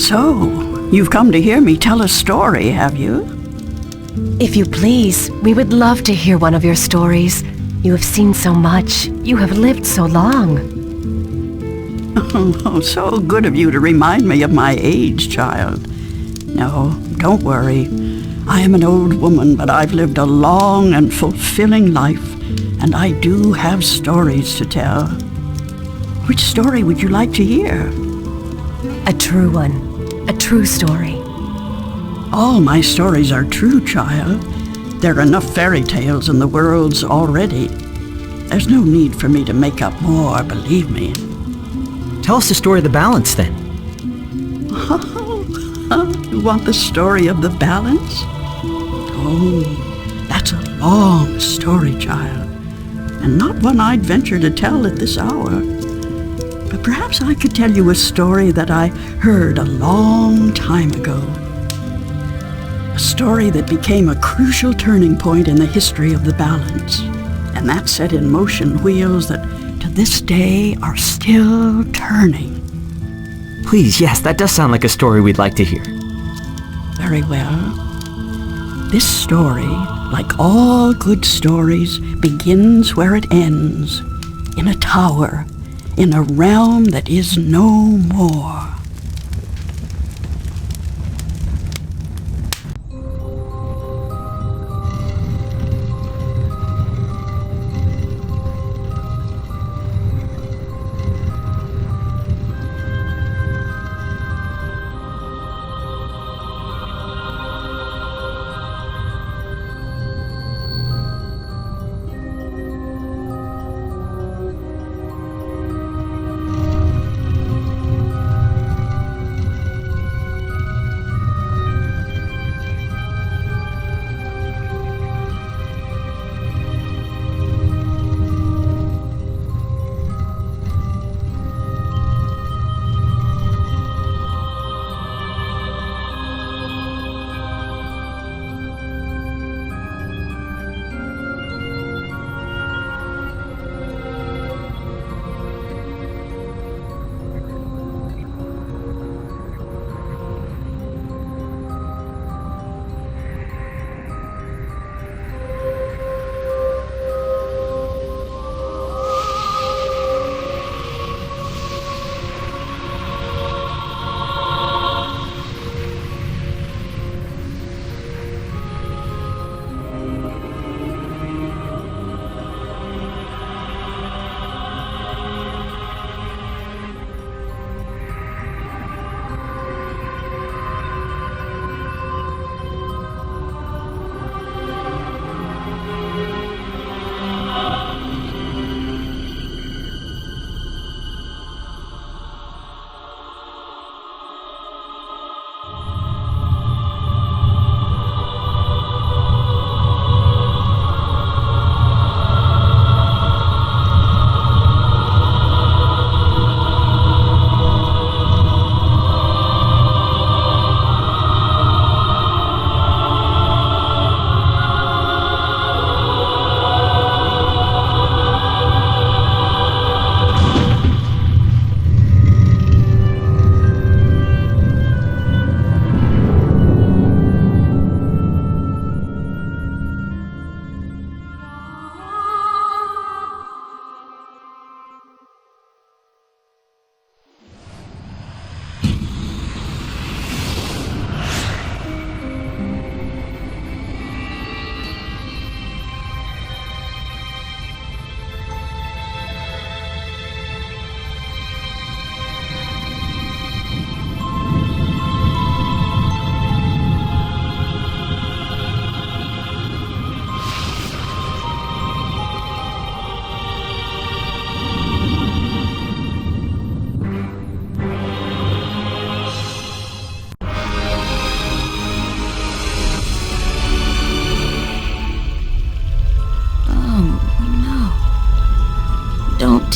So, you've come to hear me tell a story, have you? If you please, we would love to hear one of your stories. You have seen so much. You have lived so long. Oh, so good of you to remind me of my age, child. No, don't worry. I am an old woman, but I've lived a long and fulfilling life, and I do have stories to tell. Which story would you like to hear? A true one. A true story. All my stories are true, child. There are enough fairy tales in the worlds already. There's no need for me to make up more, believe me. Tell us the story of the balance, then. You want the story of the balance? Oh, that's a long story, child, and not one I'd venture to tell at this hour. But perhaps I could tell you a story that I heard a long time ago. A story that became a crucial turning point in the history of the balance, and that set in motion wheels that to this day are still turning. Please, yes, that does sound like a story we'd like to hear. Very well. This story, like all good stories, begins where it ends, in a tower, in a realm that is no more.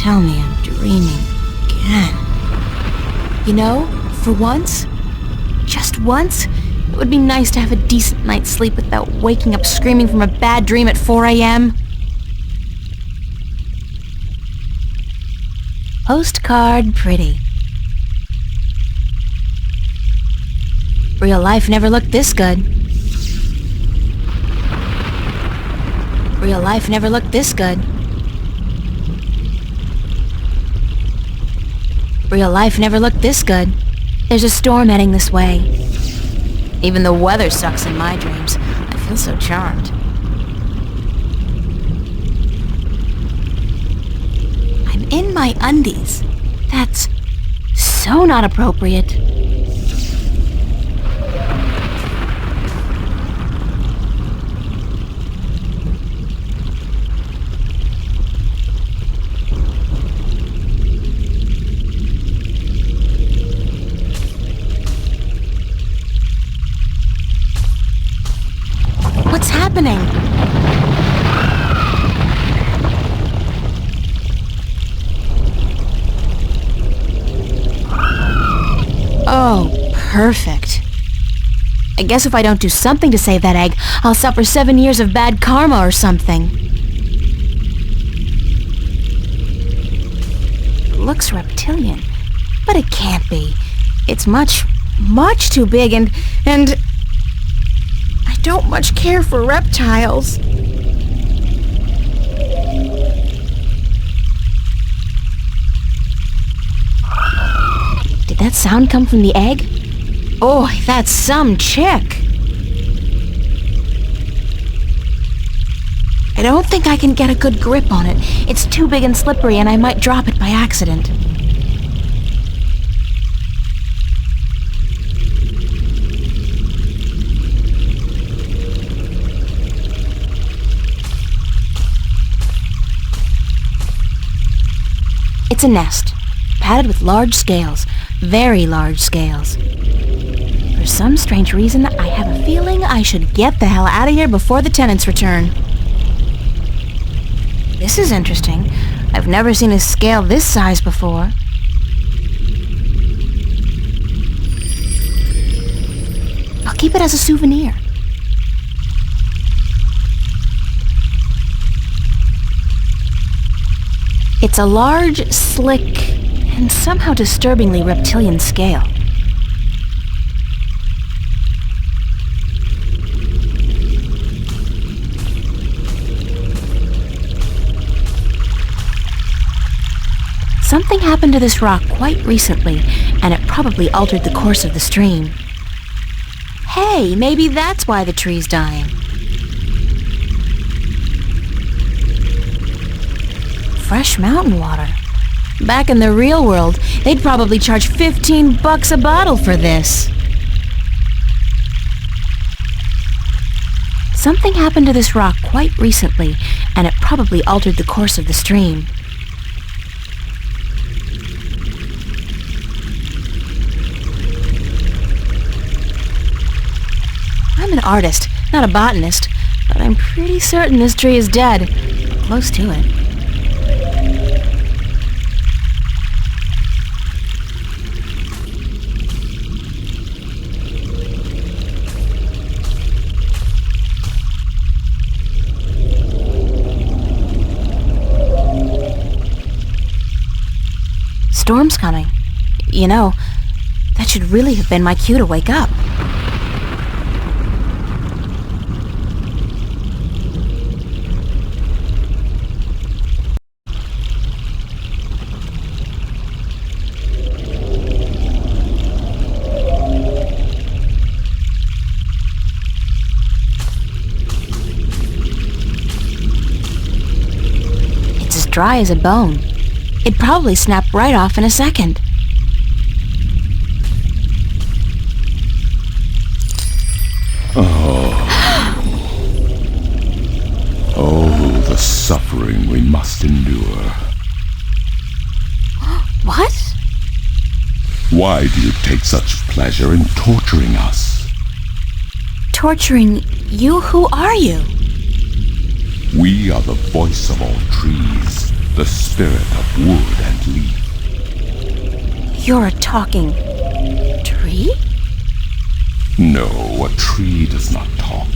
tell me I'm dreaming again. You know, for once, just once, it would be nice to have a decent night's sleep without waking up screaming from a bad dream at 4 a.m. Postcard pretty. Real life never looked this good. Real life never looked this good. Real life never looked this good. There's a storm heading this way. Even the weather sucks in my dreams. I feel so charmed. I'm in my undies. That's so not appropriate. What's happening? Oh, perfect. I guess if I don't do something to save that egg, I'll suffer 7 years of bad karma or something. It looks reptilian, but it can't be. It's much too big and I don't much care for reptiles. Did that sound come from the egg? Oh, that's some chick. I don't think I can get a good grip on it. It's too big and slippery and I might drop it by accident. It's a nest, padded with large scales, very large scales. For some strange reason, I have a feeling I should get the hell out of here before the tenants return. This is interesting. I've never seen a scale this size before. I'll keep it as a souvenir. It's a large, slick, and somehow disturbingly reptilian scale. Something happened to this rock quite recently, and it probably altered the course of the stream. Hey, maybe that's why the tree's dying. Fresh mountain water. Back in the real world, they'd probably charge $15 a bottle for this. Something happened to this rock quite recently, and it probably altered the course of the stream. I'm an artist, not a botanist, but I'm pretty certain this tree is dead, or close to it. Storm's coming. You know, that should really have been my cue to wake up. It's as dry as a bone. It'd probably snap right off in a second. Oh, the suffering we must endure. What? Why do you take such pleasure in torturing us? Torturing you? Who are you? We are the voice of all trees, the spirit of wood and leaf. You're a talking tree? No, a tree does not talk.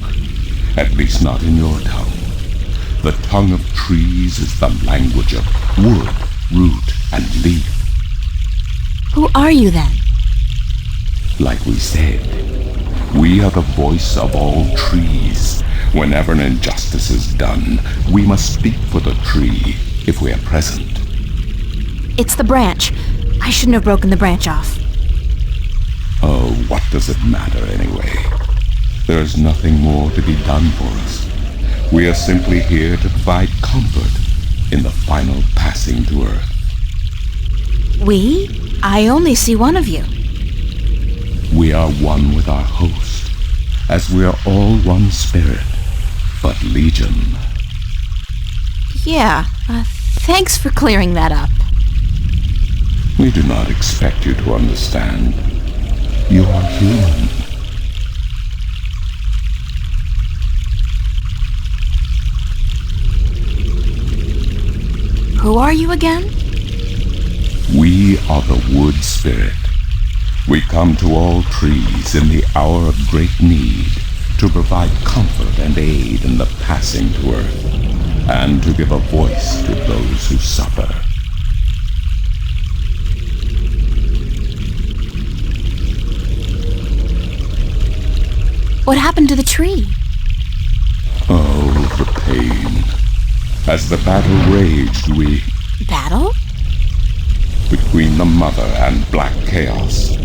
At least not in your tongue. The tongue of trees is the language of wood, root, and leaf. Who are you then? Like we said, We are the voice of all trees. Whenever an injustice is done, we must speak for the tree if we are present. It's the branch. I shouldn't have broken the branch off. Oh, what does it matter anyway? There's nothing more to be done for us. We are simply here to provide comfort in the final passing to Earth. We? I only see one of you. We are one with our host, as we are all one spirit, but legion. Yeah, thanks for clearing that up. We do not expect you to understand. You are human. Who are you again? We are the wood spirit. We come to all trees in the hour of great need to provide comfort and aid in the passing to Earth, and to give a voice to those who suffer. What happened to the tree? Oh, the pain. As the battle raged, we... Battle? Between the Mother and Black Chaos.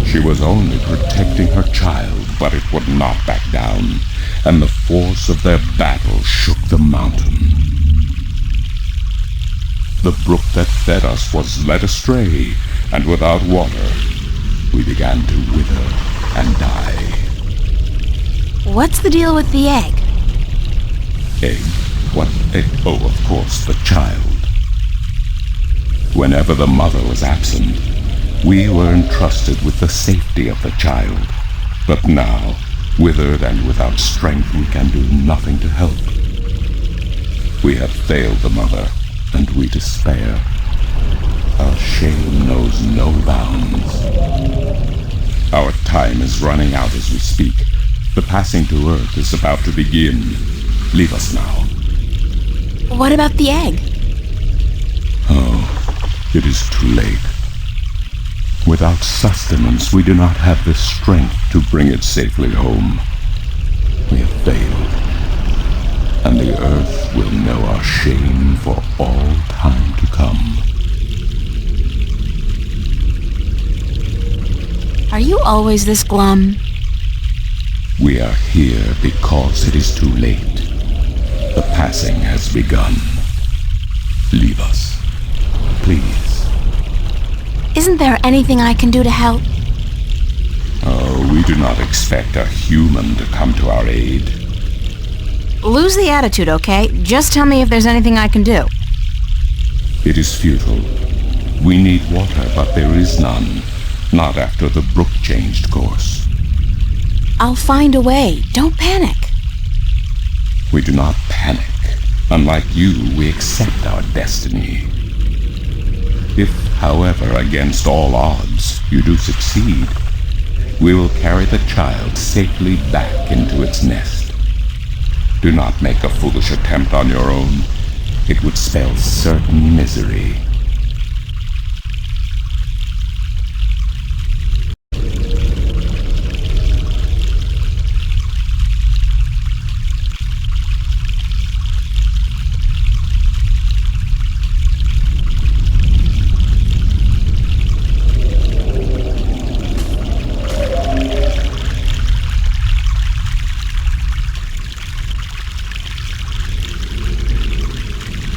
She was only protecting her child, but it would not back down, and the force of their battle shook the mountain. The brook that fed us was led astray, and without water, we began to wither and die. What's the deal with the egg? Egg? What egg? Oh, of course, the child. Whenever the mother was absent, we were entrusted with the safety of the child. But now, withered and without strength, we can do nothing to help. We have failed the mother, and we despair. Our shame knows no bounds. Our time is running out as we speak. The passing to Earth is about to begin. Leave us now. What about the egg? Oh, it is too late. Without sustenance, we do not have the strength to bring it safely home. We have failed, and the Earth will know our shame for all time to come. Are you always this glum? We are here because it is too late. The passing has begun. Leave us, please. Isn't there anything I can do to help? Oh, we do not expect a human to come to our aid. Lose the attitude, okay? Just tell me if there's anything I can do. It is futile. We need water, but there is none. Not after the brook changed course. I'll find a way. Don't panic. We do not panic. Unlike you, we accept our destiny. If, however, against all odds, you do succeed, we will carry the child safely back into its nest. Do not make a foolish attempt on your own. It would spell certain misery.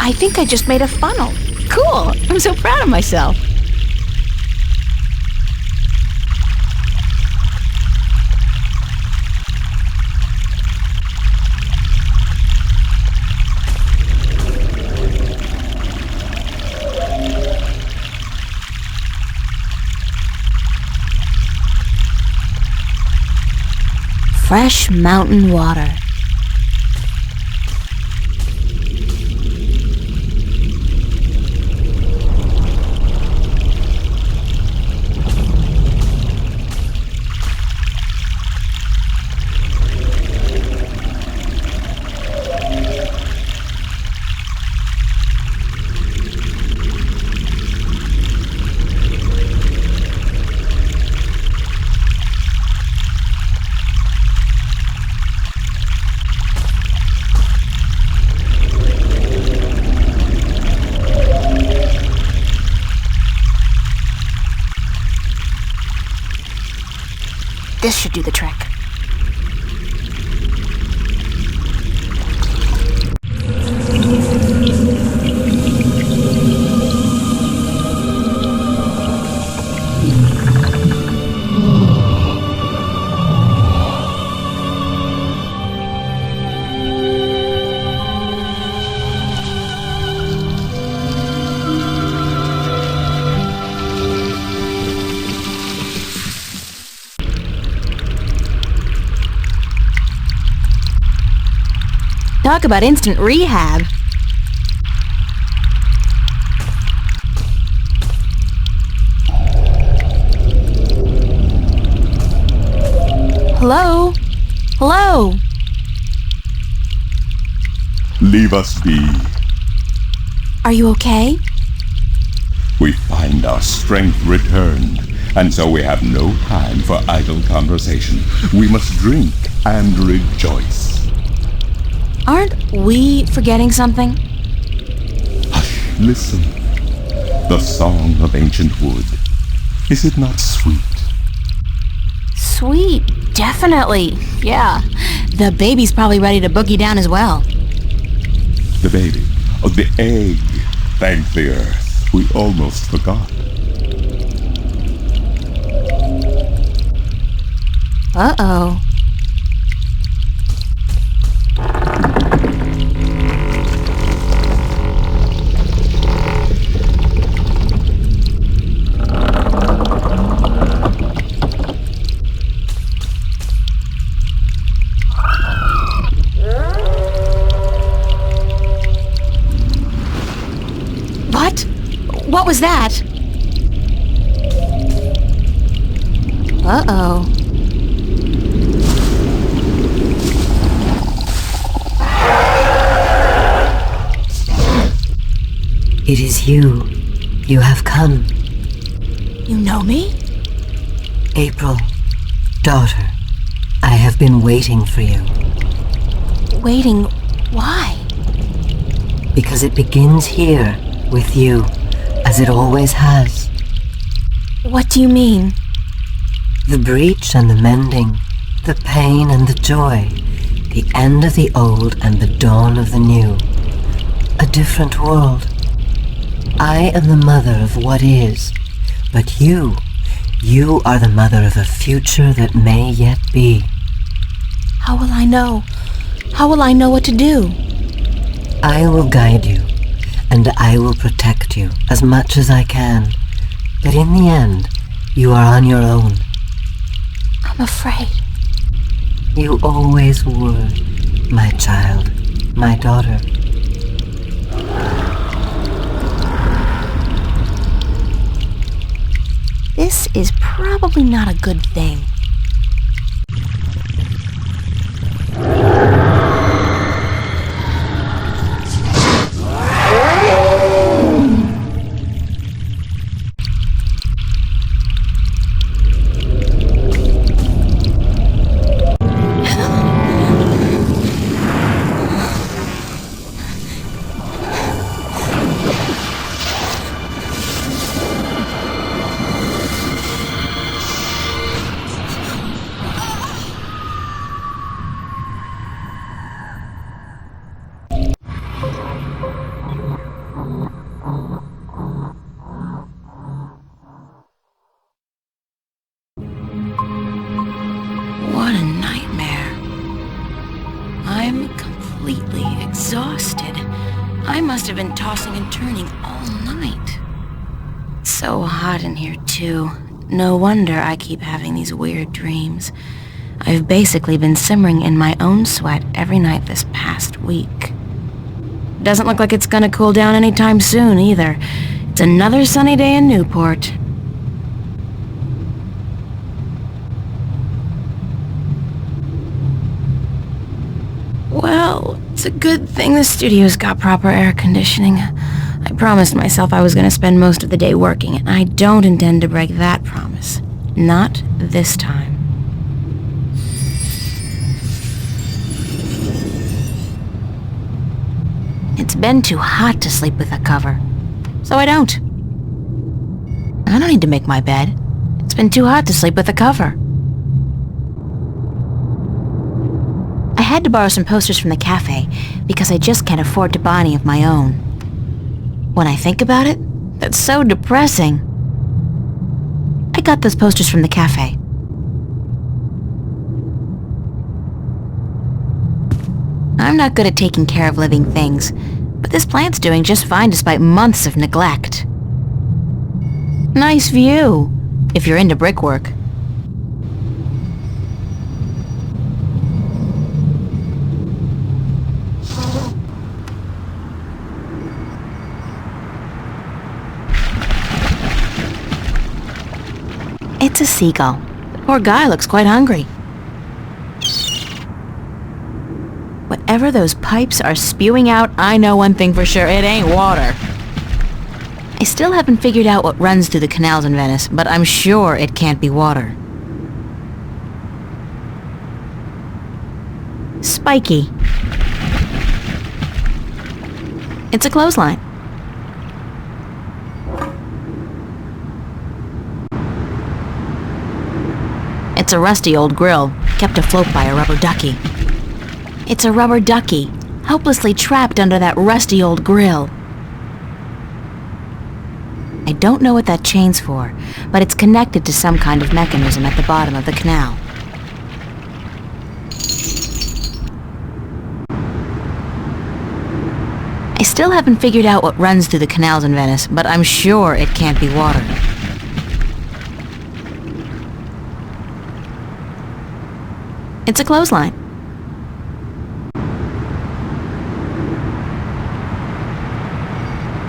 I think I just made a funnel. Cool. I'm so proud of myself. Fresh mountain water. This should do the trick. Talk about instant rehab. Hello? Hello? Leave us be. Are you okay? We find our strength returned, and so we have no time for idle conversation. We must drink and rejoice. Aren't we forgetting something? Hush, listen. The song of ancient wood. Is it not sweet? Sweet, definitely. Yeah. The baby's probably ready to boogie down as well. The baby. Oh, the egg. Thank the earth. We almost forgot. Uh-oh. What was that? Uh-oh. It is you. You have come. You know me? April, daughter, I have been waiting for you. Waiting? Why? Because it begins here, with you, as it always has. What do you mean? The breach and the mending, the pain and the joy, the end of the old and the dawn of the new. A different world. I am the mother of what is, but you are the mother of a future that may yet be. How will I know? How will I know what to do? I will guide you, and I will protect you as much as I can. But in the end, you are on your own. I'm afraid. You always were, my child, my daughter. This is probably not a good thing. What a nightmare. I'm completely exhausted. I must have been tossing and turning all night. So hot in here, too. No wonder I keep having these weird dreams. I've basically been simmering in my own sweat every night this past week. Doesn't look like it's gonna cool down anytime soon, either. It's another sunny day in Newport. Well, it's a good thing the studio's got proper air conditioning. I promised myself I was going to spend most of the day working, and I don't intend to break that promise. Not this time. It's been too hot to sleep with a cover, so I don't. I don't need to make my bed. It's been too hot to sleep with a cover. had to borrow some posters from the cafe because I just can't afford to buy any of my own. When I think about it, that's so depressing. I got those posters from the cafe. I'm not good at taking care of living things, but this plant's doing just fine despite months of neglect. Nice view, if you're into brickwork. It's a seagull. The poor guy looks quite hungry. Whatever those pipes are spewing out, I know one thing for sure, it ain't water. I still haven't figured out what runs through the canals in Venice, but I'm sure it can't be water. Spiky. It's a clothesline. It's a rusty old grill, kept afloat by a rubber ducky. It's a rubber ducky, helplessly trapped under that rusty old grill. I don't know what that chain's for, but it's connected to some kind of mechanism at the bottom of the canal. I still haven't figured out what runs through the canals in Venice, but I'm sure it can't be water. It's a clothesline.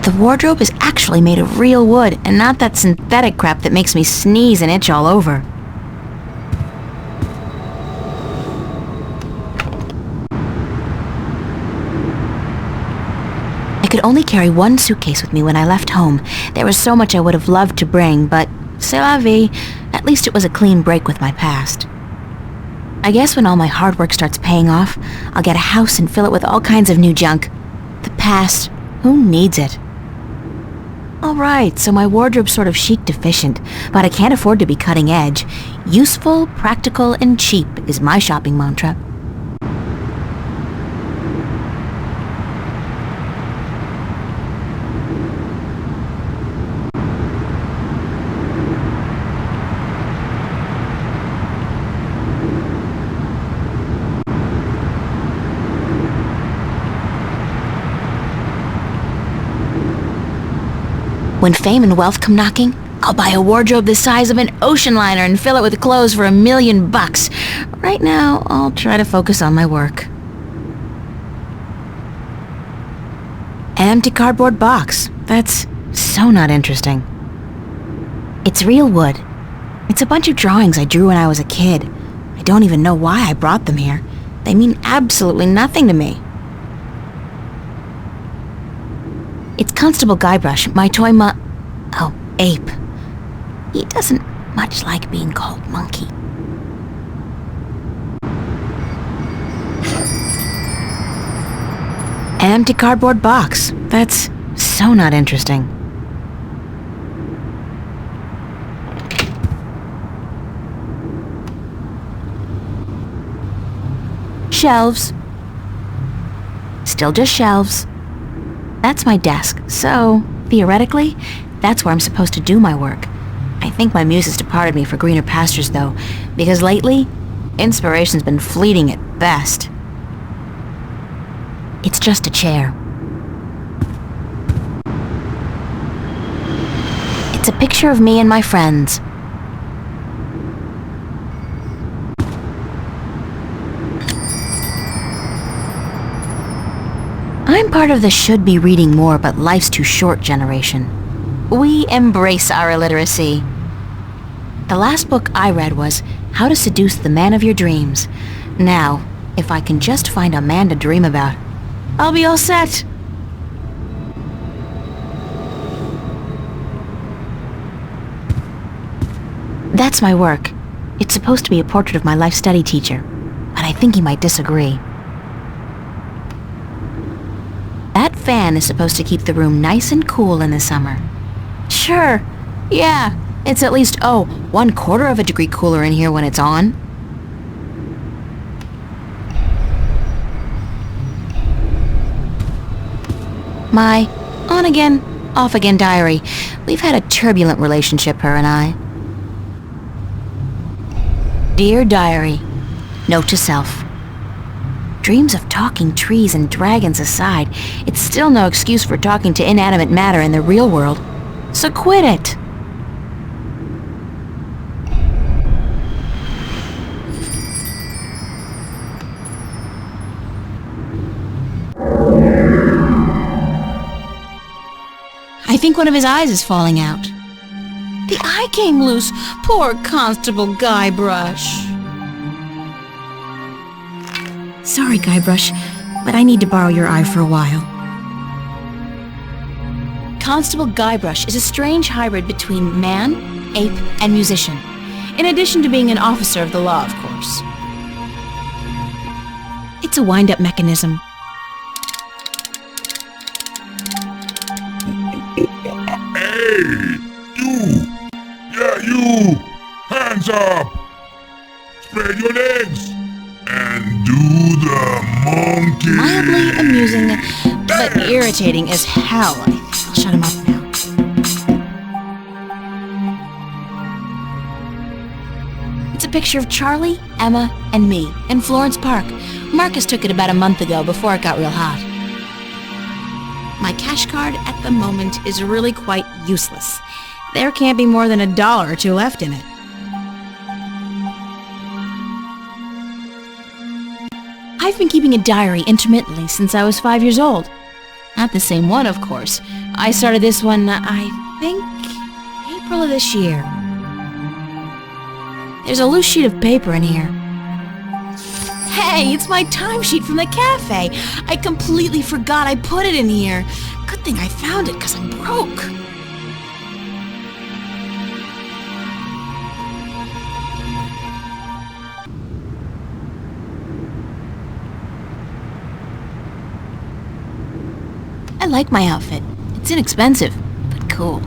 The wardrobe is actually made of real wood and not that synthetic crap that makes me sneeze and itch all over. I could only carry one suitcase with me when I left home. There was so much I would have loved to bring, but c'est la vie. At least it was a clean break with my past. I guess when all my hard work starts paying off, I'll get a house and fill it with all kinds of new junk. The past, who needs it? Alright, so my wardrobe's sort of chic deficient, but I can't afford to be cutting edge. Useful, practical, and cheap is my shopping mantra. When fame and wealth come knocking, I'll buy a wardrobe the size of an ocean liner and fill it with clothes for $1 million. Right now, I'll try to focus on my work. An empty cardboard box. That's so not interesting. It's real wood. It's a bunch of drawings I drew when I was a kid. I don't even know why I brought them here. They mean absolutely nothing to me. It's Constable Guybrush, my toy ape. He doesn't much like being called monkey. An empty cardboard box. That's so not interesting. Shelves. Still just shelves. That's my desk, so, theoretically, that's where I'm supposed to do my work. I think my muse has departed me for greener pastures, though, because lately, inspiration's been fleeting at best. It's just a chair. It's a picture of me and my friends. I'm part of the should be reading more but life's too short generation. We embrace our illiteracy. The last book I read was How to Seduce the Man of Your Dreams. Now, if I can just find a man to dream about, I'll be all set. That's my work. It's supposed to be a portrait of my life study teacher, but I think he might disagree. That fan is supposed to keep the room nice and cool in the summer. Sure, yeah, it's at least, 1/4 of a degree cooler in here when it's on. My on-again, off-again diary. We've had a turbulent relationship, her and I. Dear Diary, note to self. Dreams of talking trees and dragons aside, it's still no excuse for talking to inanimate matter in the real world. So quit it! I think one of his eyes is falling out. The eye came loose. Poor Constable Guybrush. Sorry, Guybrush, but I need to borrow your eye for a while. Constable Guybrush is a strange hybrid between man, ape, and musician, in addition to being an officer of the law, of course. It's a wind-up mechanism. Hey! You! Yeah, you! Hands up! Spread your legs! And do the monkey! Mildly amusing, but irritating as hell. I'll shut him up now. It's a picture of Charlie, Emma, and me in Florence Park. Marcus took it about a month ago before it got real hot. My cash card at the moment is really quite useless. There can't be more than $1 or $2 left in it. I've been keeping a diary intermittently since I was 5 years old. Not the same one, of course. I started this one, I think, April of this year. There's a loose sheet of paper in here. Hey, it's my timesheet from the cafe. I completely forgot I put it in here. Good thing I found it, 'cause I'm broke. I like my outfit. It's inexpensive, but cool.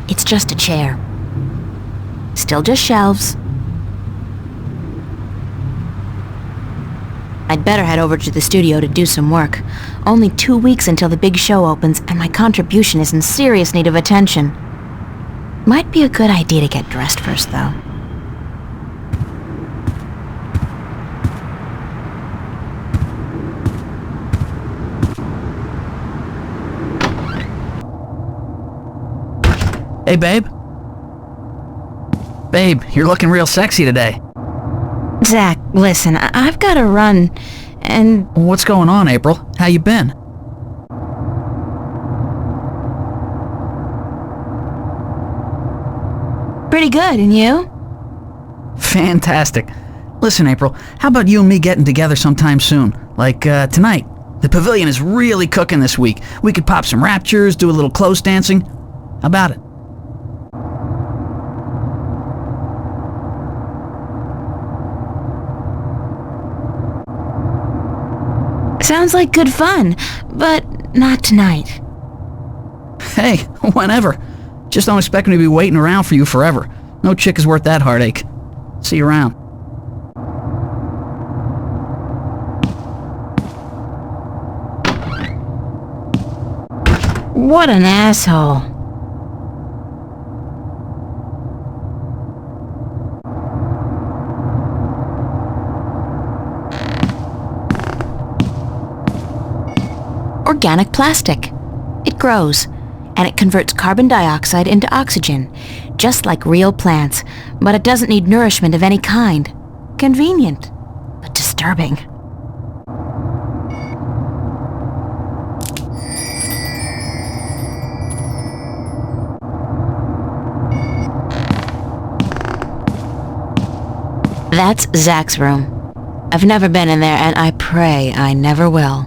It's just a chair. Still just shelves. I'd better head over to the studio to do some work. Only 2 weeks until the big show opens, and my contribution is in serious need of attention. Might be a good idea to get dressed first, though. Hey, babe. Babe, you're looking real sexy today. Zach, listen, I've got to run, and... What's going on, April? How you been? Pretty good, and you? Fantastic. Listen, April, how about you and me getting together sometime soon? Like, tonight. The pavilion is really cooking this week. We could pop some raptures, do a little close dancing. How about it? Sounds like good fun, but not tonight. Hey, whenever. Just don't expect me to be waiting around for you forever. No chick is worth that heartache. See you around. What an asshole. Organic plastic. It grows, and it converts carbon dioxide into oxygen, just like real plants, but it doesn't need nourishment of any kind. Convenient, but disturbing. That's Zach's room. I've never been in there, and I pray I never will.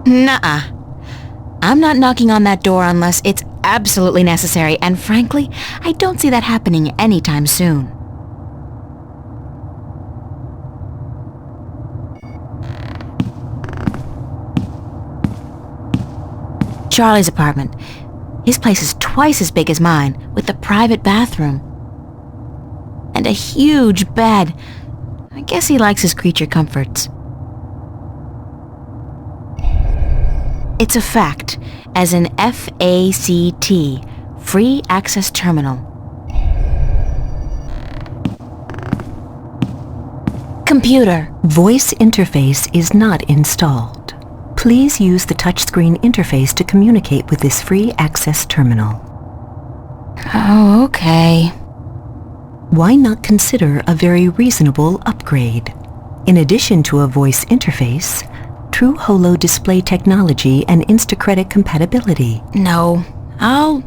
Nuh-uh. I'm not knocking on that door unless it's absolutely necessary, and frankly, I don't see that happening anytime soon. Charlie's apartment. His place is twice as big as mine, with a private bathroom. And a huge bed. I I guess he likes his creature comforts. It's a fact, as in FACT, Free Access Terminal. Computer. Voice interface is not installed. Please use the touchscreen interface to communicate with this free access terminal. Oh, okay. Why not consider a very reasonable upgrade? In addition to a voice interface, True Holo display technology and Instacredit compatibility. No, I'll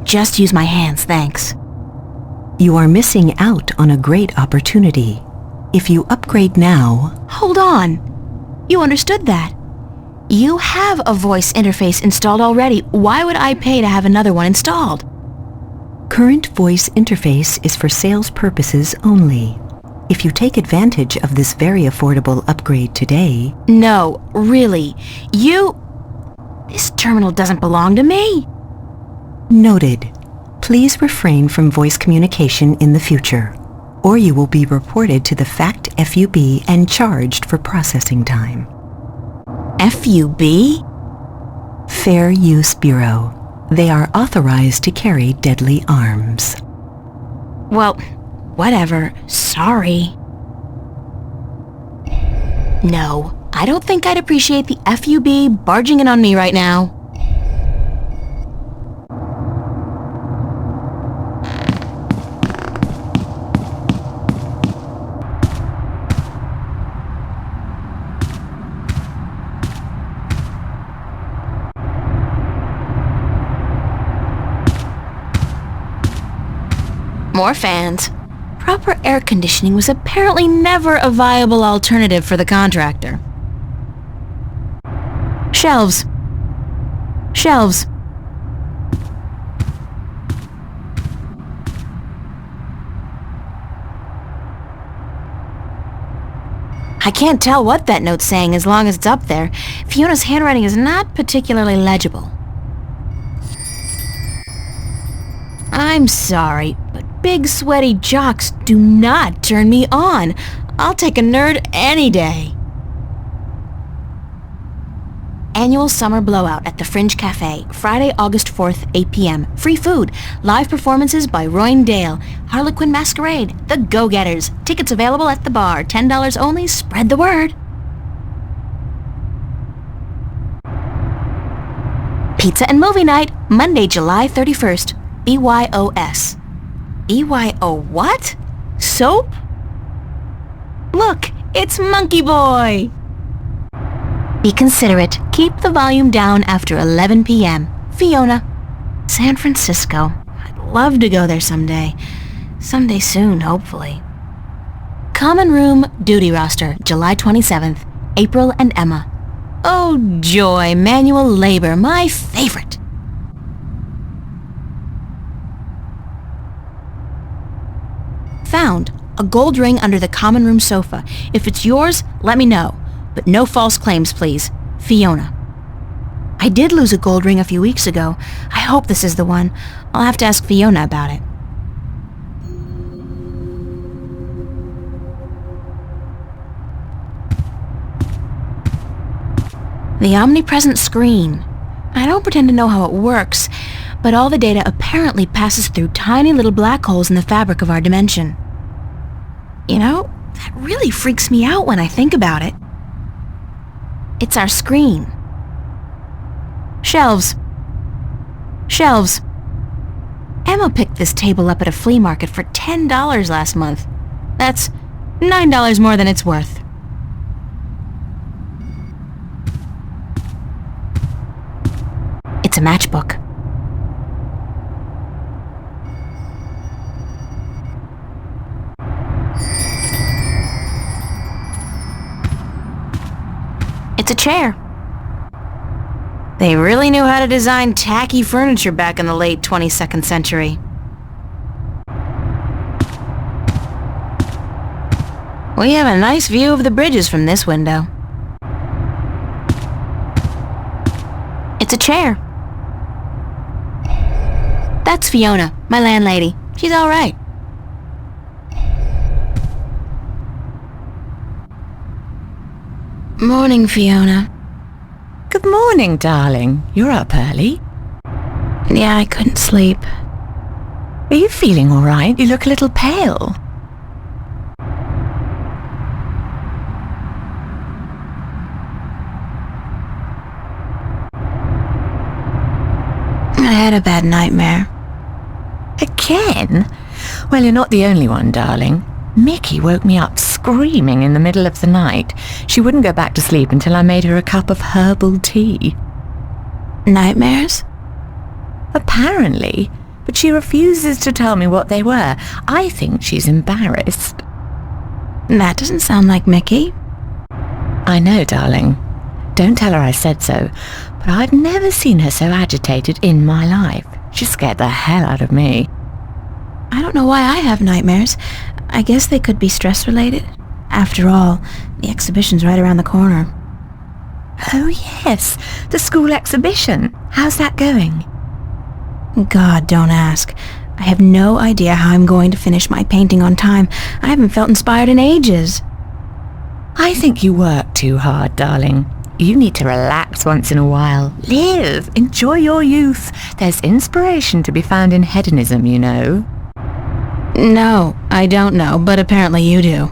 just use my hands, thanks. You are missing out on a great opportunity. If you upgrade now... Hold on. You understood that. You have a voice interface installed already. Why would I pay to have another one installed? Current voice interface is for sales purposes only. If you take advantage of this very affordable upgrade today... No, really. This terminal doesn't belong to me. Noted. Please refrain from voice communication in the future, or you will be reported to the FACT FUB and charged for processing time. FUB? Fair Use Bureau. They are authorized to carry deadly arms. Well, whatever. Sorry. No, I don't think I'd appreciate the FUB barging in on me right now. More fans. Proper air conditioning was apparently never a viable alternative for the contractor. Shelves. Shelves. I can't tell what that note's saying as long as it's up there. Fiona's handwriting is not particularly legible. I'm sorry, but big sweaty jocks do not turn me on. I'll take a nerd any day. Annual Summer Blowout at the Fringe Cafe, Friday, August 4th, 8 p.m. Free food. Live performances by Roy Dale. Harlequin Masquerade. The Go-Getters. Tickets available at the bar. $10 only. Spread the word. Pizza and Movie Night, Monday, July 31st. BYOS. BYO what? Soap? Look, it's Monkey Boy! Be considerate. Keep the volume down after 11 p.m. Fiona. San Francisco. I'd love to go there someday. Someday soon, hopefully. Common Room Duty Roster, July 27th. April and Emma. Oh, joy. Manual labor. My favorite. Found a gold ring under the common room sofa. If it's yours, let me know. But no false claims, please. Fiona. I did lose a gold ring a few weeks ago. I hope this is the one. I'll have to ask Fiona about it. The omnipresent screen. I don't pretend to know how it works, but all the data apparently passes through tiny little black holes in the fabric of our dimension. You know, that really freaks me out when I think about it. It's our screen. Shelves. Shelves. Emma picked this table up at a flea market for $10 last month. That's $9 more than it's worth. It's a matchbook. It's a chair. They really knew how to design tacky furniture back in the late 22nd century. We have a nice view of the bridges from this window. It's a chair. That's Fiona, my landlady. She's all right. Morning, Fiona. Good morning, darling. You're up early. Yeah, I couldn't sleep. Are you feeling all right? You look a little pale. I had a bad nightmare. Again? Well, you're not the only one, darling. Mickey woke me up screaming in the middle of the night. She wouldn't go back to sleep until I made her a cup of herbal tea. Nightmares? Apparently, but she refuses to tell me what they were. I think she's embarrassed. That doesn't sound like Mickey. I know, darling. Don't tell her I said so, but I've never seen her so agitated in my life. She scared the hell out of me. I don't know why I have nightmares. I guess they could be stress-related. After all, the exhibition's right around the corner. Oh yes, the school exhibition. How's that going? God, don't ask. I have no idea how I'm going to finish my painting on time. I haven't felt inspired in ages. I think you work too hard, darling. You need to relax once in a while. Live. Enjoy your youth. There's inspiration to be found in hedonism, you know. No, I don't know, but apparently you do.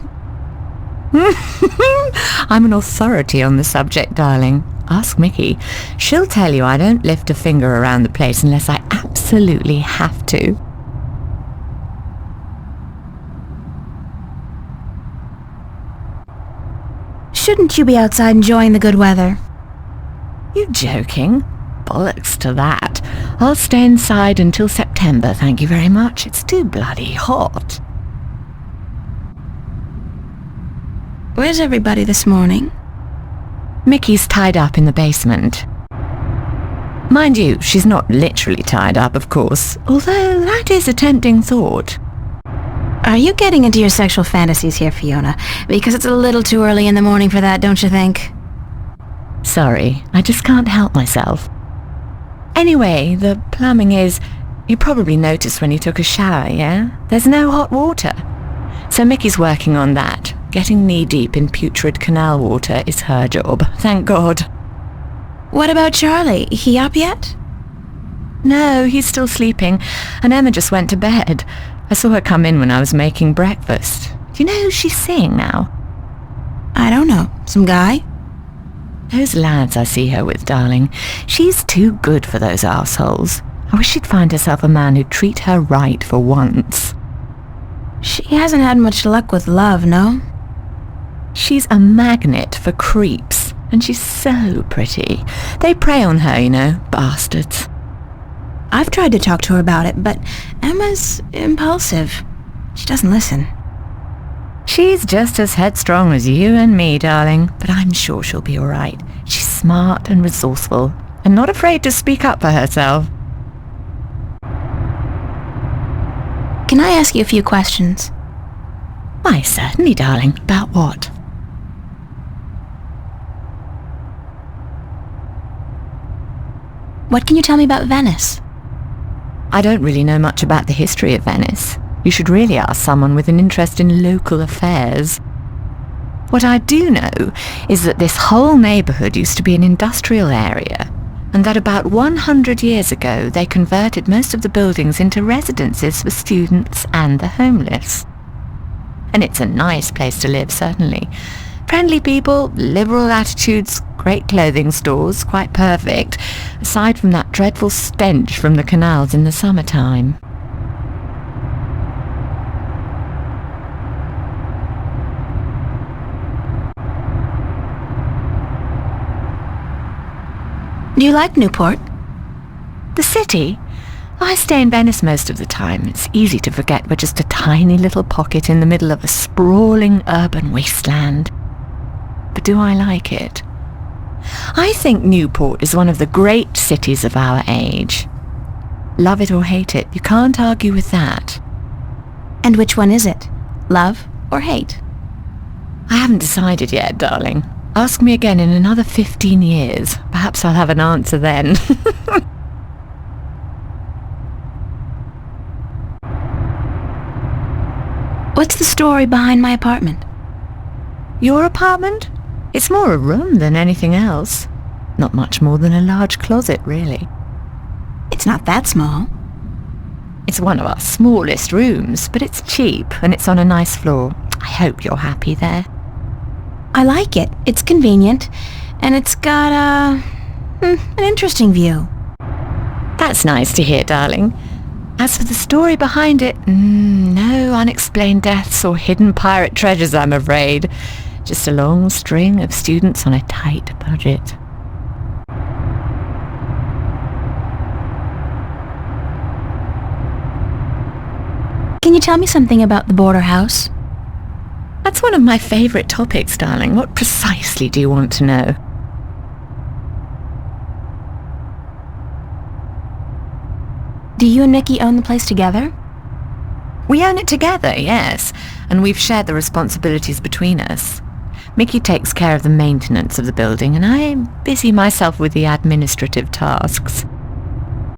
I'm an authority on the subject, darling. Ask Mickey. She'll tell you I don't lift a finger around the place unless I absolutely have to. Shouldn't you be outside enjoying the good weather? You joking? Bollocks to that. I'll stay inside until September, thank you very much. It's too bloody hot. Where's everybody this morning? Mickey's tied up in the basement. Mind you, she's not literally tied up, of course, although that is a tempting thought. Are you getting into your sexual fantasies here, Fiona? Because it's a little too early in the morning for that, don't you think? Sorry, I just can't help myself. Anyway, the plumbing is... You probably noticed when you took a shower, yeah? There's no hot water. So Mickey's working on that. Getting knee-deep in putrid canal water is her job, thank God. What about Charlie? He up yet? No, he's still sleeping, and Emma just went to bed. I saw her come in when I was making breakfast. Do you know who she's seeing now? I don't know. Some guy? Those lads I see her with, darling. She's too good for those arseholes. I wish she'd find herself a man who'd treat her right for once. She hasn't had much luck with love, no? She's a magnet for creeps, and she's so pretty. They prey on her, you know, bastards. I've tried to talk to her about it, but Emma's impulsive. She doesn't listen. She's just as headstrong as you and me, darling, but I'm sure she'll be all right. She's smart and resourceful, and not afraid to speak up for herself. Can I ask you a few questions? Why, certainly, darling. About what? What can you tell me about Venice? I don't really know much about the history of Venice. You should really ask someone with an interest in local affairs. What I do know is that this whole neighbourhood used to be an industrial area, and that about 100 years ago they converted most of the buildings into residences for students and the homeless. And it's a nice place to live, certainly. Friendly people, liberal attitudes, great clothing stores, quite perfect, aside from that dreadful stench from the canals in the summertime. Do you like Newport? The city? I stay in Venice most of the time. It's easy to forget we're just a tiny little pocket in the middle of a sprawling urban wasteland. But do I like it? I think Newport is one of the great cities of our age. Love it or hate it, you can't argue with that. And which one is it? Love or hate? I haven't decided yet, darling. Ask me again in another 15 years. Perhaps I'll have an answer then. What's the story behind my apartment? Your apartment? It's more a room than anything else. Not much more than a large closet, really. It's not that small. It's one of our smallest rooms, but it's cheap and it's on a nice floor. I hope you're happy there. I like it. It's convenient, and it's got an interesting view. That's nice to hear, darling. As for the story behind it, no unexplained deaths or hidden pirate treasures, I'm afraid. Just a long string of students on a tight budget. Can you tell me something about the border house? That's one of my favourite topics, darling. What precisely do you want to know? Do you and Mickey own the place together? We own it together, yes, and we've shared the responsibilities between us. Mickey takes care of the maintenance of the building, and I busy myself with the administrative tasks.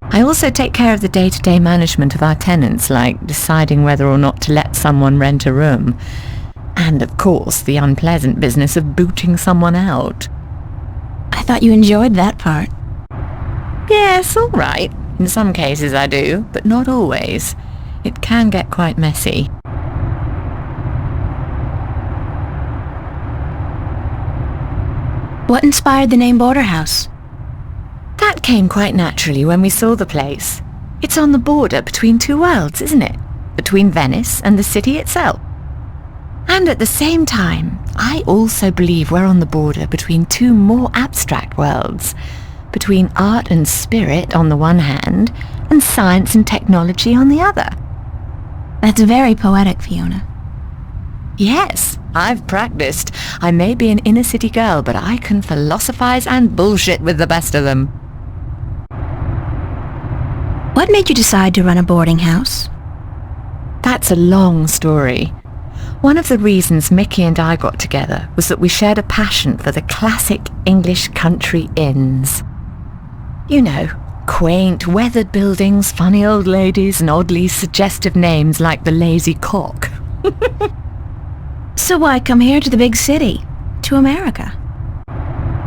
I also take care of the day-to-day management of our tenants, like deciding whether or not to let someone rent a room, and of course the unpleasant business of booting someone out. I thought you enjoyed that part. Yes, all right. In some cases I do, but not always. It can get quite messy. What inspired the name Border House? That came quite naturally when we saw the place. It's on the border between two worlds, isn't it? Between Venice and the city itself. And at the same time, I also believe we're on the border between two more abstract worlds. Between art and spirit on the one hand, and science and technology on the other. That's very poetic, Fiona. Yes, I've practiced. I may be an inner city girl, but I can philosophize and bullshit with the best of them. What made you decide to run a boarding house? That's a long story. One of the reasons Mickey and I got together was that we shared a passion for the classic English country inns. You know, quaint, weathered buildings, funny old ladies, and oddly suggestive names like the Lazy Cock. So why come here to the big city? To America?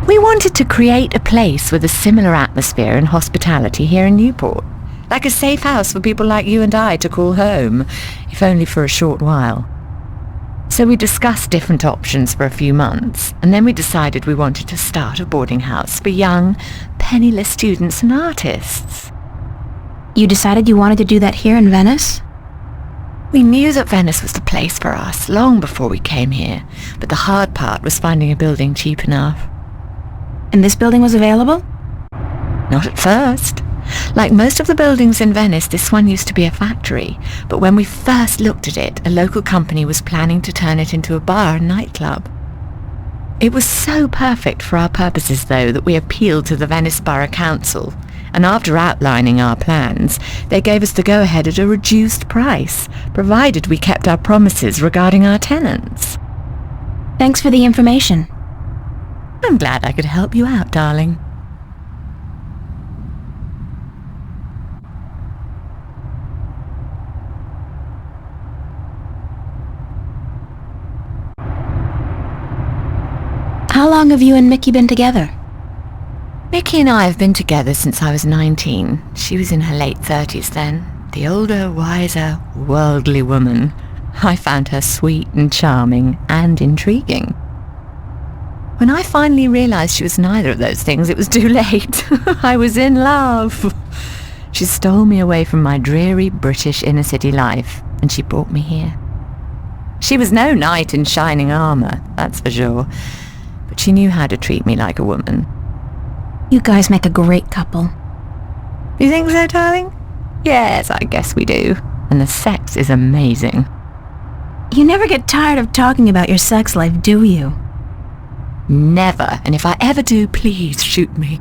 We wanted to create a place with a similar atmosphere and hospitality here in Newport. Like a safe house for people like you and I to call home, if only for a short while. So we discussed different options for a few months, and then we decided we wanted to start a boarding house for young, penniless students and artists. You decided you wanted to do that here in Venice? We knew that Venice was the place for us long before we came here, but the hard part was finding a building cheap enough. And this building was available? Not at first. Like most of the buildings in Venice, this one used to be a factory, but when we first looked at it, a local company was planning to turn it into a bar and nightclub. It was so perfect for our purposes, though, that we appealed to the Venice Borough Council, and after outlining our plans, they gave us the go-ahead at a reduced price, provided we kept our promises regarding our tenants. Thanks for the information. I'm glad I could help you out, darling. How long have you and Mickey been together? Mickey and I have been together since I was 19. She was in her late 30s then. The older, wiser, worldly woman. I found her sweet and charming and intriguing. When I finally realized she was neither of those things, it was too late. I was in love. She stole me away from my dreary British inner city life, and she brought me here. She was no knight in shining armor, that's for sure. But she knew how to treat me like a woman. You guys make a great couple. You think so, darling? Yes, I guess we do. And the sex is amazing. You never get tired of talking about your sex life, do you? Never. And if I ever do, please shoot me.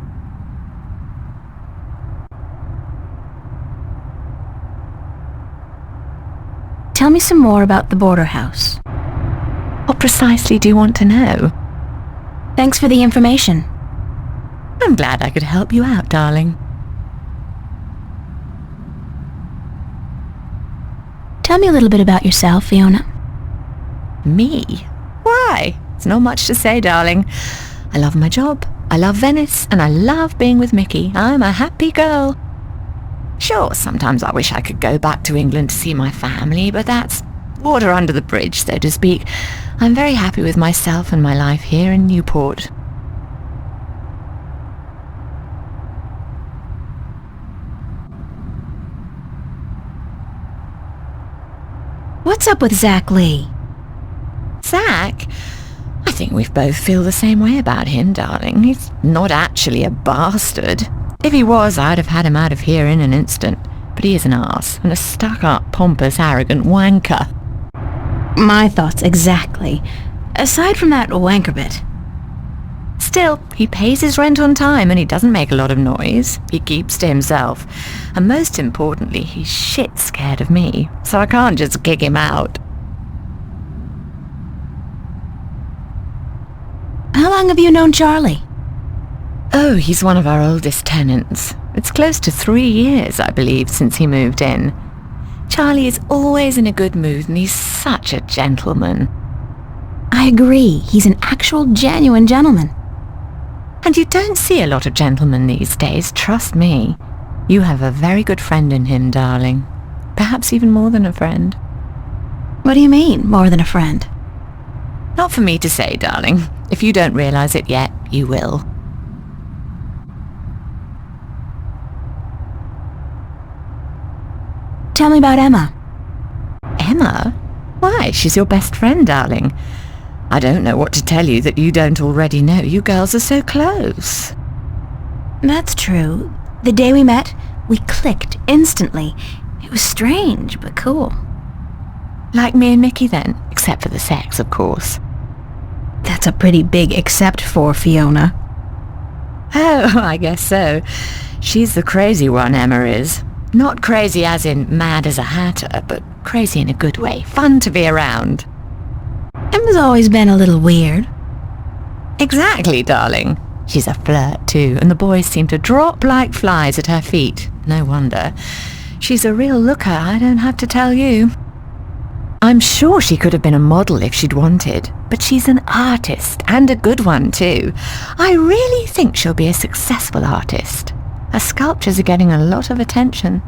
Tell me some more about the border house. What precisely do you want to know? Thanks for the information. I'm glad I could help you out, darling. Tell me a little bit about yourself, Fiona. Me? Why? It's not much to say, darling. I love my job, I love Venice, and I love being with Mickey. I'm a happy girl. Sure, sometimes I wish I could go back to England to see my family, but that's water under the bridge, so to speak. I'm very happy with myself and my life here in Newport. What's up with Zach Lee? Zach? I think we both feel the same way about him, darling. He's not actually a bastard. If he was, I'd have had him out of here in an instant. But he is an arse, and a stuck-up, pompous, arrogant wanker. My thoughts exactly. Aside from that wanker bit. Still, he pays his rent on time and he doesn't make a lot of noise. He keeps to himself. And most importantly, he's shit scared of me, so I can't just kick him out. How long have you known Charlie? Oh, he's one of our oldest tenants. It's close to 3 years, I believe, since he moved in. Charlie is always in a good mood and he's such a gentleman. I agree. He's an actual genuine gentleman. And you don't see a lot of gentlemen these days, trust me. You have a very good friend in him, darling. Perhaps even more than a friend. What do you mean, more than a friend? Not for me to say, darling. If you don't realize it yet, you will. Tell me about Emma. Emma? Why, she's your best friend, darling. I don't know what to tell you that you don't already know. You girls are so close. That's true. The day we met, we clicked instantly. It was strange, but cool. Like me and Mickey then, except for the sex, of course. That's a pretty big except for, Fiona. Oh, I guess so. She's the crazy one, Emma is. Not crazy as in mad as a hatter, but crazy in a good way. Fun to be around. Emma's always been a little weird. Exactly, darling. She's a flirt too, and the boys seem to drop like flies at her feet. No wonder. She's a real looker, I don't have to tell you. I'm sure she could have been a model if she'd wanted, but she's an artist, and a good one too. I really think she'll be a successful artist. Her sculptures are getting a lot of attention.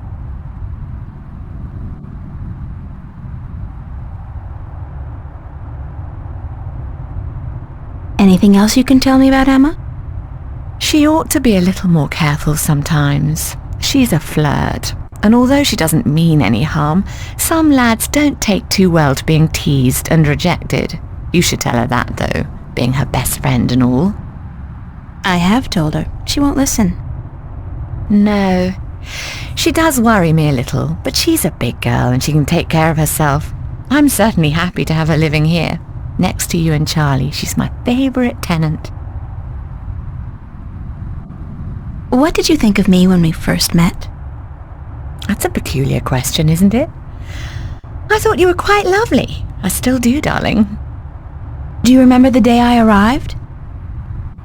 Anything else you can tell me about Emma? She ought to be a little more careful sometimes. She's a flirt, and although she doesn't mean any harm, some lads don't take too well to being teased and rejected. You should tell her that, though, being her best friend and all. I have told her. She won't listen. No. She does worry me a little, but she's a big girl and she can take care of herself. I'm certainly happy to have her living here. Next to you and Charlie, she's my favourite tenant. What did you think of me when we first met? That's a peculiar question, isn't it? I thought you were quite lovely. I still do, darling. Do you remember the day I arrived?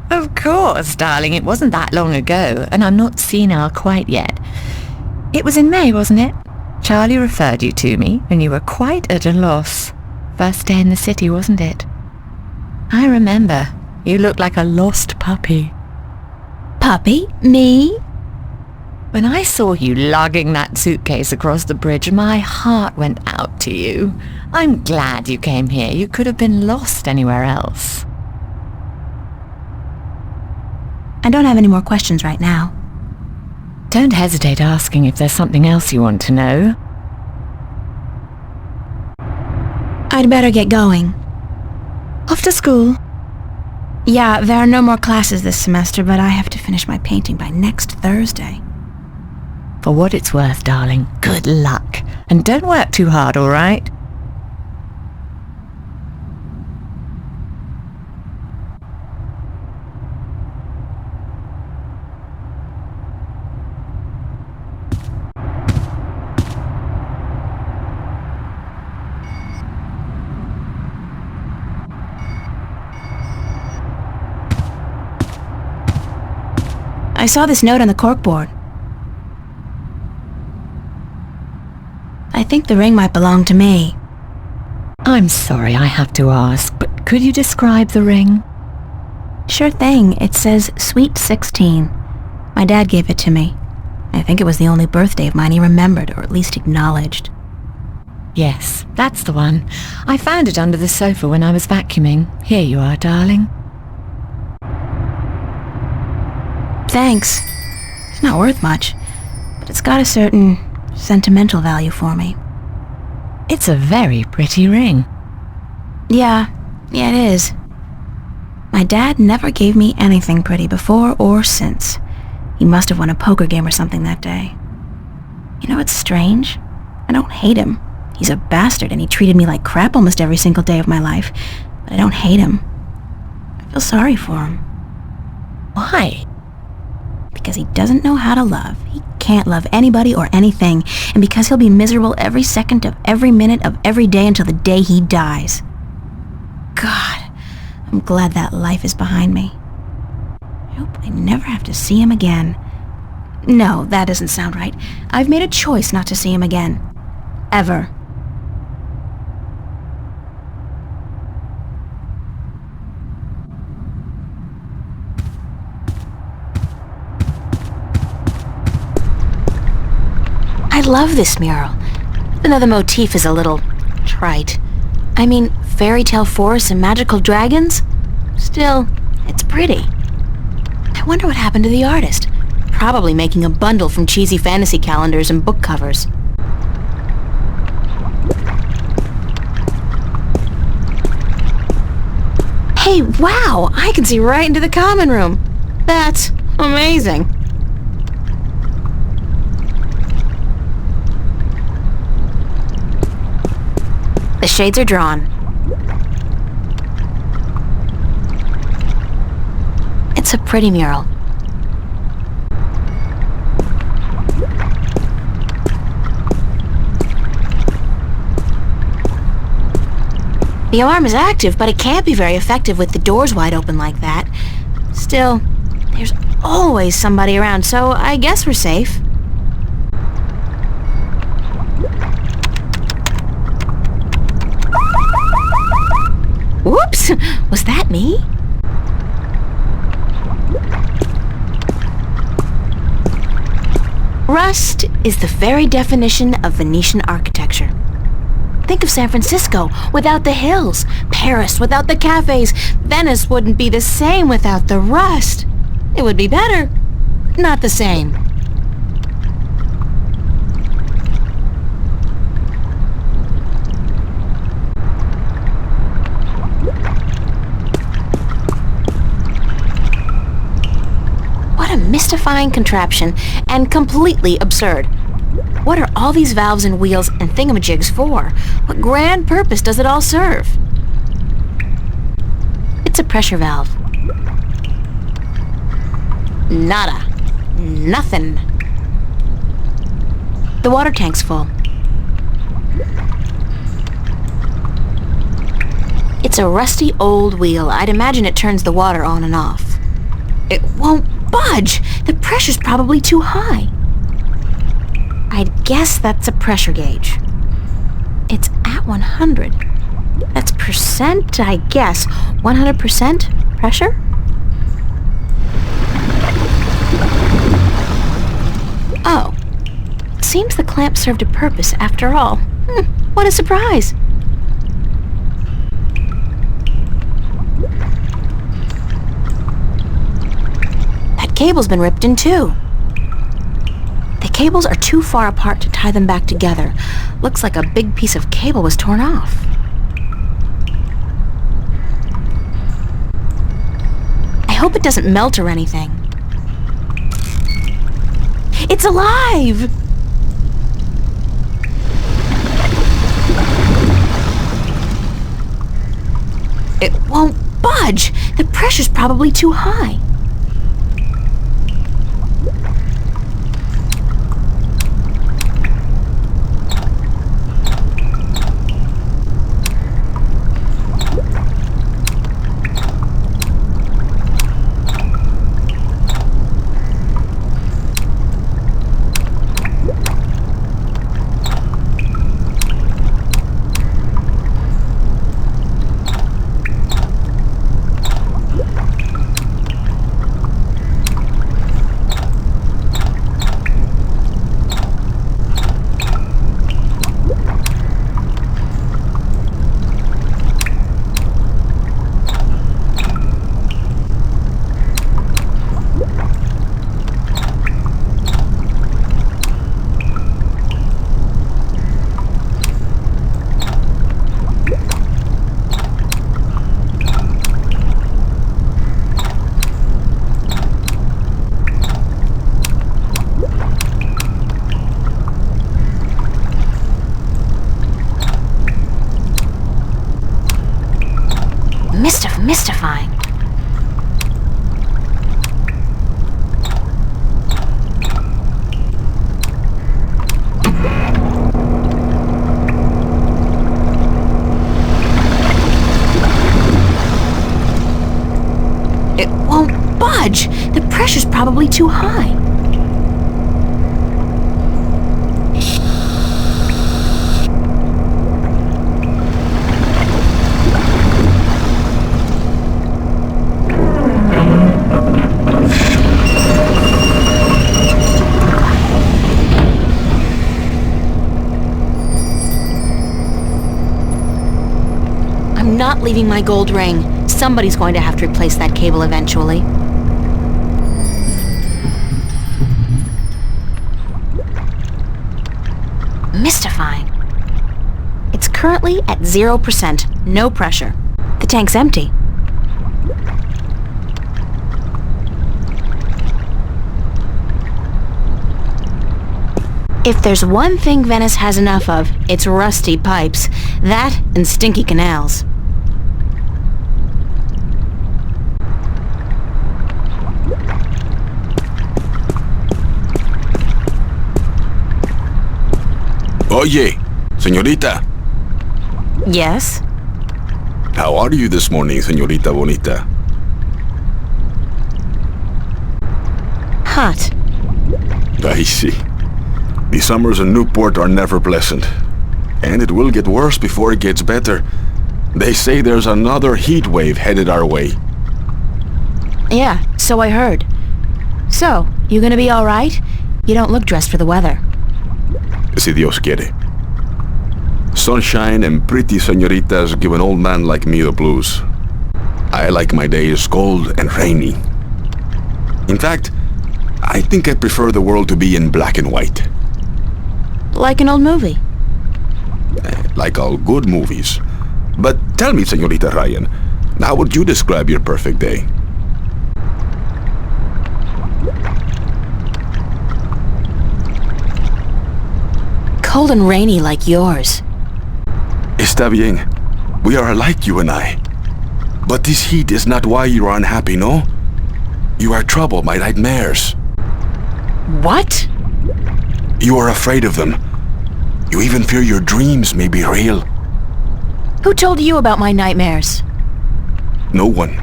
Of course, darling. It wasn't that long ago, and I'm not senile quite yet. It was in May, wasn't it? Charlie referred you to me, and you were quite at a loss. First day in the city, wasn't it? I remember. You looked like a lost puppy. Puppy? Me? When I saw you lugging that suitcase across the bridge, my heart went out to you. I'm glad you came here. You could have been lost anywhere else. I don't have any more questions right now. Don't hesitate asking if there's something else you want to know. I'd better get going. Off to school? Yeah, there are no more classes this semester, but I have to finish my painting by next Thursday. For what it's worth, darling, good luck. And don't work too hard, all right? I saw this note on the corkboard. I think the ring might belong to me. I'm sorry I have to ask, but Could you describe the ring? Sure thing. It says Sweet 16. My dad gave it to me. I think it was the only birthday of mine he remembered, or at least acknowledged. Yes, that's the one. I found it under the sofa when I was vacuuming. Here you are, darling. Thanks. It's not worth much, but it's got a certain sentimental value for me. It's a very pretty ring. Yeah, it is. My dad never gave me anything pretty before or since. He must have won a poker game or something that day. You know what's strange? I don't hate him. He's a bastard and he treated me like crap almost every single day of my life. But I don't hate him. I feel sorry for him. Why? Because he doesn't know how to love. He can't love anybody or anything. And because he'll be miserable every second of every minute of every day until the day he dies. God, I'm glad that life is behind me. I hope I never have to see him again. No, that doesn't sound right. I've made a choice not to see him again. Ever. I love this mural. Even though the motif is a little trite. I mean, fairy tale forests and magical dragons? Still, it's pretty. I wonder what happened to the artist. Probably making a bundle from cheesy fantasy calendars and book covers. Hey, wow! I can see right into the common room. That's amazing. The shades are drawn. It's a pretty mural. The alarm is active, but it can't be very effective with the doors wide open like that. Still, there's always somebody around, so I guess we're safe. Whoops! Was that me? Rust is the very definition of Venetian architecture. Think of San Francisco without the hills, Paris without the cafes. Venice wouldn't be the same without the rust. It would be better, but not the same. What a mystifying contraption, and completely absurd. What are all these valves and wheels and thingamajigs for? What grand purpose does it all serve? It's a pressure valve. Nada. Nothing. The water tank's full. It's a rusty old wheel. I'd imagine it turns the water on and off. It won't budge. The pressure's probably too high. I'd guess that's a pressure gauge. It's at 100. That's percent, I guess. 100% pressure? Oh. It seems the clamp served a purpose after all. What a surprise. That cable's been ripped in two. The cables are too far apart to tie them back together. Looks like a big piece of cable was torn off. I hope it doesn't melt or anything. It's alive! It won't budge. The pressure's probably too high. budge. The pressure's probably too high. I'm not leaving my gold ring. Somebody's going to have to replace that cable eventually. Mystifying. It's currently at 0%, no pressure. The tank's empty. If there's one thing Venice has enough of, it's rusty pipes. That and stinky canals. Oye, señorita. Yes? How are you this morning, señorita bonita? Hot. I see. The summers in Newport are never pleasant. And it will get worse before it gets better. They say there's another heat wave headed our way. Yeah, so I heard. So, you gonna be alright? You don't look dressed for the weather. Si Dios quiere. Sunshine and pretty señoritas give an old man like me the blues. I like my days cold and rainy. In fact, I think I prefer the world to be in black and white. Like an old movie. Like all good movies. But tell me, señorita Ryan, how would you describe your perfect day? Cold and rainy like yours. Está bien. We are alike, you and I. But this heat is not why you are unhappy, no? You are troubled by nightmares. What? You are afraid of them. You even fear your dreams may be real. Who told you about my nightmares? No one.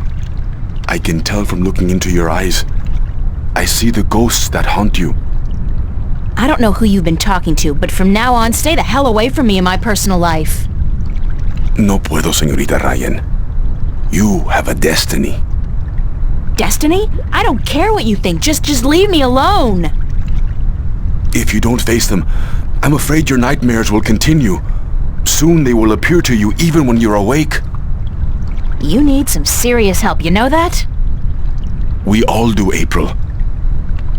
I can tell from looking into your eyes. I see the ghosts that haunt you. I don't know who you've been talking to, but from now on, stay the hell away from me in my personal life. No puedo, señorita Ryan. You have a destiny. Destiny? I don't care what you think. Just leave me alone. If you don't face them, I'm afraid your nightmares will continue. Soon they will appear to you even when you're awake. You need some serious help, you know that? We all do, April.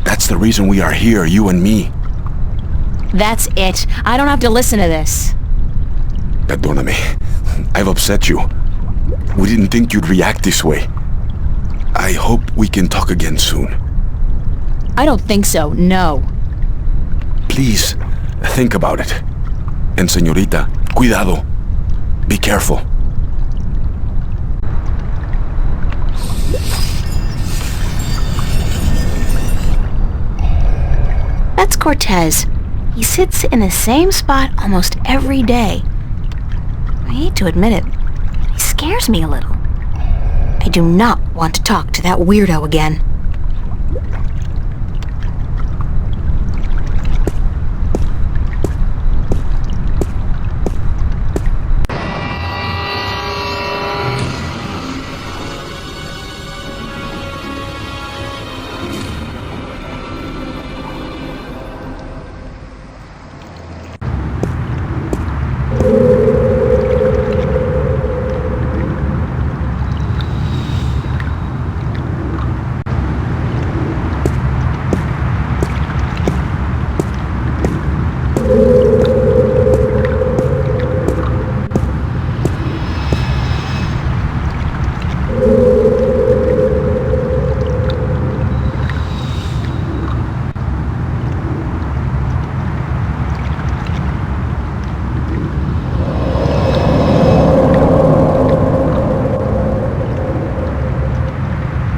That's the reason we are here, you and me. That's it. I don't have to listen to this. Perdóname. I've upset you. We didn't think you'd react this way. I hope we can talk again soon. I don't think so, no. Please, think about it. And señorita, cuidado. Be careful. That's Cortez. He sits in the same spot almost every day. I hate to admit it, but he scares me a little. I do not want to talk to that weirdo again.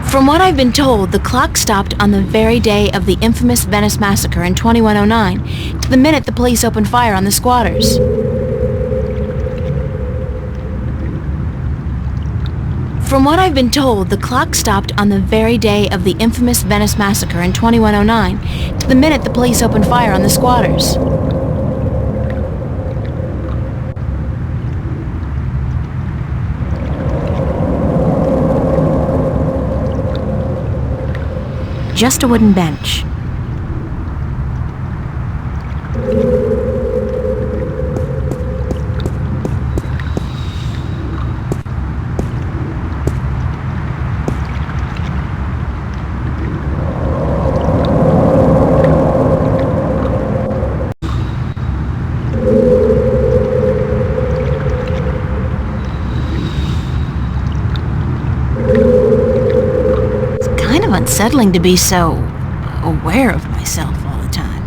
From what I've been told, the clock stopped on the very day of the infamous Venice massacre in 2109, to the minute the police opened fire on the squatters. For From what I've been told, the clock stopped on the very day of the infamous Venice massacre in 2109, to the minute the police opened fire on the squatters. Just a wooden bench. Unsettling to be so aware of myself all the time.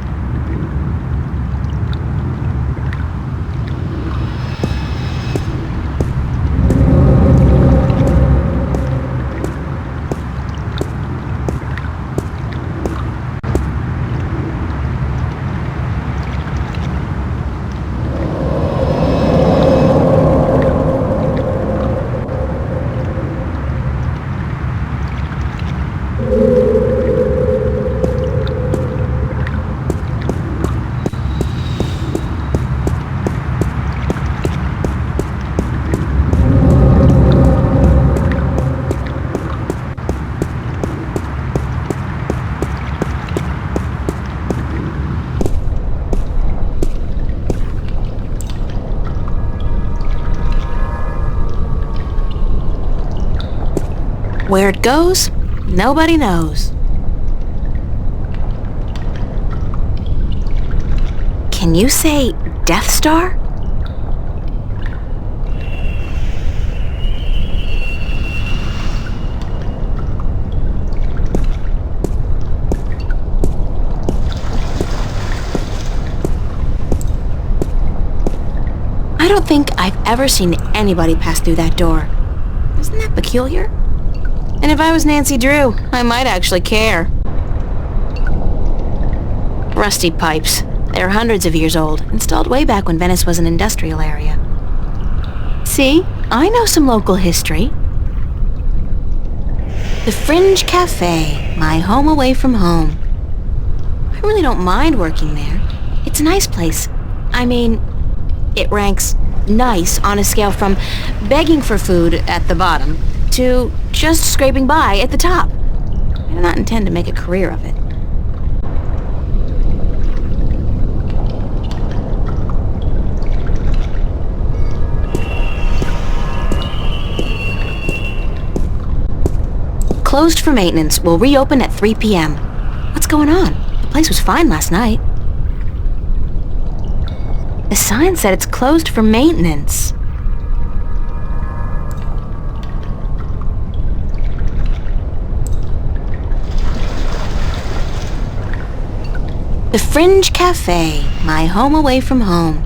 Where it goes, nobody knows. Can you say Death Star? I don't think I've ever seen anybody pass through that door. Isn't that peculiar? And if I was Nancy Drew, I might actually care. Rusty pipes. They're hundreds of years old, installed way back when Venice was an industrial area. See, I know some local history. The Fringe Cafe, my home away from home. I really don't mind working there. It's a nice place. I mean, it ranks nice on a scale from begging for food at the bottom to just scraping by at the top. I do not intend to make a career of it. Closed for maintenance. Will reopen at 3 p.m. What's going on? The place was fine last night. The sign said it's closed for maintenance. The Fringe Cafe, my home away from home.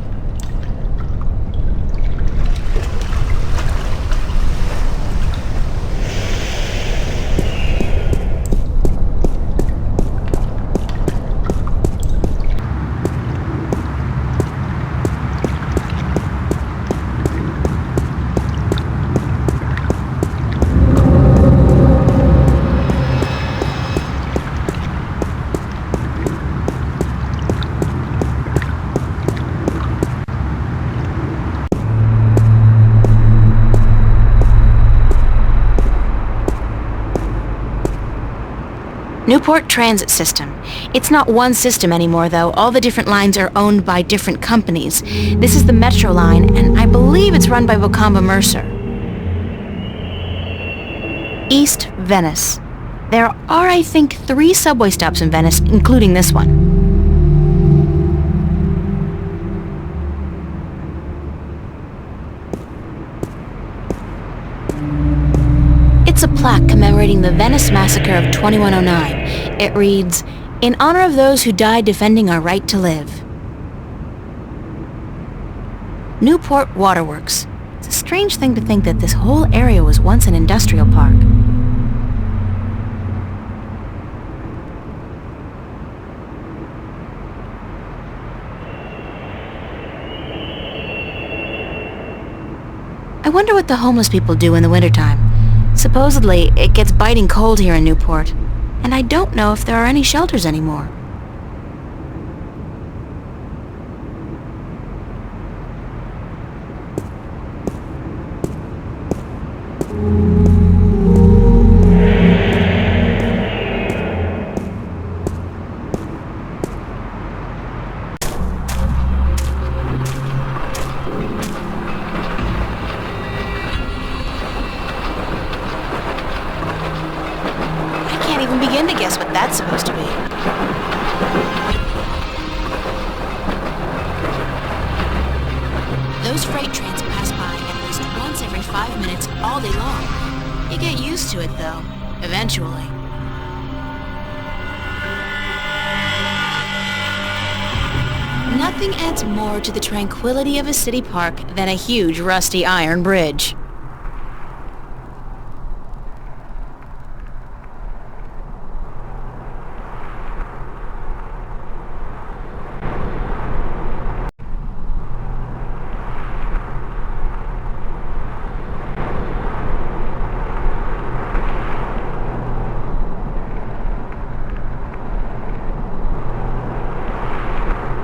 Newport Transit System. It's not one system anymore, though. All the different lines are owned by different companies. This is the Metro line, and I believe it's run by Vocamba Mercer. East Venice. There are, I think, 3 subway stops in Venice, including this one. It's a plaque commemorating the Venice Massacre of 2109. It reads, "In honor of those who died defending our right to live." Newport Waterworks. It's a strange thing to think that this whole area was once an industrial park. I wonder what the homeless people do in the wintertime. Supposedly, it gets biting cold here in Newport, and I don't know if there are any shelters anymore. Begin to guess what that's supposed to be. Those freight trains pass by at least once every 5 minutes all day long. You get used to it, though, eventually. Nothing adds more to the tranquility of a city park than a huge rusty iron bridge.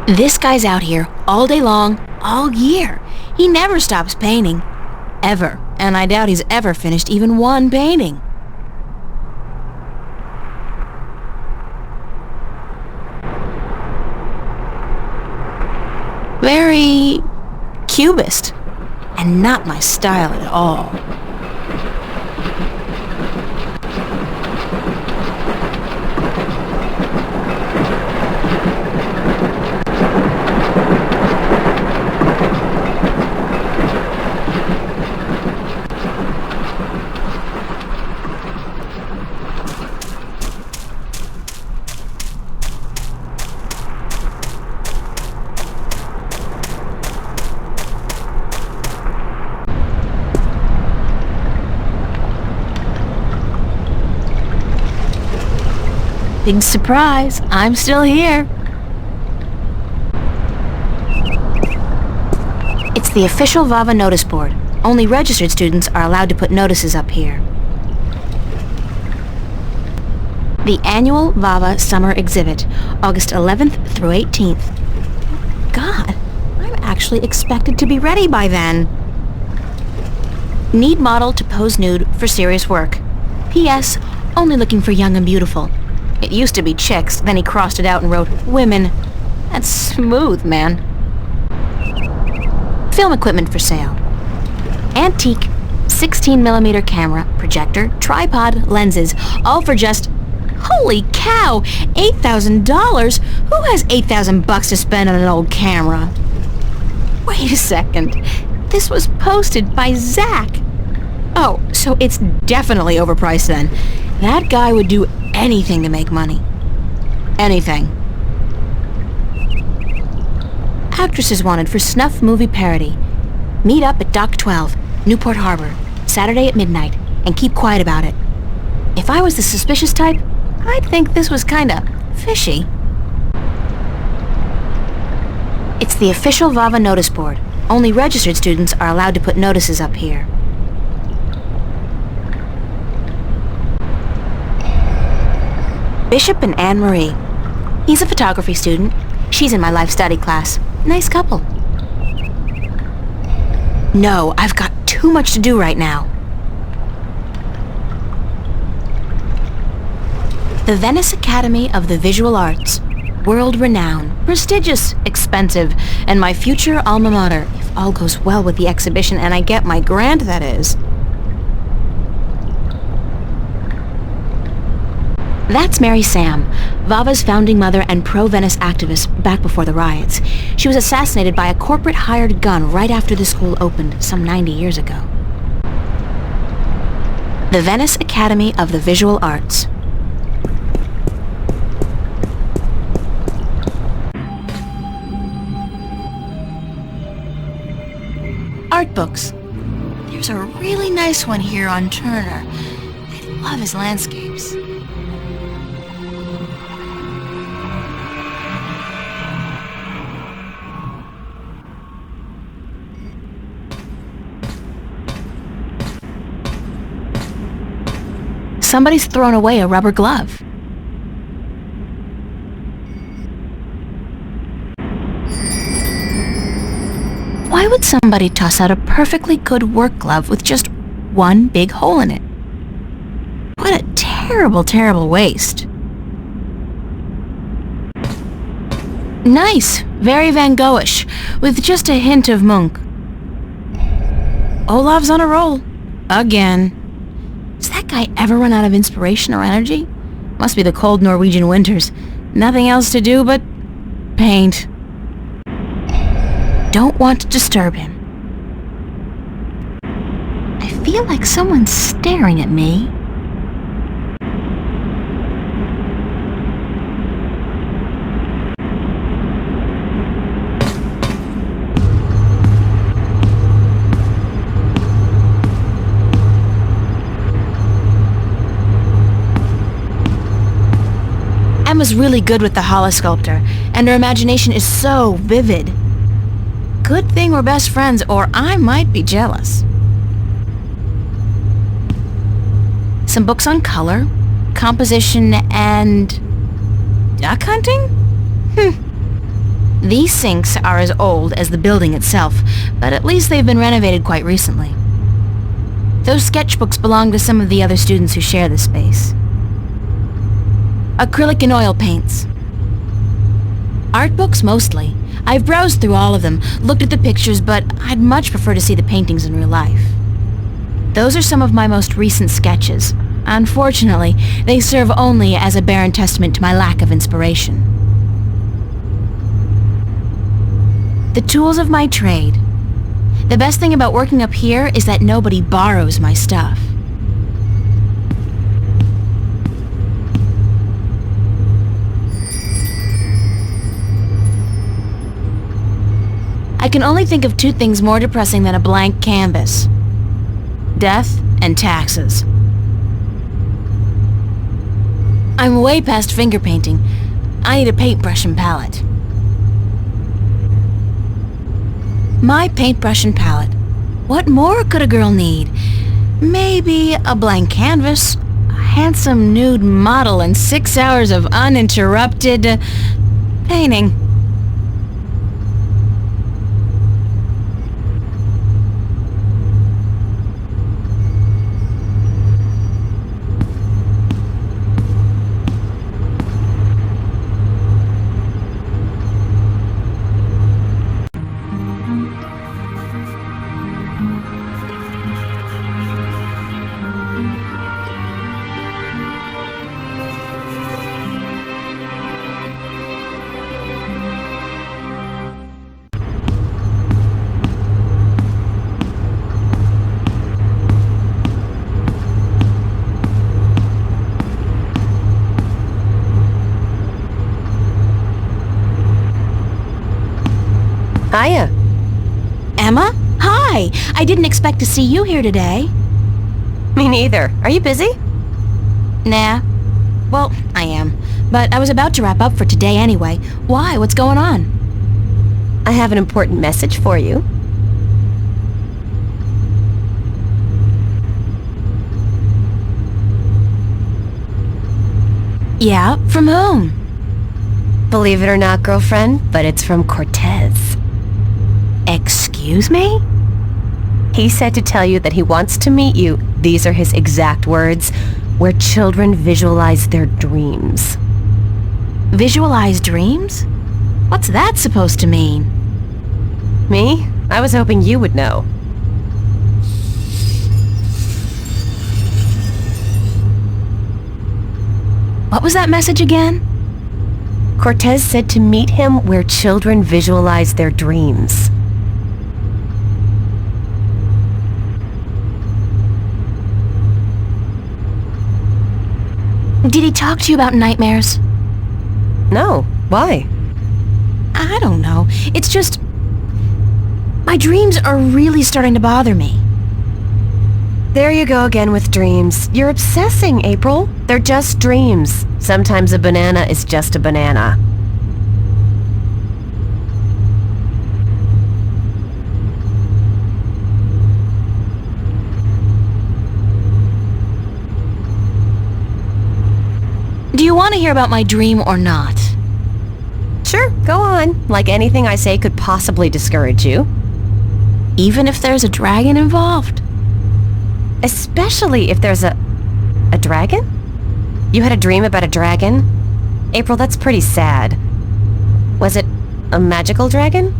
This guy's out here all day long, all year. He never stops painting. Ever. And I doubt he's ever finished even one painting. Very cubist. And not my style at all. Big surprise, I'm still here. It's the official VAVA notice board. Only registered students are allowed to put notices up here. The annual VAVA summer exhibit, August 11th through 18th. God, I'm actually expected to be ready by then. Need model to pose nude for serious work. P.S. Only looking for young and beautiful. It used to be chicks, then he crossed it out and wrote women. That's smooth, man. Film equipment for sale. Antique 16mm camera, projector, tripod, lenses, all for just, holy cow, $8,000? Who has $8,000 to spend on an old camera? Wait a second. This was posted by Zach. Oh, so it's definitely overpriced then. That guy would do anything to make money. Anything. Actresses wanted for snuff movie parody. Meet up at Dock 12, Newport Harbor, Saturday at midnight, and keep quiet about it. If I was the suspicious type, I'd think this was kinda fishy. It's the official VAVA notice board. Only registered students are allowed to put notices up here. Bishop and Anne Marie. He's a photography student. She's in my life study class. Nice couple. No, I've got too much to do right now. The Venice Academy of the Visual Arts. World-renowned, prestigious, expensive, and my future alma mater, if all goes well with the exhibition and I get my grant, that is. That's Mary Sam, VAVA's founding mother and pro-Venice activist back before the riots. She was assassinated by a corporate hired gun right after the school opened some 90 years ago. The Venice Academy of the Visual Arts. Art books. There's a really nice one here on Turner. I love his landscapes. somebody's thrown away a rubber glove. Why would somebody toss out a perfectly good work glove with just one big hole in it? What a terrible, terrible waste. Nice, very Van Goghish, with just a hint of Munch. Olav's on a roll. Again. Does that guy ever run out of inspiration or energy? Must be the cold Norwegian winters. Nothing else to do but paint. Don't want to disturb him. I feel like someone's staring at me. Emma's really good with the holosculptor, and her imagination is so vivid. Good thing we're best friends, or I might be jealous. Some books on color, composition, and duck hunting? These sinks are as old as the building itself, but at least they've been renovated quite recently. Those sketchbooks belong to some of the other students who share the space. Acrylic and oil paints. Art books mostly. I've browsed through all of them, looked at the pictures, but I'd much prefer to see the paintings in real life. Those are some of my most recent sketches. Unfortunately, they serve only as a barren testament to my lack of inspiration. The tools of my trade. The best thing about working up here is that nobody borrows my stuff. I can only think of two things more depressing than a blank canvas. Death and taxes. I'm way past finger painting. I need a paintbrush and palette. My paintbrush and palette. What more could a girl need? Maybe a blank canvas, a handsome nude model, and 6 hours of uninterrupted painting. Hiya. Emma? Hi! I didn't expect to see you here today. Me neither. Are you busy? Nah. Well, I am. But I was about to wrap up for today anyway. Why? What's going on? I have an important message for you. Yeah? From whom? Believe it or not, girlfriend, but it's from Cortez. Excuse me? He said to tell you that he wants to meet you, these are his exact words, where children visualize their dreams. Visualize dreams? What's that supposed to mean? Me? I was hoping you would know. What was that message again? Cortez said to meet him where children visualize their dreams. Did he talk to you about nightmares? No. Why? I don't know. It's just... my dreams are really starting to bother me. There you go again with dreams. You're obsessing, April. They're just dreams. Sometimes a banana is just a banana. you want to hear about my dream or not? Sure, go on. Like anything I say could possibly discourage you. Even if there's a dragon involved? Especially if there's a dragon? You had a dream about a dragon? April, that's pretty sad. Was it a magical dragon?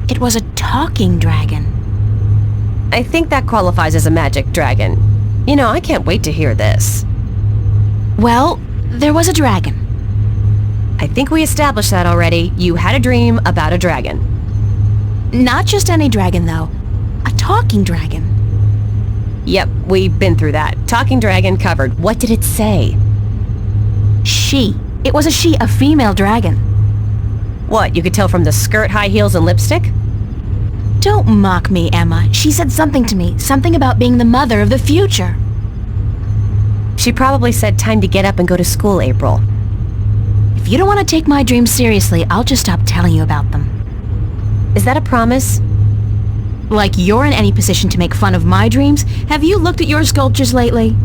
It was a talking dragon. I think that qualifies as a magic dragon. You know, I can't wait to hear this. Well, there was a dragon. I think we established that already. You had a dream about a dragon. Not just any dragon, though. A talking dragon. Yep, we've been through that. Talking dragon covered. What did it say? She. It was a she, a female dragon. What, you could tell from the skirt, high heels, and lipstick? Don't mock me, Emma. She said something to me. Something about being the mother of the future. She probably said time to get up and go to school, April. If you don't want to take my dreams seriously, I'll just stop telling you about them. Is that a promise? Like you're in any position to make fun of my dreams? Have you looked at your sculptures lately?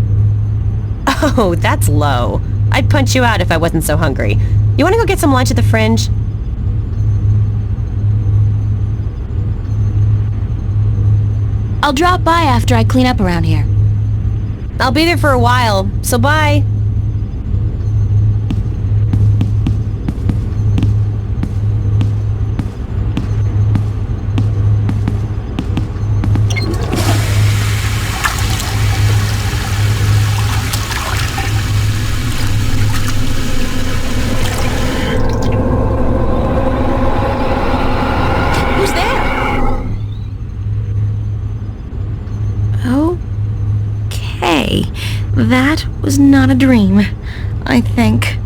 Oh, that's low. I'd punch you out if I wasn't so hungry. You want to go get some lunch at the Fringe? I'll drop by after I clean up around here. I'll be there for a while, so bye. That was not a dream, I think.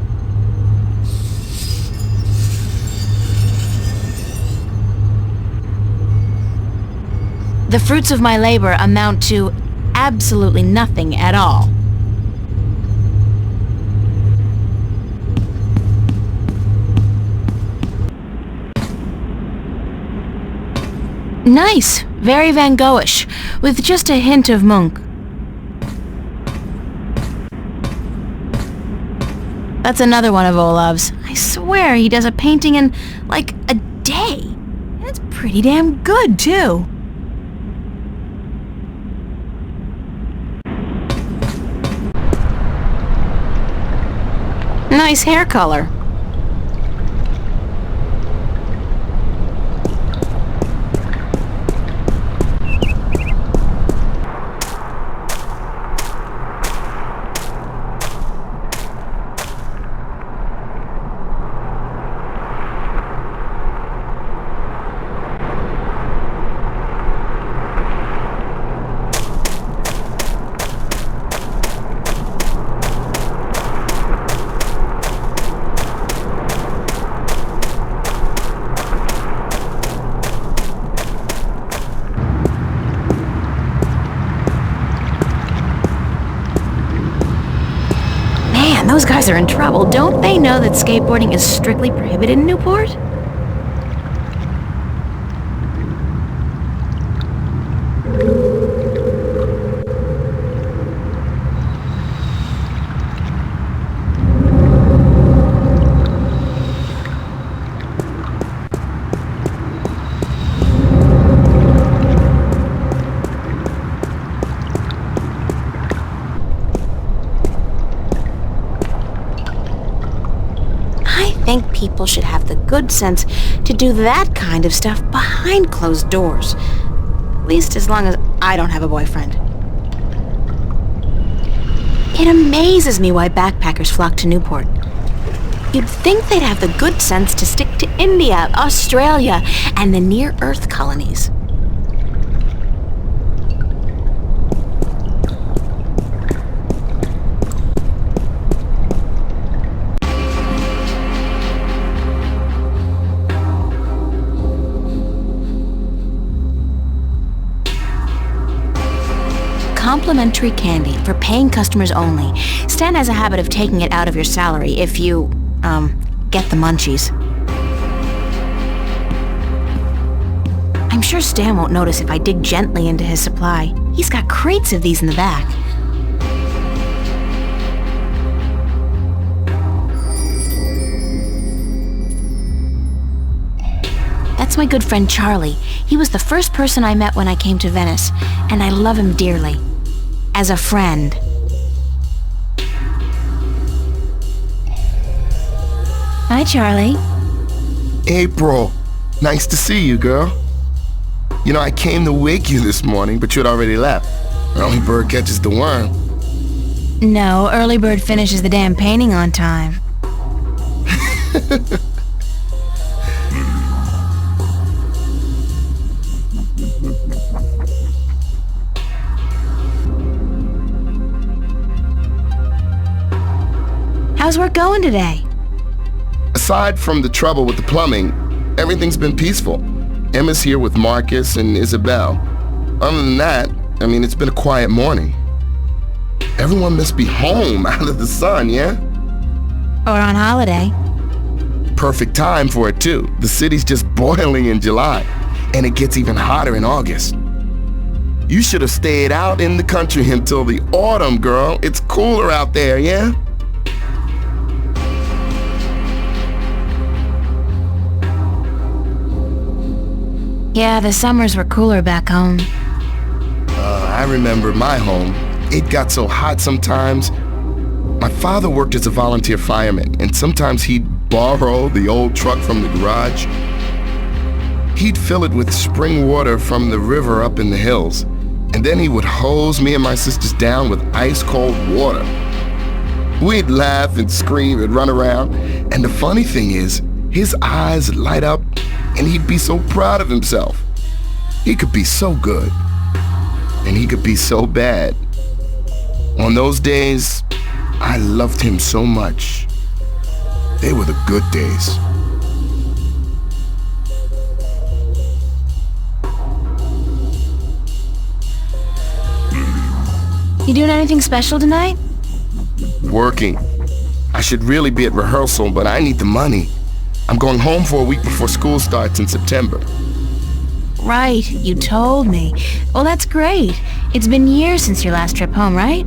The fruits of my labor amount to absolutely nothing at all. Nice, very Van Goghish, with just a hint of Munch. That's another one of Olav's. I swear he does a painting in, like, a day. And it's pretty damn good, too. Nice hair color. Those guys are in trouble. Don't they know that skateboarding is strictly prohibited in Newport? I think people should have the good sense to do that kind of stuff behind closed doors. At least as long as I don't have a boyfriend. It amazes me why backpackers flock to Newport. You'd think they'd have the good sense to stick to India, Australia, and the near-Earth colonies. Complimentary candy for paying customers only. Stan has a habit of taking it out of your salary if you, get the munchies. I'm sure Stan won't notice if I dig gently into his supply. He's got crates of these in the back. That's my good friend Charlie. He was the first person I met when I came to Venice, and I love him dearly. As a friend. Hi, Charlie. April, nice to see you, girl. You know, I came to wake you this morning, but you had already left. Early bird catches the worm. No, early bird finishes the damn painting on time. How's work going today? Aside from the trouble with the plumbing, everything's been peaceful. Emma's here with Marcus and Isabel. Other than that, I mean, it's been a quiet morning. Everyone must be home out of the sun, yeah? Or on holiday. Perfect time for it, too. The city's just boiling in July, and it gets even hotter in August. You should have stayed out in the country until the autumn, girl. It's cooler out there, yeah? Yeah, the summers were cooler back home. I remember my home. It got so hot sometimes. My father worked as a volunteer fireman, and sometimes he'd borrow the old truck from the garage. He'd fill it with spring water from the river up in the hills, and then he would hose me and my sisters down with ice-cold water. We'd laugh and scream and run around, and the funny thing is, his eyes would light up, and he'd be so proud of himself. He could be so good, and he could be so bad. On those days, I loved him so much. They were the good days. You doing anything special tonight? Working. I should really be at rehearsal, but I need the money. I'm going home for a week before school starts in September. Right, you told me. Well, that's great. It's been years since your last trip home, right?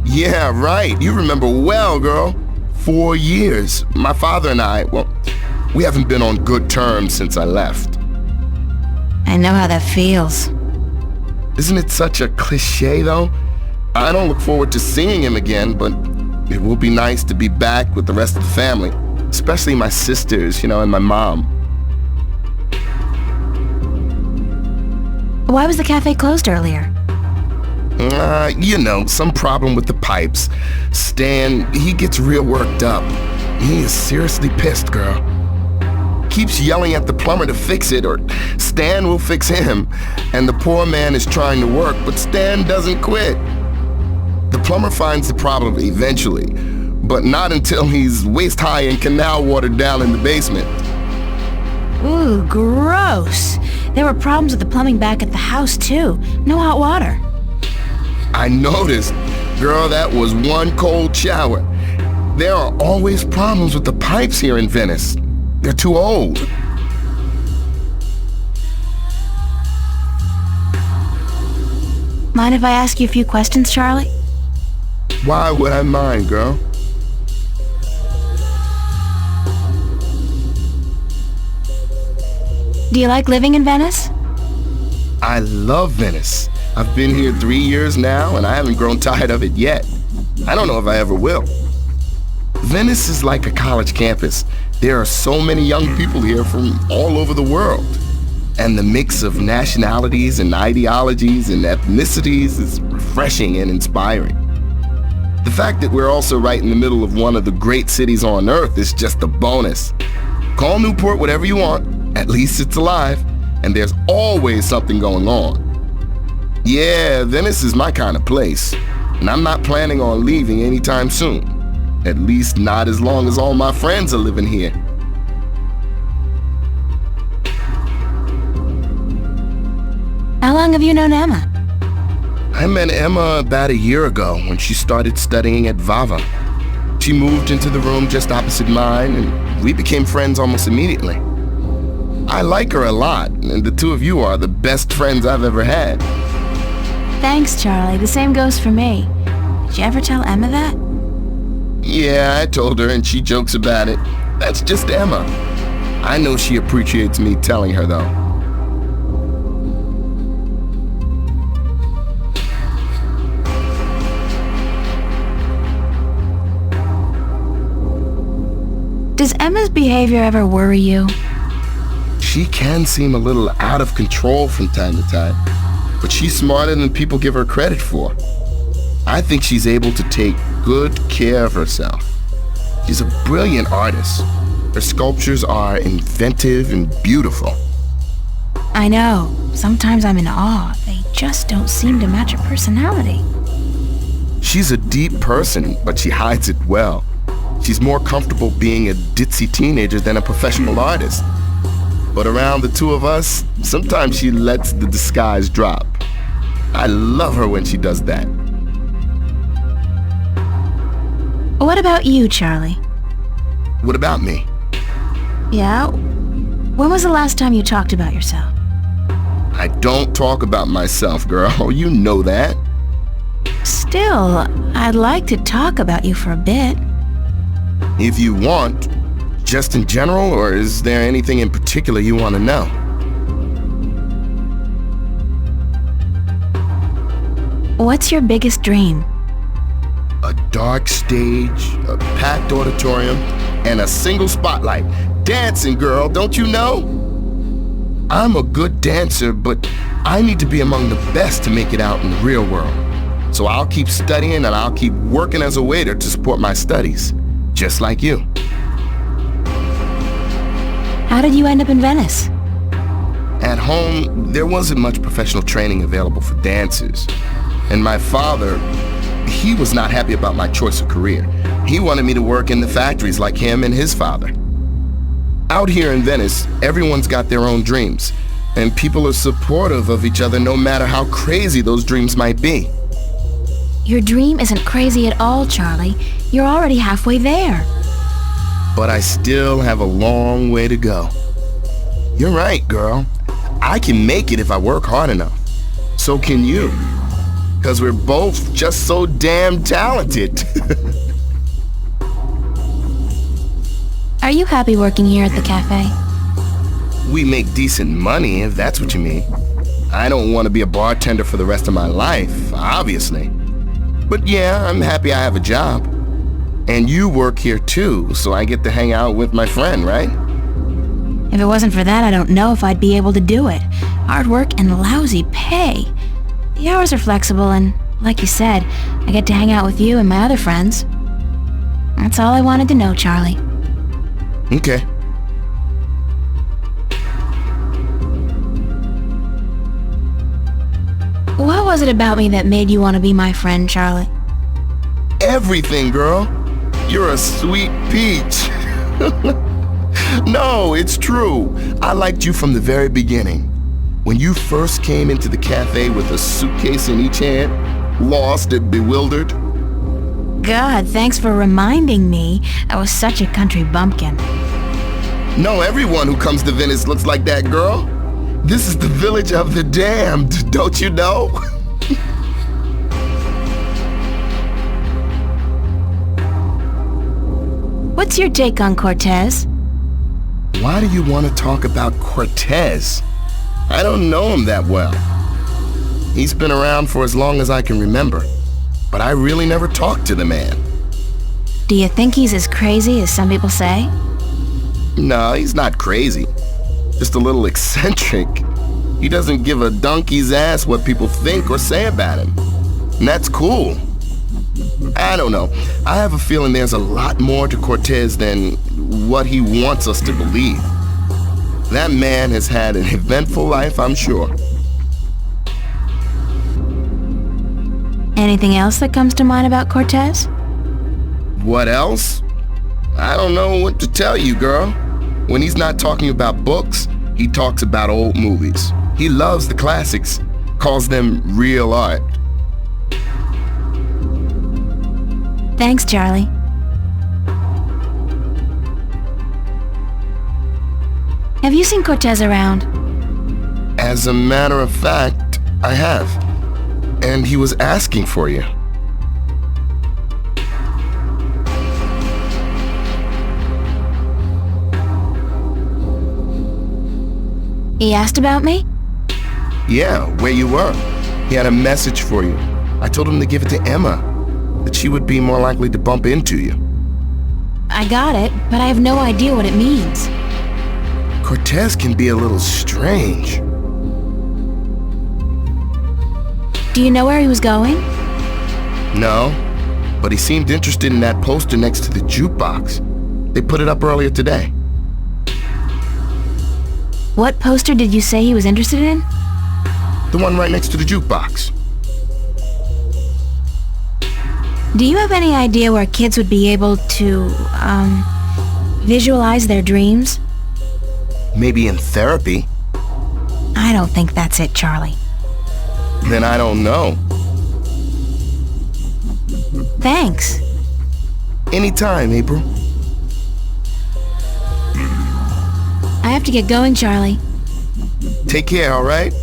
Yeah, right. You remember well, girl. 4 years. My father and I, well, we haven't been on good terms since I left. I know how that feels. Isn't it such a cliche, though? I don't look forward to seeing him again, but it will be nice to be back with the rest of the family, especially my sisters, and my mom. Why was the cafe closed earlier? Some problem with the pipes. Stan, he gets real worked up. He is seriously pissed, girl. Keeps yelling at the plumber to fix it, or Stan will fix him. And the poor man is trying to work, but Stan doesn't quit. The plumber finds the problem eventually, but not until he's waist-high in canal water down in the basement. Ooh, gross. There were problems with the plumbing back at the house, too. No hot water. I noticed. Girl, that was one cold shower. There are always problems with the pipes here in Venice. They're too old. Mind if I ask you a few questions, Charlie? Why would I mind, girl? Do you like living in Venice? I love Venice. I've been here 3 years now, and I haven't grown tired of it yet. I don't know if I ever will. Venice is like a college campus. There are so many young people here from all over the world. And the mix of nationalities and ideologies and ethnicities is refreshing and inspiring. The fact that we're also right in the middle of one of the great cities on Earth is just a bonus. Call Newport whatever you want. At least it's alive, and there's always something going on. Yeah, Venice is my kind of place, and I'm not planning on leaving anytime soon. At least not as long as all my friends are living here. How long have you known Emma? I met Emma about a year ago when she started studying at Vava. She moved into the room just opposite mine, and we became friends almost immediately. I like her a lot, and the two of you are the best friends I've ever had. Thanks, Charlie. The same goes for me. Did you ever tell Emma that? Yeah, I told her, and she jokes about it. That's just Emma. I know she appreciates me telling her, though. Does Emma's behavior ever worry you? She can seem a little out of control from time to time, but she's smarter than people give her credit for. I think she's able to take good care of herself. She's a brilliant artist. Her sculptures are inventive and beautiful. I know. Sometimes I'm in awe. They just don't seem to match her personality. She's a deep person, but she hides it well. She's more comfortable being a ditzy teenager than a professional artist. But around the two of us, sometimes she lets the disguise drop. I love her when she does that. What about you, Charlie? What about me? Yeah? When was the last time you talked about yourself? I don't talk about myself, girl. You know that. Still, I'd like to talk about you for a bit. If you want, just in general, or is there anything in particular you want to know? What's your biggest dream? A dark stage, a packed auditorium, and a single spotlight. Dancing, girl, don't you know? I'm a good dancer, but I need to be among the best to make it out in the real world. So I'll keep studying and I'll keep working as a waiter to support my studies, just like you. How did you end up in Venice? At home, there wasn't much professional training available for dancers. And my father, he was not happy about my choice of career. He wanted me to work in the factories like him and his father. Out here in Venice, everyone's got their own dreams, and people are supportive of each other no matter how crazy those dreams might be. Your dream isn't crazy at all, Charlie. You're already halfway there. But I still have a long way to go. You're right, girl. I can make it if I work hard enough. So can you. 'Cause we're both just so damn talented. Are you happy working here at the cafe? We make decent money, if that's what you mean. I don't want to be a bartender for the rest of my life, obviously. But yeah, I'm happy I have a job. And you work here too, so I get to hang out with my friend, right? If it wasn't for that, I don't know if I'd be able to do it. Hard work and lousy pay. The hours are flexible and, like you said, I get to hang out with you and my other friends. That's all I wanted to know, Charlie. Okay. What was it about me that made you want to be my friend, Charlie? Everything, girl. You're a sweet peach. No, it's true. I liked you from the very beginning. When you first came into the cafe with a suitcase in each hand, lost and bewildered. God, thanks for reminding me. I was such a country bumpkin. No, everyone who comes to Venice looks like that, girl. This is the village of the damned, don't you know? What's your take on Cortez? Why do you want to talk about Cortez? I don't know him that well. He's been around for as long as I can remember, but I really never talked to the man. Do you think he's as crazy as some people say? No, he's not crazy. Just a little eccentric. He doesn't give a donkey's ass what people think or say about him. And that's cool. I don't know. I have a feeling there's a lot more to Cortez than what he wants us to believe. That man has had an eventful life, I'm sure. Anything else that comes to mind about Cortez? What else? I don't know what to tell you, girl. When he's not talking about books, he talks about old movies. He loves the classics, calls them real art. Thanks, Charlie. Have you seen Cortez around? As a matter of fact, I have. And he was asking for you. He asked about me? Yeah, where you were. He had a message for you. I told him to give it to Emma, that she would be more likely to bump into you. I got it, but I have no idea what it means. Cortez can be a little strange. Do you know where he was going? No, but he seemed interested in that poster next to the jukebox. They put it up earlier today. What poster did you say he was interested in? The one right next to the jukebox. Do you have any idea where kids would be able to, visualize their dreams? Maybe in therapy. I don't think that's it, Charlie. Then I don't know. Thanks. Anytime, April. I have to get going, Charlie. Take care, all right?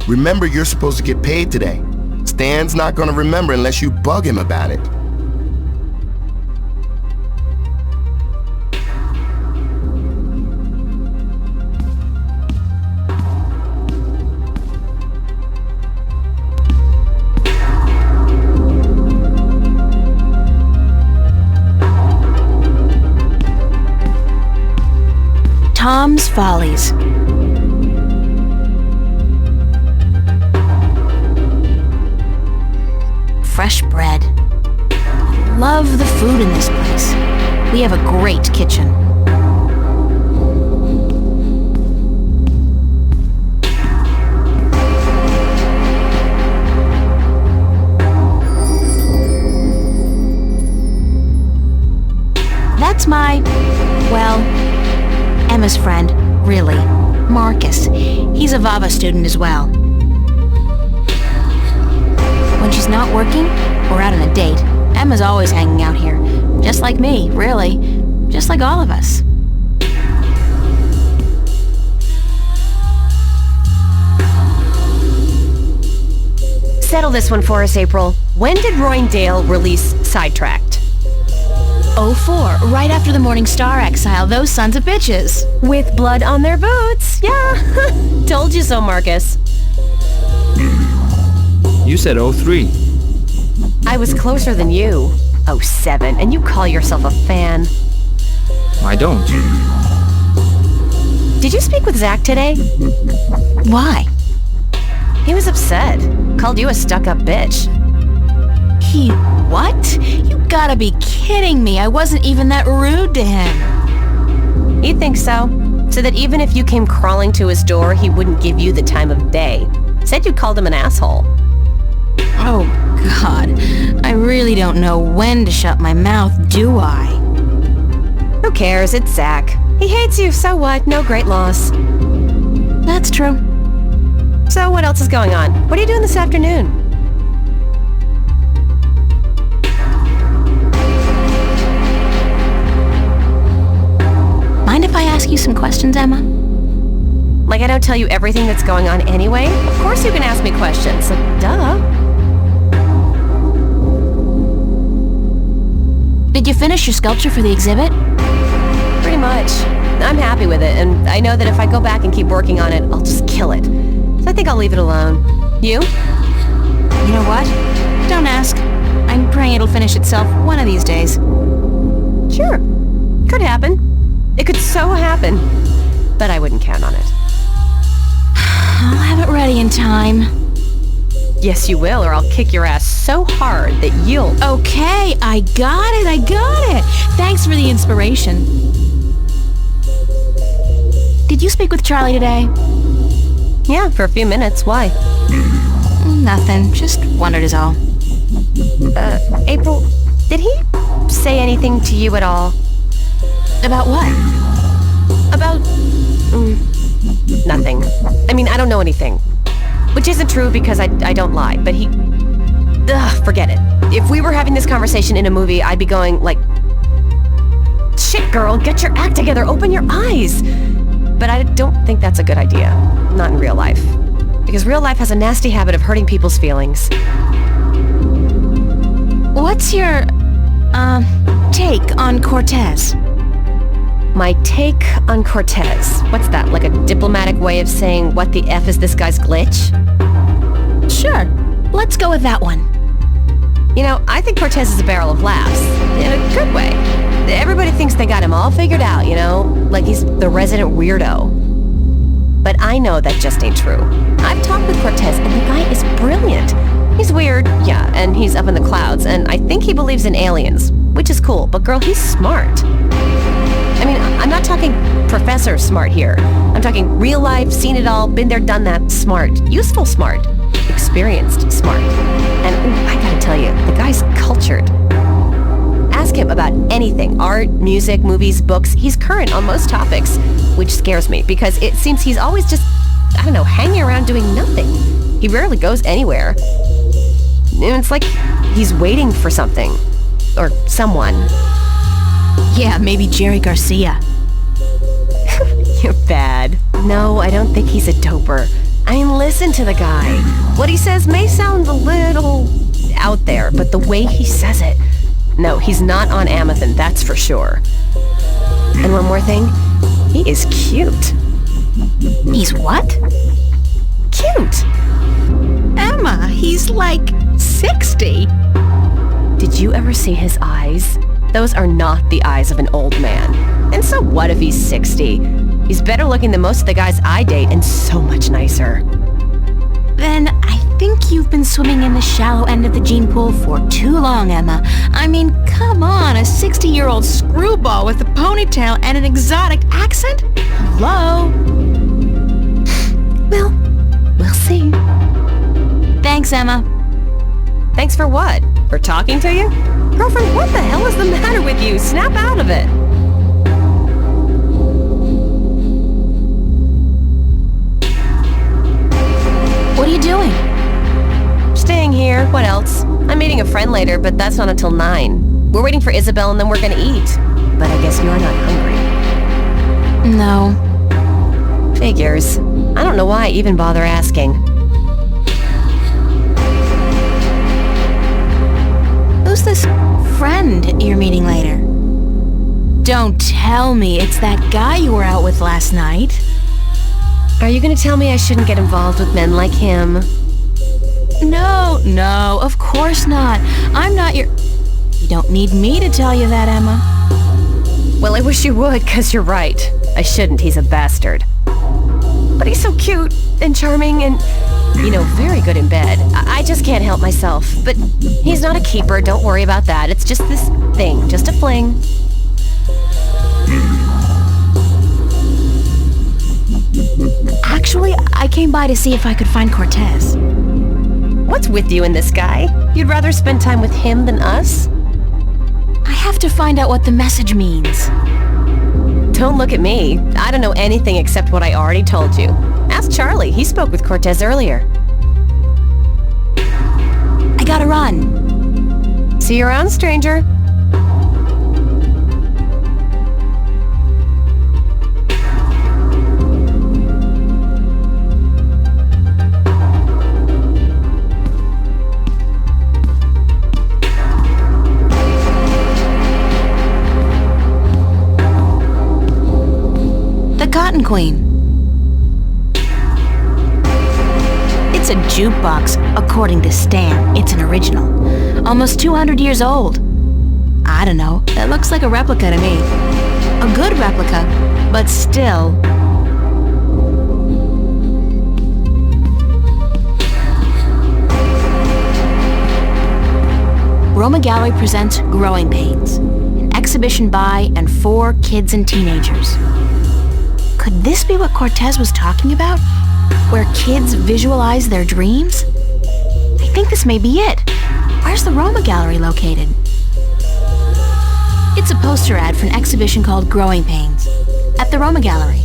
Remember, you're supposed to get paid today. Stan's not gonna remember unless you bug him about it. Tom's Follies. Fresh bread. Love the food in this place. We have a great kitchen. That's my, well, Emma's friend, really, Marcus. He's a VAVA student as well. When she's not working, or out on a date, Emma's always hanging out here. Just like me, really. Just like all of us. Settle this one for us, April. When did Roindale release Sidetracked? 04, right after the Morning Star exile, those sons of bitches. With blood on their boots. Yeah. Told you so, Marcus. You said 03. I was closer than you. 07, and you call yourself a fan. I don't. Did you speak with Zach today? Why? He was upset. Called you a stuck-up bitch. He what? You gotta be kidding me. I wasn't even that rude to him. He thinks so. So that even if you came crawling to his door, he wouldn't give you the time of day. Said you called him an asshole. Oh, God. I really don't know when to shut my mouth, do I? Who cares? It's Zach. He hates you, so what? No great loss. That's true. So what else is going on? What are you doing this afternoon? Mind if I ask you some questions, Emma? Like I don't tell you everything that's going on anyway? Of course you can ask me questions, so duh. Did you finish your sculpture for the exhibit? Pretty much. I'm happy with it, and I know that if I go back and keep working on it, I'll just kill it. So I think I'll leave it alone. You? You know what? Don't ask. I'm praying it'll finish itself one of these days. Sure. Could happen. It could so happen. But I wouldn't count on it. I'll have it ready in time. Yes, you will, or I'll kick your ass so hard that you'll... Okay, I got it. Thanks for the inspiration. Did you speak with Charlie today? Yeah, for a few minutes. Why? Nothing. Just wondered is all. April, did he say anything to you at all? About what? About... nothing. I mean, I don't know anything. Which isn't true because I don't lie, but he... Ugh, forget it. If we were having this conversation in a movie, I'd be going, like... Shit, girl, get your act together, open your eyes! But I don't think that's a good idea. Not in real life. Because real life has a nasty habit of hurting people's feelings. What's your, take on Cortez? My take on Cortez. What's that, like a diplomatic way of saying what the F is this guy's glitch? Sure, let's go with that one. You know, I think Cortez is a barrel of laughs. In a good way. Everybody thinks they got him all figured out, you know? Like he's the resident weirdo. But I know that just ain't true. I've talked with Cortez, and the guy is brilliant. He's weird, yeah, and he's up in the clouds, and I think he believes in aliens, which is cool, but girl, he's smart. I mean, I'm not talking professor smart here. I'm talking real life, seen it all, been there, done that, smart. Useful smart. Experienced smart. And ooh, I gotta tell you, the guy's cultured. Ask him about anything, art, music, movies, books. He's current on most topics, which scares me because it seems he's always just, I don't know, hanging around doing nothing. He rarely goes anywhere. And it's like he's waiting for something. Or someone. Yeah, maybe Jerry Garcia. You're bad. No, I don't think he's a doper. I mean, listen to the guy. What he says may sound a little out there, but the way he says it... No, he's not on Amethyst, that's for sure. And one more thing, he is cute. He's what? Cute! Emma, he's like 60. Did you ever see his eyes? Those are not the eyes of an old man. And so what if he's 60? He's better looking than most of the guys I date and so much nicer. Then I think you've been swimming in the shallow end of the gene pool for too long, Emma. I mean, come on, a 60-year-old screwball with a ponytail and an exotic accent? Hello? Well, we'll see. Thanks, Emma. Thanks for what? For talking to you? Girlfriend, what the hell is the matter with you? Snap out of it. What are you doing? Staying here. What else? I'm meeting a friend later, but that's not until 9. We're waiting for Isabel and then we're gonna eat. But I guess you're not hungry. No. Figures. I don't know why I even bother asking. Who's this friend you're meeting later? Don't tell me it's that guy you were out with last night. Are you gonna tell me I shouldn't get involved with men like him? No, of course not. I'm not your... You don't need me to tell you that, Emma. Well, I wish you would, 'cause you're right. I shouldn't, he's a bastard. But he's so cute and charming and, you know, very good in bed. I just can't help myself. But he's not a keeper, don't worry about that. It's just this thing, just a fling. Actually, I came by to see if I could find Cortez. What's with you and this guy? You'd rather spend time with him than us? I have to find out what the message means. Don't look at me. I don't know anything except what I already told you. Ask Charlie. He spoke with Cortez earlier. I gotta run. See you around, stranger. Cotton Queen. It's a jukebox, according to Stan. It's an original. Almost 200 years old. I don't know, that looks like a replica to me. A good replica, but still. Roma Gallery presents Growing Pains, an exhibition by and for kids and teenagers. Could this be what Cortez was talking about? Where kids visualize their dreams? I think this may be it. Where's the Roma Gallery located? It's a poster ad for an exhibition called Growing Pains at the Roma Gallery.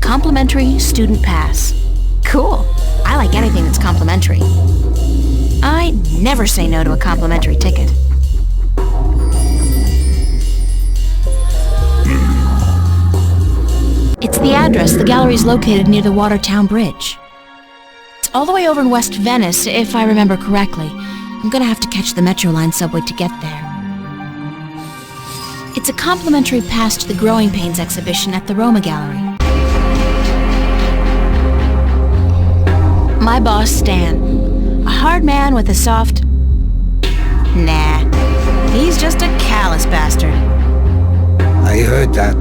Complimentary student pass. Cool. I like anything that's complimentary. I never say no to a complimentary ticket. It's the address. The gallery's located near the Watertown Bridge. It's all the way over in West Venice, if I remember correctly. I'm gonna have to catch the Metro Line subway to get there. It's It's a complimentary pass to the Growing Pains exhibition at the Roma Gallery. My boss, Stan. A hard man with a soft... Nah. He's just a callous bastard. I heard that.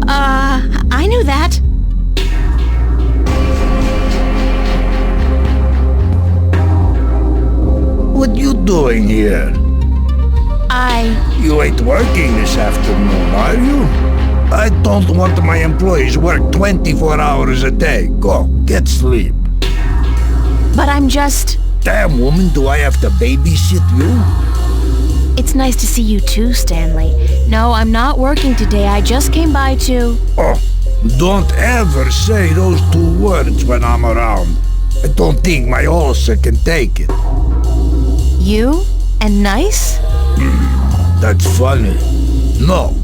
I knew that. What you doing here? You ain't working this afternoon, are you? I don't want my employees work 24 hours a day. Go, get sleep. But I'm just... Damn, woman, do I have to babysit you? It's nice to see you too, Stanley. No, I'm not working today. I just came by to... Oh, don't ever say those two words when I'm around. I don't think my ulcer can take it. You? And nice? That's funny. No,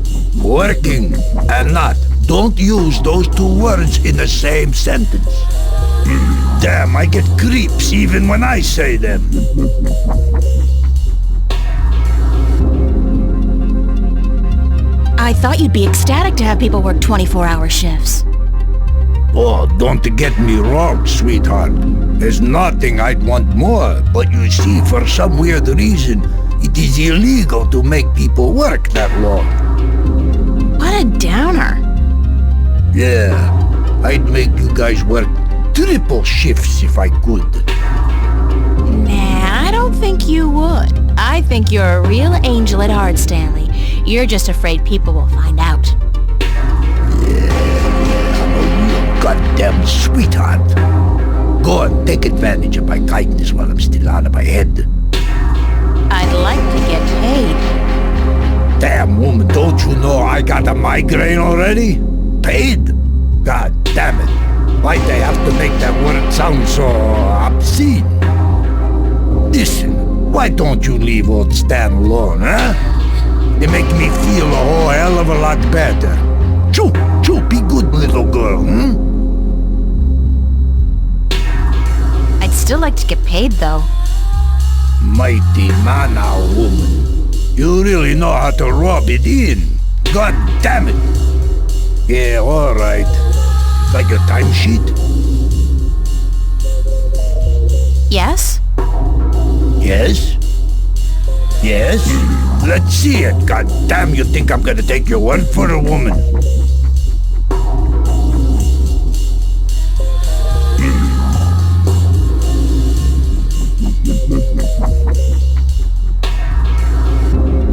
working and not. Don't use those two words in the same sentence. Damn, I get creeps even when I say them. I thought you'd be ecstatic to have people work 24-hour shifts. Oh, don't get me wrong, sweetheart. There's nothing I'd want more, but you see, for some weird reason, it is illegal to make people work that long. What a downer. Yeah, I'd make you guys work triple shifts if I could. Nah, I don't think you would. I think you're a real angel at heart, Stanley. You're just afraid people will find out. I'm a real goddamn sweetheart. Go on, take advantage of my kindness while I'm still out of my head. I'd like to get paid. Damn, woman, don't you know I got a migraine already? Paid? God damn it. Why'd they have to make that word sound so obscene? Listen, why don't you leave old Stan alone, huh? They make me feel a whole hell of a lot better. Choo, be good, little girl, I'd still like to get paid, though. Mighty mana, woman. You really know how to rub it in. God damn it. Yeah, all right. Got your timesheet? Yes? Yes? Yes? Let's see it. God damn, you think I'm gonna take your word for a woman?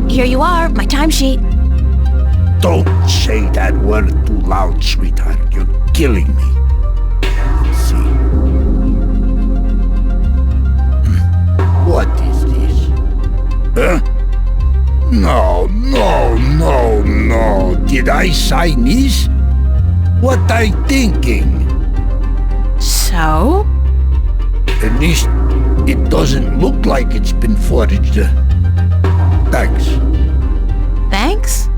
Here you are, my timesheet. Don't say that word too loud, sweetheart. You're killing me. Let's see. What is this? Huh? No. Did I sign this? What I thinking? So? At least it doesn't look like it's been forged. Thanks. Thanks?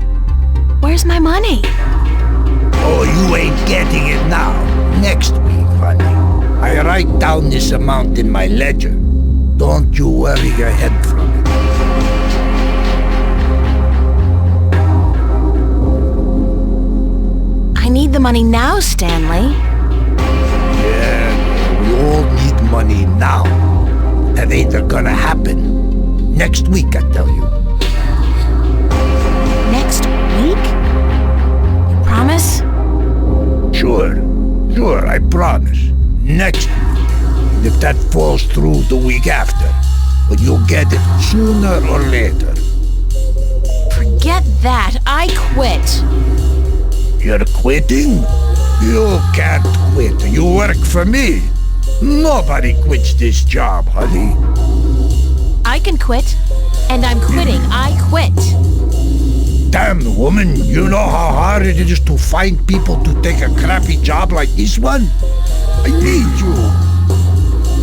Where's my money? Oh, you ain't getting it now. Next week, honey. I write down this amount in my ledger. Don't you worry your head from it. I need the money now, Stanley. Yeah, we all need money now. That ain't gonna happen. Next week, I tell you. Next week? You promise? Sure, I promise. Next week. And if that falls through the week after, but you'll get it sooner or later. Forget that. I quit. You're quitting? You can't quit. You work for me. Nobody quits this job, honey. I can quit. And I'm quitting. I quit. Damn, woman, you know how hard it is to find people to take a crappy job like this one? I need you.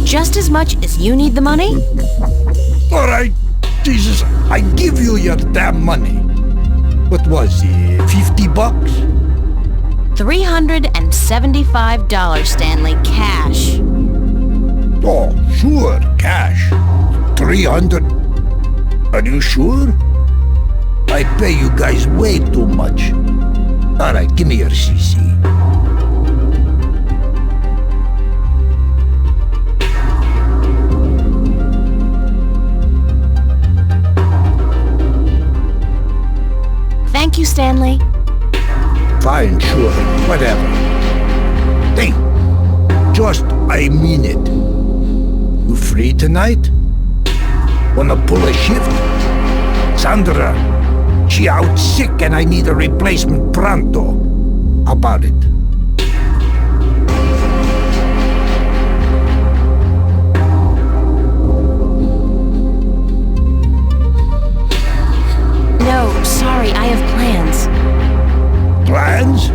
Just as much as you need the money? All right, Jesus, I give you your damn money. What was it, $50? $375, Stanley, cash. Oh, sure, cash. 300. Are you sure? I pay you guys way too much. Alright, give me your CC. Thank you, Stanley. Fine, sure, whatever. Hey, just I mean it. You free tonight? Wanna pull a shift? Sandra, she out sick and I need a replacement pronto. How about it? No, sorry, I have plans. Plans?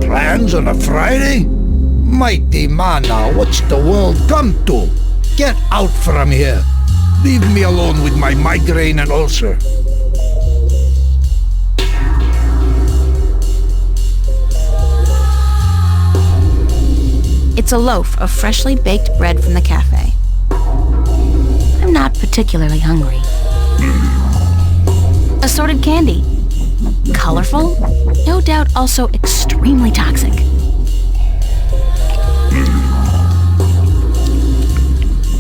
Plans on a Friday? Mighty mana, what's the world come to? Get out from here. Leave me alone with my migraine and ulcer. It's a loaf of freshly baked bread from the cafe. I'm not particularly hungry. Assorted candy. Colorful, no doubt also extremely toxic.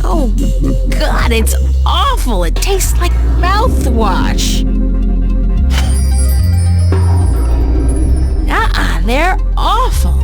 Oh, God, it's awful. It tastes like mouthwash. They're awful.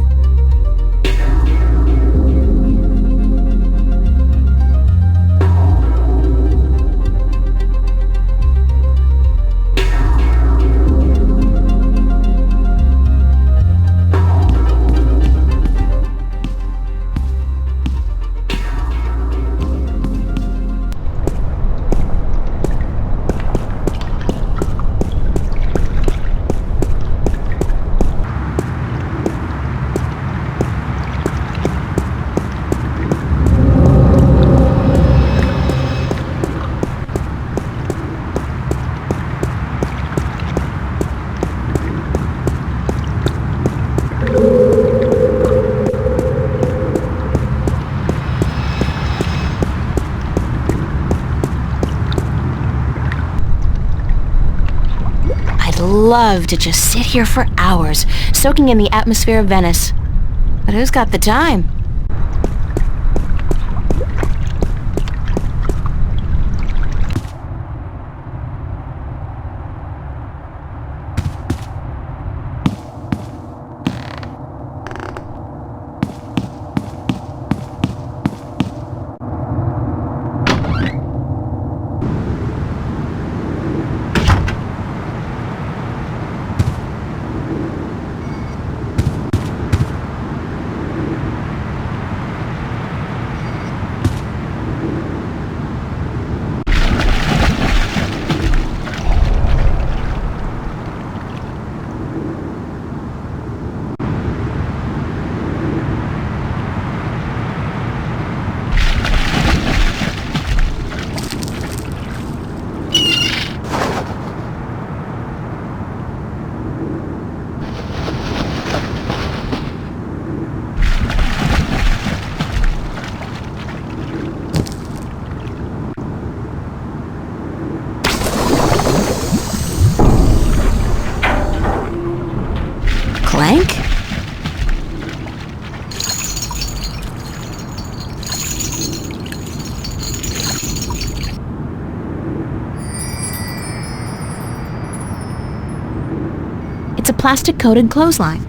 Love to just sit here for hours, soaking in the atmosphere of Venice. But who's got the time? Clank? It's a plastic-coated clothesline.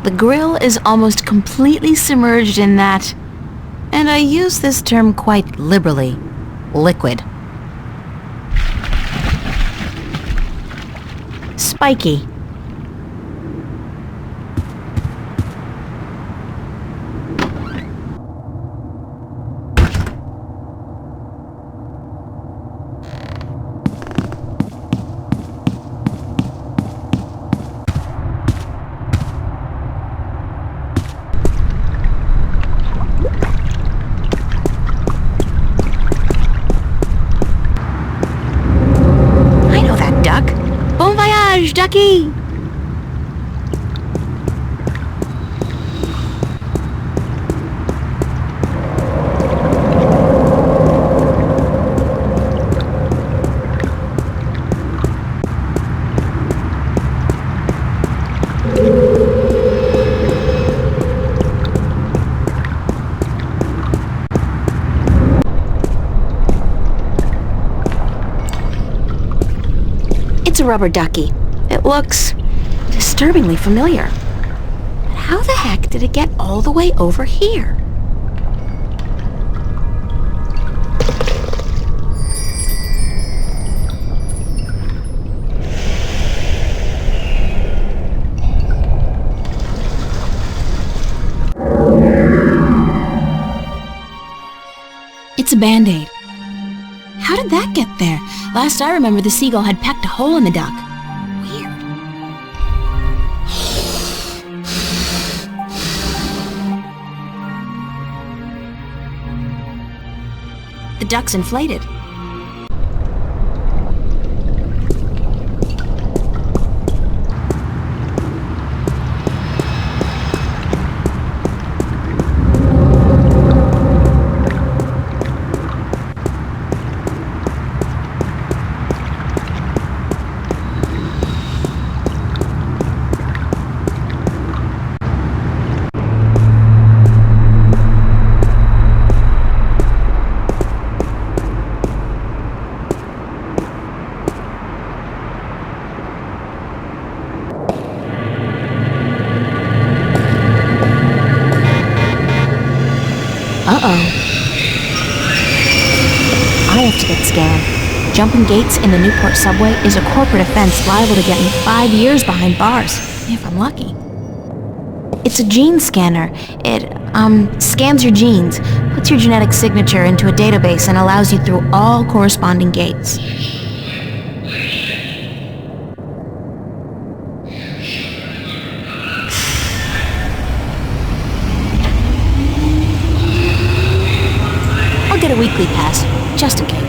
The grill is almost completely submerged in that, and I use this term quite liberally, liquid. Spiky. Ducky! a rubber ducky. It looks disturbingly familiar. But how the heck did it get all the way over here? It's a Band-Aid. How did that get there? Last I remember, the seagull had pecked a hole in the duck. Weird. The duck's inflated. I have to get scanned. Jumping gates in the Newport subway is a corporate offense liable to get me 5 years behind bars, if I'm lucky. It's a gene scanner. It, scans your genes, puts your genetic signature into a database, and allows you through all corresponding gates. I'll get a weekly pass, just in case.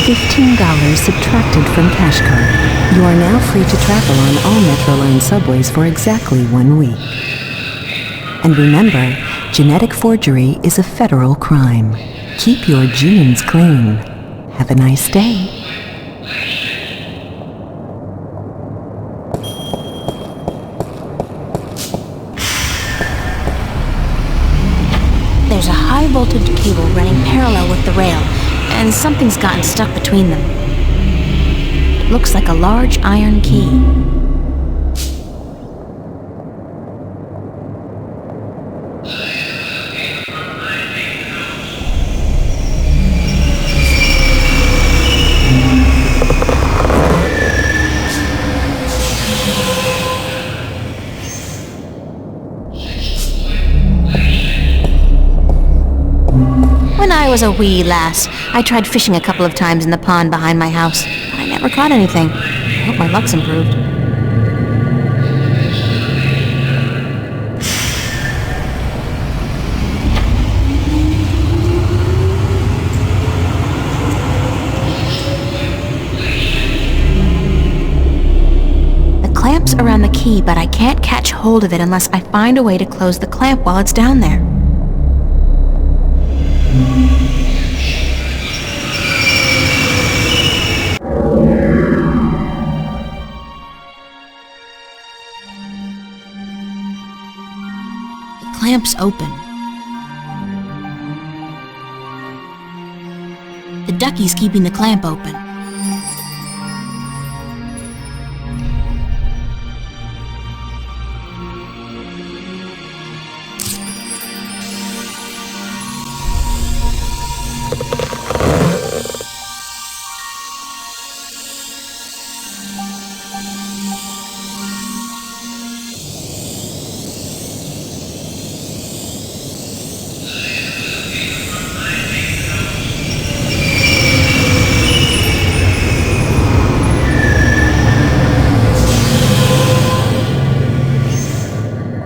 $15 subtracted from cash card. You are now free to travel on all Metroline subways for exactly 1 week. And remember, genetic forgery is a federal crime. Keep your genes clean. Have a nice day. There's a high voltage cable running parallel with the rail, and something's gotten stuck between them. It looks like a large iron key. When I was a wee lass, I tried fishing a couple of times in the pond behind my house, but I never caught anything. I hope my luck's improved. The clamp's around the key, but I can't catch hold of it unless I find a way to close the clamp while it's down there. The clamp's open. The ducky's keeping the clamp open.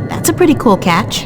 That's a pretty cool catch.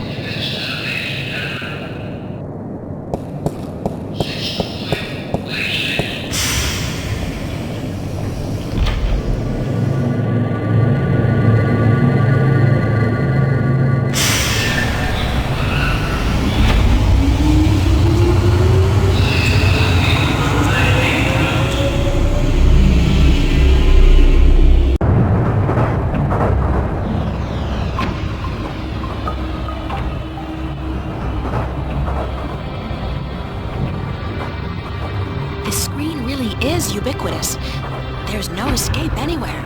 is ubiquitous. There's no escape anywhere.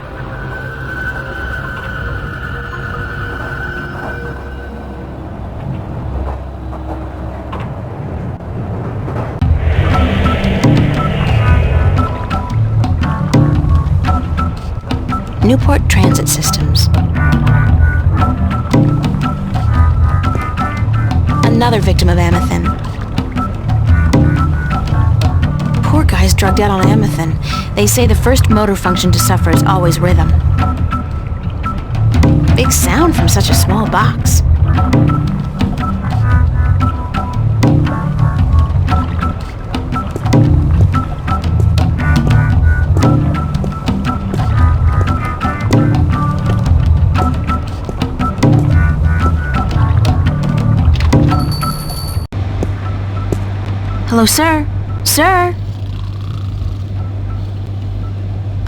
Newport Transit Systems. Another victim of Amethyn. Poor guy's drugged out on Amethyn. They say the first motor function to suffer is always rhythm. Big sound from such a small box. Hello, sir? Sir?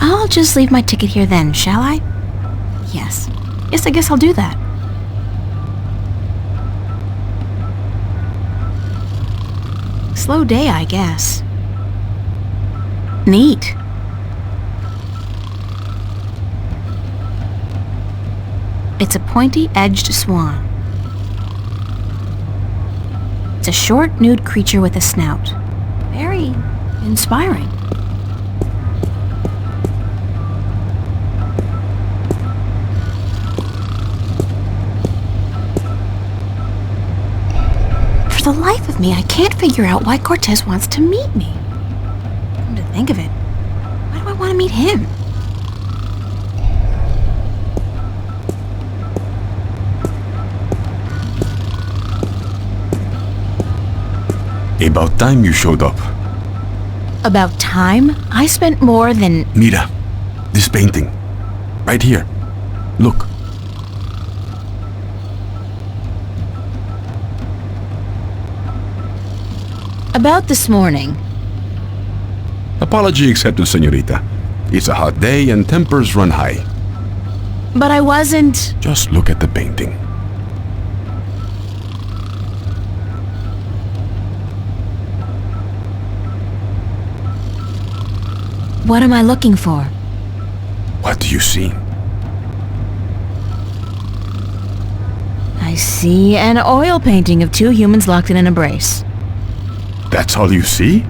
I'll just leave my ticket here then, shall I? Yes. Yes, I guess I'll do that. Slow day, I guess. Neat. It's a pointy-edged swan. It's a short, nude creature with a snout. Very inspiring. For the life of me, I can't figure out why Cortez wants to meet me. Come to think of it, why do I want to meet him? About time you showed up. About time? I spent more than... Mira, this painting. Right here. Look. About this morning. Apology accepted, señorita. It's a hot day and tempers run high. But I wasn't... Just look at the painting. What am I looking for? What do you see? I see an oil painting of two humans locked in an embrace. That's all you see?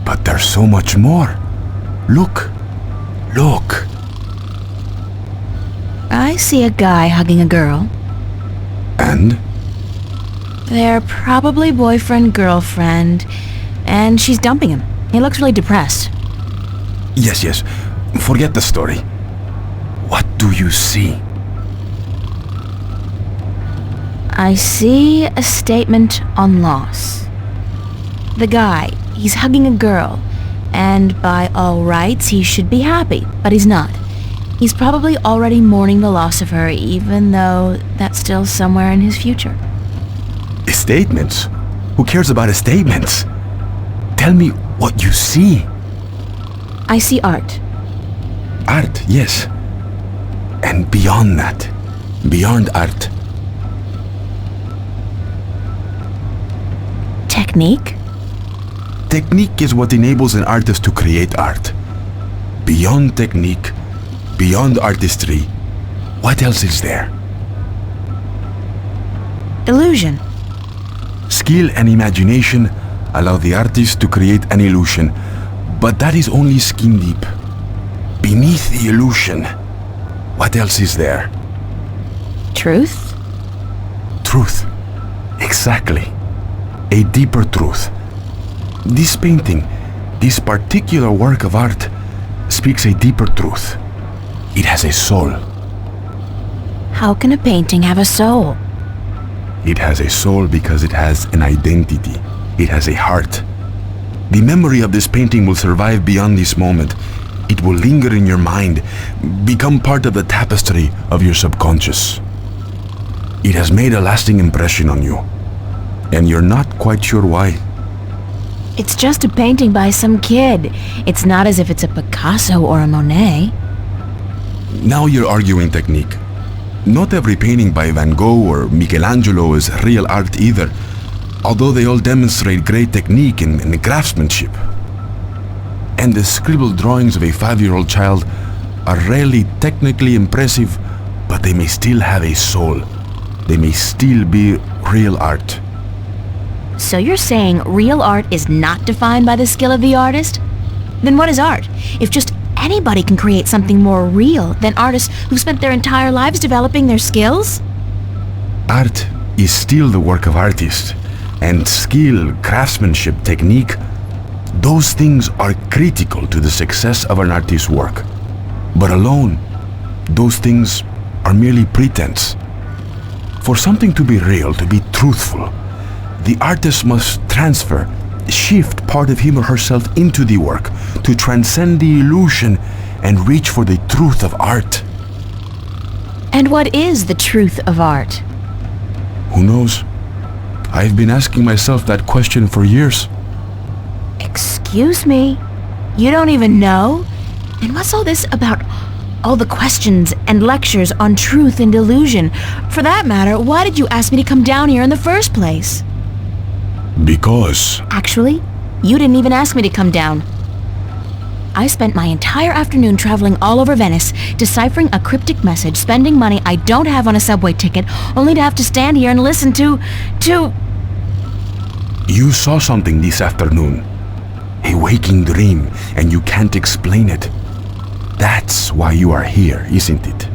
But there's so much more. Look. Look. I see a guy hugging a girl. And? They're probably boyfriend-girlfriend, and she's dumping him. He looks really depressed. Yes. Forget the story. What do you see? I see a statement on loss. The guy, he's hugging a girl, and by all rights he should be happy, but he's not. He's probably already mourning the loss of her, even though that's still somewhere in his future. Statements? Who cares about statements? Tell me what you see. I see art. Art, yes. And beyond that, beyond art. Technique? Technique is what enables an artist to create art. Beyond technique, beyond artistry, what else is there? Illusion. Skill and imagination allow the artist to create an illusion, but that is only skin deep. Beneath the illusion, what else is there? Truth? Truth. Exactly. A deeper truth. This painting, this particular work of art, speaks a deeper truth. It has a soul. How can a painting have a soul? It has a soul because it has an identity. It has a heart. The memory of this painting will survive beyond this moment. It will linger in your mind, become part of the tapestry of your subconscious. It has made a lasting impression on you, and you're not quite sure why. It's just a painting by some kid. It's not as if it's a Picasso or a Monet. Now you're arguing technique. Not every painting by Van Gogh or Michelangelo is real art either, although they all demonstrate great technique and craftsmanship. and the scribbled drawings of a 5-year-old child are rarely technically impressive, but they may still have a soul. They may still be real art. So you're saying real art is not defined by the skill of the artist? Then what is art? If just anybody can create something more real than artists who spent their entire lives developing their skills? Art is still the work of artists, and skill, craftsmanship, technique, those things are critical to the success of an artist's work. But alone, those things are merely pretense. For something to be real, to be truthful, the artist must shift part of him or herself into the work to transcend the illusion and reach for the truth of art. And what is the truth of art? Who knows? I've been asking myself that question for years. Excuse me? You don't even know? And what's all this about all the questions and lectures on truth and illusion? For that matter, why did you ask me to come down here in the first place? Because... Actually, you didn't even ask me to come down. I spent my entire afternoon traveling all over Venice, deciphering a cryptic message, spending money I don't have on a subway ticket, only to have to stand here and listen to... You saw something this afternoon. A waking dream, and you can't explain it. That's why you are here, isn't it?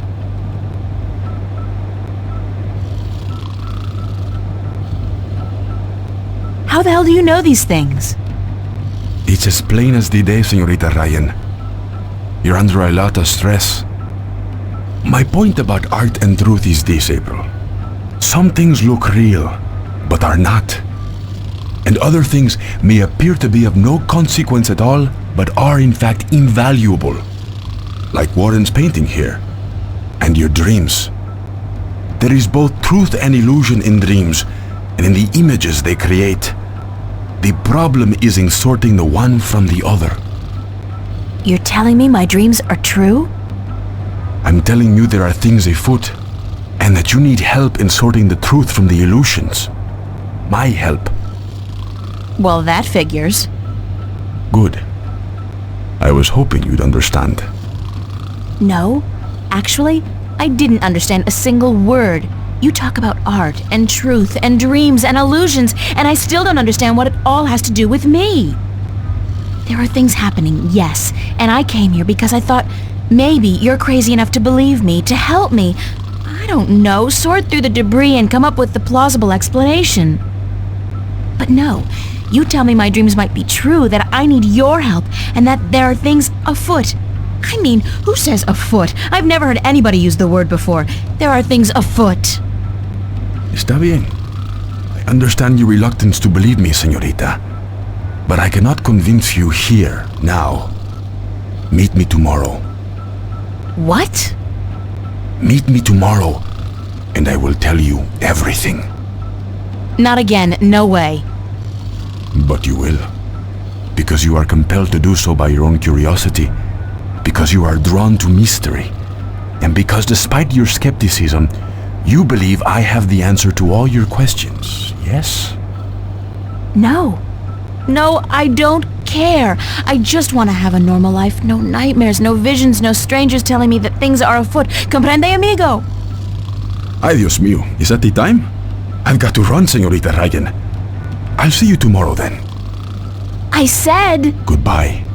How the hell do you know these things? It's as plain as the day, Señorita Ryan. You're under a lot of stress. My point about art and truth is this, April. Some things look real, but are not. And other things may appear to be of no consequence at all, but are in fact invaluable. Like Warren's painting here, and your dreams. There is both truth and illusion in dreams, and in the images they create. The problem is in sorting the one from the other. You're telling me my dreams are true? I'm telling you there are things afoot, and that you need help in sorting the truth from the illusions. My help. Well, that figures. Good. I was hoping you'd understand. No, actually, I didn't understand a single word. You talk about art and truth and dreams and illusions, and I still don't understand what it all has to do with me. There are things happening, yes, and I came here because I thought maybe you're crazy enough to believe me, to help me. I don't know, sort through the debris and come up with the plausible explanation. But no, you tell me my dreams might be true, that I need your help, and that there are things afoot. I mean, who says afoot? I've never heard anybody use the word before. There are things afoot. Está bien. I understand your reluctance to believe me, señorita. But I cannot convince you here, now. Meet me tomorrow. What? Meet me tomorrow, and I will tell you everything. Not again, no way. But you will. Because you are compelled to do so by your own curiosity. Because you are drawn to mystery. And because despite your skepticism, you believe I have the answer to all your questions, yes? No. No, I don't care. I just want to have a normal life. No nightmares, no visions, no strangers telling me that things are afoot. Comprende, amigo? Ay, Dios mío. Is that the time? I've got to run, señorita Ryan. I'll see you tomorrow then. I said... Goodbye.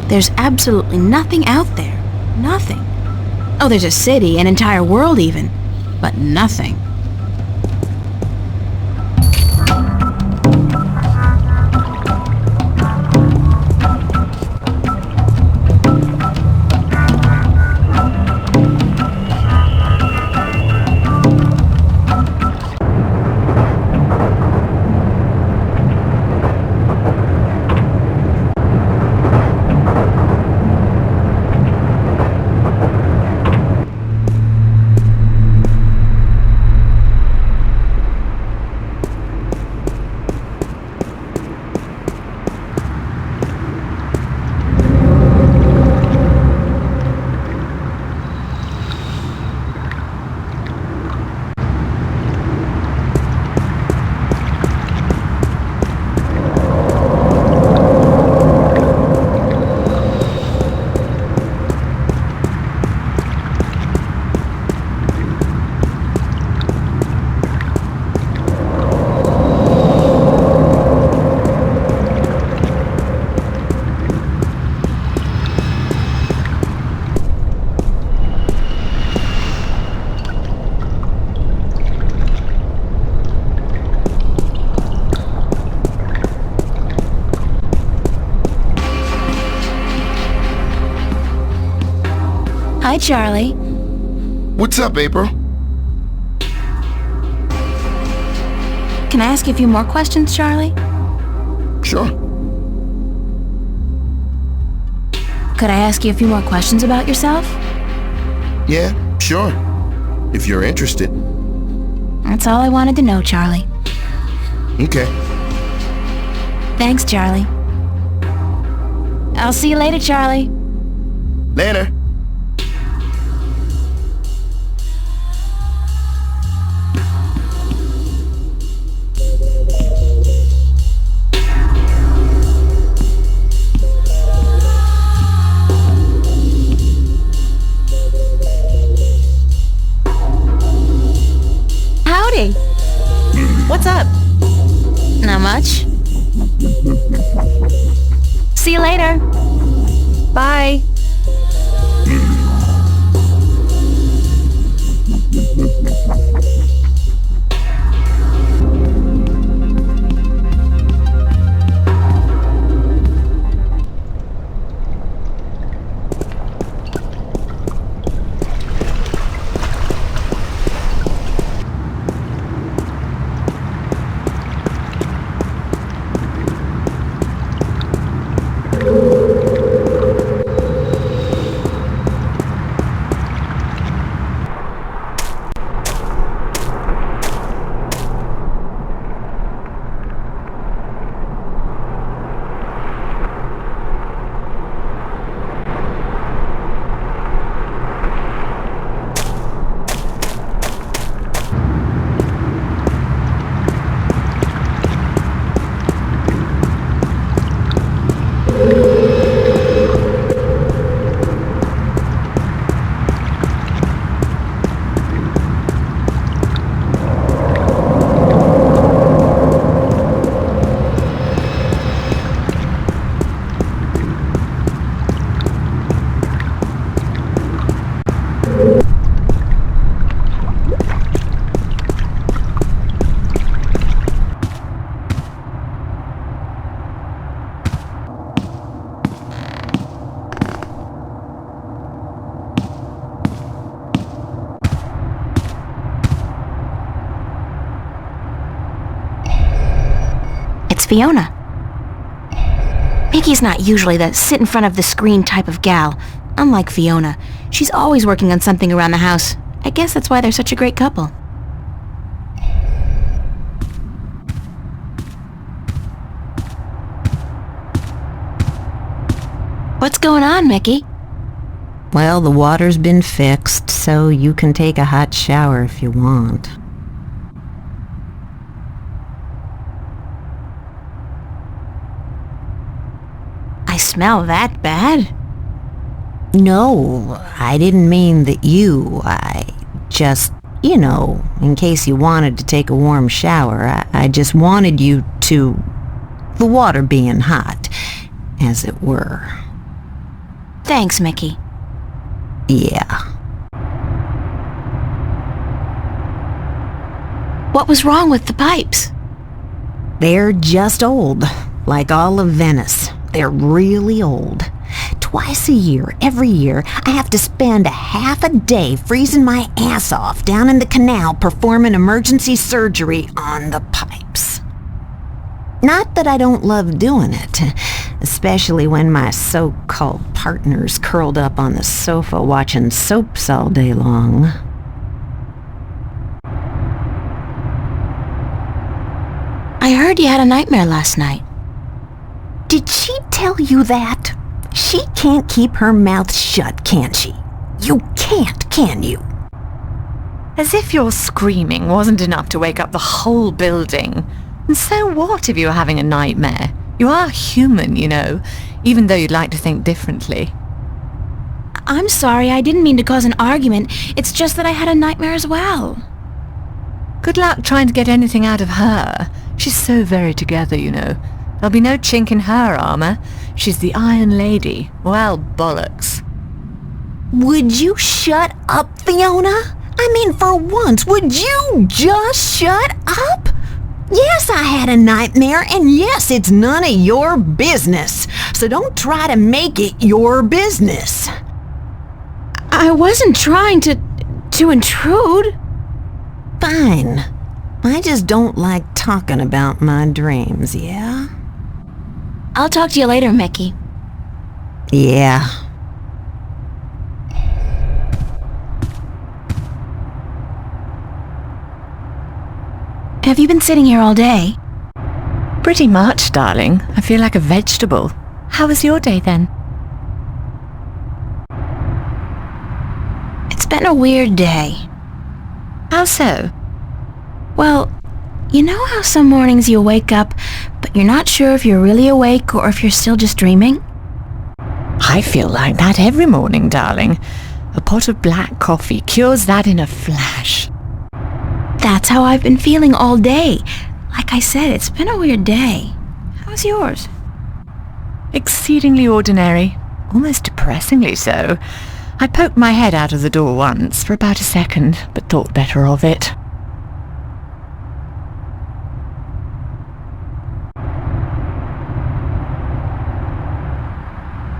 There's absolutely nothing out there. Nothing. Oh, there's a city, an entire world even. But nothing. Hi, Charlie. What's up, April? Can I ask you a few more questions, Charlie? Sure. Could I ask you a few more questions about yourself? Yeah, sure. If you're interested. That's all I wanted to know, Charlie. Okay. Thanks, Charlie. I'll see you later, Charlie. Later. Howdy. What's up? Not much. See you later. Bye. It's Fiona. Mickey's not usually the sit in front of the screen type of gal. Unlike Fiona, she's always working on something around the house. I guess that's why they're such a great couple. What's going on, Mickey? Well, the water's been fixed, so you can take a hot shower if you want. I smell that bad? No, I didn't mean that you. I just, you know, in case you wanted to take a warm shower, I just wanted you to... the water being hot, as it were. Thanks, Mickey. Yeah. What was wrong with the pipes? They're just old, like all of Venice. They're really old. Twice a year, every year, I have to spend a half a day freezing my ass off down in the canal performing emergency surgery on the pipes. Not that I don't love doing it, especially when my so-called partner's curled up on the sofa watching soaps all day long. I heard you had a nightmare last night. Did she tell you that? She can't keep her mouth shut, can she? You can't, can you? As if your screaming wasn't enough to wake up the whole building. And so what if you're having a nightmare? You are human, you know, even though you'd like to think differently. I'm sorry, I didn't mean to cause an argument. It's just that I had a nightmare as well. Good luck trying to get anything out of her. She's so very together, you know. There'll be no chink in her armor. She's the Iron Lady. Well, bollocks. Would you shut up, Fiona? I mean, for once, would you just shut up? Yes, I had a nightmare, and yes, it's none of your business. So don't try to make it your business. I wasn't trying to intrude. Fine. I just don't like talking about my dreams, yeah? I'll talk to you later, Mickey. Yeah. Have you been sitting here all day? Pretty much, darling. I feel like a vegetable. How was your day then? It's been a weird day. How so? Well, you know how some mornings you wake up, but you're not sure if you're really awake or if you're still just dreaming? I feel like that every morning, darling. A pot of black coffee cures that in a flash. That's how I've been feeling all day. Like I said, it's been a weird day. How's yours? Exceedingly ordinary. Almost depressingly so. I poked my head out of the door once for about a second, but thought better of it.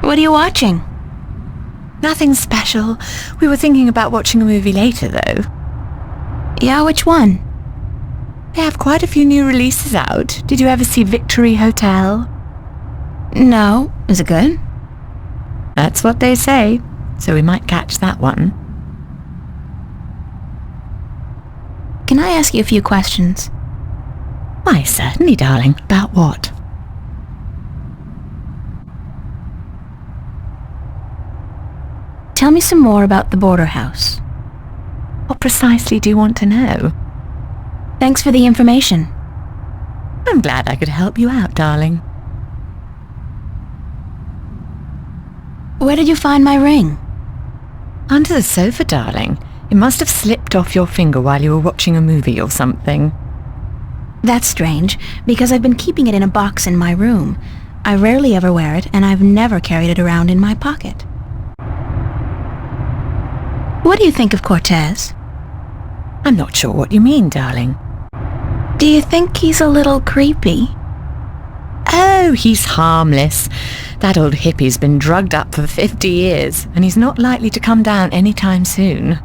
What are you watching? Nothing special. We were thinking about watching a movie later, though. Yeah, which one? They have quite a few new releases out. Did you ever see Victory Hotel? No. Is it good? That's what they say, so we might catch that one. Can I ask you a few questions? Why, certainly, darling. About what? Tell me some more about the Border House. What precisely do you want to know? Thanks for the information. I'm glad I could help you out, darling. Where did you find my ring? Under the sofa, darling. It must have slipped off your finger while you were watching a movie or something. That's strange, because I've been keeping it in a box in my room. I rarely ever wear it, and I've never carried it around in my pocket. What do you think of Cortez? I'm not sure what you mean, darling. Do you think he's a little creepy? Oh, he's harmless. That old hippie's been drugged up for 50 years, and he's not likely to come down anytime soon.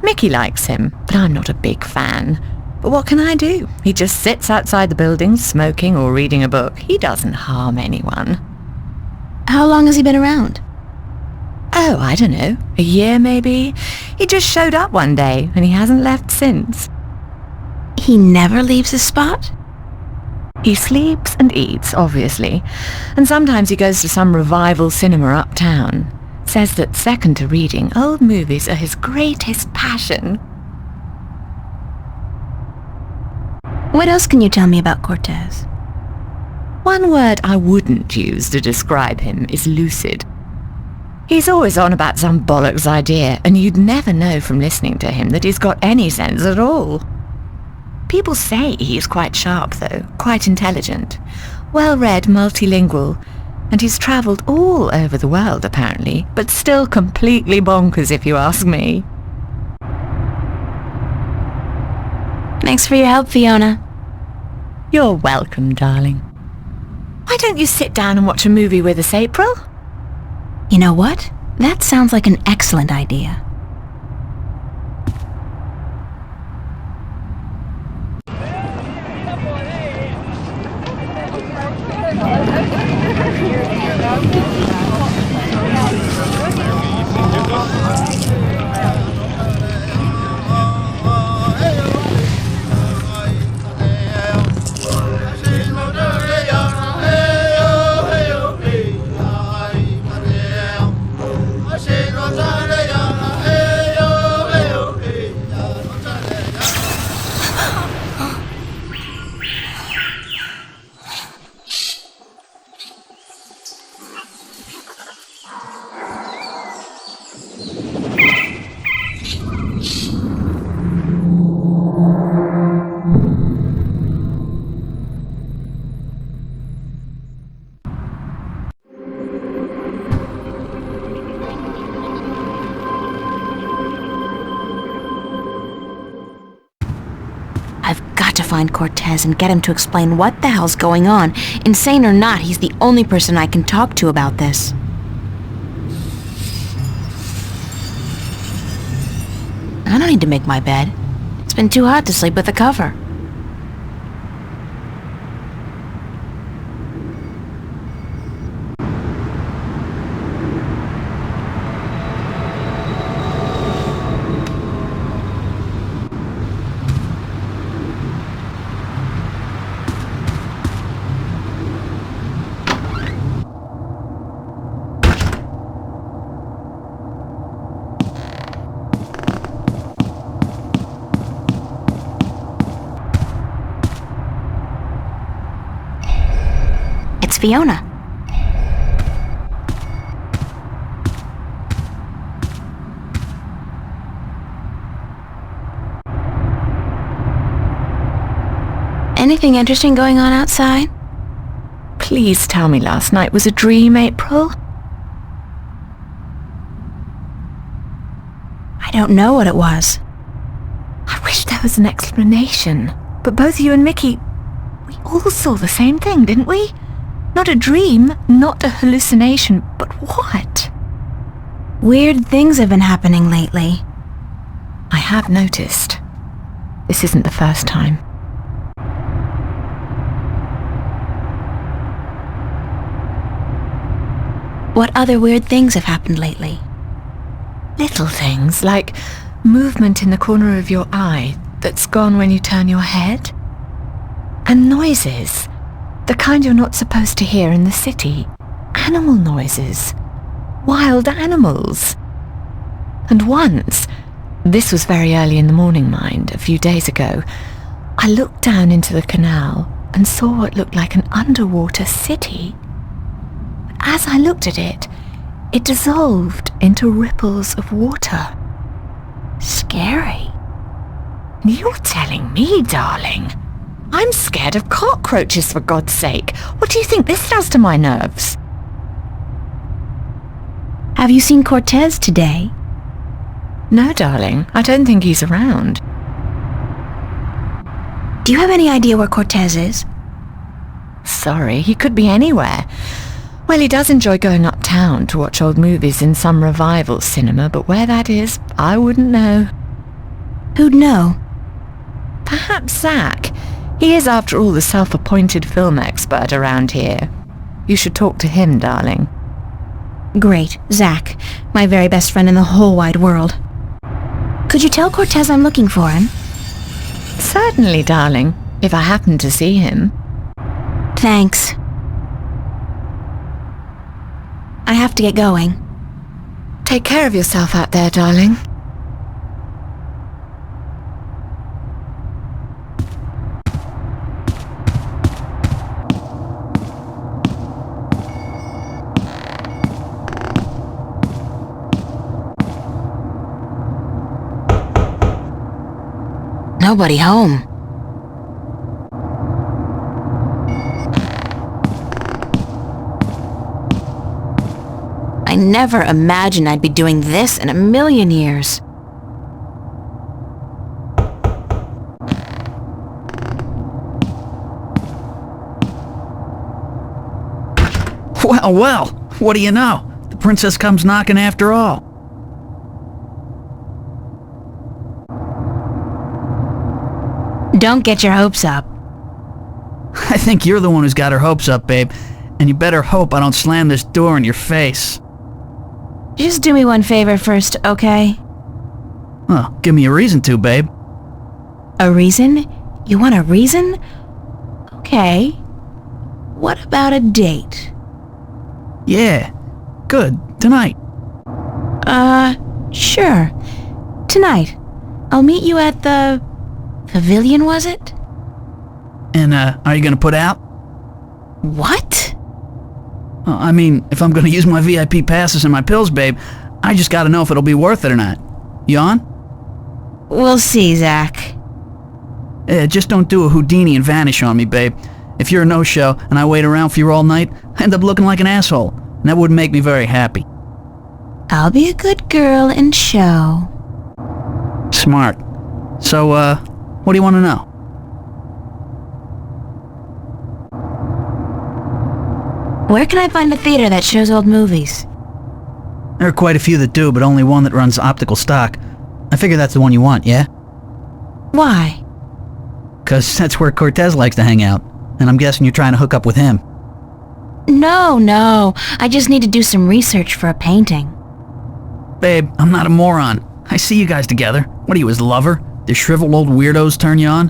Mickey likes him, but I'm not a big fan. But what can I do? He just sits outside the building, smoking or reading a book. He doesn't harm anyone. How long has he been around? Oh, I don't know. A year, maybe? He just showed up one day, and he hasn't left since. He never leaves his spot? He sleeps and eats, obviously, and sometimes he goes to some revival cinema uptown. Says that second to reading, old movies are his greatest passion. What else can you tell me about Cortez? One word I wouldn't use to describe him is lucid. He's always on about some bollocks idea, and you'd never know from listening to him that he's got any sense at all. People say he's quite sharp, though, quite intelligent, well-read, multilingual, And he's travelled all over the world, apparently, but still completely bonkers if you ask me. Thanks for your help, Fiona. You're welcome, darling. Why don't you sit down and watch a movie with us, April? You know what? That sounds like an excellent idea. To find Cortez and get him to explain what the hell's going on. Insane or not, he's the only person I can talk to about this. I don't need to make my bed. It's been too hot to sleep with a cover. It's Fiona. Anything interesting going on outside? Please tell me last night was a dream, April. I don't know what it was. I wish there was an explanation. But both you and Mickey, we all saw the same thing, didn't we? Not a dream, not a hallucination, but what? Weird things have been happening lately. I have noticed. This isn't the first time. What other weird things have happened lately? Little things, like movement in the corner of your eye that's gone when you turn your head. And noises. The kind you're not supposed to hear in the city. Animal noises. Wild animals. And once, this was very early in the morning, mind, a few days ago, I looked down into the canal and saw what looked like an underwater city. As I looked at it, it dissolved into ripples of water. Scary. You're telling me, darling. I'm scared of cockroaches, for God's sake. What do you think this does to my nerves? Have you seen Cortez today? No, darling. I don't think he's around. Do you have any idea where Cortez is? Sorry, he could be anywhere. Well, he does enjoy going uptown to watch old movies in some revival cinema, but where that is, I wouldn't know. Who'd know? Perhaps Zach. He is, after all, the self-appointed film expert around here. You should talk to him, darling. Great, Zach, my very best friend in the whole wide world. Could you tell Cortez I'm looking for him? Certainly, darling, if I happen to see him. Thanks. I have to get going. Take care of yourself out there, darling. Nobody home. never imagined I'd be doing this in a million years. Well, well, what do you know? The princess comes knocking after all. Don't get your hopes up. I think you're the one who's got her hopes up, babe. And you better hope I don't slam this door in your face. Just do me one favor first, okay? Well, give me a reason to, babe. A reason? You want a reason? Okay. What about a date? Yeah, good. Tonight. Sure. Tonight. I'll meet you at the... Pavilion, was it? And, are you gonna put out? What? I mean, if I'm gonna use my VIP passes and my pills, babe, I just gotta know if it'll be worth it or not. You on? We'll see, Zach. Just don't do a Houdini and vanish on me, babe. If you're a no-show and I wait around for you all night, I end up looking like an asshole, and that wouldn't make me very happy. I'll be a good girl and show. Smart. So, what do you want to know? Where can I find a theater that shows old movies? There are quite a few that do, but only one that runs optical stock. I figure that's the one you want, yeah? Why? 'Cause that's where Cortez likes to hang out, and I'm guessing you're trying to hook up with him. No. I just need to do some research for a painting. Babe, I'm not a moron. I see you guys together. What are you, his lover? The shriveled old weirdos turn you on?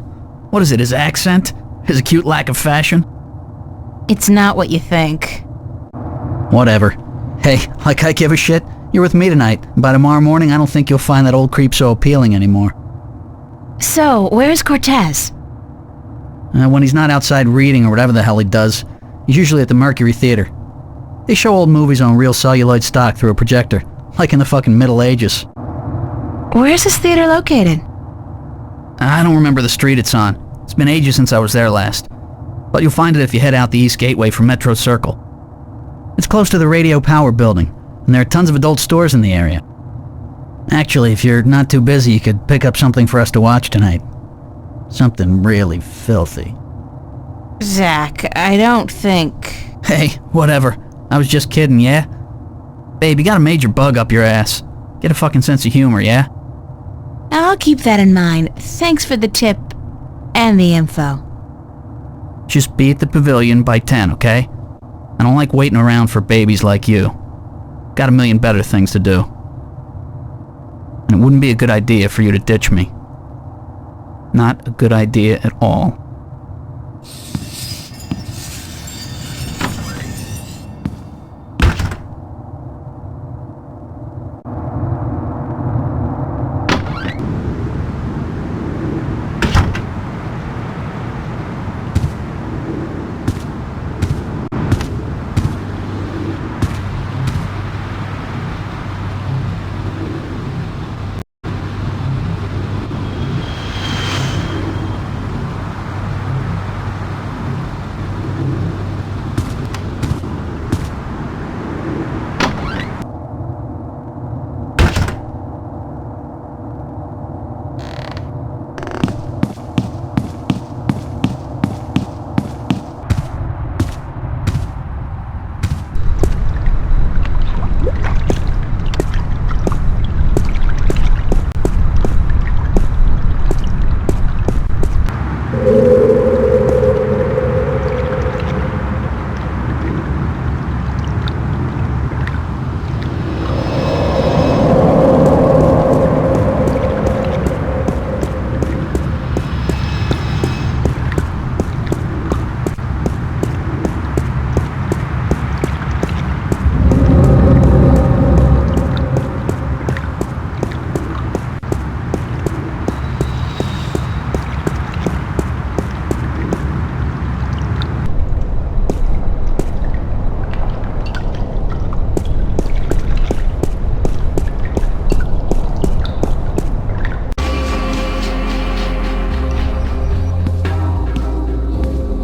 What is it, his accent? His acute lack of fashion? It's not what you think. Whatever. Hey, like I give a shit? You're with me tonight. By tomorrow morning, I don't think you'll find that old creep so appealing anymore. So, where's Cortez? When he's not outside reading or whatever the hell he does, he's usually at the Mercury Theater. They show old movies on real celluloid stock through a projector, like in the fucking Middle Ages. Where's this theater located? I don't remember the street it's on. It's been ages since I was there last. But you'll find it if you head out the East Gateway from Metro Circle. It's close to the Radio Power building, and there are tons of adult stores in the area. Actually, if you're not too busy, you could pick up something for us to watch tonight. Something really filthy. Zach, I don't think... Hey, whatever. I was just kidding, yeah? Babe, you got a major bug up your ass. Get a fucking sense of humor, yeah? I'll keep that in mind. Thanks for the tip and the info. Just be at the pavilion by 10, okay? I don't like waiting around for babies like you. Got a million better things to do. And it wouldn't be a good idea for you to ditch me. Not a good idea at all.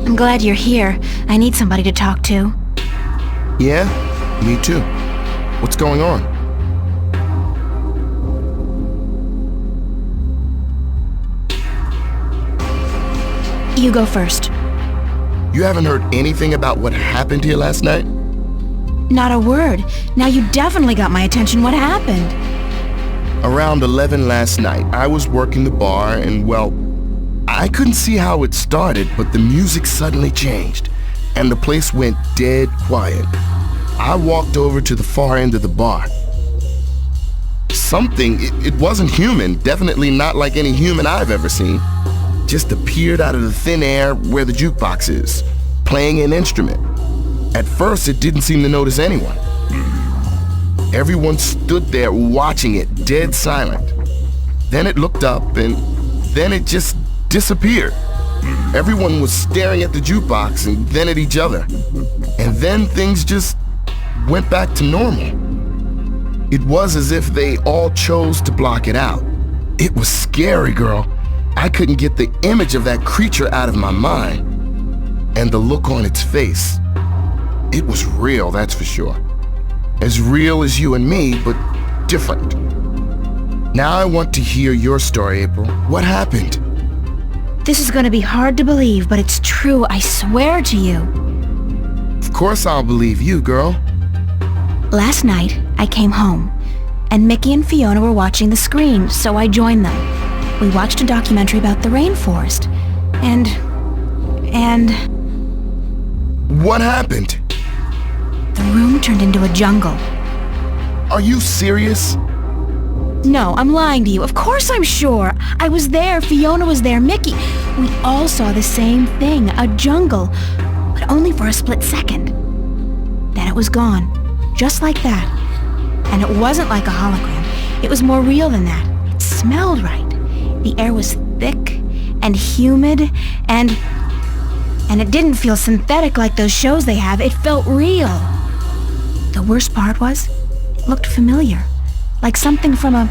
I'm glad you're here. I need somebody to talk to. Yeah, me too. What's going on? You go first. You haven't heard anything about what happened here last night? Not a word. Now you definitely got my attention. What happened? Around 11 last night, I was working the bar and, well, I couldn't see how it started, but the music suddenly changed and the place went dead quiet. I walked over to the far end of the bar. Something, it wasn't human, definitely not like any human I've ever seen, just appeared out of the thin air where the jukebox is, playing an instrument. At first, it didn't seem to notice anyone. Everyone stood there watching it, dead silent. Then it looked up, and then it just disappeared. Everyone was staring at the jukebox and then at each other. And then things just went back to normal. It was as if they all chose to block it out. It was scary, girl. I couldn't get the image of that creature out of my mind. And the look on its face. It was real, that's for sure. As real as you and me, but different. Now I want to hear your story, April. What happened? This is gonna be hard to believe, but it's true, I swear to you. Of course I'll believe you, girl. Last night, I came home, and Mickey and Fiona were watching the screen, so I joined them. We watched a documentary about the rainforest, and... What happened? The room turned into a jungle. Are you serious? No, I'm lying to you. Of course I'm sure. I was there, Fiona was there, Mickey. We all saw the same thing, a jungle, but only for a split second. Then it was gone, just like that. And it wasn't like a hologram. It was more real than that. It smelled right. The air was thick and humid and it didn't feel synthetic like those shows they have. It felt real. The worst part was, it looked familiar. Like something from a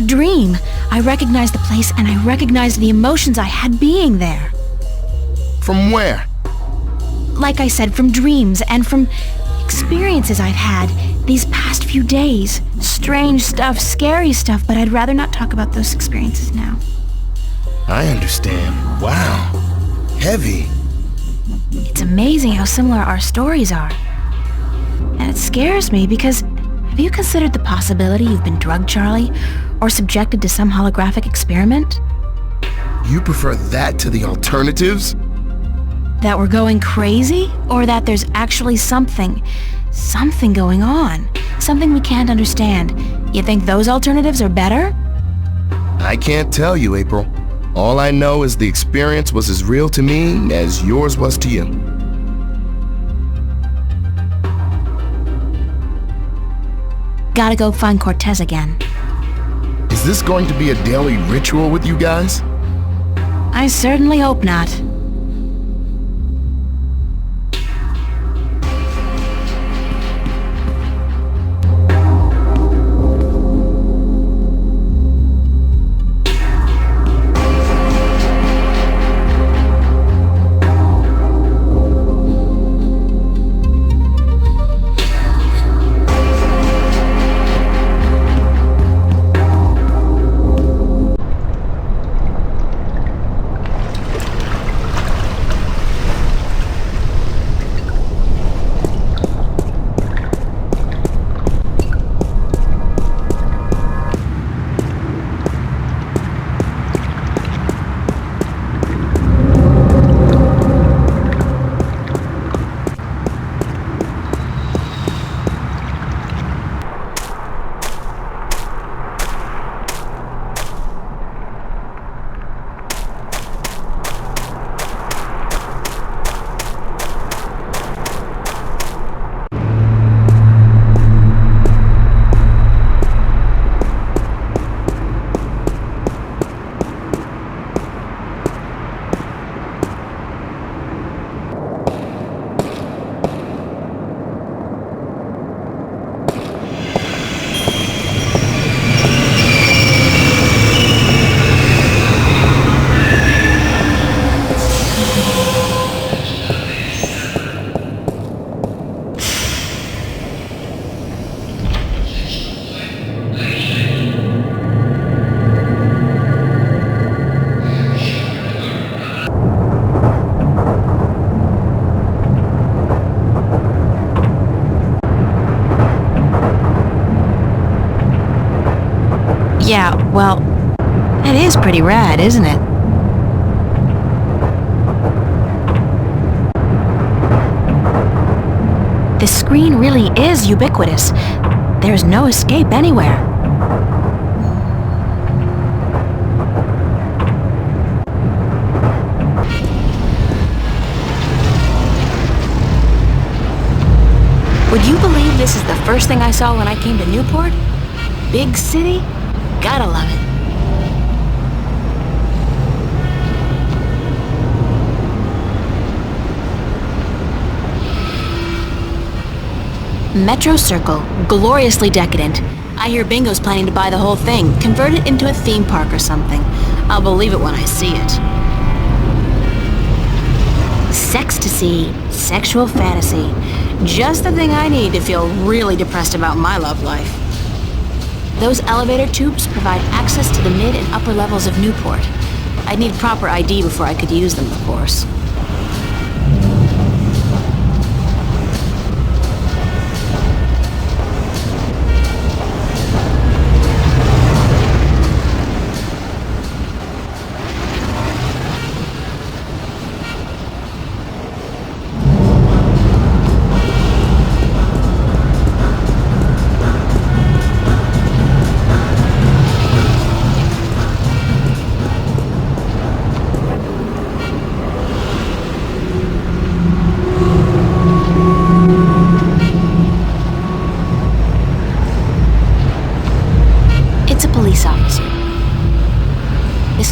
dream. I recognized the place and I recognized the emotions I had being there. From where? Like I said, from dreams and from experiences I've had these past few days. Strange stuff, scary stuff, but I'd rather not talk about those experiences now. I understand. Wow. Heavy. It's amazing how similar our stories are. And it scares me because have you considered the possibility you've been drugged, Charlie? Or subjected to some holographic experiment? You prefer that to the alternatives? That we're going crazy? Or that there's actually something going on? Something we can't understand. You think those alternatives are better? I can't tell you, April. All I know is the experience was as real to me as yours was to you. Gotta go find Cortez again. Is this going to be a daily ritual with you guys? I certainly hope not. Yeah, well, that is pretty rad, isn't it? The screen really is ubiquitous. There's no escape anywhere. Would you believe this is the first thing I saw when I came to Newport? Big city? Gotta love it. Metro Circle, gloriously decadent. I hear Bingo's planning to buy the whole thing, convert it into a theme park or something. I'll believe it when I see it. Sextasy, sexual fantasy. Just the thing I need to feel really depressed about my love life. Those elevator tubes provide access to the mid and upper levels of Newport. I'd need proper ID before I could use them, of course.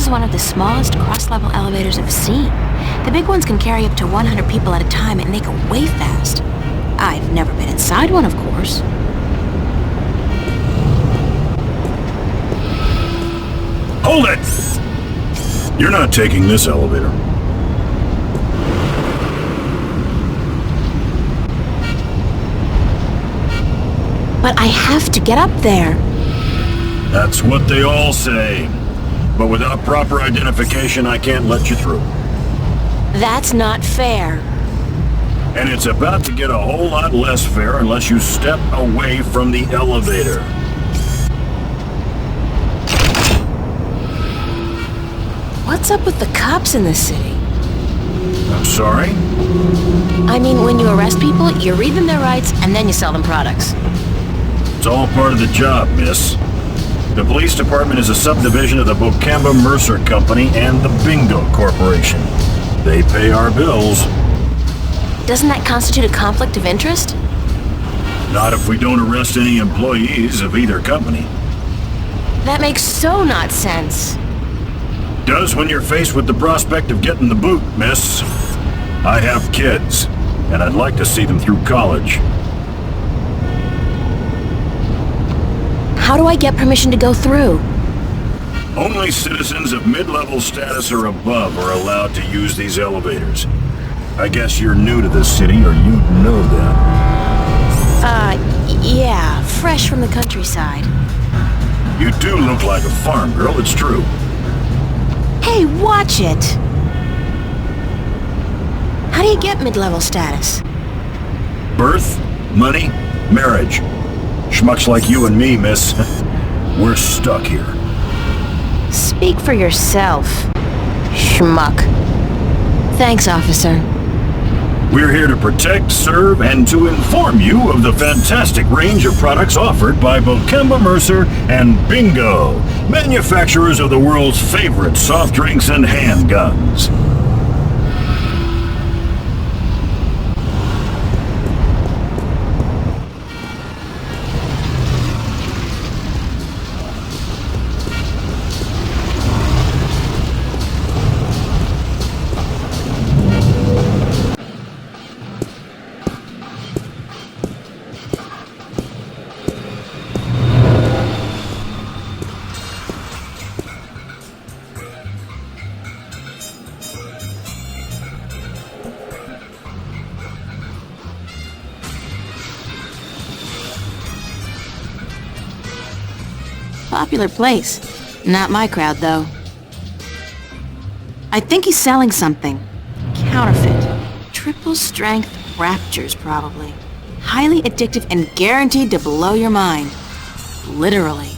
One of the smallest cross-level elevators I've seen. The big ones can carry up to 100 people at a time and they go way fast. I've never been inside one, of course. Hold it! You're not taking this elevator. But I have to get up there. That's what they all say. But without proper identification, I can't let you through. That's not fair. And it's about to get a whole lot less fair unless you step away from the elevator. What's up with the cops in this city? I'm sorry? I mean, when you arrest people, you read them their rights and then you sell them products. It's all part of the job, miss. The police department is a subdivision of the Bocamba Mercer Company and the Bingo Corporation. They pay our bills. Doesn't that constitute a conflict of interest? Not if we don't arrest any employees of either company. That makes so not sense. Does when you're faced with the prospect of getting the boot, miss. I have kids, and I'd like to see them through college. How do I get permission to go through? Only citizens of mid-level status or above are allowed to use these elevators. I guess you're new to the city, or you'd know that. Yeah, fresh from the countryside. You do look like a farm girl, it's true. Hey, watch it! How do you get mid-level status? Birth, money, marriage. Schmucks like you and me, miss. We're stuck here. Speak for yourself, schmuck. Thanks, officer. We're here to protect, serve, and to inform you of the fantastic range of products offered by Bocamba Mercer and Bingo, manufacturers of the world's favorite soft drinks and handguns. Popular place. Not my crowd, though. I think he's selling something. Counterfeit. Triple strength raptures, probably. Highly addictive and guaranteed to blow your mind. Literally.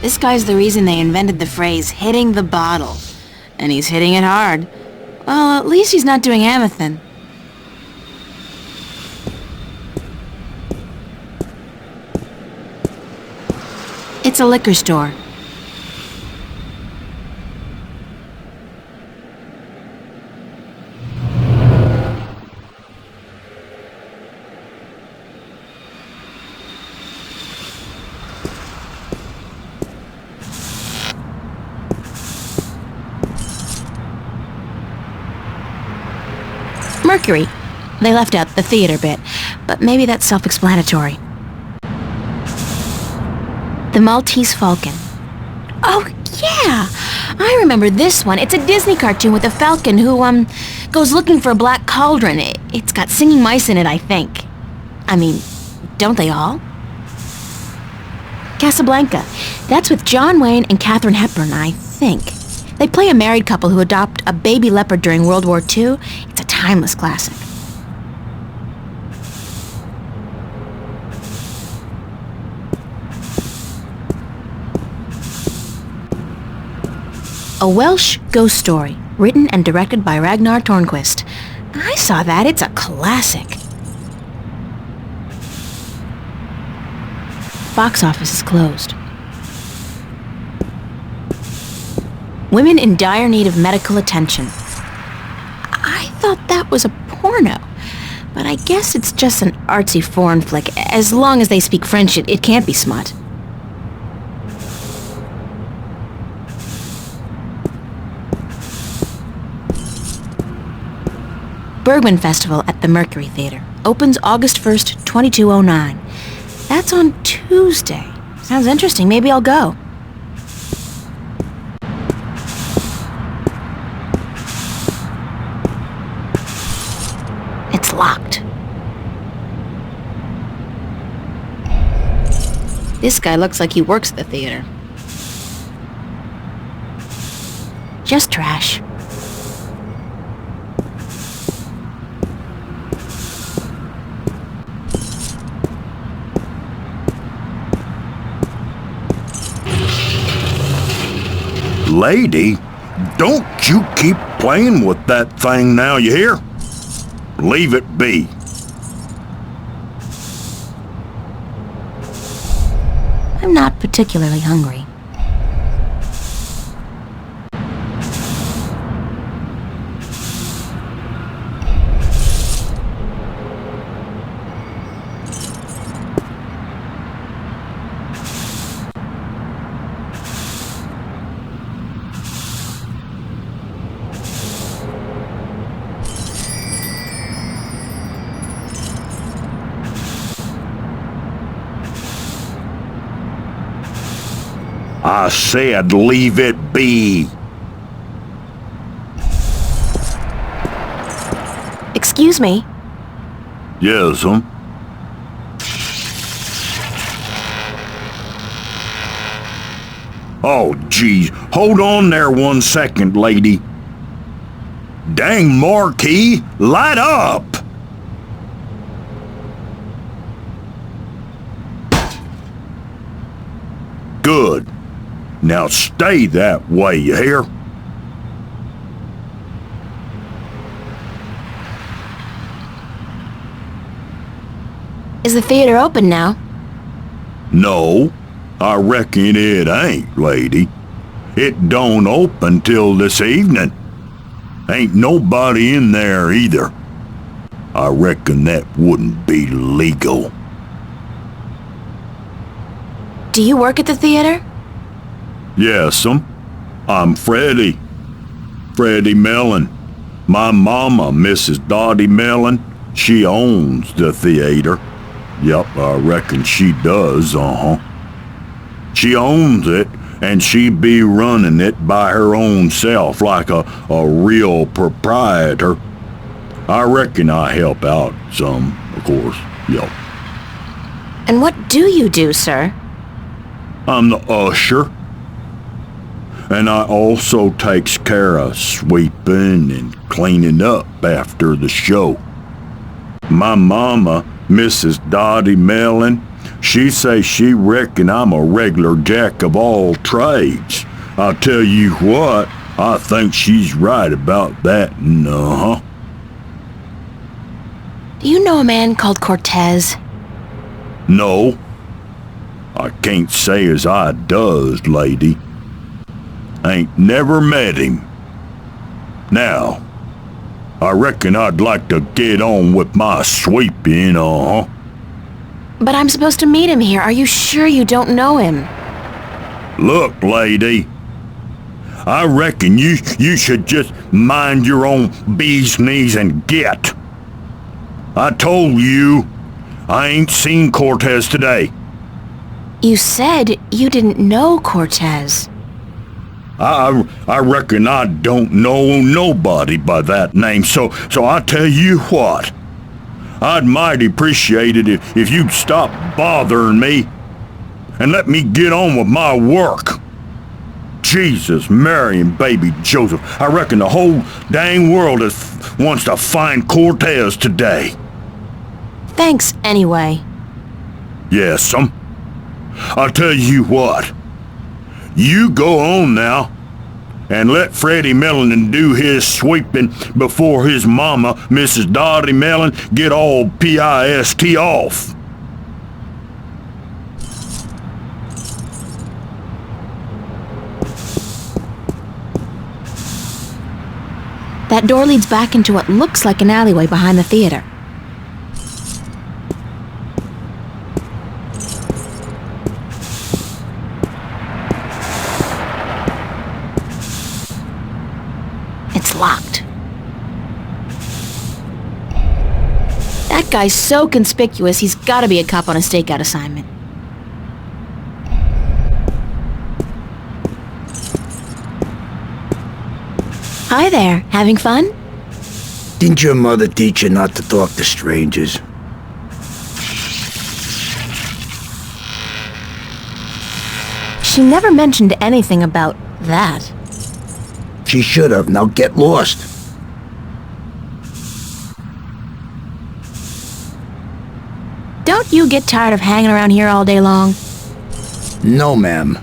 This guy's the reason they invented the phrase, hitting the bottle. And he's hitting it hard. Well, at least he's not doing Amethyst. It's a liquor store. Mercury. They left out the theater bit, but maybe that's self-explanatory. The Maltese Falcon. Oh, yeah! I remember this one. It's a Disney cartoon with a falcon who, goes looking for a black cauldron. It's got singing mice in it, I think. I mean, don't they all? Casablanca. That's with John Wayne and Katharine Hepburn, I think. They play a married couple who adopt a baby leopard during World War II. It's a timeless classic. A Welsh ghost story, written and directed by Ragnar Tornquist. I saw that. It's a classic. Box office is closed. Women in dire need of medical attention. I thought that was a porno, but I guess it's just an artsy foreign flick. As long as they speak French, it can't be smut. Bergman Festival at the Mercury Theater. Opens August 1st, 2209. That's on Tuesday. Sounds interesting. Maybe I'll go. It's locked. This guy looks like he works at the theater. Just trash. Lady, don't you keep playing with that thing now, you hear? Leave it be. I'm not particularly hungry. I said leave it be. Excuse me. Yes, Oh, geez. Hold on there 1 second, lady. Dang marquee, light up! Good. Now stay that way, you hear? Is the theater open now? No, I reckon it ain't, lady. It don't open till this evening. Ain't nobody in there either. I reckon that wouldn't be legal. Do you work at the theater? Yes'm. I'm Freddie. Freddie Mellon. My mama, Mrs. Dottie Mellon, she owns the theater. Yup, I reckon she does, She owns it, and she be running it by her own self like a real proprietor. I reckon I help out some, of course, yup. And what do you do, sir? I'm the usher. And I also takes care of sweeping and cleaning up after the show. My mama, Mrs. Dottie Mellon, She say she reckon I'm a regular jack of all trades. I'll tell you what, I think she's right about that, no. Do you know a man called Cortez? No. I can't say as I does, lady. Ain't never met him. Now, I reckon I'd like to get on with my sweeping, But I'm supposed to meet him here. Are you sure you don't know him? Look, lady. I reckon you should just mind your own bee's knees and get. I told you, I ain't seen Cortez today. You said you didn't know Cortez. I reckon I don't know nobody by that name, so I tell you what. I'd mighty appreciate it if you'd stop bothering me and let me get on with my work. Jesus, Mary and baby Joseph, I reckon the whole dang world wants to find Cortez today. Thanks anyway. Yes'm. I'll tell you what. You go on now and let Freddie Mellon do his sweeping before his mama, Mrs. Dottie Mellon, get all pissed off. That door leads back into what looks like an alleyway behind the theater. It's locked. That guy's so conspicuous, he's gotta be a cop on a stakeout assignment. Hi there, having fun? Didn't your mother teach you not to talk to strangers? She never mentioned anything about that. She should have. Now get lost. Don't you get tired of hanging around here all day long? No, ma'am.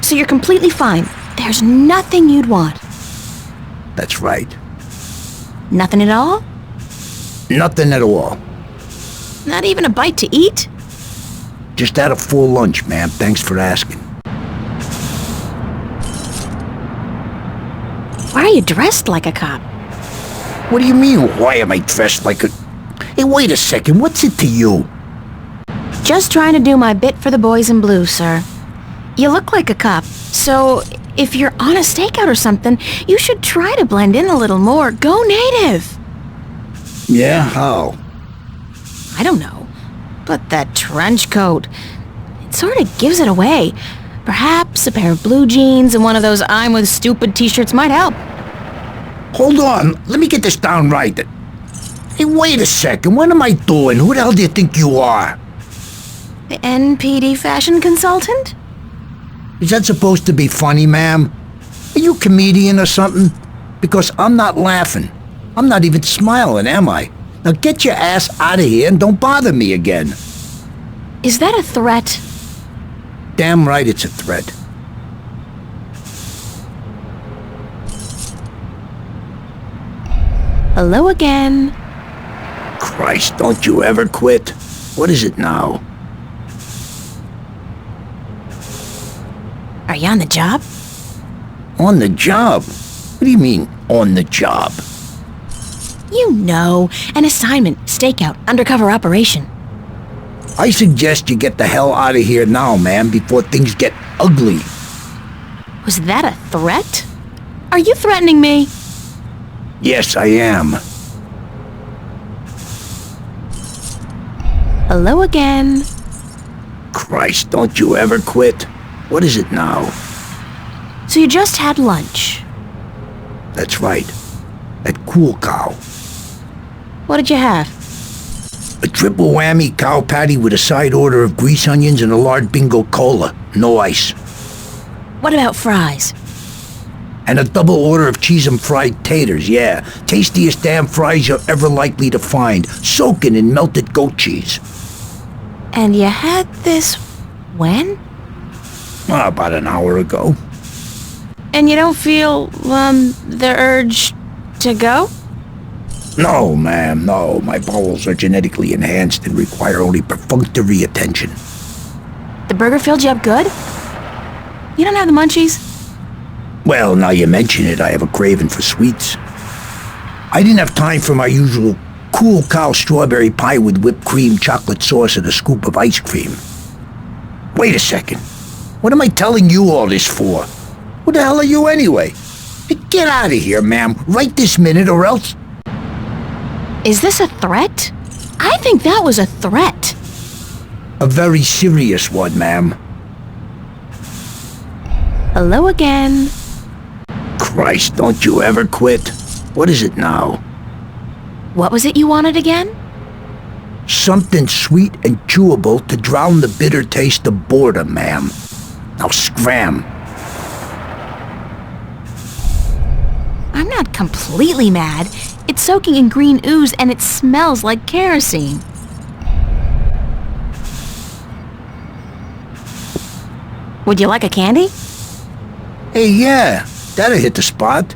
So you're completely fine. There's nothing you'd want. That's right. Nothing at all? Nothing at all. Not even a bite to eat? Just had a full lunch, ma'am. Thanks for asking. Why are you dressed like a cop? What do you mean, why am I dressed like a... Hey, wait a second. What's it to you? Just trying to do my bit for the boys in blue, sir. You look like a cop, so if you're on a stakeout or something, you should try to blend in a little more. Go native! Yeah, how? I don't know. But that trench coat, it sort of gives it away. Perhaps a pair of blue jeans and one of those I'm with stupid t-shirts might help. Hold on. Let me get this down right. Hey, wait a second. What am I doing? Who the hell do you think you are? The NPD fashion consultant? Is that supposed to be funny, ma'am? Are you a comedian or something? Because I'm not laughing. I'm not even smiling, am I? Now get your ass out of here and don't bother me again. Is that a threat? Damn right it's a threat. Hello again. Christ, don't you ever quit. What is it now? Are you on the job? On the job? What do you mean, on the job? You know, an assignment, stakeout, undercover operation. I suggest you get the hell out of here now, ma'am, before things get ugly. Was that a threat? Are you threatening me? Yes, I am. Hello again. Christ, don't you ever quit. What is it now? So you just had lunch? That's right. At Cool Cow. What did you have? A triple whammy cow patty with a side order of grease onions and a large bingo cola. No ice. What about fries? And a double order of cheese and fried taters, yeah. Tastiest damn fries you're ever likely to find, soaking in melted goat cheese. And you had this when? About an hour ago. And you don't feel, the urge to go? No, ma'am, no. My bowels are genetically enhanced and require only perfunctory attention. The burger filled you up good? You don't have the munchies? Well, now you mention it, I have a craving for sweets. I didn't have time for my usual cool cow strawberry pie with whipped cream, chocolate sauce, and a scoop of ice cream. Wait a second. What am I telling you all this for? Who the hell are you anyway? Hey, get out of here, ma'am, right this minute or else... Is this a threat? I think that was a threat. A very serious one, ma'am. Hello again. Christ, don't you ever quit. What is it now? What was it you wanted again? Something sweet and chewable to drown the bitter taste of boredom, ma'am. Now scram. I'm not completely mad. It's soaking in green ooze and it smells like kerosene. Would you like a candy? Hey, yeah, that'll hit the spot.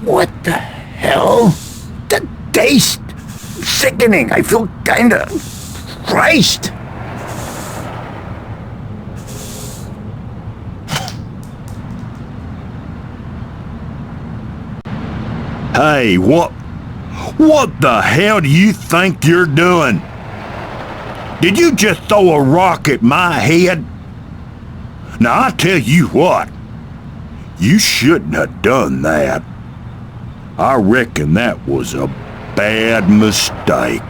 What the hell? The taste! Sickening! I feel kinda... Christ! Hey, what the hell do you think you're doing? Did you just throw a rock at my head? Now, I tell you what, you shouldn't have done that. I reckon that was a bad mistake.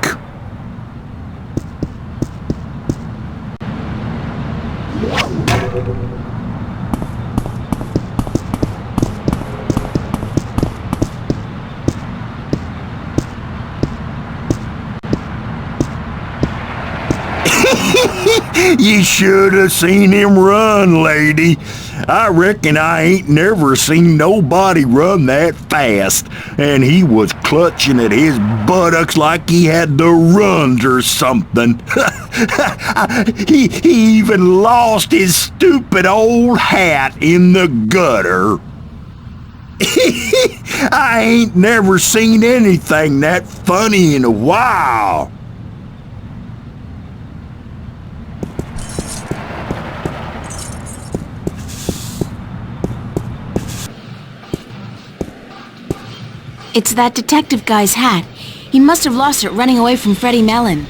You should have seen him run, lady. I reckon I ain't never seen nobody run that fast. And he was clutching at his buttocks like he had the runs or something. He even lost his stupid old hat in the gutter. I ain't never seen anything that funny in a while. It's that detective guy's hat. He must have lost it running away from Freddie Mellon.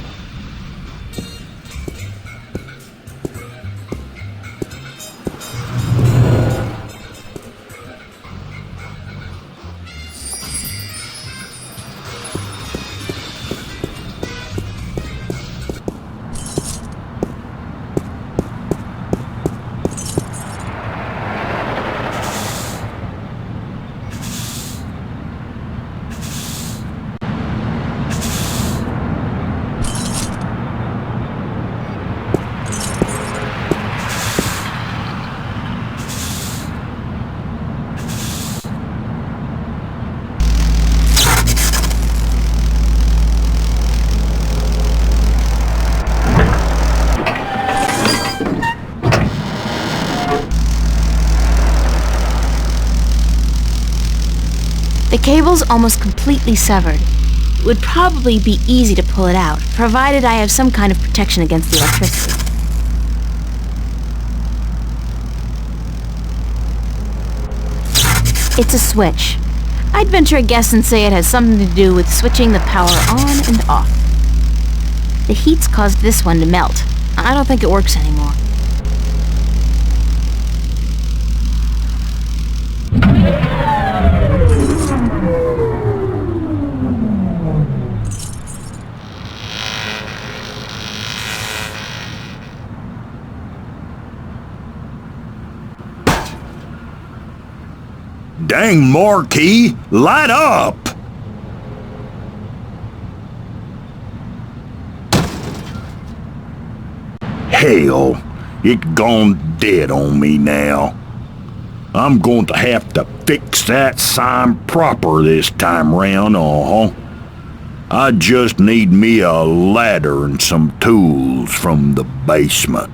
The cable's almost completely severed. It would probably be easy to pull it out, provided I have some kind of protection against the electricity. It's a switch. I'd venture a guess and say it has something to do with switching the power on and off. The heat's caused this one to melt. I don't think it works anymore. Dang, Marquis, light up! Hell, it gone dead on me now. I'm going to have to fix that sign proper this time round, I just need me a ladder and some tools from the basement.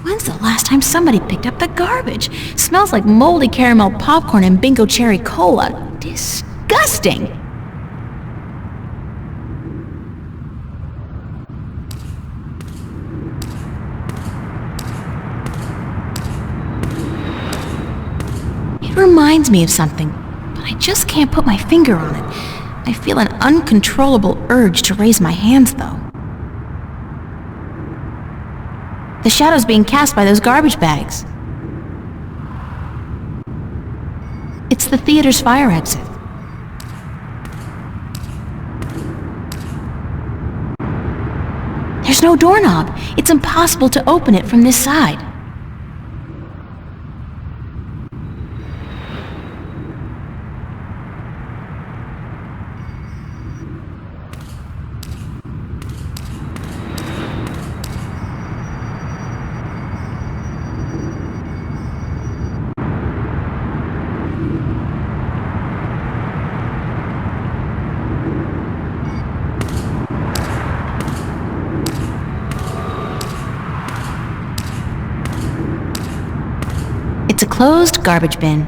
When's the last time somebody picked up the garbage? Smells like moldy caramel popcorn and Bingo cherry cola. Disgusting! It reminds me of something, but I just can't put my finger on it. I feel an uncontrollable urge to raise my hands, though. The shadow's being cast by those garbage bags. It's the theater's fire exit. There's no doorknob. It's impossible to open it from this side. It's a closed garbage bin.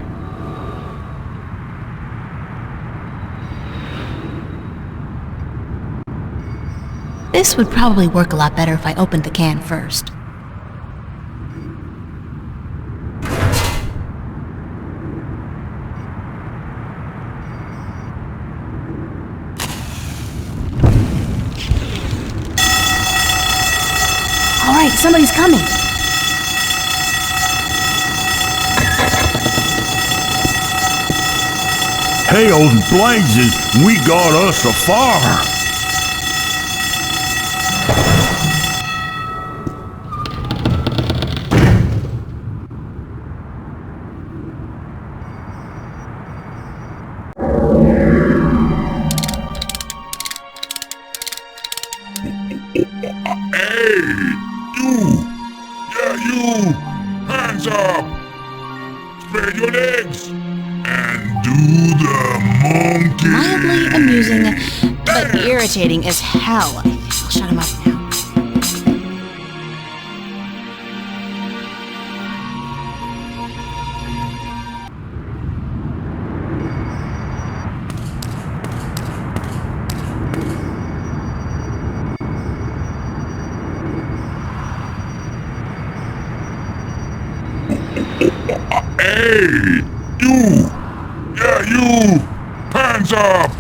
This would probably work a lot better if I opened the can first. All right, somebody's coming. Hails and blazes, we got us a fire. You! Hands up! Spread your legs! And do the monkey! Mildly amusing, but irritating as hell. I think I'll shut him up now. Hey! You! Yeah, you! Hands up!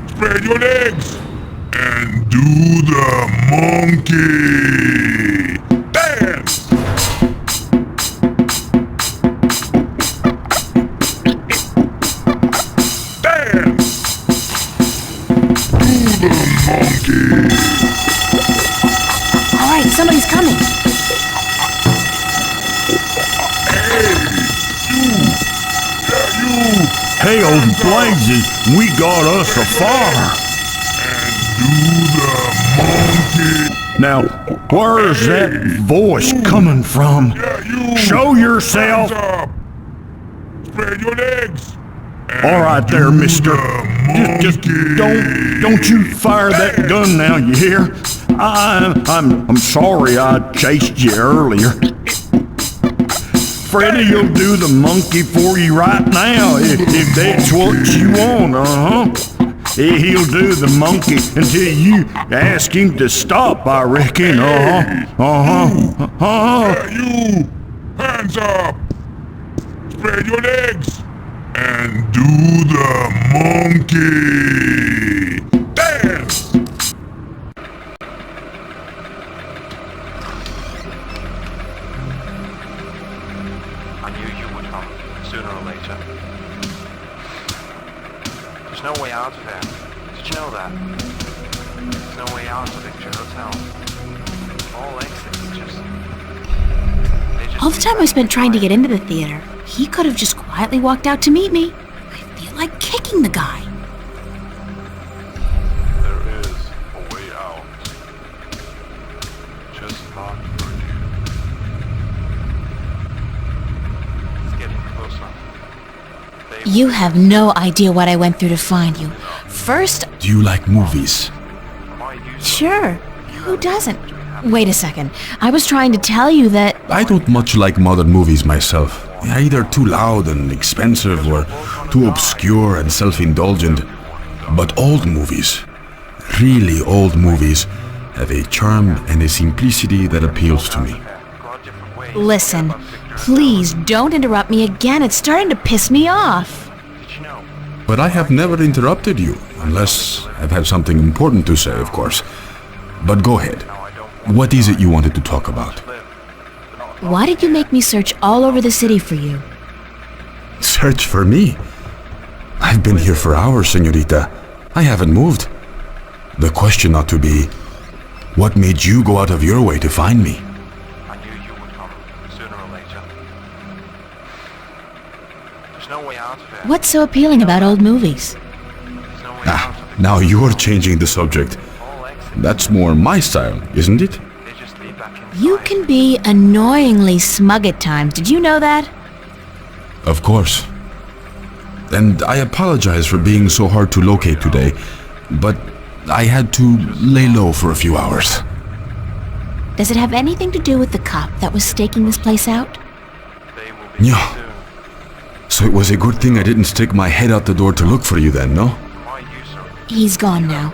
Spread your legs! And do the monkey! Dance! Dance! Do the monkey! Alright, somebody's coming. Hails and blazes, we got us a fire. And do the monkey. Now, where's that voice coming from? Show yourself. Hands up. Spread your legs. All right there, mister. Just don't you fire that gun now, you hear? I'm sorry I chased you earlier. Freddy will do the monkey for you right now, if that's what you want, He'll do the monkey until you ask him to stop, I reckon. Hey, you! Hands up! Spread your legs! And do the monkey! Dance! I knew you would come, sooner or later. There's no way out of here. Did you know that? There's no way out of Victory Hotel. All exits just... All the time I spent trying to get into the theater, he could have just quietly walked out to meet me. I feel like kicking the guy. There is a way out. Just not for you. It's getting closer. You have no idea what I went through to find you. First, Do you like movies? sure, who doesn't? Wait a second, I was trying to tell you that... I don't much like modern movies myself. They're either too loud and expensive or too obscure and self-indulgent. But old movies, really old movies, have a charm and a simplicity that appeals to me. Listen, please don't interrupt me again. It's starting to piss me off. But I have never interrupted you, unless I've had something important to say, of course. But go ahead. What is it you wanted to talk about? Why did you make me search all over the city for you? Search for me? I've been here for hours, señorita. I haven't moved. The question ought to be, what made you go out of your way to find me? I knew you would come, sooner or later. There's no way out of here. What's so appealing about old movies? Now you're changing the subject. That's more my style, isn't it? You can be annoyingly smug at times. Did you know that? Of course. And I apologize for being so hard to locate today, but I had to lay low for a few hours. Does it have anything to do with the cop that was staking this place out? No. So it was a good thing I didn't stick my head out the door to look for you then, no? He's gone now.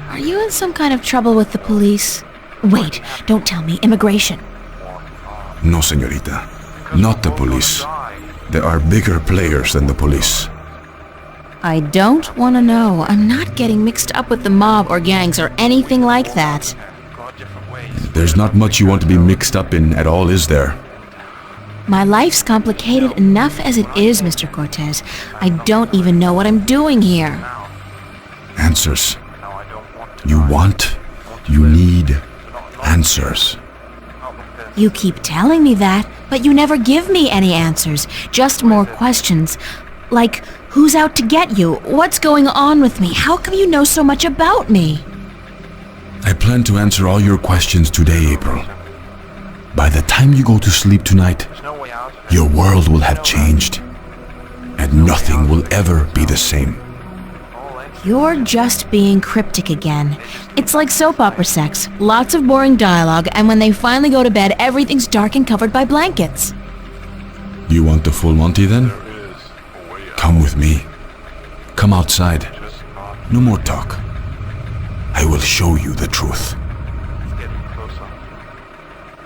Are you in some kind of trouble with the police? Wait, don't tell me. Immigration. No, señorita. Not the police. There are bigger players than the police. I don't want to know. I'm not getting mixed up with the mob or gangs or anything like that. There's not much you want to be mixed up in at all, is there? My life's complicated enough as it is, Mr. Cortez. I don't even know what I'm doing here. Answers. You want, you need answers. You keep telling me that, but you never give me any answers. Just more questions. Like, who's out to get you? What's going on with me? How come you know so much about me? I plan to answer all your questions today, April. By the time you go to sleep tonight, your world will have changed. And nothing will ever be the same. You're just being cryptic again. It's like soap opera sex. Lots of boring dialogue, and when they finally go to bed, everything's dark and covered by blankets. You want the full Monty then? Come with me. Come outside. No more talk. I will show you the truth. It's getting closer.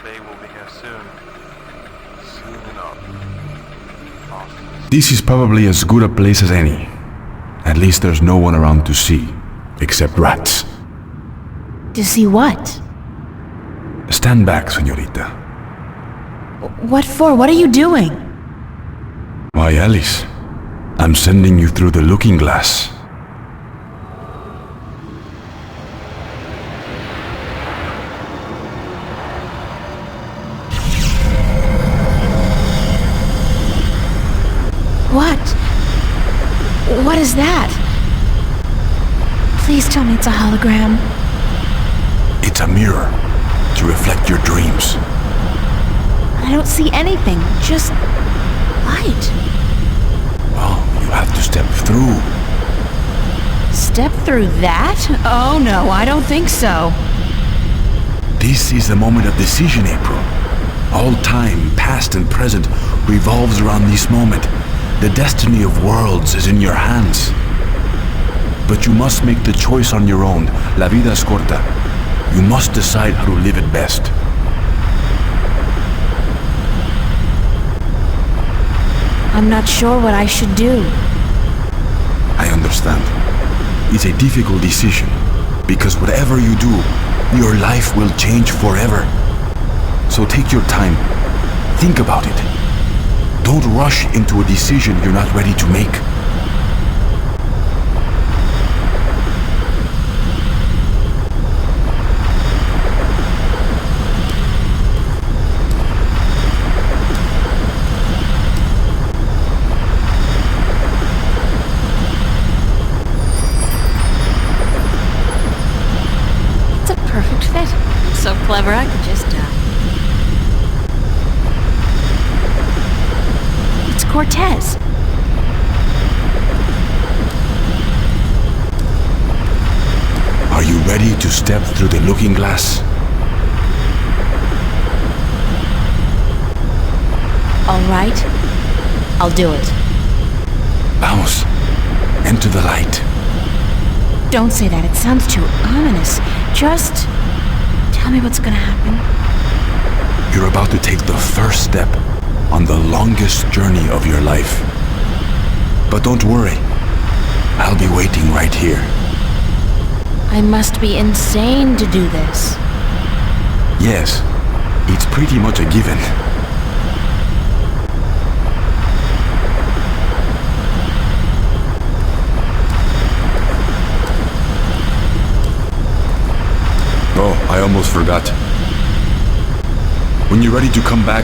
They will be here soon. Soon enough. This is probably as good a place as any. At least there's no one around to see, except rats. To see what? Stand back, señorita. What for? What are you doing? Why, Alice, I'm sending you through the looking glass. What is that? Please tell me it's a hologram. It's a mirror to reflect your dreams. I don't see anything, just light. Well, you have to step through. Step through that? Oh no, I don't think so. This is the moment of decision, April. All time, past and present, revolves around this moment. The destiny of worlds is in your hands. But you must make the choice on your own. La vida es corta. You must decide how to live it best. I'm not sure what I should do. I understand. It's a difficult decision, because whatever you do, your life will change forever. So take your time. Think about it. Don't rush into a decision you're not ready to make. It's a perfect fit. So clever I could just die. It's Cortez. Are you ready to step through the looking glass? All right. I'll do it. Vamos. Enter the light. Don't say that. It sounds too ominous. Just tell me what's gonna happen. You're about to take the first step on the longest journey of your life. But don't worry. I'll be waiting right here. I must be insane to do this. Yes, it's pretty much a given. Oh, I almost forgot. When you're ready to come back,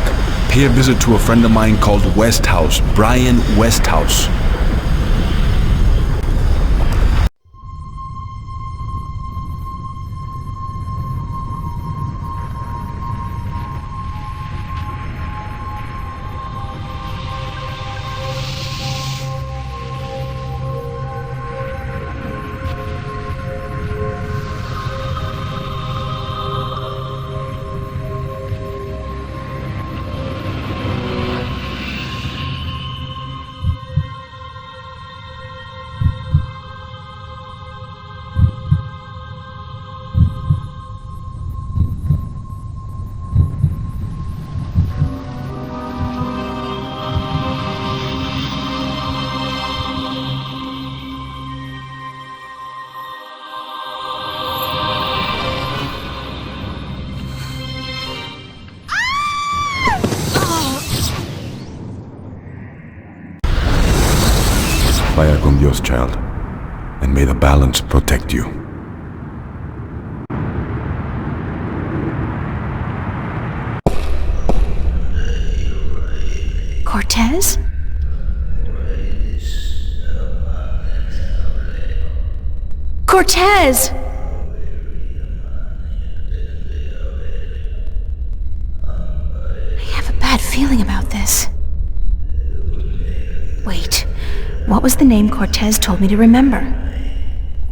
pay a visit to a friend of mine called Westhouse, Brian Westhouse. Vaya con Dios, child, and may the balance protect you. Cortez? Cortez! I have a bad feeling about this. Wait, what was the name Cortez told me to remember?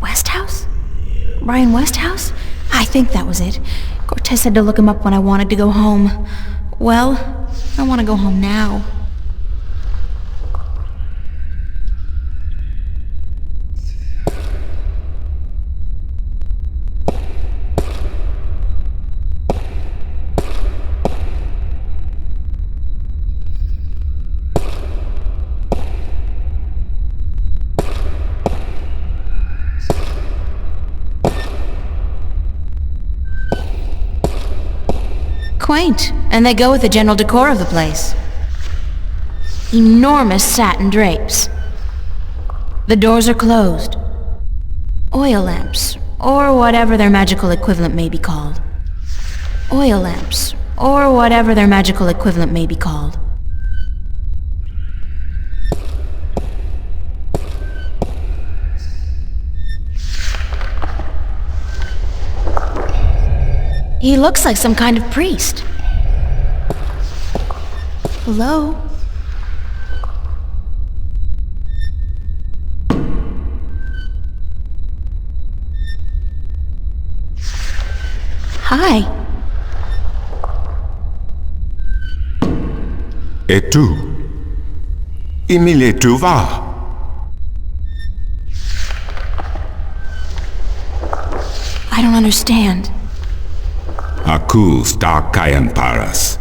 Westhouse? Brian Westhouse? I think that was it. Cortez said to look him up when I wanted to go home. Well, I want to go home now. Quaint, and they go with the general decor of the place. Enormous satin drapes. The doors are closed. Oil lamps, or whatever their magical equivalent may be called. Oil lamps, or whatever their magical equivalent may be called. He looks like some kind of priest. Hello? Hi. Et tu? Emile, tu vas? I don't understand. Aku star kayan paras.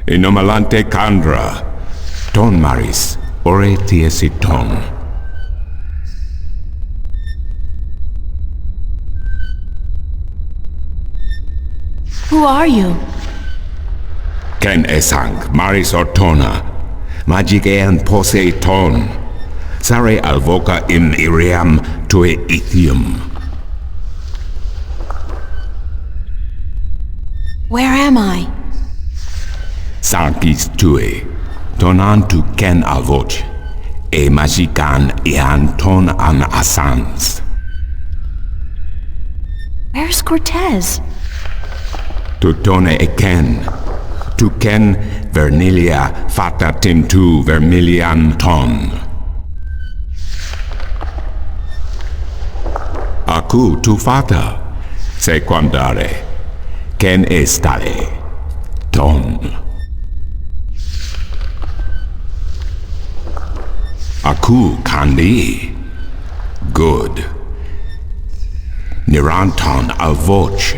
Inomalante kandra. Ton maris. Ore tiesiton. Who are you? Ken esang maris ortona. Magigean poseiton. Sare alvoca in iriam tue ithium. Where am I? Sarkis tue. Tonan tu ken alvoch. E magican ian ton an asans. Where's Cortez? Tu tone e ken. Tu ken vernilia fata tintu vermilian ton. Aku tu fata. Sequandare. Ken estare. Ton. Aku kandi. Good. Niranton alvoch.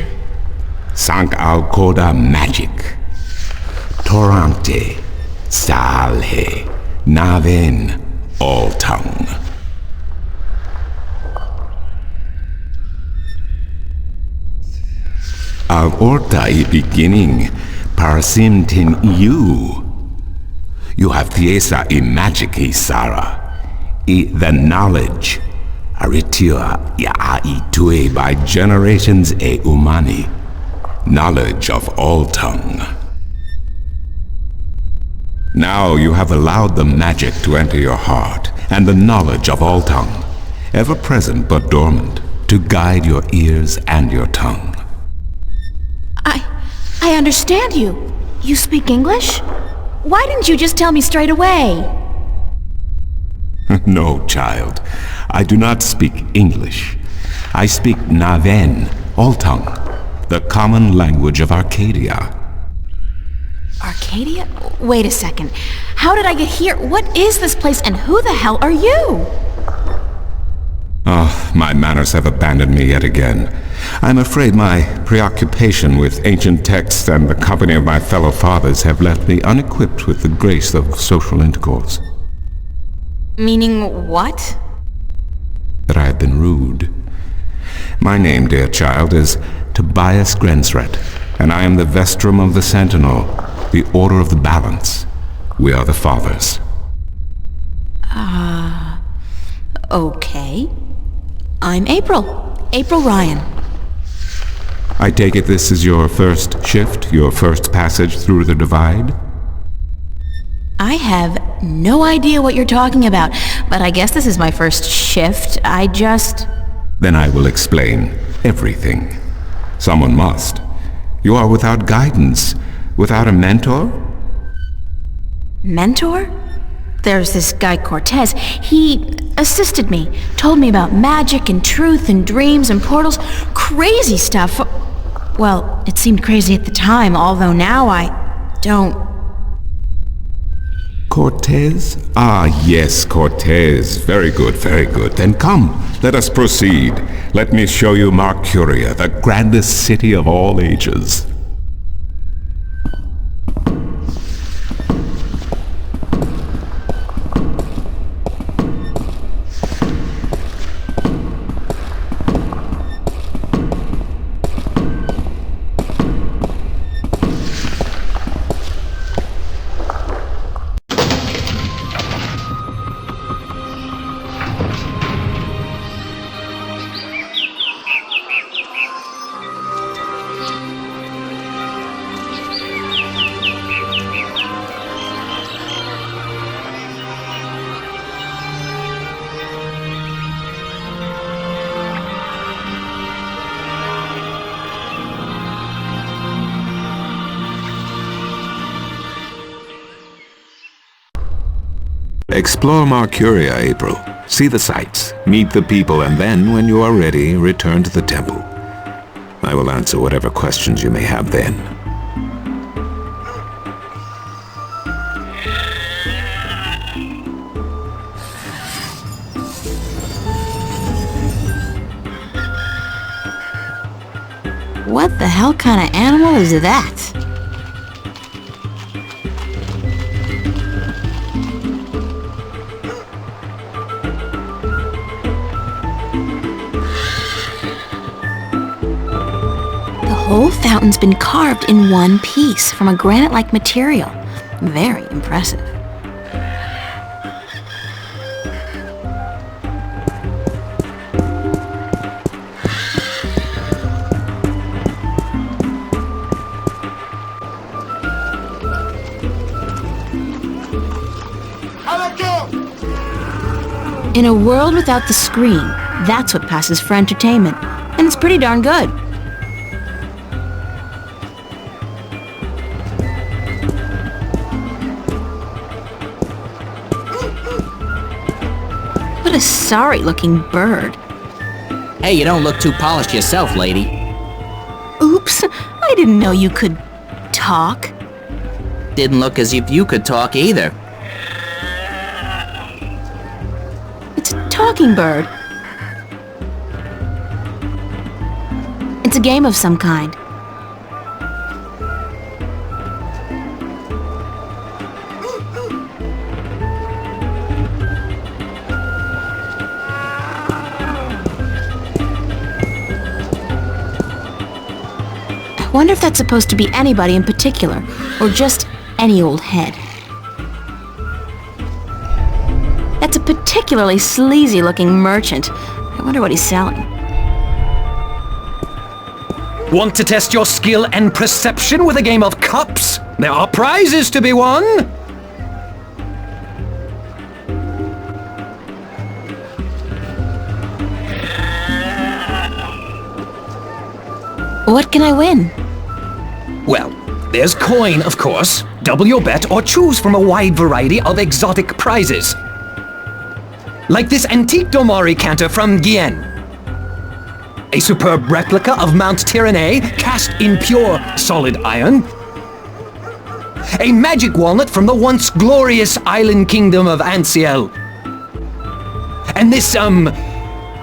Sank al coda magic. Torante. Salhe. Naven. All tongue. Al orta I beginning, parasim tin you. You have thiesa I magic Sara. I the knowledge. Aritua ya I tue by generations e umani. Knowledge of all tongue. Now you have allowed the magic to enter your heart, and the knowledge of all tongue, ever present but dormant, to guide your ears and your tongue. I understand you. You speak English? Why didn't you just tell me straight away? No, child. I do not speak English. I speak Naven, all tongue, the common language of Arcadia. Arcadia? Wait a second. How did I get here? What is this place and who the hell are you? Oh, my manners have abandoned me yet again. I'm afraid my preoccupation with ancient texts and the company of my fellow fathers have left me unequipped with the grace of social intercourse. Meaning what? That I have been rude. My name, dear child, is Tobias Grensret, and I am the Vestrum of the Sentinel, the Order of the Balance. We are the Fathers. Okay. I'm April. April Ryan. I take it this is your first shift, your first passage through the divide? I have no idea what you're talking about, but I guess this is my first shift. Then I will explain everything. Someone must. You are without guidance, without a mentor? Mentor? There's this guy Cortez. He assisted me, told me about magic and truth and dreams and portals. Crazy stuff. Well, it seemed crazy at the time, although now I don't... Cortez? Ah, yes, Cortez. Very good, very good. Then come, let us proceed. Let me show you Marcuria, the grandest city of all ages. Explore Marcuria, April. See the sights, meet the people, and then, when you are ready, return to the temple. I will answer whatever questions you may have then. What the hell kind of animal is that? The whole fountain's been carved in one piece from a granite-like material. Very impressive. In a world without the screen, that's what passes for entertainment, and it's pretty darn good. What a sorry-looking bird. Hey, you don't look too polished yourself, lady. Oops, I didn't know you could talk. Didn't look as if you could talk either. It's a talking bird. It's a game of some kind. I wonder if that's supposed to be anybody in particular, or just any old head. That's a particularly sleazy-looking merchant. I wonder what he's selling. Want to test your skill and perception with a game of cups? There are prizes to be won! What can I win? Well, there's coin, of course. Double your bet or choose from a wide variety of exotic prizes. Like this antique Domari canter from Gien. A superb replica of Mount Tyranny cast in pure solid iron. A magic walnut from the once glorious island kingdom of Ansiel. And this,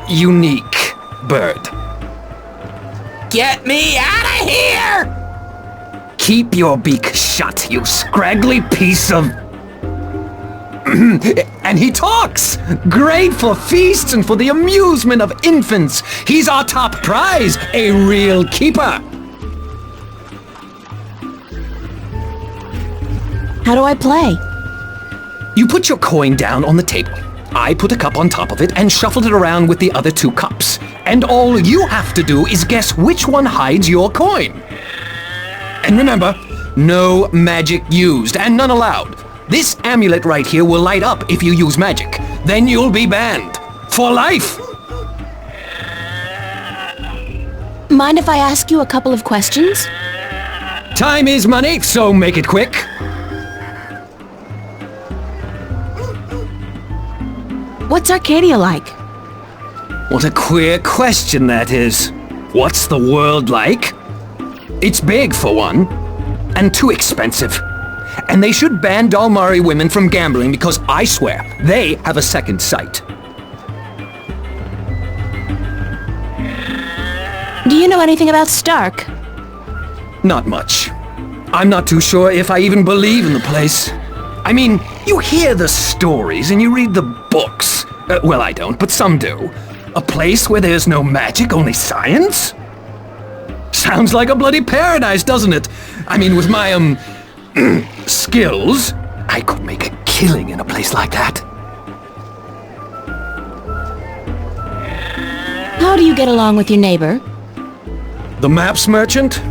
unique bird. Get me out of here! Keep your beak shut, you scraggly piece of... And he talks! Great for feasts and for the amusement of infants. He's our top prize, a real keeper. How do I play? You put your coin down on the table. I put a cup on top of it and shuffle it around with the other two cups. And all you have to do is guess which one hides your coin. And remember, no magic used and none allowed. This amulet right here will light up if you use magic. Then you'll be banned. For life! Mind if I ask you a couple of questions? Time is money, so make it quick. What's Arcadia like? What a queer question that is. What's the world like? It's big, for one, and too expensive. And they should ban Dalmari women from gambling because I swear, they have a second sight. Do you know anything about Stark? Not much. I'm not too sure if I even believe in the place. I mean, you hear the stories and you read the books. Well, I don't, but some do. A place where there's no magic, only science? Sounds like a bloody paradise, doesn't it? I mean, with my, skills, I could make a killing in a place like that. How do you get along with your neighbor? The maps merchant?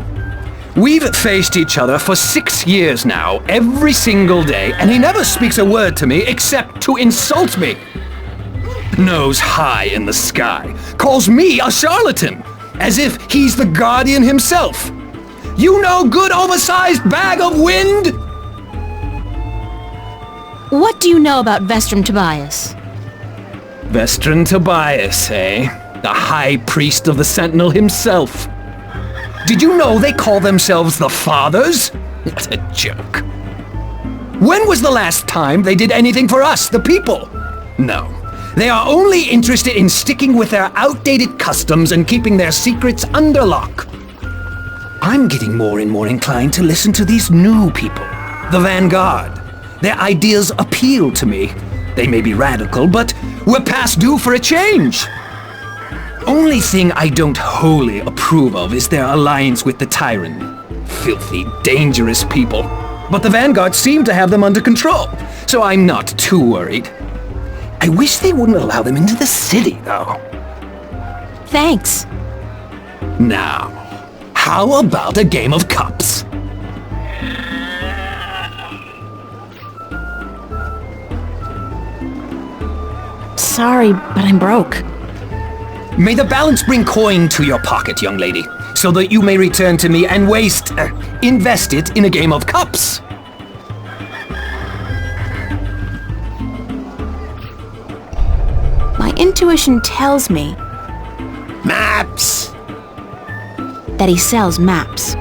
We've faced each other for 6 years now, every single day, and he never speaks a word to me except to insult me. Nose high in the sky, calls me a charlatan, as if he's the guardian himself. You know, good oversized bag of wind? What do you know about Vestrum Tobias? Vestrum Tobias, eh? The high priest of the Sentinel himself. Did you know they call themselves the Fathers? What a joke. When was the last time they did anything for us, the people? No. They are only interested in sticking with their outdated customs and keeping their secrets under lock. I'm getting more and more inclined to listen to these new people, the Vanguard. Their ideas appeal to me. They may be radical, but we're past due for a change. Only thing I don't wholly approve of is their alliance with the Tyrant. Filthy, dangerous people. But the Vanguard seem to have them under control, so I'm not too worried. I wish they wouldn't allow them into the city, though. Thanks. Now, how about a game of cups? Sorry, but I'm broke. May the balance bring coin to your pocket, young lady, so that you may return to me and invest it in a game of cups. My intuition tells me Maps! that he sells maps.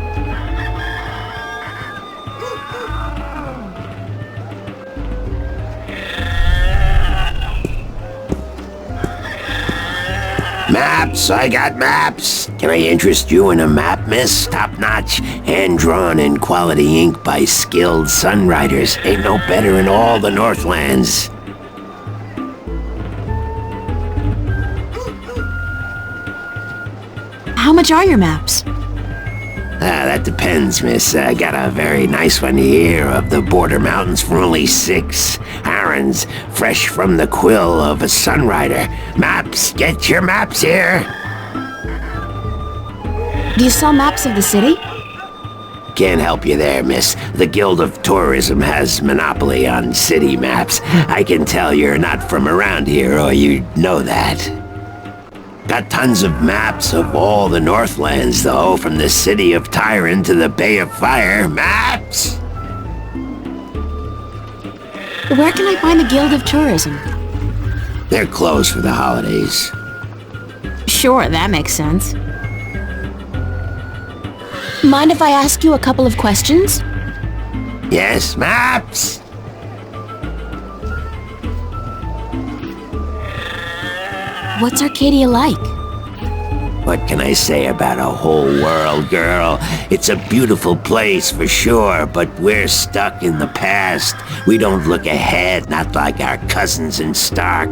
Maps, I got maps. Can I interest you in a map, miss? Top-notch, hand-drawn in quality ink by skilled sunwriters. Ain't no better in all the Northlands. How much are your maps? That depends, miss. I got a very nice one here of the Border Mountains for only 6. Arons, fresh from the quill of a sunwriter. Maps, get your maps here. Do you sell maps of the city? Can't help you there, miss. The Guild of Tourism has monopoly on city maps. I can tell you're not from around here, or you'd know that. Got tons of maps of all the Northlands, though, from the city of Tyron to the Bay of Fire. Maps! Where can I find the Guild of Tourism? They're closed for the holidays. Sure, that makes sense. Mind if I ask you a couple of questions? Yes, maps! What's Arcadia like? What can I say about a whole world, girl? It's a beautiful place for sure, but we're stuck in the past. We don't look ahead, not like our cousins in Stark.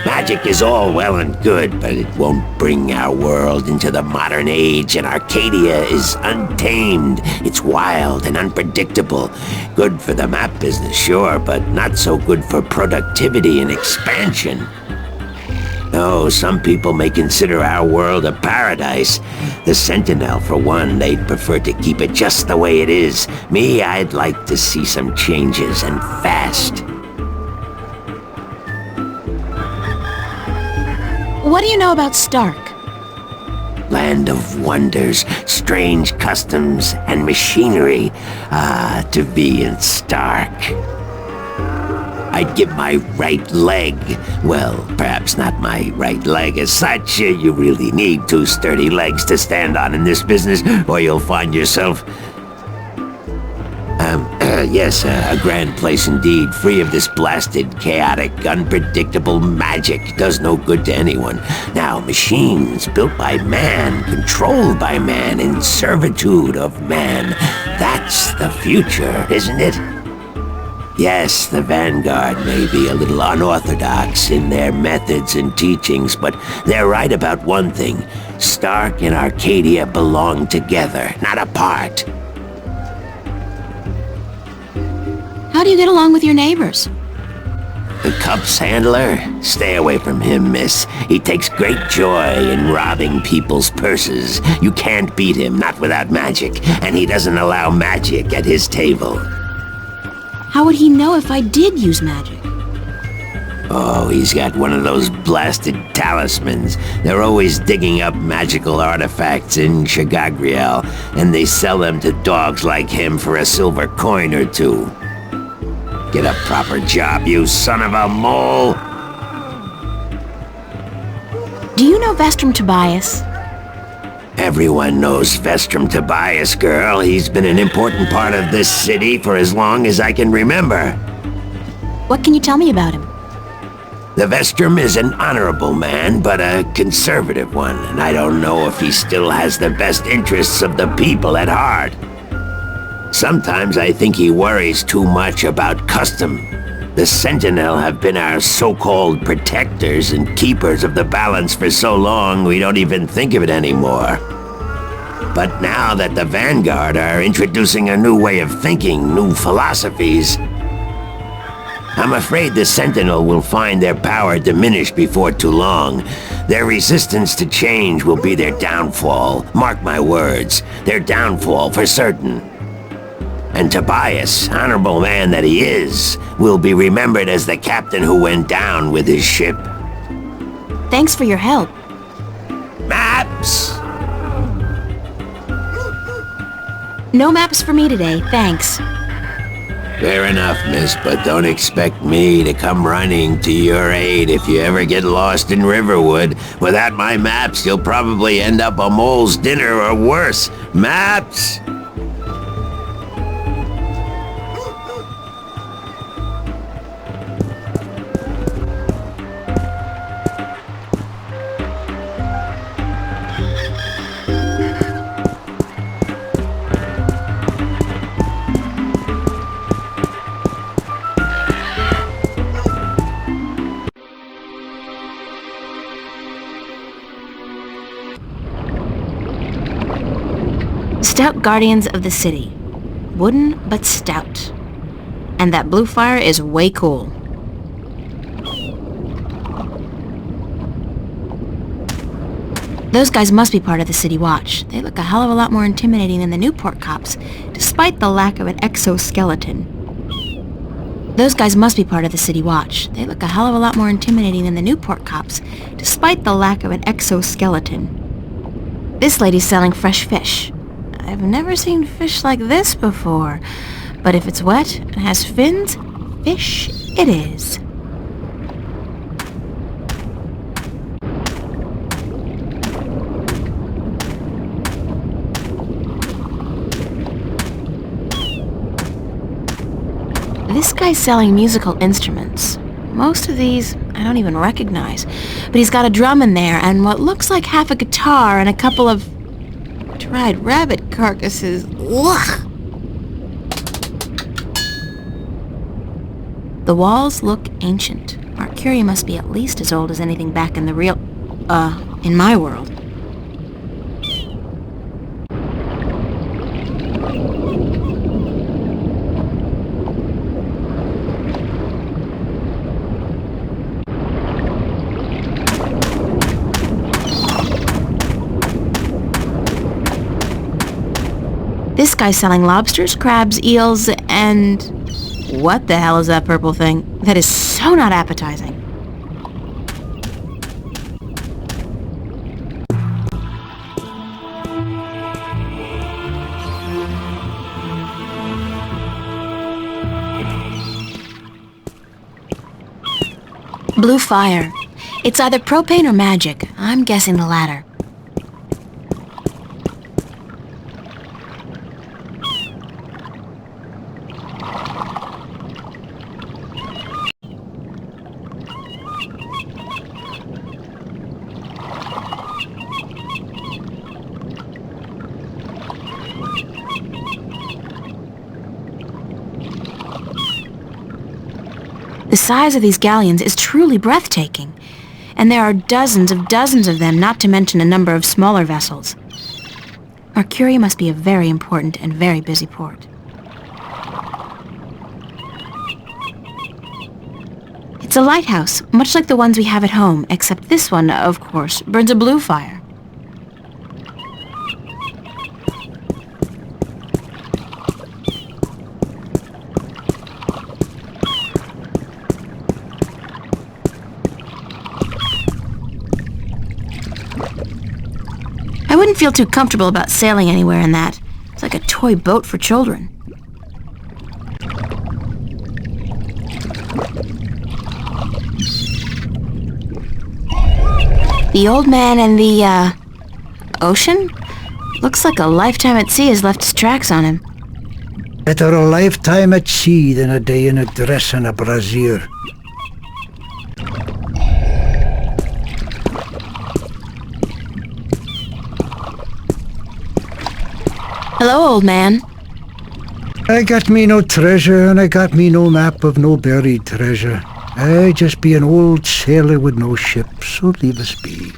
Magic is all well and good, but it won't bring our world into the modern age, and Arcadia is untamed. It's wild and unpredictable. Good for the map business, sure, but not so good for productivity and expansion. No, some people may consider our world a paradise. The Sentinel, for one, they'd prefer to keep it just the way it is. Me, I'd like to see some changes, and fast. What do you know about Stark? Land of wonders, strange customs, and machinery. Ah, to be in Stark. I'd give my right leg. Well, perhaps not my right leg as such. You really need 2 sturdy legs to stand on in this business, or you'll find yourself... yes, a grand place indeed, free of this blasted, chaotic, unpredictable magic. Does no good to anyone. Now, machines built by man, controlled by man, in servitude of man. That's the future, isn't it? Yes, the Vanguard may be a little unorthodox in their methods and teachings, but they're right about one thing. Stark and Arcadia belong together, not apart. How do you get along with your neighbors? The Cups handler? Stay away from him, miss. He takes great joy in robbing people's purses. You can't beat him, not without magic, and he doesn't allow magic at his table. How would he know if I did use magic? Oh, he's got one of those blasted talismans. They're always digging up magical artifacts in Shagagriel, and they sell them to dogs like him for a silver coin or 2. Get a proper job, you son of a mole! Do you know Vestrum Tobias? Everyone knows Vestrum Tobias, girl. He's been an important part of this city for as long as I can remember. What can you tell me about him? The Vestrum is an honorable man, but a conservative one, and I don't know if he still has the best interests of the people at heart. Sometimes I think he worries too much about custom. The Sentinel have been our so-called protectors and keepers of the balance for so long we don't even think of it anymore. But now that the Vanguard are introducing a new way of thinking, new philosophies, I'm afraid the Sentinel will find their power diminished before too long. Their resistance to change will be their downfall. Mark my words, their downfall for certain. And Tobias, honorable man that he is, will be remembered as the captain who went down with his ship. Thanks for your help. Maps! No maps for me today, thanks. Fair enough, miss, but don't expect me to come running to your aid if you ever get lost in Riverwood. Without my maps, you'll probably end up a mole's dinner or worse. Maps! Stout guardians of the city. Wooden, but stout. And that blue fire is way cool. Those guys must be part of the City Watch. They look a hell of a lot more intimidating than the Newport cops, despite the lack of an exoskeleton. Those guys must be part of the City Watch. They look a hell of a lot more intimidating than the Newport cops, despite the lack of an exoskeleton. This lady's selling fresh fish. I've never seen fish like this before, but if it's wet and has fins, fish it is. This guy's selling musical instruments. Most of these I don't even recognize, but he's got a drum in there and what looks like half a guitar and a couple of dried rabbit carcasses. Ugh. The walls look ancient. Mercury must be at least as old as anything back in the real... in my world. This guy's selling lobsters, crabs, eels, and... what the hell is that purple thing? That is so not appetizing. Blue fire. It's either propane or magic. I'm guessing the latter. The size of these galleons is truly breathtaking, and there are dozens of them, not to mention a number of smaller vessels. Mercury must be a very important and very busy port. It's a lighthouse, much like the ones we have at home, except this one, of course, burns a blue fire. I wouldn't feel too comfortable about sailing anywhere in that. It's like a toy boat for children. The old man and the, ocean? Looks like a lifetime at sea has left its tracks on him. Better a lifetime at sea than a day in a dress and a brassiere. Hello, old man. I got me no treasure, and I got me no map of no buried treasure. I just be an old sailor with no ship, so leave us be.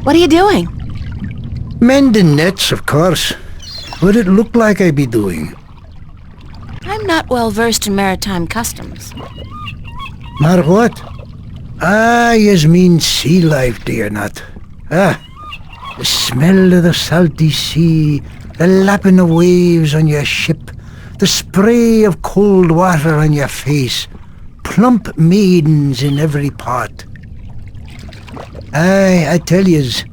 What are you doing? Mending nets, of course. What it look like I be doing? I'm not well versed in maritime customs. Mar what? Ah, yous mean sea life, do you not? Ah, the smell of the salty sea, the lapping of waves on your ship, the spray of cold water on your face, plump maidens in every part. Aye, I tell yous,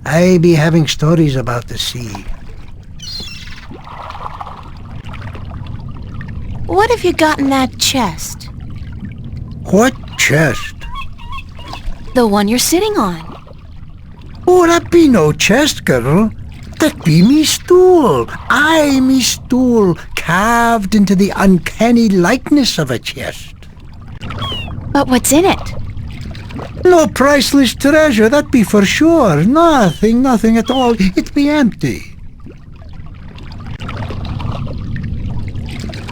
I be having stories about the sea. What have you got in that chest? What chest? The one you're sitting on. Oh, that be no chest, girl. That be me stool. Aye, me stool, carved into the uncanny likeness of a chest. But what's in it? No priceless treasure, that be for sure. Nothing at all. It be empty.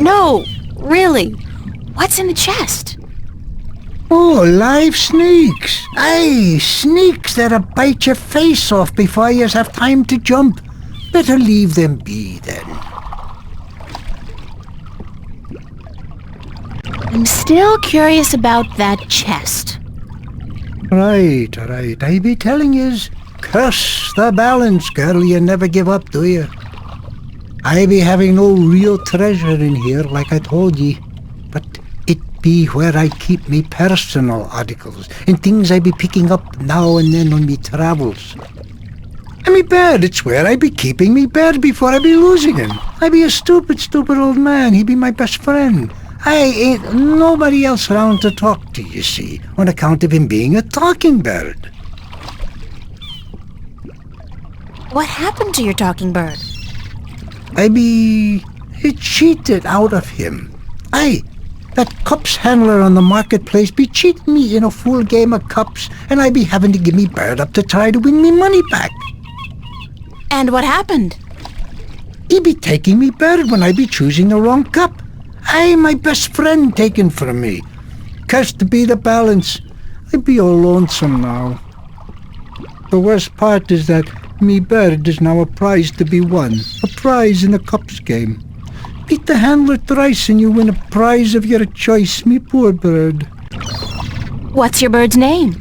No, really. What's in the chest? Oh, live snakes. Aye, snakes that'll bite your face off before you have time to jump. Better leave them be, then. I'm still curious about that chest. Right. I be telling yous, curse the balance, girl. You never give up, do you? I be having no real treasure in here, like I told ye. But it be where I keep me personal articles and things I be picking up now and then on me travels. And me bed, it's where I be keeping me bed before I be losing him. I be a stupid old man. He be my best friend. I ain't nobody else around to talk to, you see, on account of him being a talking bird. What happened to your talking bird? I be cheated out of him. Aye, that cups handler on the marketplace be cheating me in a full game of cups, and I be having to give me bird up to try to win me money back. And what happened? He be taking me bird when I be choosing the wrong cup. Aye, my best friend taken from me. Cursed be the balance. I be all lonesome now. The worst part is that me bird is now a prize to be won. A prize in a cups game. Beat the handler thrice and you win a prize of your choice, me poor bird. What's your bird's name?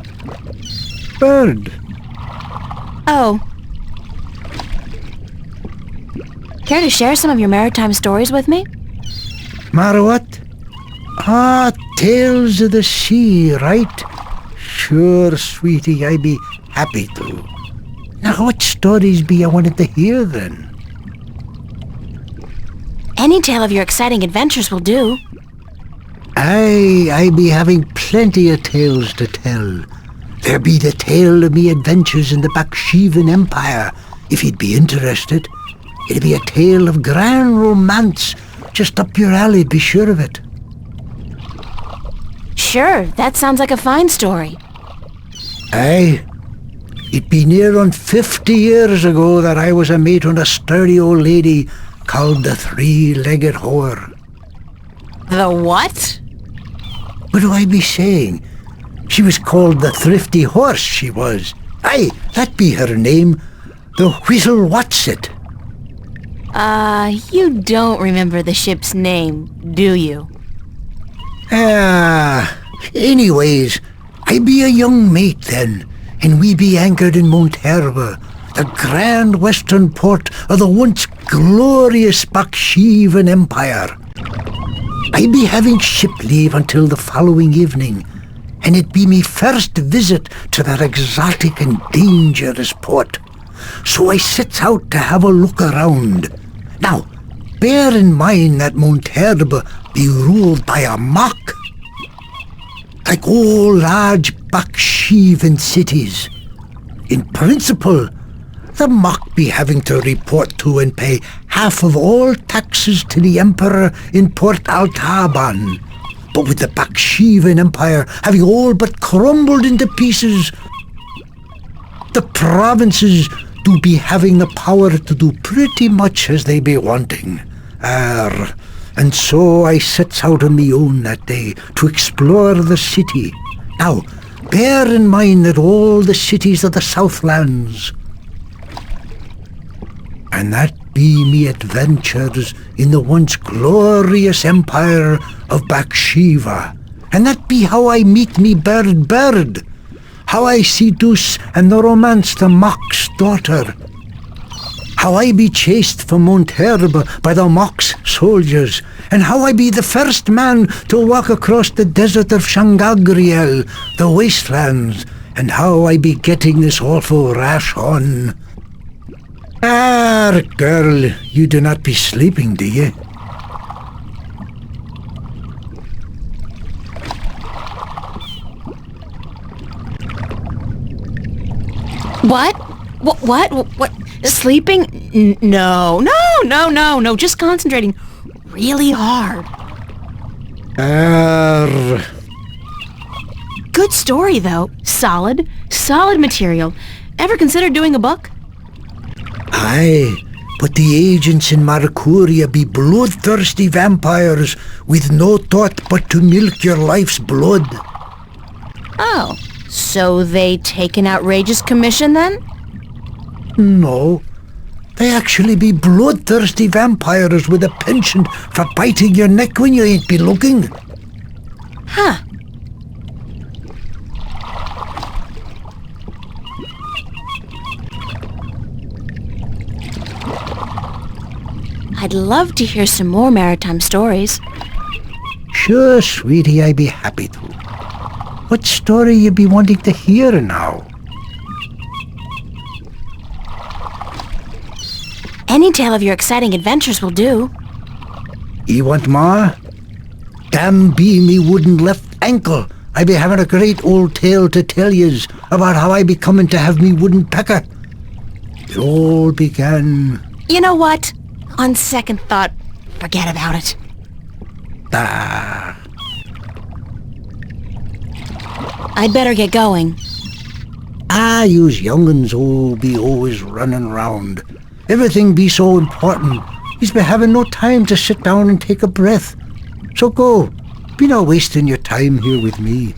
Bird. Oh. Care to share some of your maritime stories with me? Mar what? Ah, tales of the sea, right? Sure, sweetie, I be happy to. Now, what stories be I wanted to hear, then? Any tale of your exciting adventures will do. Aye, I be having plenty of tales to tell. There be the tale of me adventures in the Baksheevan Empire, if you'd be interested. It'd be a tale of grand romance, just up your alley, be sure of it. Sure, that sounds like a fine story. Aye. It be near on 50 years ago that I was a mate on a sturdy old lady called the Three-Legged Whore. The what? What do I be saying? She was called the Thrifty Horse, she was. Aye, that be her name. The Whistle Whatsit. You don't remember the ship's name, do you? Anyways, I be a young mate then, and we be anchored in Monterba, the grand western port of the once glorious Baksheevan Empire. I be having ship leave until the following evening, and it be me first visit to that exotic and dangerous port. So I sets out to have a look around. Now, bear in mind that Monterba be ruled by a Mock. Like all large Baksheevan cities. In principle, the Mock be having to report to and pay half of all taxes to the Emperor in Port Altaban. But with the Bakshivan Empire having all but crumbled into pieces, the provinces do be having the power to do pretty much as they be wanting. And so I sets out on me own that day to explore the city. Now, bear in mind that all the cities are the Southlands. And that be me adventures in the once glorious empire of Bakshiva. And that be how I meet me bird. How I seduce and romance the Mock's daughter. How I be chased from Mount Herb by the Mock's soldiers, and how I be the first man to walk across the desert of Shangagriel, the wastelands, and how I be getting this awful rash on. Girl, you do not be sleeping, do you? What? What? Sleeping? No. Just concentrating really hard. Good story, though. Solid material. Ever considered doing a book? Aye, but the agents in Marcuria be bloodthirsty vampires with no thought but to milk your life's blood. Oh, so they take an outrageous commission then? No, they actually be bloodthirsty vampires with a penchant for biting your neck when you ain't be looking. Huh. I'd love to hear some more maritime stories. Sure, sweetie, I'd be happy to. What story you be wanting to hear now? Any tale of your exciting adventures will do. You want more? Damn be me wooden left ankle. I be having a great old tale to tell yous about how I be coming to have me wooden pecker. It all began... You know what? On second thought, forget about it. I'd better get going. Yous young'uns all be always running round. Everything be so important. Yous be having no time to sit down and take a breath. So go. Be not wasting your time here with me.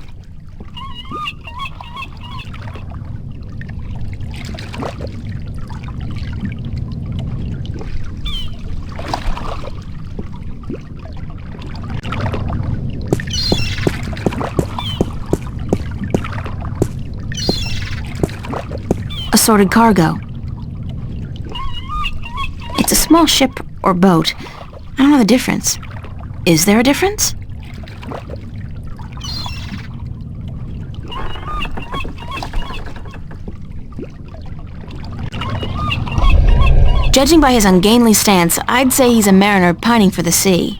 Assorted cargo. It's a small ship or boat. I don't know the difference. Is there a difference? Judging by his ungainly stance, I'd say he's a mariner pining for the sea.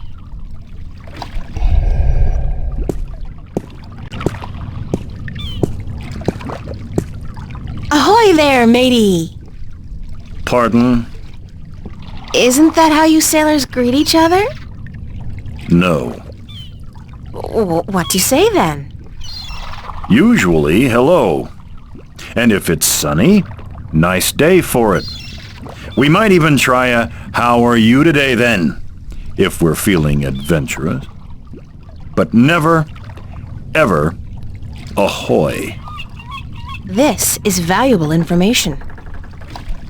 Ahoy there, matey! Pardon? Isn't that how you sailors greet each other? No. What do you say then? Usually, hello. And if it's sunny, nice day for it. We might even try a how are you today then, if we're feeling adventurous. But never, ever, ahoy. This is valuable information.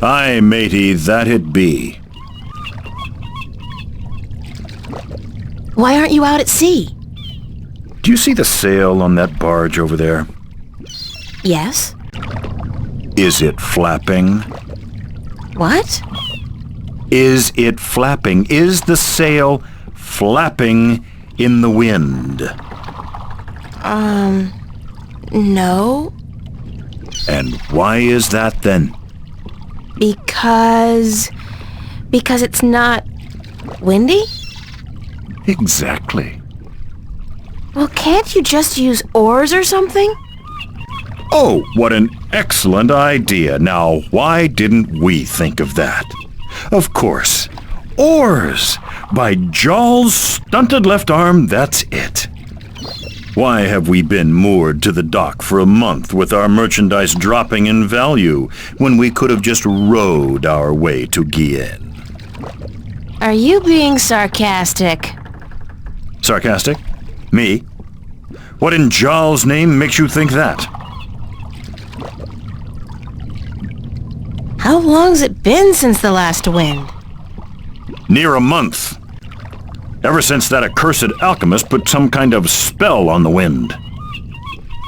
Aye, matey, that it be. Why aren't you out at sea? Do you see the sail on that barge over there? Yes. Is it flapping? What? Is it flapping? Is the sail flapping in the wind? No. And why is that then? Because it's not windy? Exactly. Well, can't you just use oars or something? Oh, what an excellent idea. Now, why didn't we think of that? Of course, Oars! By Jawl's stunted left arm, that's it. Why have we been moored to the dock for a month with our merchandise dropping in value when we could have just rowed our way to Gien? Are you being sarcastic? Sarcastic? Me? What in Jawl's name makes you think that? How long's it been since the last wind? Near a month. Ever since that accursed alchemist put some kind of spell on the wind.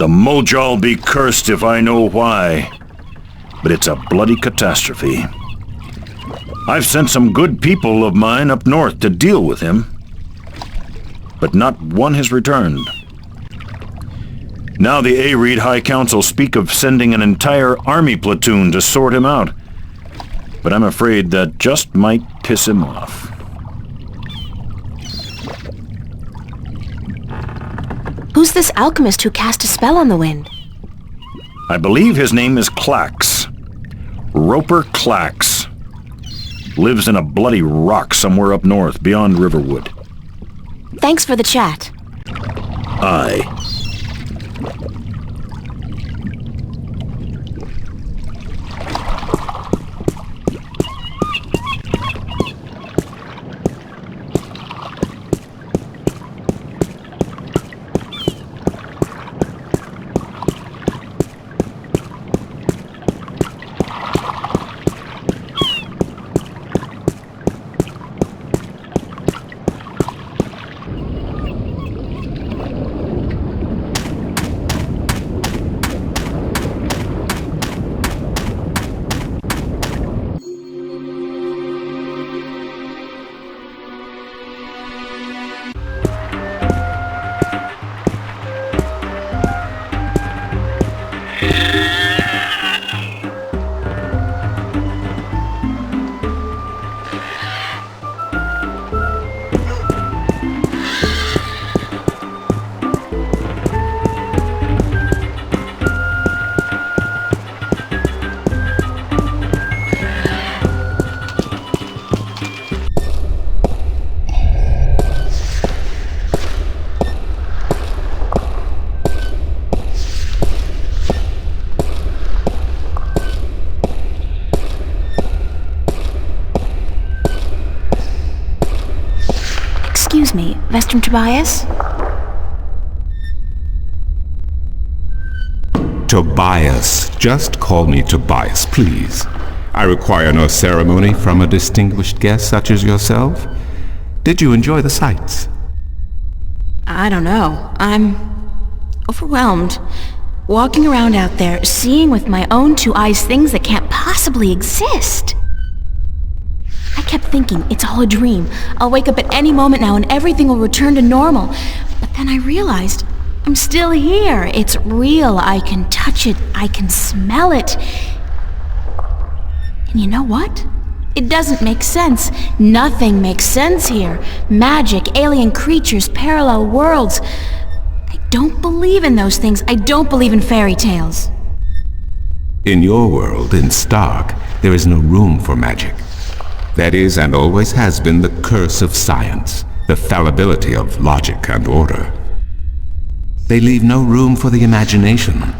The Mojal be cursed if I know why. But it's a bloody catastrophe. I've sent some good people of mine up north to deal with him. But not one has returned. Now the Areed High Council speak of sending an entire army platoon to sort him out. But I'm afraid that just might piss him off. Who's this alchemist who cast a spell on the wind? I believe his name is Clax. Roper Clax. Lives in a bloody rock somewhere up north, beyond Riverwood. Thanks for the chat. Aye. Excuse me, Vestrum Tobias? Tobias. Just call me Tobias, please. I require no ceremony from a distinguished guest such as yourself. Did you enjoy the sights? I don't know. I'm overwhelmed. Walking around out there, seeing with my own two eyes things that can't possibly exist. I kept thinking, it's all a dream. I'll wake up at any moment now and everything will return to normal. But then I realized, I'm still here. It's real. I can touch it. I can smell it. And you know what? It doesn't make sense. Nothing makes sense here. Magic, alien creatures, parallel worlds. I don't believe in those things. I don't believe in fairy tales. In your world, in Stark, there is no room for magic. That is, and always has been, the curse of science, the fallibility of logic and order. They leave no room for the imagination.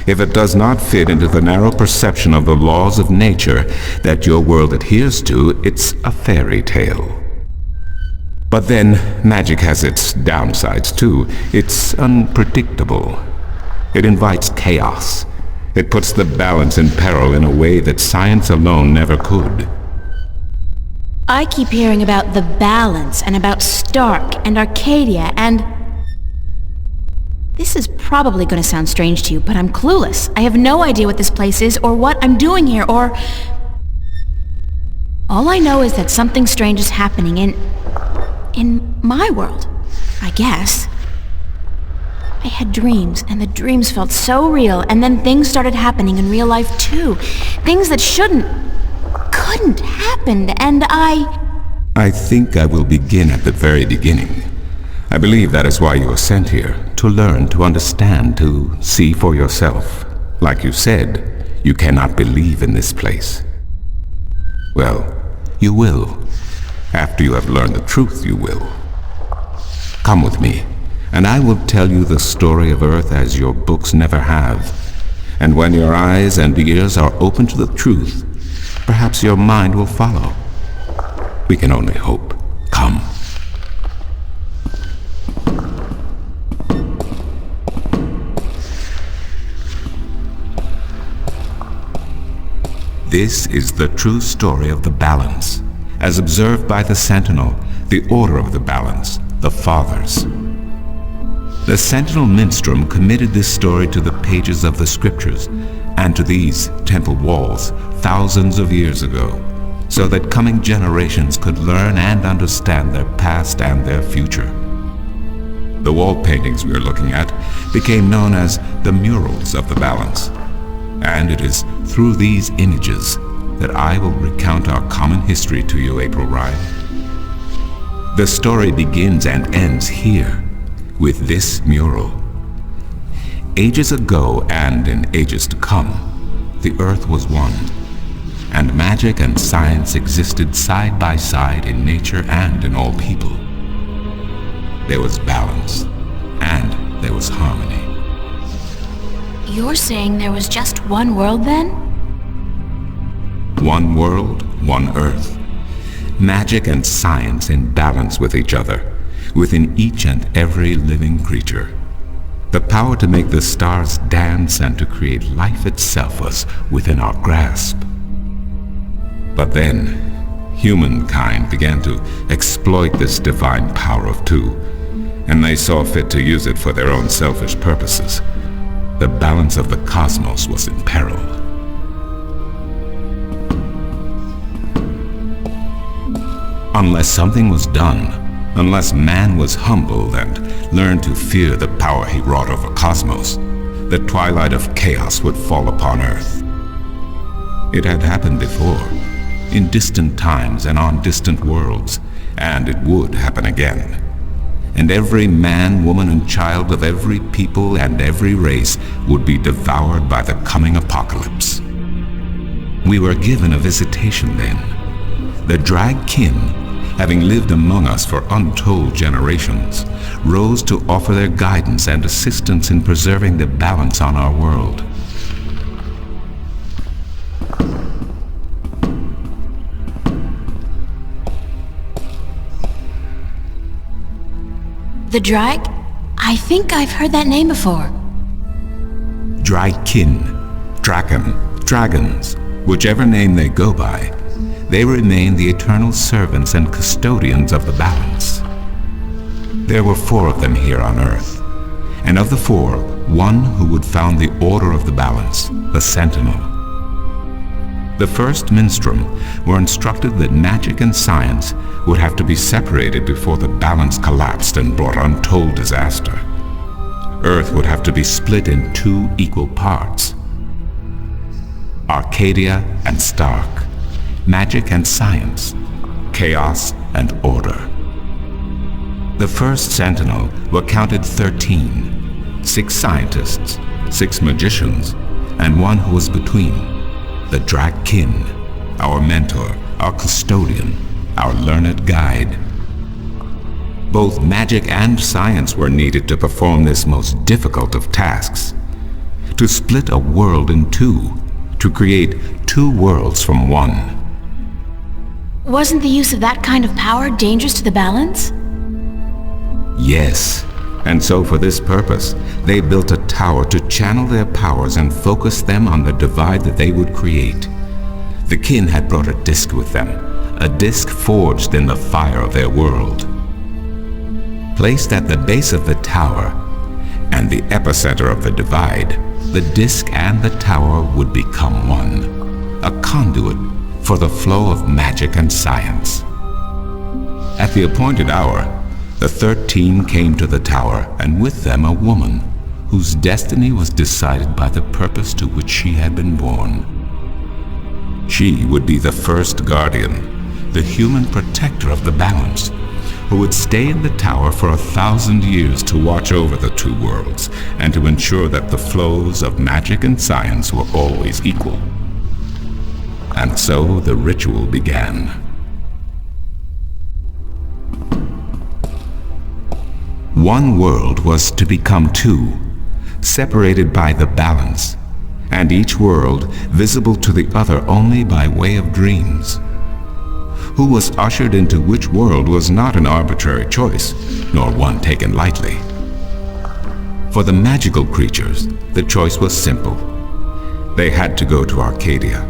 If it does not fit into the narrow perception of the laws of nature that your world adheres to, it's a fairy tale. But then, magic has its downsides too. It's unpredictable. It invites chaos. It puts the balance in peril in a way that science alone never could. I keep hearing about the balance and about Stark and Arcadia and... This is probably going to sound strange to you, but I'm clueless. I have no idea what this place is or what I'm doing here or... All I know is that something strange is happening in my world, I guess. I had dreams, and the dreams felt so real, and then things started happening in real life too. Things that couldn't happen, and I think I will begin at the very beginning. I believe that is why you were sent here, to learn, to understand, to see for yourself. Like you said, you cannot believe in this place. Well, you will. After you have learned the truth, you will. Come with me, and I will tell you the story of Earth as your books never have. And when your eyes and ears are open to the truth, perhaps your mind will follow. We can only hope. Come. This is the true story of the balance, as observed by the Sentinel, the Order of the Balance, the Fathers. The Sentinel Minstrom committed this story to the pages of the scriptures and to these temple walls thousands of years ago, so that coming generations could learn and understand their past and their future. The wall paintings we are looking at became known as the murals of the balance, and it is through these images that I will recount our common history to you, April Ryan. The story begins and ends here, with this mural. Ages ago and in ages to come, the earth was one, and magic and science existed side by side in nature and in all people. There was balance, and there was harmony. You're saying there was just one world then? One world, one earth. Magic and science in balance with each other, within each and every living creature. The power to make the stars dance and to create life itself was within our grasp. But then, humankind began to exploit this divine power of two, and they saw fit to use it for their own selfish purposes. The balance of the cosmos was in peril. Unless something was done, unless man was humbled and learned to fear the power he wrought over cosmos, the twilight of chaos would fall upon Earth. It had happened before, in distant times and on distant worlds, and it would happen again. And every man, woman, and child of every people and every race would be devoured by the coming apocalypse. We were given a visitation then. The Drag Kin, having lived among us for untold generations, rose to offer their guidance and assistance in preserving the balance on our world. The Drag? I think I've heard that name before. Drag Kin, Draken, Dragons, whichever name they go by, they remain the eternal servants and custodians of the balance. There were 4 of them here on Earth, and of the 4, one who would found the Order of the Balance, the Sentinel. The first Minstrom were instructed that magic and science would have to be separated before the balance collapsed and brought untold disaster. Earth would have to be split in 2 equal parts. Arcadia and Stark. Magic and science, chaos and order. The first Sentinel were counted 13, 6 scientists, 6 magicians, and one who was between, the Drag Kin, our mentor, our custodian, our learned guide. Both magic and science were needed to perform this most difficult of tasks, to split a world in 2, to create 2 worlds from one. Wasn't the use of that kind of power dangerous to the balance? Yes, and so for this purpose, they built a tower to channel their powers and focus them on the divide that they would create. The Kin had brought a disc with them, a disc forged in the fire of their world. Placed at the base of the tower and the epicenter of the divide, the disc and the tower would become one, a conduit for the flow of magic and science. At the appointed hour, the 13 came to the tower, and with them a woman whose destiny was decided by the purpose to which she had been born. She would be the first guardian, the human protector of the balance, who would stay in the tower for 1,000 years to watch over the 2 worlds and to ensure that the flows of magic and science were always equal. And so the ritual began. One world was to become two, separated by the balance, and each world visible to the other only by way of dreams. Who was ushered into which world was not an arbitrary choice, nor one taken lightly. For the magical creatures, the choice was simple. They had to go to Arcadia.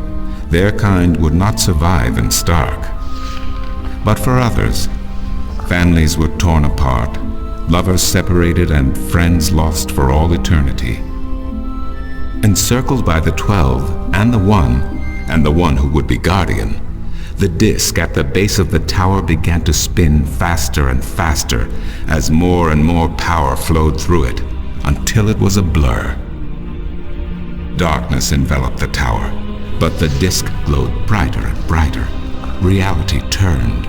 Their kind would not survive in Stark. But for others, families were torn apart, lovers separated, and friends lost for all eternity. Encircled by the 12 and the one who would be guardian, the disk at the base of the tower began to spin faster and faster as more and more power flowed through it, until it was a blur. Darkness enveloped the tower, but the disk glowed brighter and brighter. Reality turned,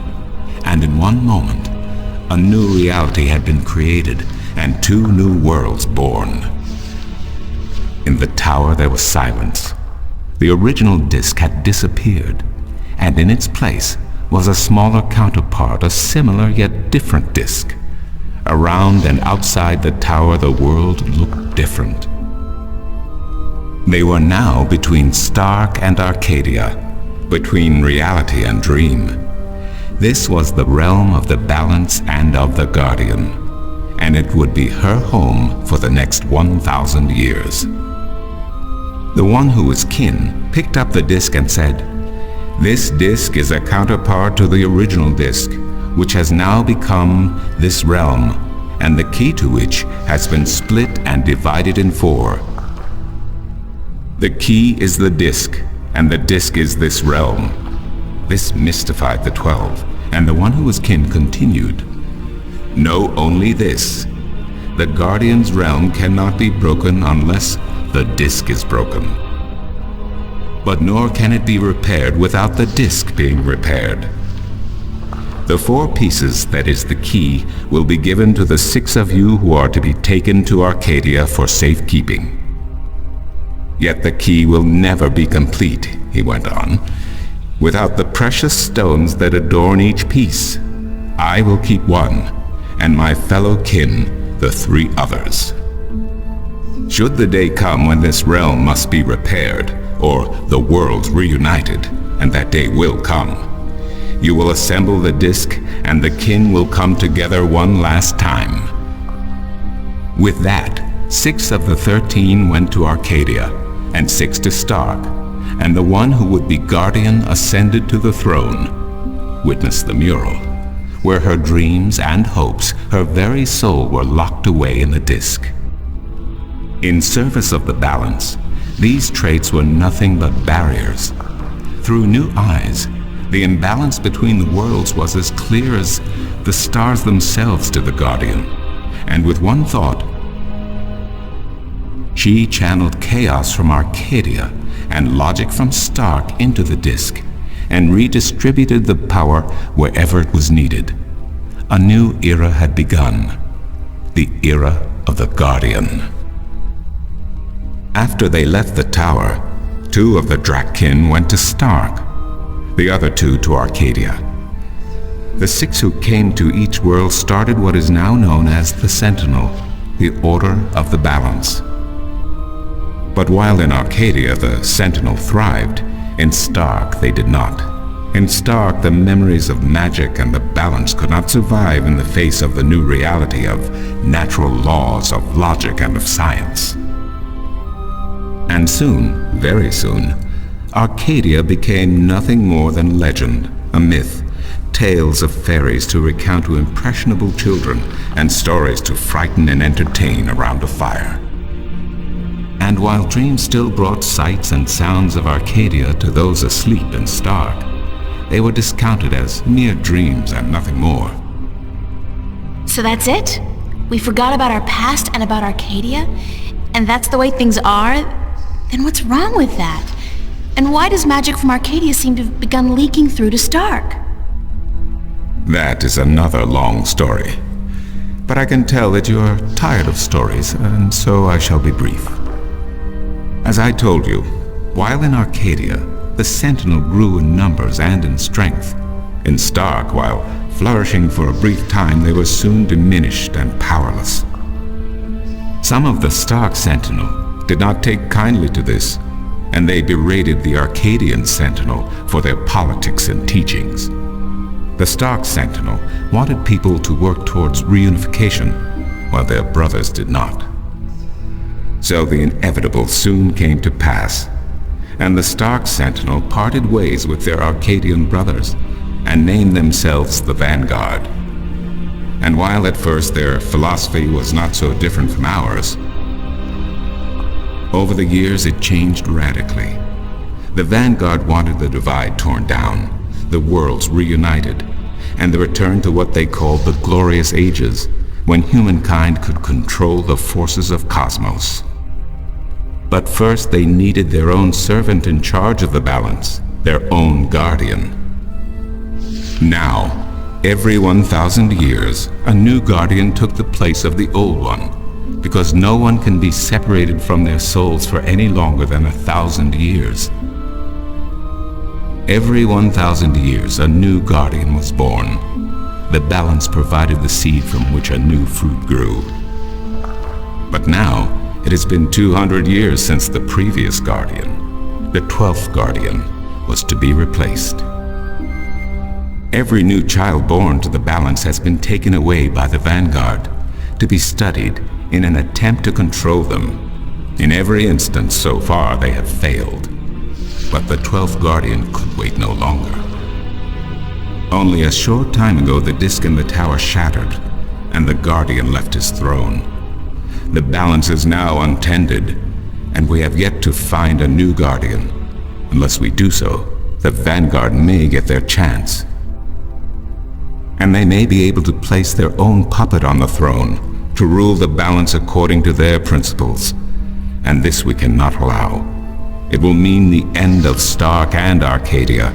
and in one moment, a new reality had been created and 2 new worlds born. In the tower there was silence. The original disk had disappeared, and in its place was a smaller counterpart, a similar yet different disk. Around and outside the tower the world looked different. They were now between Stark and Arcadia, between reality and dream. This was the realm of the Balance and of the Guardian, and it would be her home for the next 1,000 years. The one who was kin picked up the disk and said, "This disk is a counterpart to the original disk, which has now become this realm, and the key to which has been split and divided in 4. The key is the disk, and the disk is this realm." This mystified the 12, and the one who was kin continued, "Know only this. The Guardian's realm cannot be broken unless the disk is broken. But nor can it be repaired without the disk being repaired. The 4 pieces, that is the key, will be given to the 6 of you who are to be taken to Arcadia for safekeeping. Yet the key will never be complete," he went on, "without the precious stones that adorn each piece. I will keep 1, and my fellow kin the 3 others. Should the day come when this realm must be repaired, or the worlds reunited, and that day will come, you will assemble the disk, and the kin will come together one last time." With that, 6 of the 13 went to Arcadia, and 6 to Stark, and the one who would be guardian ascended to the throne. Witness the mural, where her dreams and hopes, her very soul, were locked away in the disk. In service of the balance, these traits were nothing but barriers. Through new eyes, the imbalance between the worlds was as clear as the stars themselves to the Guardian, and with one thought, she channeled chaos from Arcadia and logic from Stark into the disk, and redistributed the power wherever it was needed. A new era had begun, the era of the Guardian. After they left the tower, 2 of the Drakkin went to Stark, the other 2 to Arcadia. The 6 who came to each world started what is now known as the Sentinel, the Order of the Balance. But while in Arcadia the Sentinel thrived, in Stark they did not. In Stark, the memories of magic and the balance could not survive in the face of the new reality of natural laws, of logic, and of science. And soon, very soon, Arcadia became nothing more than legend, a myth, tales of fairies to recount to impressionable children, and stories to frighten and entertain around a fire. And while dreams still brought sights and sounds of Arcadia to those asleep in Stark, they were discounted as mere dreams and nothing more. So that's it? We forgot about our past and about Arcadia? And that's the way things are? Then what's wrong with that? And why does magic from Arcadia seem to have begun leaking through to Stark? That is another long story. But I can tell that you are tired of stories, and so I shall be brief. As I told you, while in Arcadia, the Sentinel grew in numbers and in strength. In Stark, while Flourishing for a brief time, they were soon diminished and powerless. Some of the Stark Sentinel did not take kindly to this, and they berated the Arcadian Sentinel for their politics and teachings. The Stark Sentinel wanted people to work towards reunification, while their brothers did not. So the inevitable soon came to pass, and the Stark Sentinel parted ways with their Arcadian brothers and named themselves the Vanguard. And while at first their philosophy was not so different from ours, over the years it changed radically. The Vanguard wanted the divide torn down, the worlds reunited, and the return to what they called the Glorious Ages, when humankind could control the forces of cosmos. But first they needed their own servant in charge of the balance, their own guardian. Now, every 1,000 years, a new guardian took the place of the old one, because no one can be separated from their souls for any longer than 1,000 years. Every 1,000 years, a new guardian was born. The balance provided the seed from which a new fruit grew. But now, it has been 200 years since the previous guardian, the 12th guardian, was to be replaced. Every new child born to the balance has been taken away by the Vanguard to be studied in an attempt to control them. In every instance so far they have failed, but the 12th guardian could wait no longer. Only a short time ago the disk in the tower shattered and the guardian left his throne. The balance is now untended, and we have yet to find a new guardian. Unless we do so, the Vanguard may get their chance. And they may be able to place their own puppet on the throne to rule the balance according to their principles. And this we cannot allow. It will mean the end of Stark and Arcadia,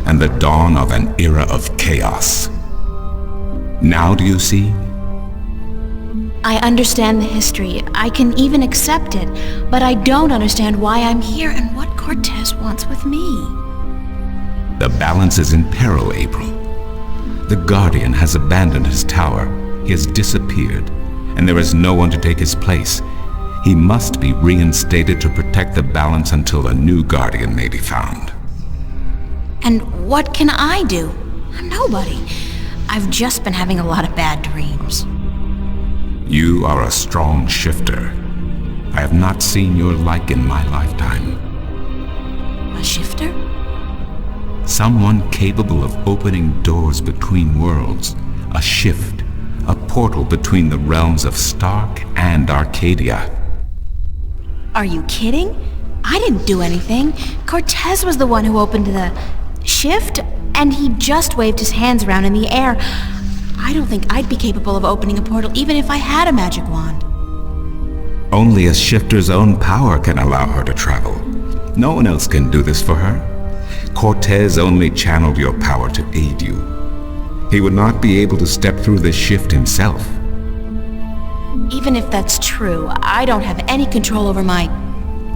and the dawn of an era of chaos. Now do you see? I understand the history. I can even accept it, but I don't understand why I'm here and what Cortez wants with me. The balance is in peril, April. The Guardian has abandoned his tower. He has disappeared, and there is no one to take his place. He must be reinstated to protect the balance until a new Guardian may be found. And what can I do? I'm nobody. I've just been having a lot of bad dreams. You are a strong shifter. I have not seen your like in my lifetime. A shifter? Someone capable of opening doors between worlds. A shift. A portal between the realms of Stark and Arcadia. Are you kidding? I didn't do anything. Cortez was the one who opened the shift, and he just waved his hands around in the air. I don't think I'd be capable of opening a portal even if I had a magic wand. Only a shifter's own power can allow her to travel. No one else can do this for her. Cortez only channeled your power to aid you. He would not be able to step through this shift himself. Even if that's true, I don't have any control over my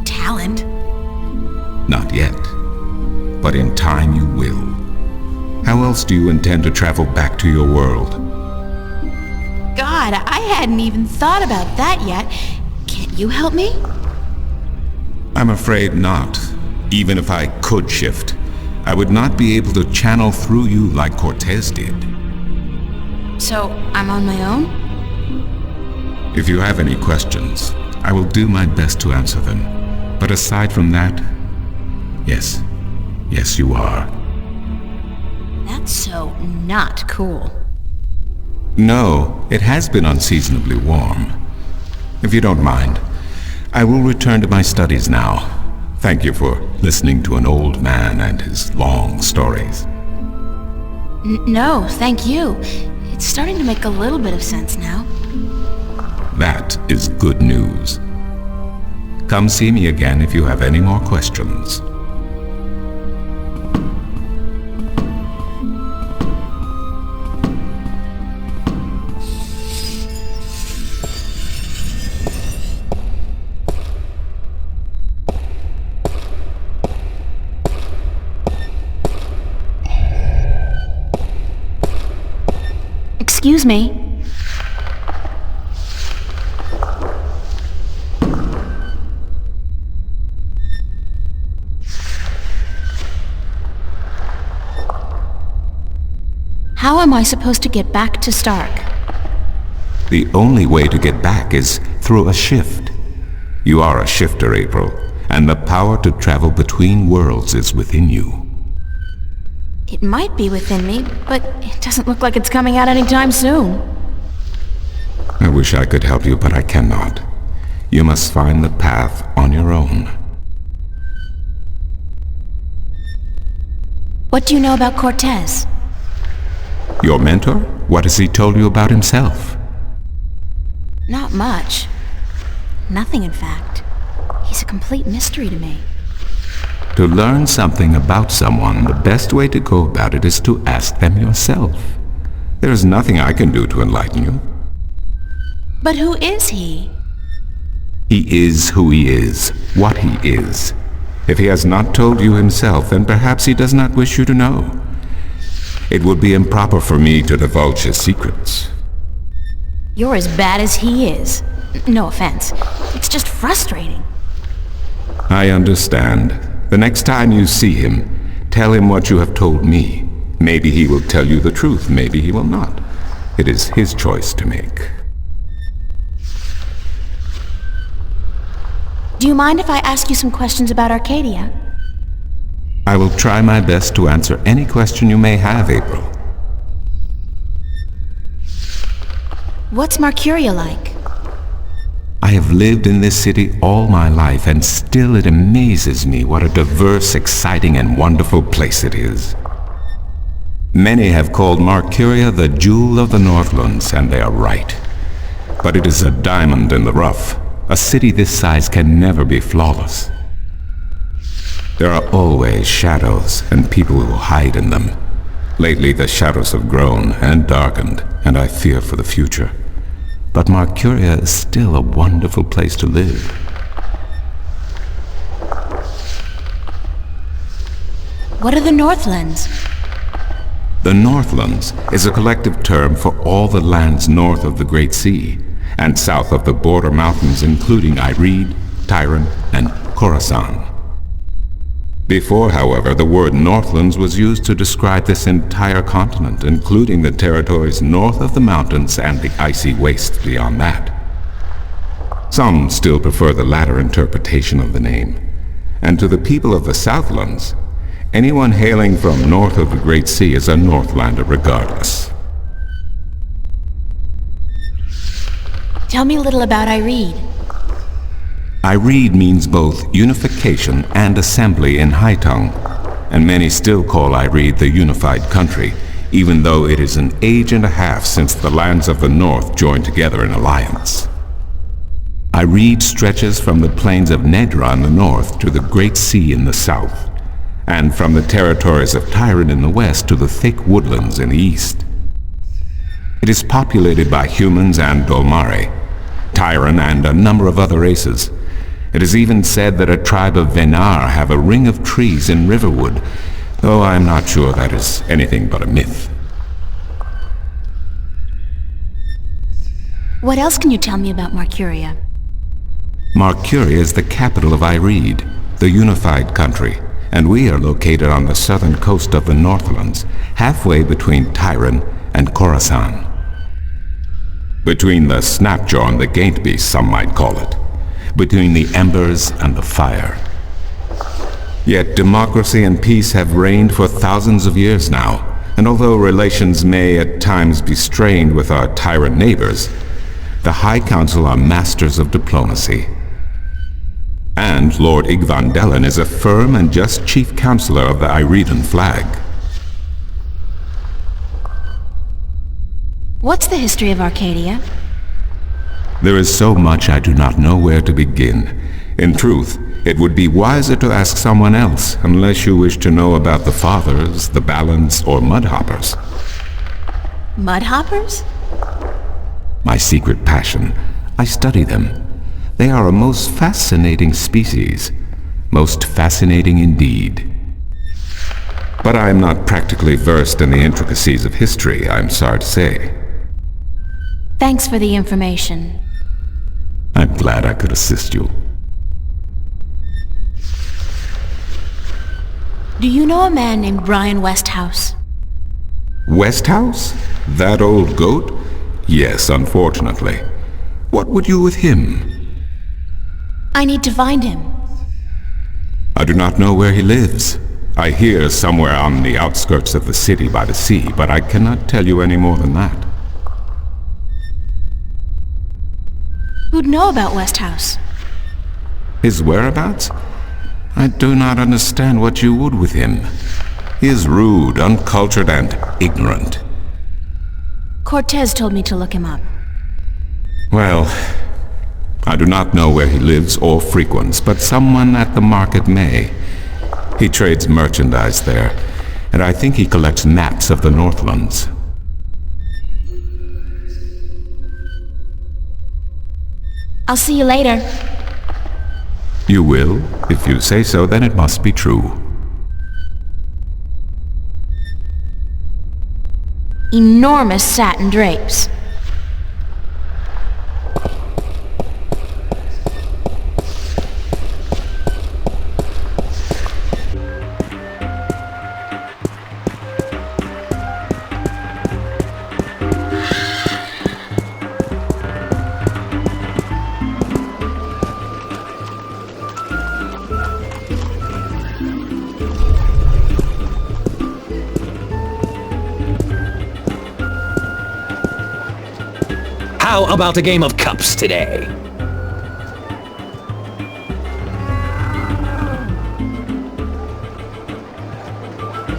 talent. Not yet. But in time you will. How else do you intend to travel back to your world? God, I hadn't even thought about that yet. Can't you help me? I'm afraid not. Even if I could shift, I would not be able to channel through you like Cortez did. So, I'm on my own? If you have any questions, I will do my best to answer them. But aside from that, yes, you are. That's so not cool. No, it has been unseasonably warm. If you don't mind, I will return to my studies now. Thank you for listening to an old man and his long stories. No, thank you. It's starting to make a little bit of sense now. That is good news. Come see me again if you have any more questions. Excuse me. How am I supposed to get back to Stark? The only way to get back is through a shift. You are a shifter, April, and the power to travel between worlds is within you. It might be within me, but it doesn't look like it's coming out anytime soon. I wish I could help you, but I cannot. You must find the path on your own. What do you know about Cortez? Your mentor? What has he told you about himself? Not much. Nothing, in fact. He's a complete mystery to me. To learn something about someone, the best way to go about it is to ask them yourself. There is nothing I can do to enlighten you. But who is he? He is who he is, what he is. If he has not told you himself, then perhaps he does not wish you to know. It would be improper for me to divulge his secrets. You're as bad as he is. No offense. It's just frustrating. I understand. The next time you see him, tell him what you have told me. Maybe he will tell you the truth, maybe he will not. It is his choice to make. Do you mind if I ask you some questions about Arcadia? I will try my best to answer any question you may have, April. What's Marcuria like? I have lived in this city all my life, and still it amazes me what a diverse, exciting, and wonderful place it is. Many have called Marcuria the jewel of the Northlands, and they are right. But it is a diamond in the rough. A city this size can never be flawless. There are always shadows and people who hide in them. Lately the shadows have grown and darkened, and I fear for the future. But Marcuria is still a wonderful place to live. What are the Northlands? The Northlands is a collective term for all the lands north of the Great Sea and south of the border mountains, including Ireed, Tyran, and Khorasan. Before, however, the word Northlands was used to describe this entire continent, including the territories north of the mountains and the icy wastes beyond that. Some still prefer the latter interpretation of the name, and to the people of the Southlands, anyone hailing from north of the Great Sea is a Northlander regardless. Tell me a little about Ireed. Ireed means both unification and assembly in High Tongue, and many still call Ireed the unified country, even though it is an age and a half since the lands of the north joined together in alliance. Ireed stretches from the plains of Nedra in the north to the Great Sea in the south, and from the territories of Tyran in the west to the thick woodlands in the east. It is populated by humans and Dolmare, Tyran, and a number of other races. It is even said that a tribe of Venar have a ring of trees in Riverwood, though I am not sure that is anything but a myth. What else can you tell me about Marcuria? Marcuria is the capital of Ireed, the unified country, and we are located on the southern coast of the Northlands, halfway between Tyran and Khorasan. Between the Snapjaw and the Gaintbeast, some might call it. Between the embers and the fire. Yet democracy and peace have reigned for thousands of years now, and although relations may at times be strained with our tyrant neighbors, the High Council are masters of diplomacy. And Lord Igvandellan is a firm and just chief counselor of the Ireedan flag. What's the history of Arcadia? There is so much I do not know where to begin. In truth, it would be wiser to ask someone else, unless you wish to know about the Fathers, the Balance, or Mudhoppers. Mudhoppers? My secret passion. I study them. They are a most fascinating species. Most fascinating indeed. But I am not practically versed in the intricacies of history, I'm sorry to say. Thanks for the information. I'm glad I could assist you. Do you know a man named Brian Westhouse? Westhouse? That old goat? Yes, unfortunately. What would you with him? I need to find him. I do not know where he lives. I hear somewhere on the outskirts of the city by the sea, but I cannot tell you any more than that. Who'd know about Westhouse? His whereabouts? I do not understand what you would with him. He is rude, uncultured, and ignorant. Cortez told me to look him up. Well, I do not know where he lives or frequents, but someone at the market may. He trades merchandise there, and I think he collects maps of the Northlands. I'll see you later. You will? If you say so, then it must be true. Enormous satin drapes. How about a game of cups today?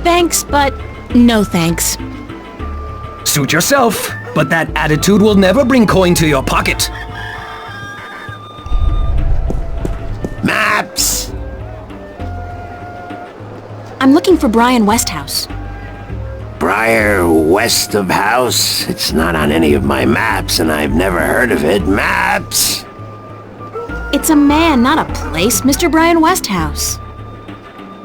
Thanks, but no thanks. Suit yourself, but that attitude will never bring coin to your pocket. Maps! I'm looking for Brian Westhouse. Briar West of House? It's not on any of my maps, and I've never heard of it. Maps! It's a man, not a place, Mr. Brian Westhouse.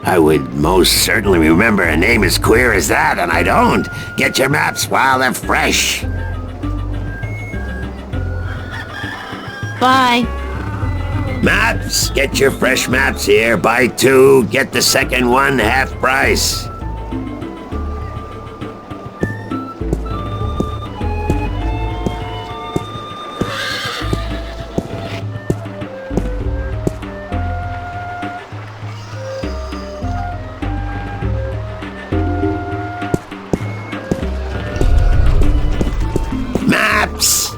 I would most certainly remember a name as queer as that, and I don't. Get your maps while they're fresh. Bye. Maps! Get your fresh maps here. Buy 2, get the second one half price. Maps!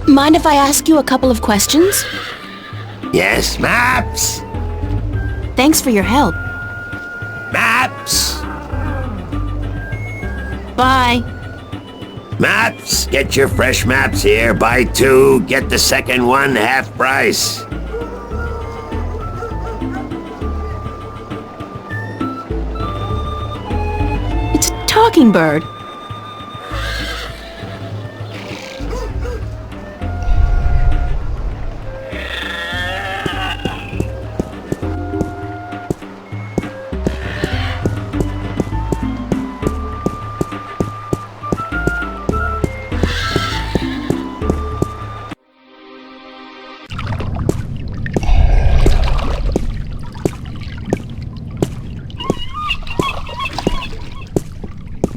Mind if I ask you a couple of questions? Yes, maps! Thanks for your help. Maps! Bye. Maps! Get your fresh maps here. Buy 2, get the second one half price. It's a talking bird.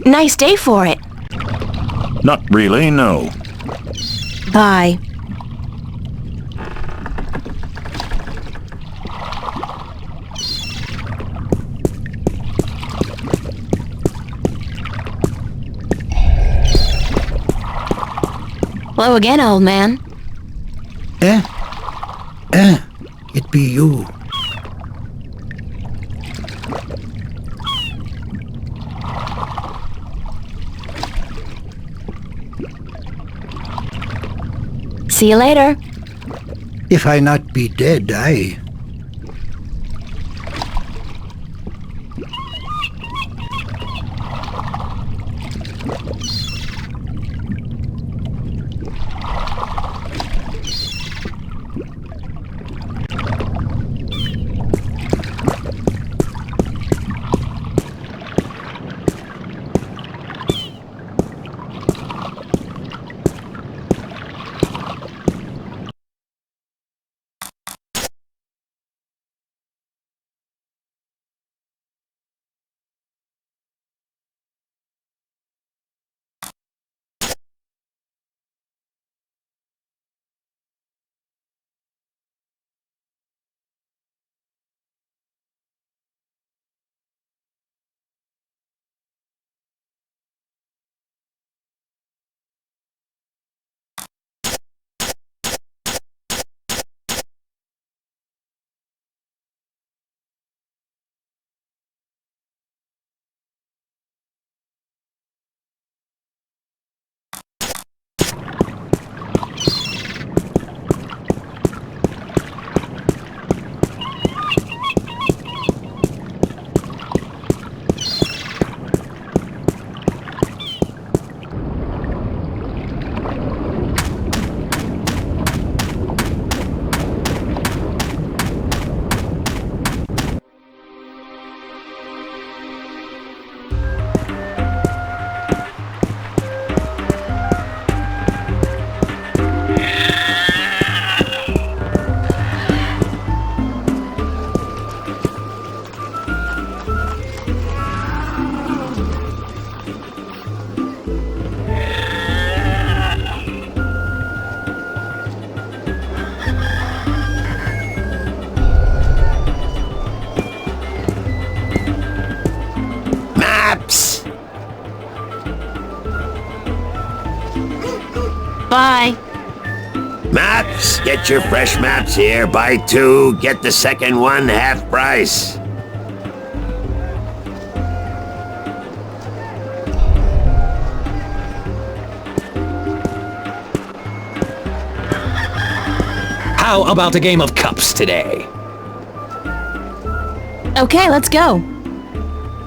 Nice day for it. Not really, no. Bye. Hello again, old man. It be you. See you later. If I not be dead, I... Bye. Maps, get your fresh maps here. Buy 2, get the second one half price. How about a game of cups today? Okay, let's go.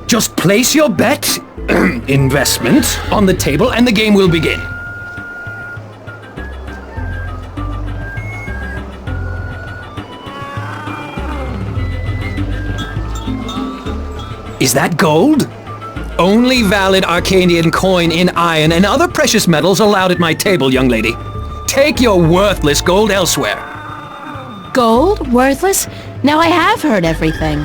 Just place your bet, investment, on the table and the game will begin. Is that gold? Only valid Arcadian coin in iron and other precious metals allowed at my table, young lady. Take your worthless gold elsewhere. Gold? Worthless? Now I have heard everything.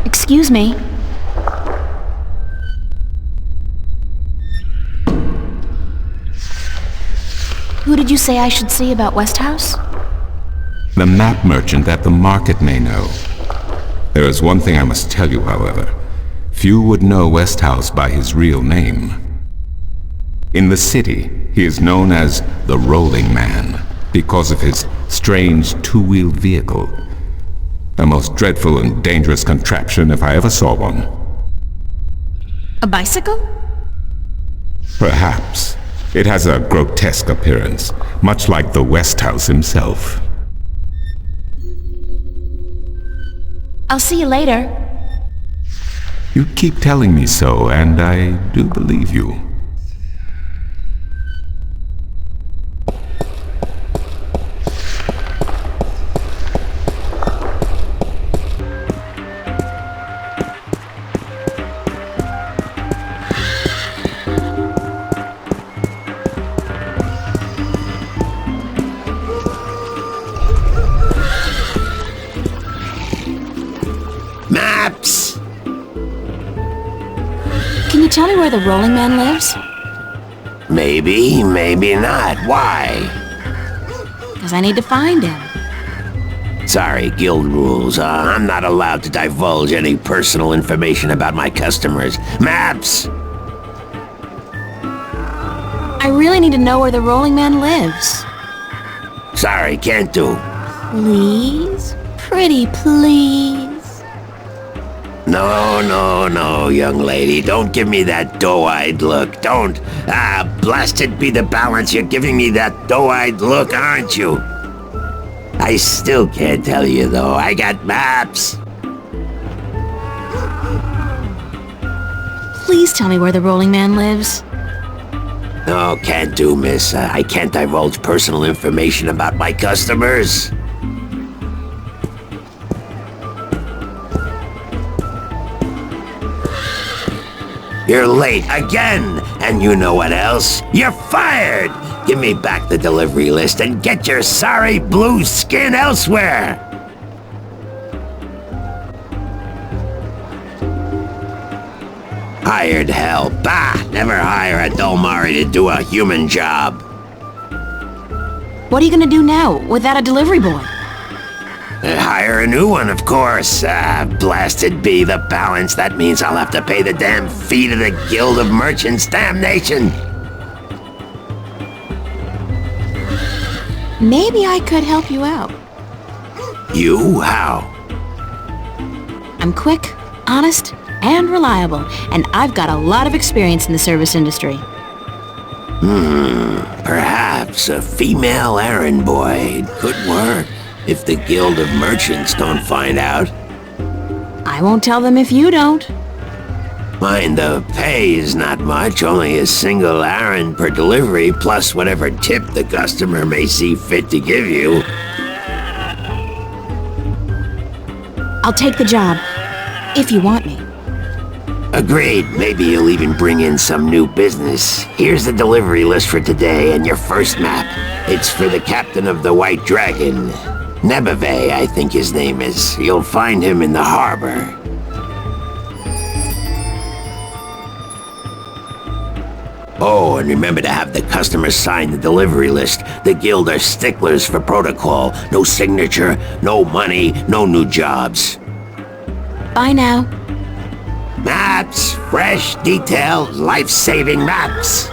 Excuse me. Who did you say I should see about Westhouse? The map merchant at the market may know. There is one thing I must tell you, however. Few would know Westhouse by his real name. In the city, he is known as the Rolling Man because of his strange two-wheeled vehicle. A most dreadful and dangerous contraption if I ever saw one. A bicycle? Perhaps. It has a grotesque appearance, much like the Westhouse himself. I'll see you later. You keep telling me so, and I do believe you. Maps! Can you tell me where the Rolling Man lives? Maybe, maybe not. Why? Because I need to find him. Sorry, guild rules. I'm not allowed to divulge any personal information about my customers. Maps! I really need to know where the Rolling Man lives. Sorry, can't do. Please? Pretty please? No, young lady. Don't give me that doe-eyed look. Don't. Blasted be the balance. You're giving me that doe-eyed look, aren't you? I still can't tell you, though. I got maps. Please tell me where the Rolling Man lives. No, can't do, miss. I can't divulge personal information about my customers. You're late again, and you know what else? You're fired! Give me back the delivery list and get your sorry blue skin elsewhere! Hired hell. Bah! Never hire a Dolmari to do a human job. What are you gonna do now, without a delivery boy? Hire a new one, of course. Blasted be the balance. That means I'll have to pay the damn fee to the Guild of Merchants. Damnation! Maybe I could help you out. You? How? I'm quick, honest, and reliable, and I've got a lot of experience in the service industry. Perhaps. wants a female errand boy. It could work, if the Guild of Merchants don't find out. I won't tell them if you don't. Mind, the pay is not much, only a single errand per delivery, plus whatever tip the customer may see fit to give you. I'll take the job, if you want me. Agreed. Maybe you'll even bring in some new business. Here's the delivery list for today and your first map. It's for the captain of the White Dragon. Nebeve, I think his name is. You'll find him in the harbor. Oh, and remember to have the customer sign the delivery list. The Guild are sticklers for protocol. No signature, no money, no new jobs. Bye now. Maps, fresh, detailed, life-saving maps.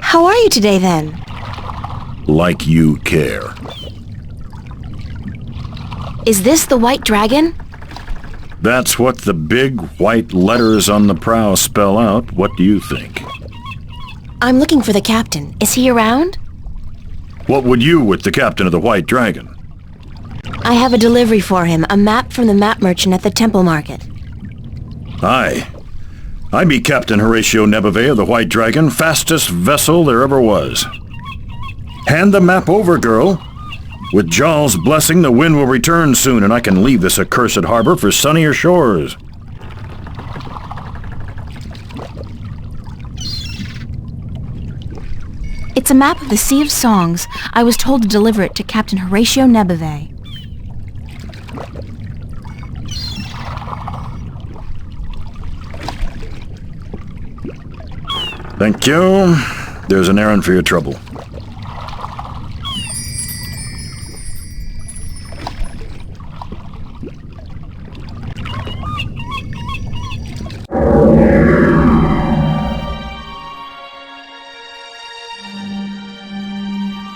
How are you today, then? Like you care. Is this the White Dragon? That's what the big white letters on the prow spell out. What do you think? I'm looking for the captain. Is he around? What would you with the captain of the White Dragon? I have a delivery for him, a map from the map merchant at the Temple Market. Aye. I be Captain Horatio Nebeve of the White Dragon, fastest vessel there ever was. Hand the map over, girl. With Jarl's blessing, the wind will return soon, and I can leave this accursed harbor for sunnier shores. It's a map of the Sea of Songs. I was told to deliver it to Captain Horatio Nebeve. Thank you. There's an errand for your trouble.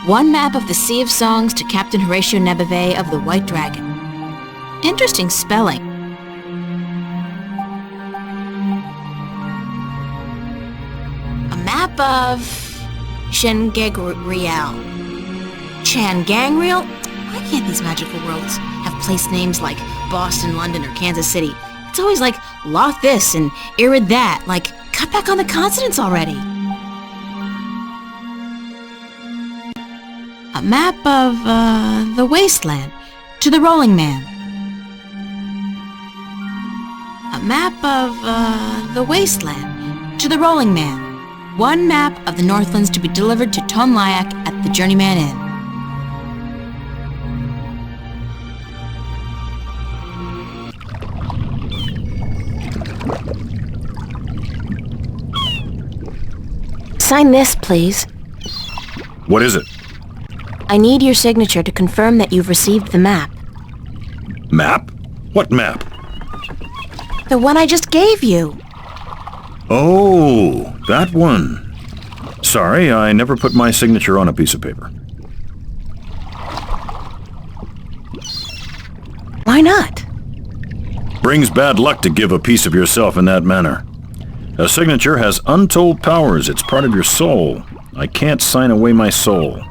One map of the Sea of Songs to Captain Horatio Nebeve of the White Dragon. Interesting spelling. A map of Changangreal. Changangreal? Why can't these magical worlds have place names like Boston, London, or Kansas City? It's always like Loth this and Irid that. Like, cut back on the consonants already. A map of, the wasteland to the Rolling Man. A map of, the wasteland to the Rolling Man. One map of the Northlands to be delivered to Tonlayak at the Journeyman Inn. Sign this, please. What is it? I need your signature to confirm that you've received the map. Map? What map? The one I just gave you. Oh, that one. Sorry, I never put my signature on a piece of paper. Why not? Brings bad luck to give a piece of yourself in that manner. A signature has untold powers. It's part of your soul. I can't sign away my soul.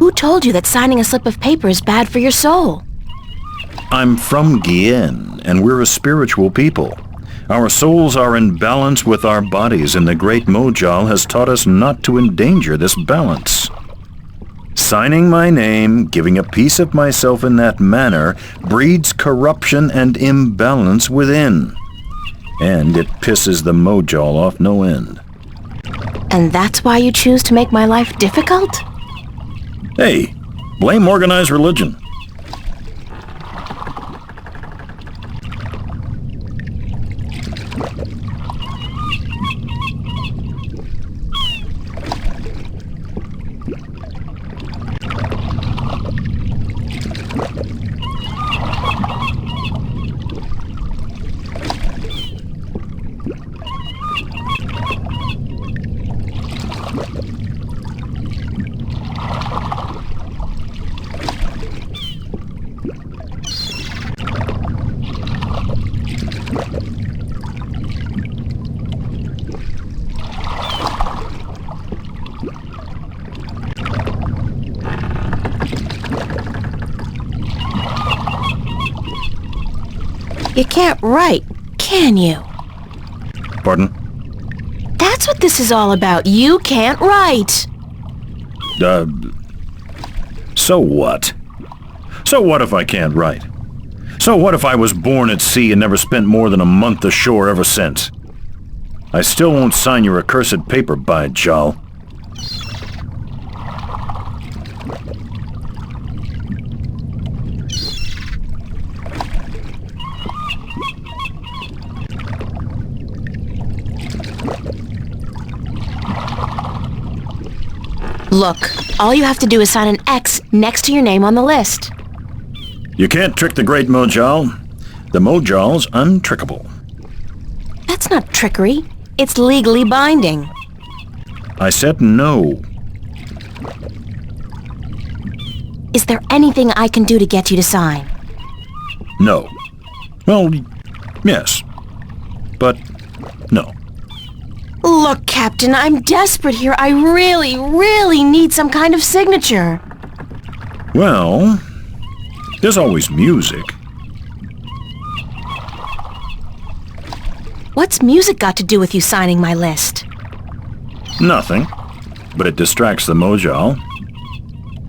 Who told you that signing a slip of paper is bad for your soul? I'm from Gien, and we're a spiritual people. Our souls are in balance with our bodies, and the great Mojal has taught us not to endanger this balance. Signing my name, giving a piece of myself in that manner, breeds corruption and imbalance within. And it pisses the Mojal off no end. And that's why you choose to make my life difficult? Hey, blame organized religion. You can't write, can you? Pardon? That's what this is all about. You can't write. So what? So what if I can't write? So what if I was born at sea and never spent more than a month ashore ever since? I still won't sign your accursed paper, by Jal. Look, all you have to do is sign an X next to your name on the list. You can't trick the great Mojal. The Mojal's untrickable. That's not trickery. It's legally binding. I said no. Is there anything I can do to get you to sign? No. Well, yes. But no. Look, Captain, I'm desperate here. I really, really need some kind of signature. Well, there's always music. What's music got to do with you signing my list? Nothing. But it distracts the Mojal.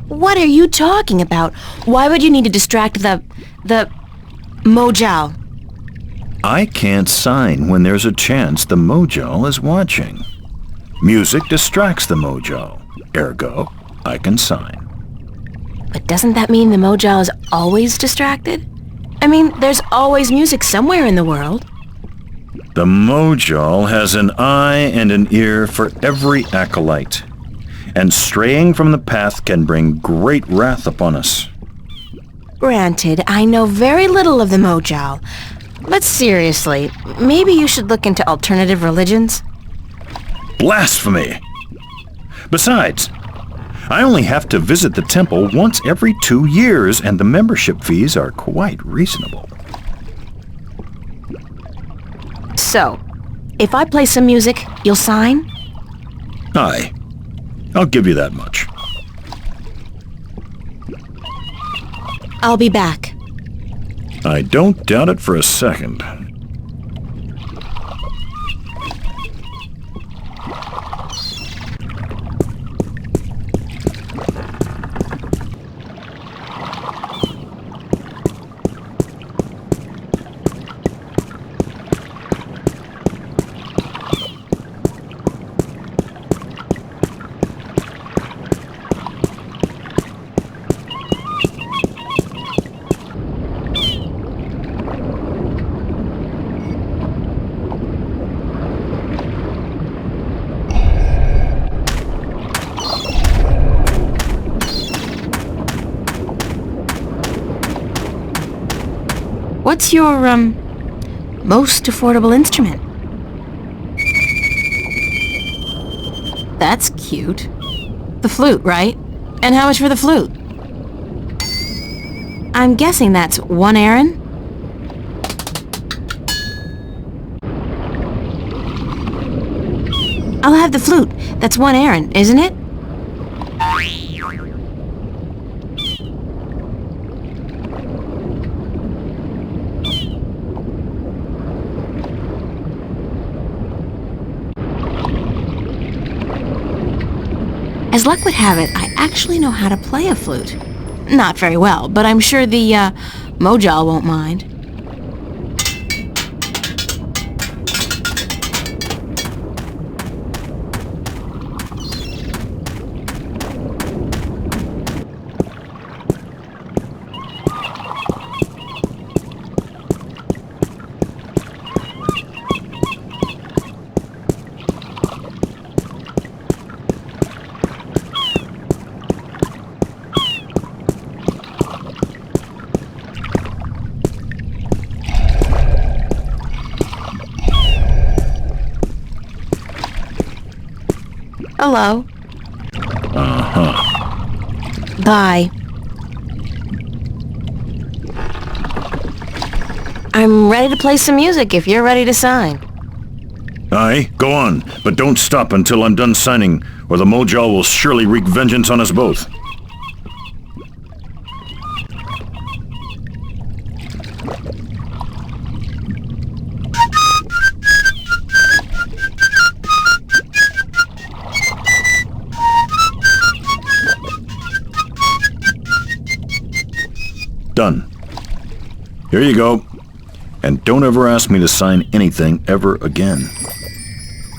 What are you talking about? Why would you need to distract the Mojal? I can't sign when there's a chance the Mojal is watching. Music distracts the Mojal. Ergo, I can sign. But doesn't that mean the Mojal is always distracted? I mean, there's always music somewhere in the world. The Mojal has an eye and an ear for every acolyte, and straying from the path can bring great wrath upon us. Granted, I know very little of the Mojal, but seriously, maybe you should look into alternative religions? Blasphemy! Besides, I only have to visit the temple once every 2 years, and the membership fees are quite reasonable. So, if I play some music, you'll sign? Aye. I'll give you that much. I'll be back. I don't doubt it for a second. What's your, most affordable instrument? That's cute. The flute, right? And how much for the flute? I'm guessing that's 1 Aaron? I'll have the flute. That's 1 Aaron, isn't it? As luck would have it, I actually know how to play a flute. Not very well, but I'm sure the, Mojal won't mind. Hello. Uh-huh. Bye. I'm ready to play some music if you're ready to sign. Aye, go on, but don't stop until I'm done signing, or the Mojal will surely wreak vengeance on us both. Here you go. And don't ever ask me to sign anything ever again.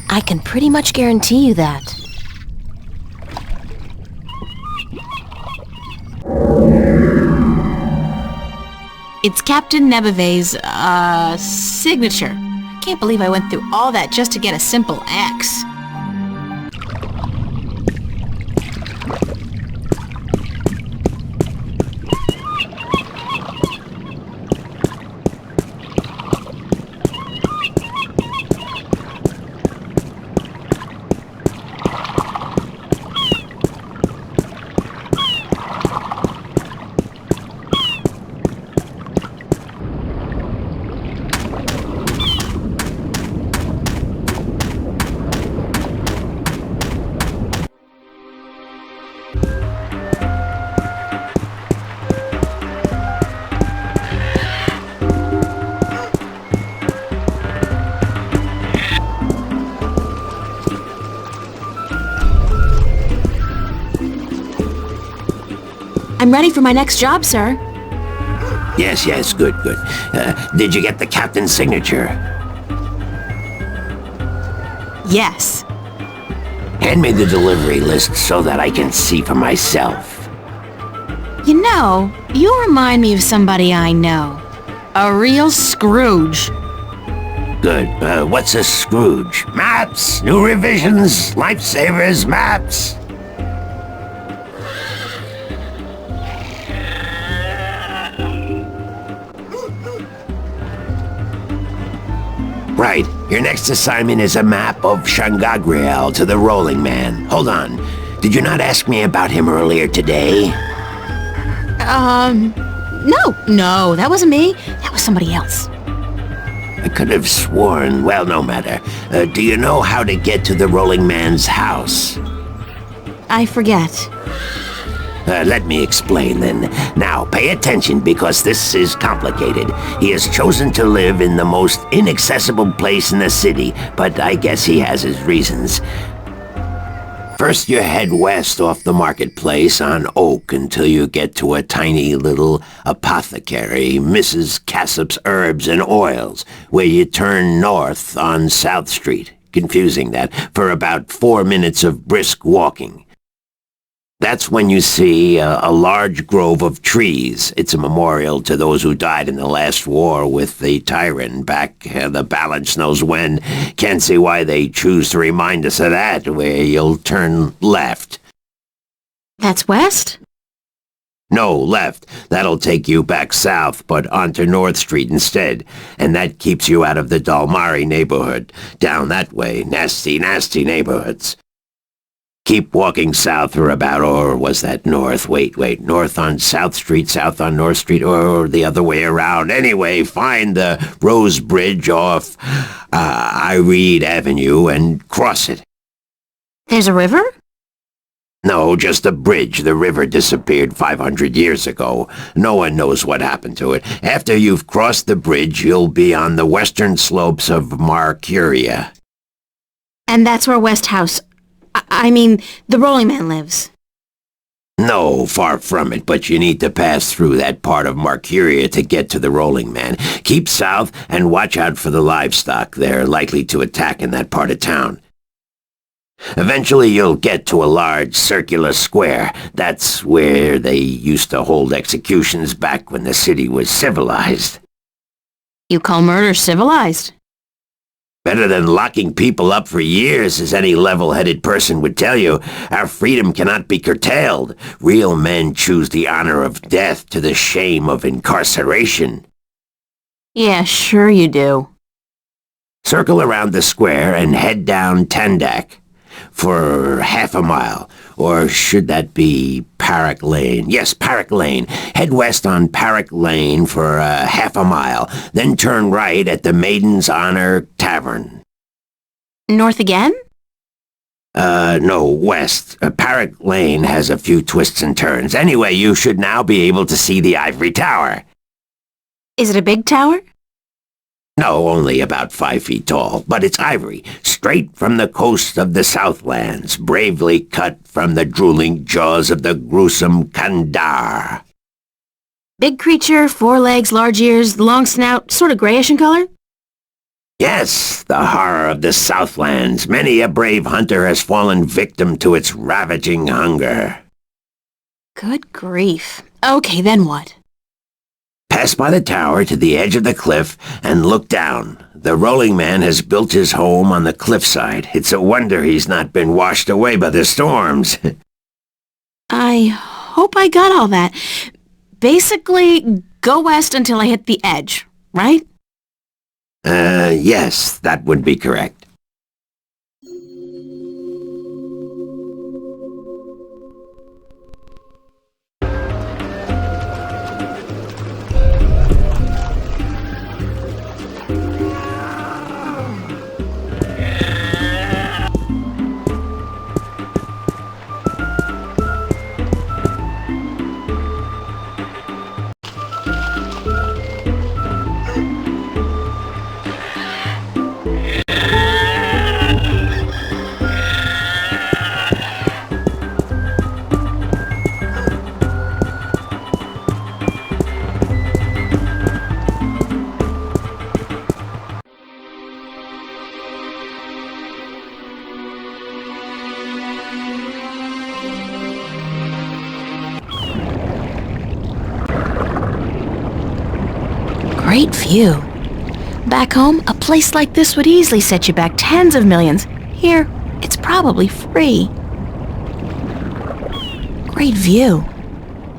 I can pretty much guarantee you that. It's Captain Nebeve's, signature. Can't believe I went through all that just to get a simple X. I'm ready for my next job, sir. Yes, good. Did you get the captain's signature? Yes. Hand me the delivery list so that I can see for myself. You know, you remind me of somebody I know. A real Scrooge. Good. What's a Scrooge? Maps! New revisions! Lifesavers! Maps! Right. Your next assignment is a map of Shangagriel to the Rolling Man. Hold on. Did you not ask me about him earlier today? No, that wasn't me. That was somebody else. I could have sworn. Well, no matter. Do you know how to get to the Rolling Man's house? I forget. Let me explain then. Now, pay attention because this is complicated. He has chosen to live in the most inaccessible place in the city, but I guess he has his reasons. First, you head west off the marketplace on Oak until you get to a tiny little apothecary, Mrs. Cassop's Herbs and Oils, where you turn north on South Street. Confusing that, for about 4 minutes of brisk walking. That's when you see a large grove of trees. It's a memorial to those who died in the last war with the tyrant back the balance knows when. Can't see why they choose to remind us of that, where you'll turn left. That's west? No, left. That'll take you back south, but onto North Street instead. And that keeps you out of the Dalmari neighborhood. Down that way, nasty neighborhoods. Keep walking south for about, or was that north? Wait, north on South Street, south on North Street, or the other way around. Anyway, find the Rose Bridge off Iread Avenue and cross it. There's a river? No, just a bridge. The river disappeared 500 years ago. No one knows what happened to it. After you've crossed the bridge, you'll be on the western slopes of Marcuria. And that's where West House... I mean, the Rolling Man lives. No, far from it, but you need to pass through that part of Marcuria to get to the Rolling Man. Keep south and watch out for the livestock. They're likely to attack in that part of town. Eventually you'll get to a large circular square. That's where they used to hold executions back when the city was civilized. You call murder civilized? Better than locking people up for years, as any level-headed person would tell you. Our freedom cannot be curtailed. Real men choose the honor of death to the shame of incarceration. Yeah, sure you do. Circle around the square and head down Tandak for half a mile. Or should that be Parrock Lane? Yes, Parrock Lane. Head west on Parrock Lane for half a mile. Then turn right at the Maiden's Honor Tavern. North again? No, west. Parrock Lane has a few twists and turns. Anyway, you should now be able to see the Ivory Tower. Is it a big tower? No, only about 5 feet tall, but it's ivory, straight from the coast of the Southlands, bravely cut from the drooling jaws of the gruesome Kandar. Big creature, 4 legs, large ears, long snout, sort of grayish in color? Yes, the horror of the Southlands. Many a brave hunter has fallen victim to its ravaging hunger. Good grief. Okay, then what? Pass by the tower to the edge of the cliff and look down. The rolling man has built his home on the cliffside. It's a wonder he's not been washed away by the storms. I hope I got all that. Basically, go west until I hit the edge, right? Yes, that would be correct. Great view. Back home, a place like this would easily set you back tens of millions. Here, it's probably free. Great view.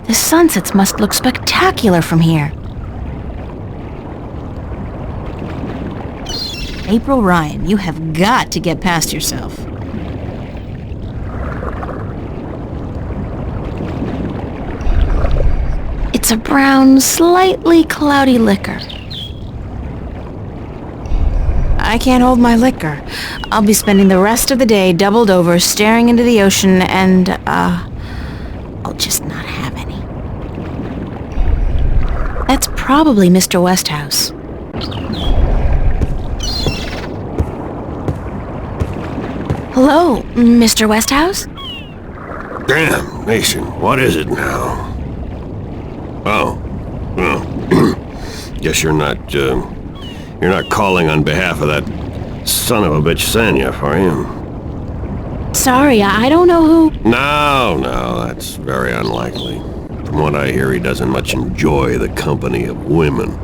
The sunsets must look spectacular from here. April Ryan, you have got to get past yourself. It's a brown, slightly cloudy liquor. I can't hold my liquor. I'll be spending the rest of the day doubled over, staring into the ocean, and, I'll just not have any. That's probably Mr. Westhouse. Hello, Mr. Westhouse? Damn, Mason, what is it now? Oh, well, guess you're not calling on behalf of that son of a bitch Sanya, are you? Sorry, I don't know who... No, that's very unlikely. From what I hear, he doesn't much enjoy the company of women.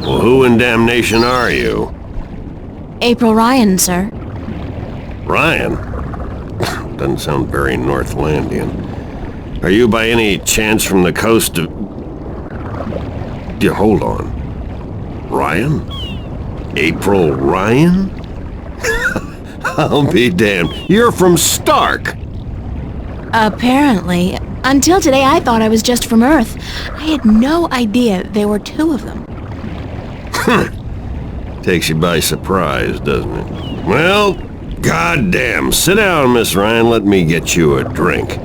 Well, who in damnation are you? April Ryan, sir. Ryan? Doesn't sound very Northlandian. Are you by any chance from the coast of... Yeah, hold on. Ryan? April Ryan? I'll be damned. You're from Stark! Apparently. Until today, I thought I was just from Earth. I had no idea there were 2 of them. Takes you by surprise, doesn't it? Well, goddamn. Sit down, Miss Ryan. Let me get you a drink.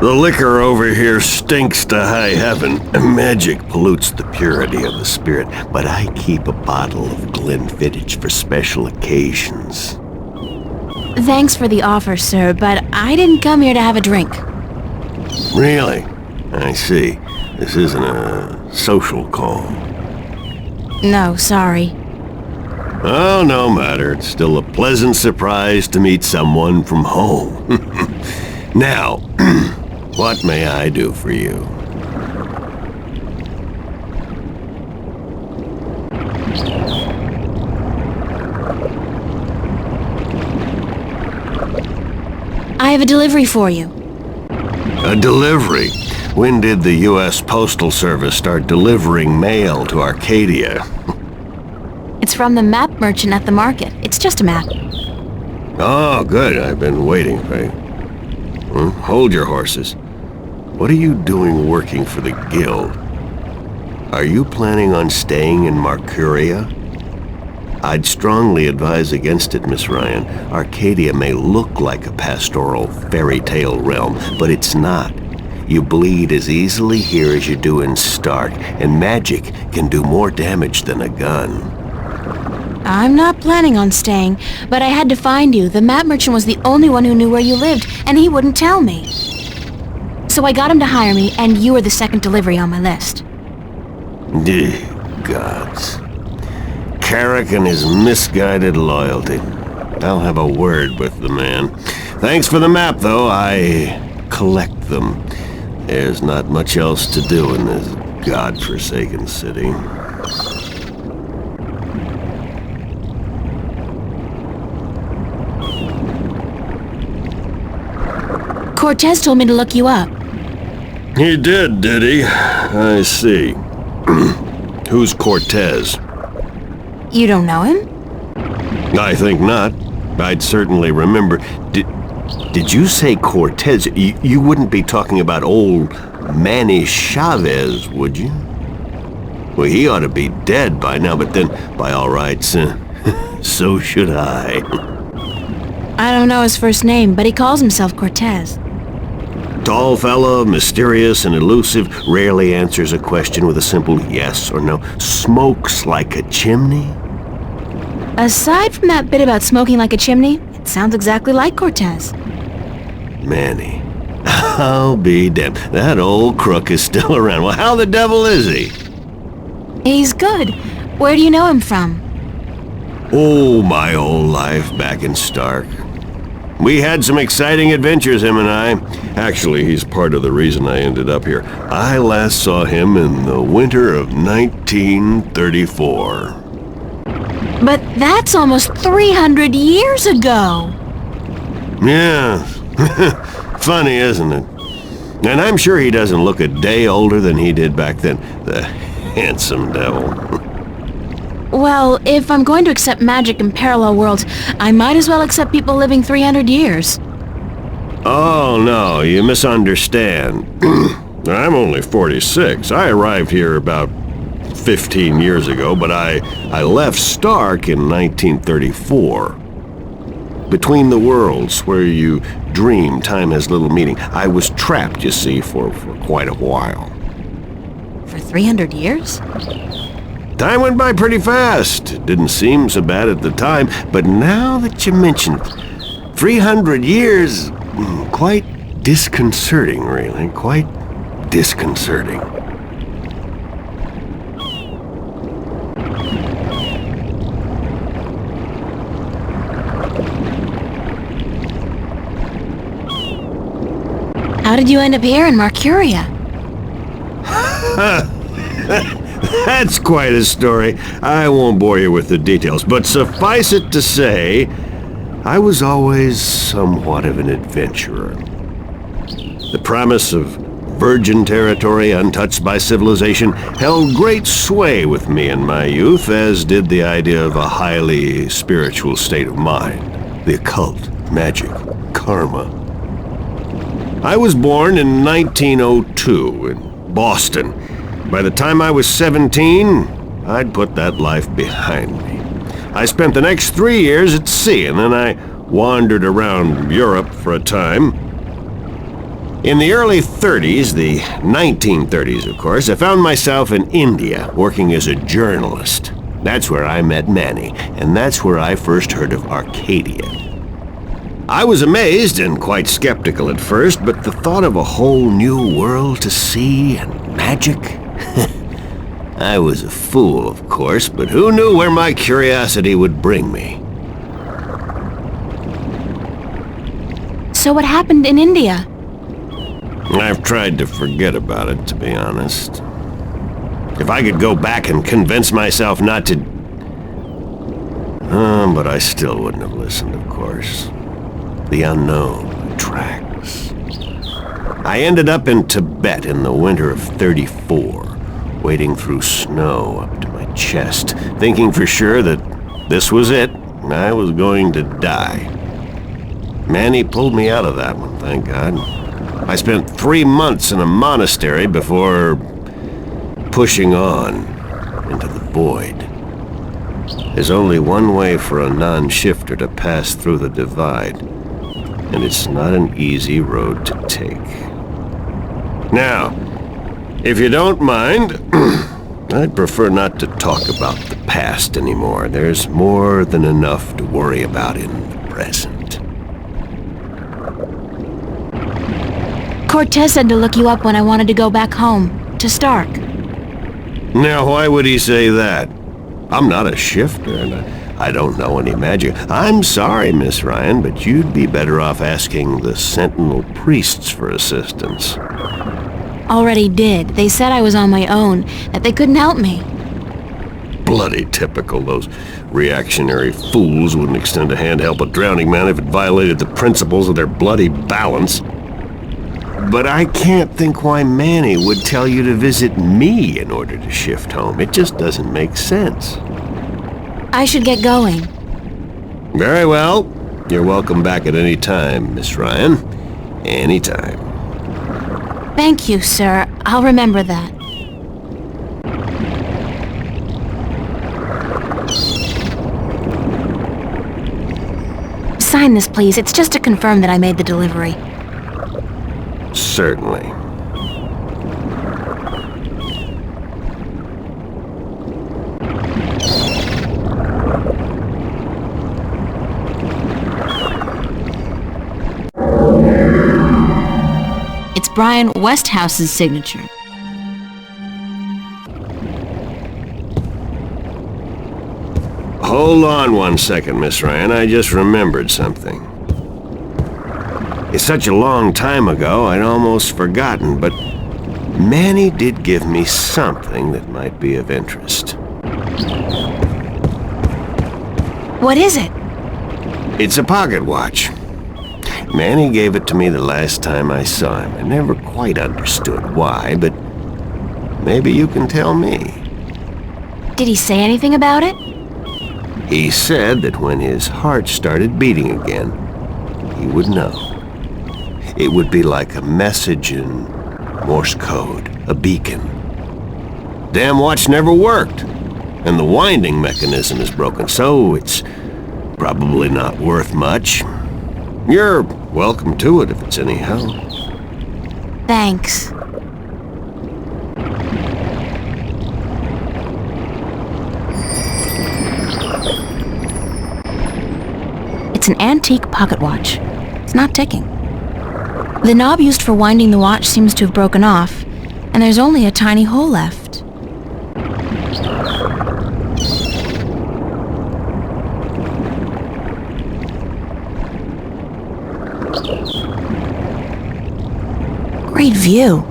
The liquor over here stinks to high heaven. Magic pollutes the purity of the spirit, but I keep a bottle of Glenfiddich for special occasions. Thanks for the offer, sir, but I didn't come here to have a drink. Really? I see. This isn't a social call. No, sorry. Oh, no matter. It's still a pleasant surprise to meet someone from home. Now, what may I do for you? I have a delivery for you. A delivery? When did the U.S. Postal Service start delivering mail to Arcadia? It's from the map merchant at the market. It's just a map. Oh, good. I've been waiting for you. Hold your horses. What are you doing working for the Guild? Are you planning on staying in Marcuria? I'd strongly advise against it, Miss Ryan. Arcadia may look like a pastoral fairy tale realm, but it's not. You bleed as easily here as you do in Stark, and magic can do more damage than a gun. I'm not planning on staying, but I had to find you. The map merchant was the only one who knew where you lived, and he wouldn't tell me. So I got him to hire me, and you were the second delivery on my list. Gods. Carrick and his misguided loyalty. I'll have a word with the man. Thanks for the map, though. I collect them. There's not much else to do in this godforsaken city. Cortez told me to look you up. He did he? I see. Who's Cortez? You don't know him? I think not. I'd certainly remember. Did you say Cortez? You wouldn't be talking about old Manny Chavez, would you? Well, he ought to be dead by now, but then, by all rights, so should I. I don't know his first name, but he calls himself Cortez. Tall fella, mysterious and elusive, rarely answers a question with a simple yes or no. Smokes like a chimney? Aside from that bit about smoking like a chimney, it sounds exactly like Cortez. Manny. I'll be damned. That old crook is still around. Well, how the devil is he? He's good. Where do you know him from? Oh, my whole life back in Stark. We had some exciting adventures, him and I. Actually, he's part of the reason I ended up here. I last saw him in the winter of 1934. But that's almost 300 years ago. Yeah. Funny, isn't it? And I'm sure he doesn't look a day older than he did back then. The handsome devil. Well, if I'm going to accept magic in parallel worlds, I might as well accept people living 300 years. Oh, no, you misunderstand. I'm only 46. I arrived here about 15 years ago, but I left Stark in 1934. Between the worlds, where you dream time has little meaning, I was trapped, you see, for quite a while. For 300 years? Time went by pretty fast. It didn't seem so bad at the time, but now that you mention it, 300 years, quite disconcerting, really. Quite disconcerting. How did you end up here in Marcuria? That's quite a story. I won't bore you with the details, but suffice it to say, I was always somewhat of an adventurer. The promise of virgin territory untouched by civilization held great sway with me in my youth, as did the idea of a highly spiritual state of mind. The occult, magic, karma. I was born in 1902 in Boston. By the time I was 17, I'd put that life behind me. I spent the next 3 years at sea, and then I wandered around Europe for a time. In the early 30s, the 1930s, of course, I found myself in India working as a journalist. That's where I met Manny, and that's where I first heard of Arcadia. I was amazed and quite skeptical at first, but the thought of a whole new world to see and magic... I was a fool, of course, but who knew where my curiosity would bring me? So what happened in India? I've tried to forget about it, to be honest. If I could go back and convince myself not to... but I still wouldn't have listened, of course. The unknown attracts. I ended up in Tibet in the winter of 34. Wading through snow up to my chest, thinking for sure that this was it, and I was going to die. Manny pulled me out of that one, thank God. I spent 3 months in a monastery before pushing on into the void. There's only one way for a non-shifter to pass through the divide, and it's not an easy road to take. Now, if you don't mind, I'd prefer not to talk about the past anymore. There's more than enough to worry about in the present. Cortez said to look you up when I wanted to go back home, to Stark. Now, why would he say that? I'm not a shifter, and I don't know any magic. I'm sorry, Miss Ryan, but you'd be better off asking the Sentinel priests for assistance. Already did. They said I was on my own, that they couldn't help me. Bloody typical. Those reactionary fools wouldn't extend a hand to help a drowning man if it violated the principles of their bloody balance. But I can't think why Manny would tell you to visit me in order to shift home. It just doesn't make sense. I should get going. Very well. You're welcome back at any time, Miss Ryan. Anytime. Thank you, sir. I'll remember that. Sign this, please. It's just to confirm that I made the delivery. Certainly. It's Brian Westhouse's signature. Hold on one second, Miss Ryan. I just remembered something. It's such a long time ago, I'd almost forgotten, but Manny did give me something that might be of interest. What is it? It's a pocket watch. Manny gave it to me the last time I saw him. I never quite understood why, but maybe you can tell me. Did he say anything about it? He said that when his heart started beating again, he would know. It would be like a message in Morse code, a beacon. Damn watch never worked, and the winding mechanism is broken, so it's probably not worth much. You're welcome to it if it's any help. Thanks. It's an antique pocket watch. It's not ticking. The knob used for winding the watch seems to have broken off, and there's only a tiny hole left. Great view.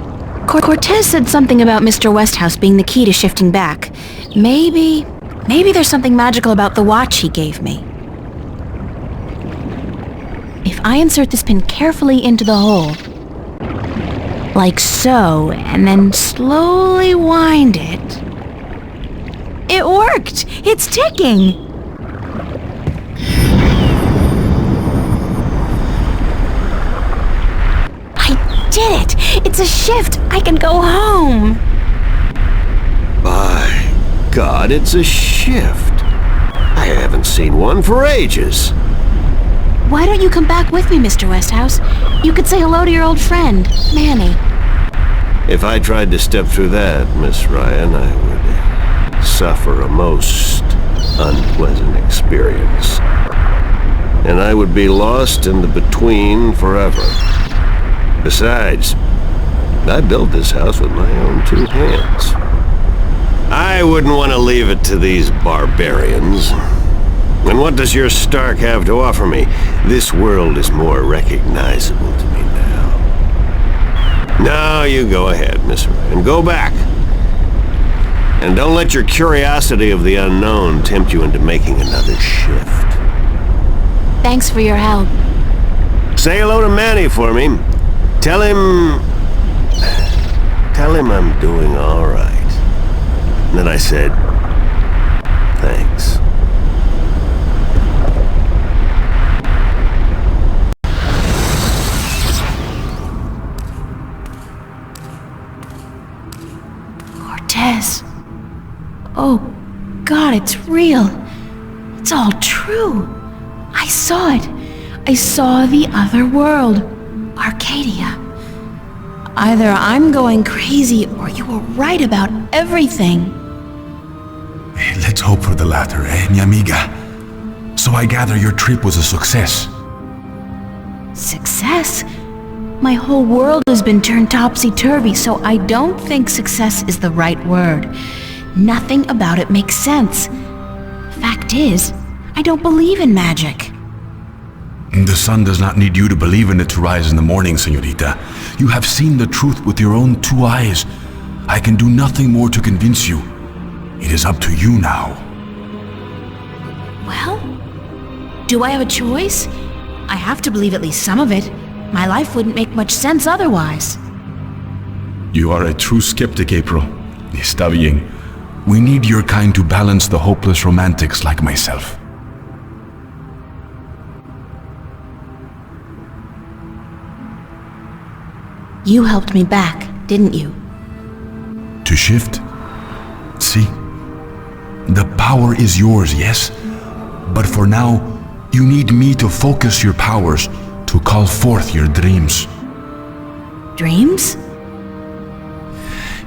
Cortez said something about Mr. Westhouse being the key to shifting back. Maybe there's something magical about the watch he gave me. If I insert this pin carefully into the hole, like so, and then slowly wind it... It worked! It's ticking! I did it! It's a shift! I can go home! By God, it's a shift. I haven't seen one for ages. Why don't you come back with me, Mr. Westhouse? You could say hello to your old friend, Manny. If I tried to step through that, Miss Ryan, I would suffer a most unpleasant experience. And I would be lost in the between forever. Besides, I built this house with my own two hands. I wouldn't want to leave it to these barbarians. And what does your Stark have to offer me? This world is more recognizable to me now. Now you go ahead, Miss Ryan. Go back. And don't let your curiosity of the unknown tempt you into making another shift. Thanks for your help. Say hello to Manny for me. Tell him I'm doing all right. And then I said, thanks. Cortez. Oh, God, it's real. It's all true. I saw it. I saw the other world. Arcadia. Either I'm going crazy or you were right about everything. Let's hope for the latter, mi amiga? So I gather your trip was a success. Success? My whole world has been turned topsy-turvy, so I don't think success is the right word. Nothing about it makes sense. Fact is, I don't believe in magic. The sun does not need you to believe in it to rise in the morning, señorita. You have seen the truth with your own 2 eyes. I can do nothing more to convince you. It is up to you now. Well, do I have a choice? I have to believe at least some of it. My life wouldn't make much sense otherwise. You are a true skeptic, April. Está bien. We need your kind to balance the hopeless romantics like myself. You helped me back, didn't you? To shift? See? The power is yours, yes? But for now, you need me to focus your powers to call forth your dreams. Dreams?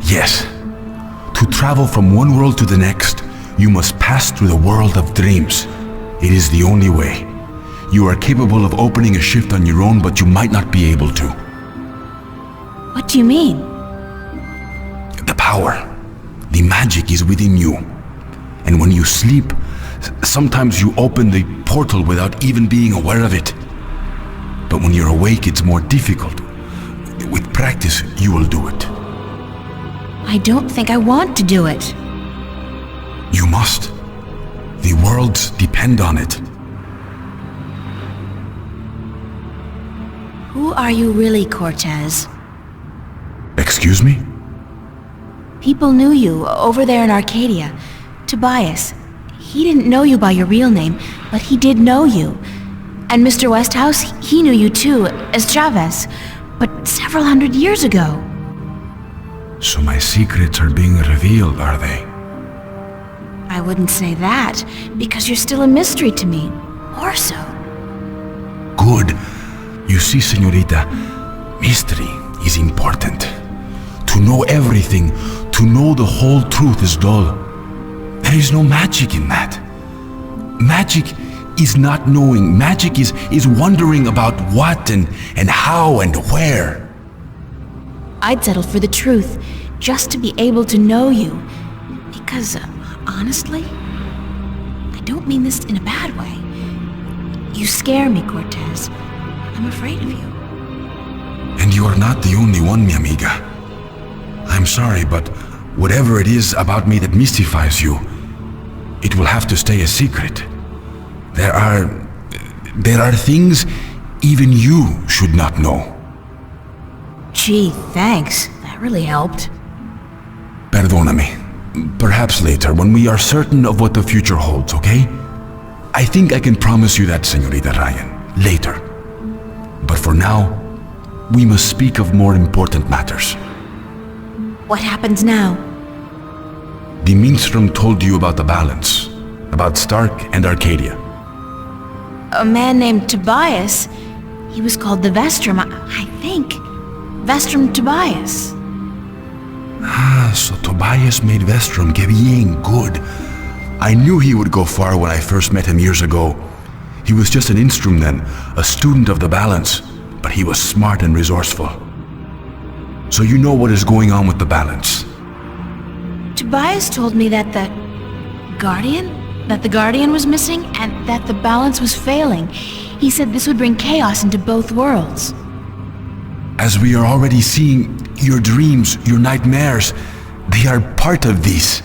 Yes. To travel from one world to the next, you must pass through the world of dreams. It is the only way. You are capable of opening a shift on your own, but you might not be able to. What do you mean? The power, the magic is within you. And when you sleep, sometimes you open the portal without even being aware of it. But when you're awake, it's more difficult. With practice, you will do it. I don't think I want to do it. You must. The worlds depend on it. Who are you really, Cortez? Excuse me? People knew you over there in Arcadia. Tobias. He didn't know you by your real name, but he did know you. And Mr. Westhouse, he knew you too, as Chavez, but several hundred years ago. So my secrets are being revealed, are they? I wouldn't say that, because you're still a mystery to me. Or so. Good. You see, señorita, mystery is important. To know everything, to know the whole truth is dull. There is no magic in that. Magic is not knowing. Magic is wondering about what and how and where. I'd settle for the truth, just to be able to know you. Because, honestly, I don't mean this in a bad way. You scare me, Cortez. I'm afraid of you. And you are not the only one, mi amiga. I'm sorry, but whatever it is about me that mystifies you, it will have to stay a secret. There are things even you should not know. Gee, thanks. That really helped. Perdóname. Perhaps later, when we are certain of what the future holds, okay? I think I can promise you that, Señorita Ryan. Later. But for now, we must speak of more important matters. What happens now? The Minstrom told you about the balance, about Stark and Arcadia. A man named Tobias. He was called the Vestrum, I think. Vestrum Tobias. Ah, so Tobias made Vestrum. Que bien, good. I knew he would go far when I first met him years ago. He was just an Instrum then, a student of the balance, but he was smart and resourceful. So you know what is going on with the balance. Tobias told me that the Guardian was missing and that the balance was failing. He said this would bring chaos into both worlds. As we are already seeing, your dreams, your nightmares, they are part of these.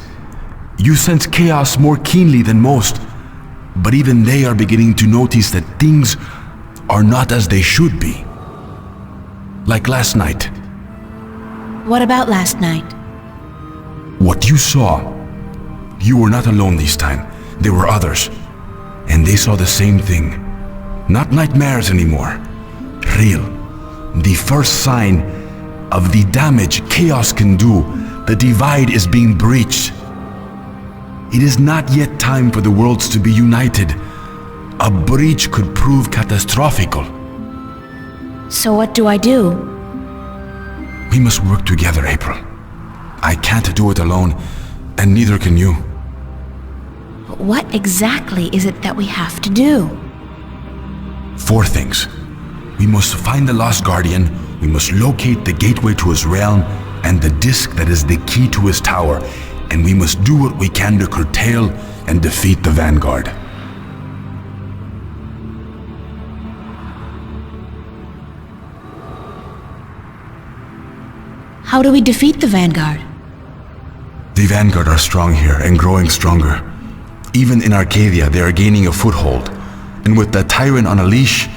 You sense chaos more keenly than most, but even they are beginning to notice that things are not as they should be. Like last night. What about last night? What you saw, you were not alone this time. There were others, and they saw the same thing. Not nightmares anymore. Real. The first sign of the damage chaos can do. The divide is being breached. It is not yet time for the worlds to be united. A breach could prove catastrophical. So what do I do? We must work together, April. I can't do it alone, and neither can you. But what exactly is it that we have to do? 4 things. We must find the Lost Guardian, we must locate the gateway to his realm, and the disc that is the key to his tower, and we must do what we can to curtail and defeat the Vanguard. How do we defeat the Vanguard? The Vanguard are strong here and growing stronger. Even in Arcadia, they are gaining a foothold. And with the Tyrant on a leash,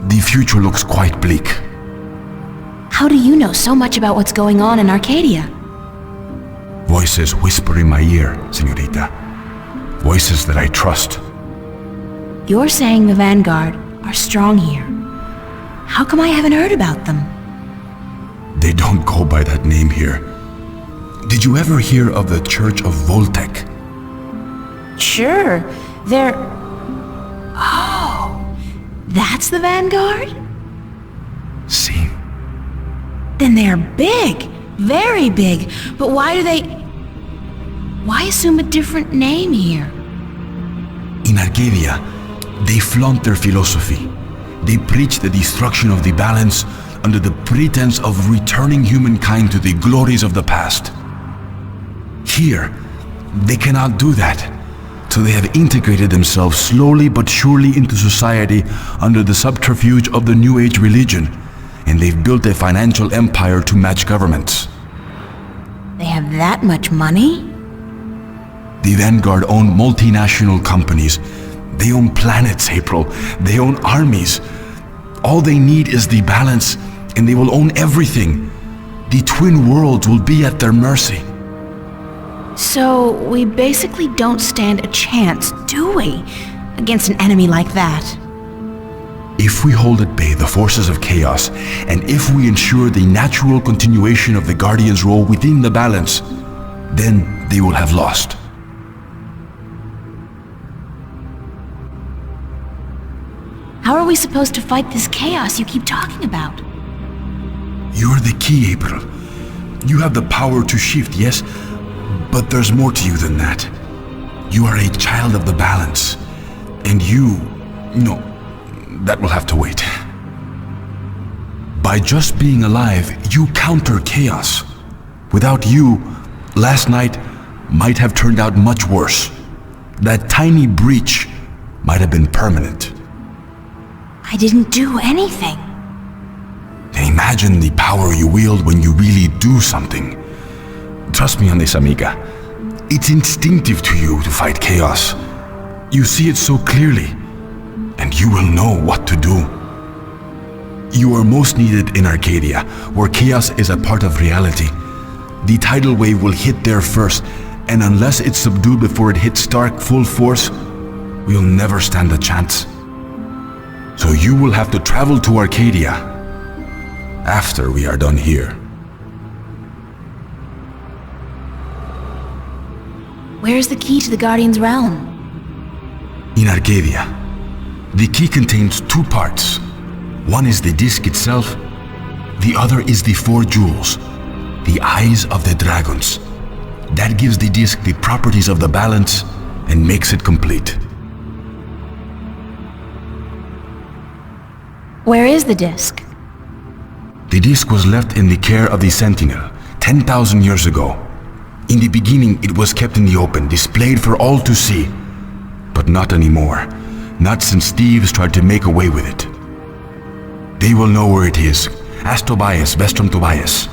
the future looks quite bleak. How do you know so much about what's going on in Arcadia? Voices whisper in my ear, señorita. Voices that I trust. You're saying the Vanguard are strong here. How come I haven't heard about them? They don't go by that name here. Did you ever hear of the Church of Voltec? Sure, they're... Oh, that's the Vanguard? See. Then they're big, very big. But why do they... Why assume a different name here? In Arcadia, they flaunt their philosophy. They preach the destruction of the balance under the pretense of returning humankind to the glories of the past. Here, they cannot do that, so they have integrated themselves slowly but surely into society under the subterfuge of the New Age religion, and they've built a financial empire to match governments. They have that much money? The Vanguard own multinational companies. They own planets, April. They own armies. All they need is the balance, and they will own everything. The twin worlds will be at their mercy. So, we basically don't stand a chance, do we? Against an enemy like that. If we hold at bay the forces of chaos, and if we ensure the natural continuation of the Guardian's role within the balance, then they will have lost. How are we supposed to fight this chaos you keep talking about? You're the key, April. You have the power to shift, yes, but there's more to you than that. You are a child of the balance, and no, that will have to wait. By just being alive, you counter chaos. Without you, last night might have turned out much worse. That tiny breach might have been permanent. I didn't do anything. Then imagine the power you wield when you really do something. Trust me on this, amiga. It's instinctive to you to fight chaos. You see it so clearly, and you will know what to do. You are most needed in Arcadia, where chaos is a part of reality. The tidal wave will hit there first, and unless it's subdued before it hits Stark full force, we'll never stand a chance. So you will have to travel to Arcadia after we are done here. Where's the key to the Guardian's realm? In Arcadia. The key contains 2 parts. One is the disc itself, the other is the 4 jewels, the eyes of the dragons. That gives the disc the properties of the balance and makes it complete. Where is the disc? The disc was left in the care of the Sentinel 10,000 years ago. In the beginning, it was kept in the open, displayed for all to see. But not anymore. Not since thieves tried to make away with it. They will know where it is. Ask Tobias, Vestrum Tobias.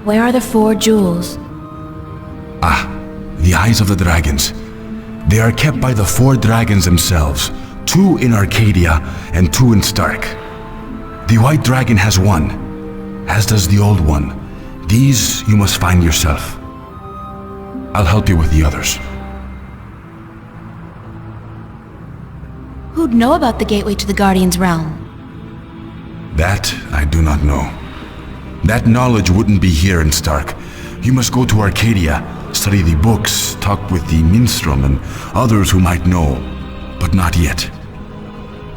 Where are the 4 jewels? The eyes of the dragons. They are kept by the 4 dragons themselves. 2 in Arcadia and 2 in Stark. The white dragon has 1, as does the old one. These you must find yourself. I'll help you with the others. Who'd know about the gateway to the Guardian's realm? That I do not know. That knowledge wouldn't be here in Stark. You must go to Arcadia, study the books, talk with the Minstrom and others who might know, but not yet.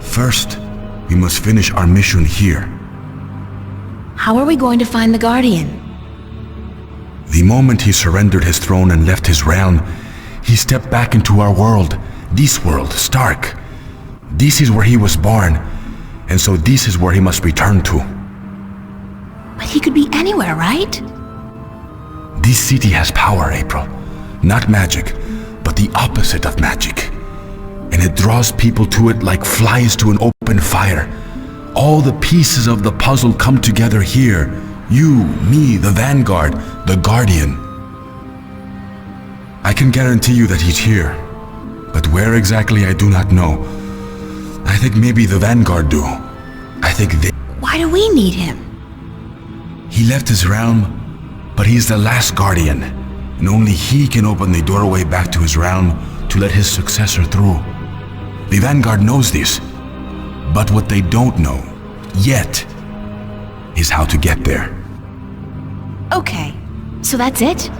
First, We must finish our mission here. How are we going to find the Guardian? The moment he surrendered his throne and left his realm, he stepped back into our world. This world, Stark. This is where he was born, and so this is where he must return to. But he could be anywhere, right? This city has power, April. Not magic, but the opposite of magic. And it draws people to it like flies to an open fire. All the pieces of the puzzle come together here. You, me, the Vanguard, the Guardian. I can guarantee you that he's here. But where exactly I do not know. I think maybe the Vanguard do. I think they... Why do we need him? He left his realm, but he's the last Guardian. And only he can open the doorway back to his realm to let his successor through. The Vanguard knows this. But what they don't know, yet, is how to get there. Okay, so that's it?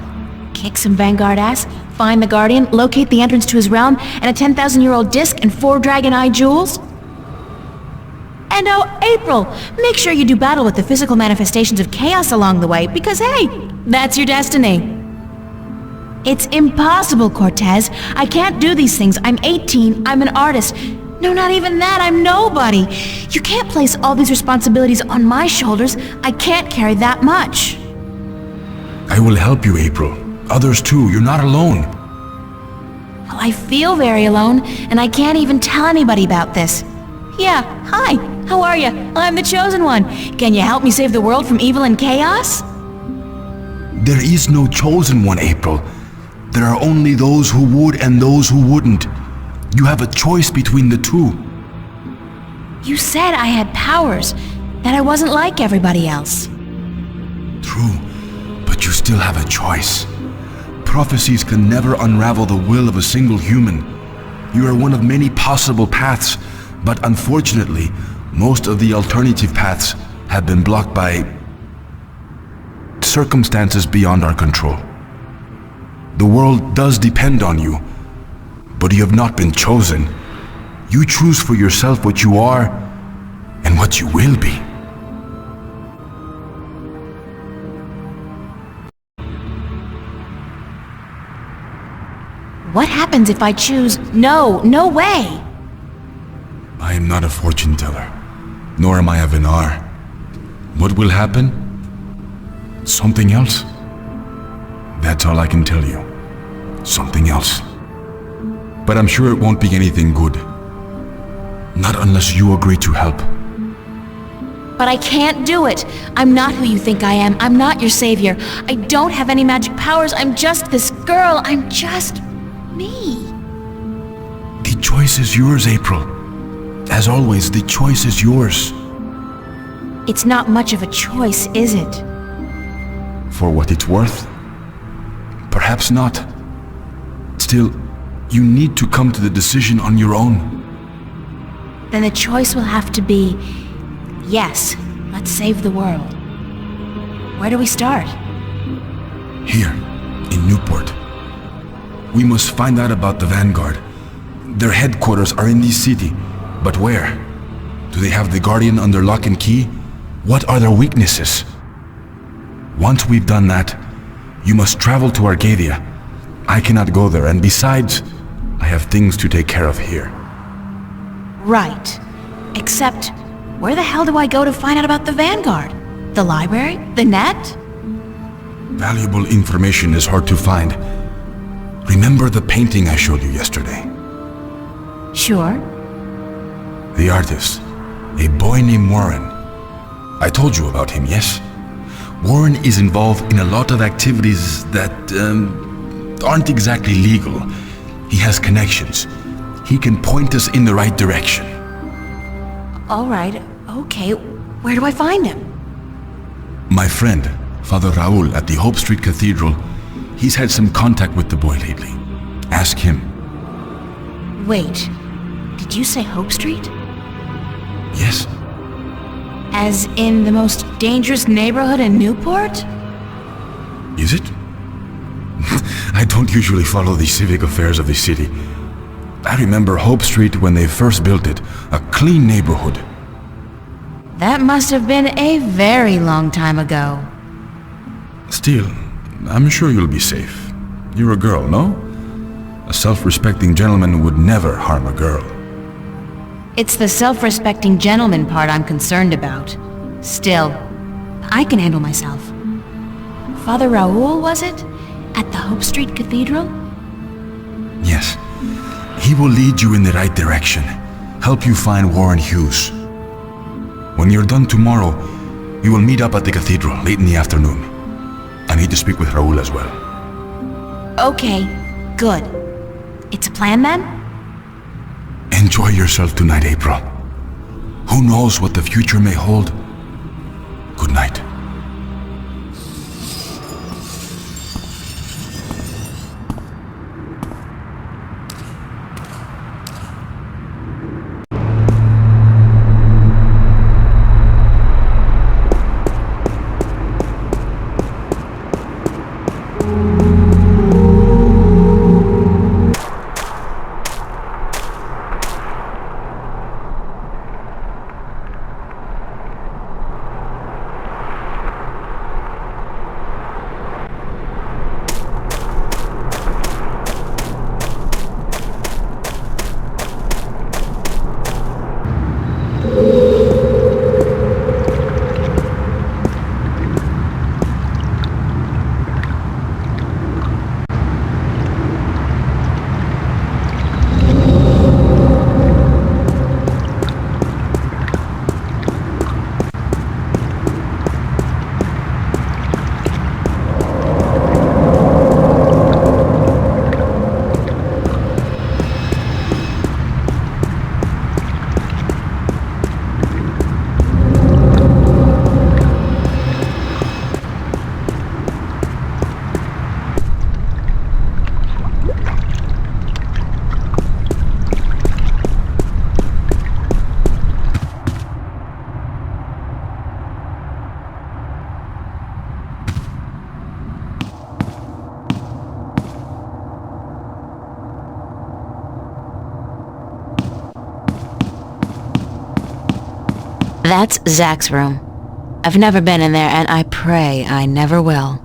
Kick some Vanguard ass, find the Guardian, locate the entrance to his realm, and a 10,000-year-old disc and 4 Dragon Eye jewels? And oh, April, make sure you do battle with the physical manifestations of chaos along the way, because hey, that's your destiny. It's impossible, Cortez. I can't do these things. I'm 18, I'm an artist. No, not even that, I'm nobody. You can't place all these responsibilities on my shoulders. I can't carry that much. I will help you, April. Others too, you're not alone. Well, I feel very alone, and I can't even tell anybody about this. Yeah, hi, how are you? I'm the Chosen One. Can you help me save the world from evil and chaos? There is no Chosen One, April. There are only those who would and those who wouldn't. You have a choice between the two. You said I had powers, that I wasn't like everybody else. True, but you still have a choice. Prophecies can never unravel the will of a single human. You are one of many possible paths, but unfortunately, most of the alternative paths have been blocked by circumstances beyond our control. The world does depend on you, but you have not been chosen. You choose for yourself what you are and what you will be. What happens if I choose no way? I am not a fortune teller, nor am I a Venar. What will happen? Something else? That's all I can tell you. Something else. But I'm sure it won't be anything good. Not unless you agree to help. But I can't do it. I'm not who you think I am. I'm not your savior. I don't have any magic powers. I'm just this girl. I'm just me. The choice is yours, April. As always, the choice is yours. It's not much of a choice, is it? For what it's worth? Perhaps not. Still, you need to come to the decision on your own. Then the choice will have to be, yes, let's save the world. Where do we start? Here, in Newport. We must find out about the Vanguard. Their headquarters are in this city, but where? Do they have the Guardian under lock and key? What are their weaknesses? Once we've done that, you must travel to Arcadia. I cannot go there, and besides, I have things to take care of here. Right. Except, where the hell do I go to find out about the Vanguard? The library? The net? Valuable information is hard to find. Remember the painting I showed you yesterday? Sure. The artist, a boy named Warren. I told you about him, yes? Warren is involved in a lot of activities that aren't exactly legal. He has connections. He can point us in the right direction. All right, okay. Where do I find him? My friend, Father Raul at the Hope Street Cathedral, he's had some contact with the boy lately. Ask him. Wait, did you say Hope Street? Yes. As in the most dangerous neighborhood in Newport? Is it? I don't usually follow the civic affairs of the city. I remember Hope Street when they first built it, a clean neighborhood. That must have been a very long time ago. Still, I'm sure you'll be safe. You're a girl, no? A self-respecting gentleman would never harm a girl. It's the self-respecting gentleman part I'm concerned about. Still, I can handle myself. Father Raoul, was it? At the Hope Street Cathedral? Yes. He will lead you in the right direction, help you find Warren Hughes. When you're done tomorrow, we will meet up at the cathedral late in the afternoon. I need to speak with Raoul as well. Okay, good. It's a plan then? Enjoy yourself tonight, April. Who knows what the future may hold? Good night. That's Zach's room. I've never been in there, and I pray I never will.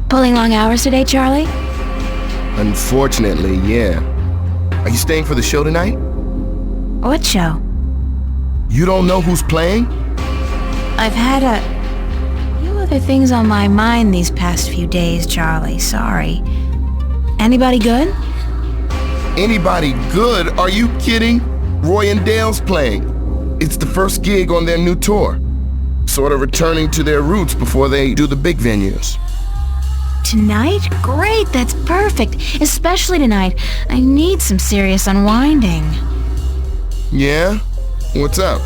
Pulling long hours today, Charlie? Unfortunately, yeah. Are you staying for the show tonight? What show? You don't know who's playing? I've had a few other things on my mind these past few days, Charlie. Sorry. Anybody good? Anybody good? Are you kidding? Roy and Dale's playing. It's the first gig on their new tour. Sort of returning to their roots before they do the big venues. Tonight? Great, that's perfect. Especially tonight. I need some serious unwinding. Yeah? What's up?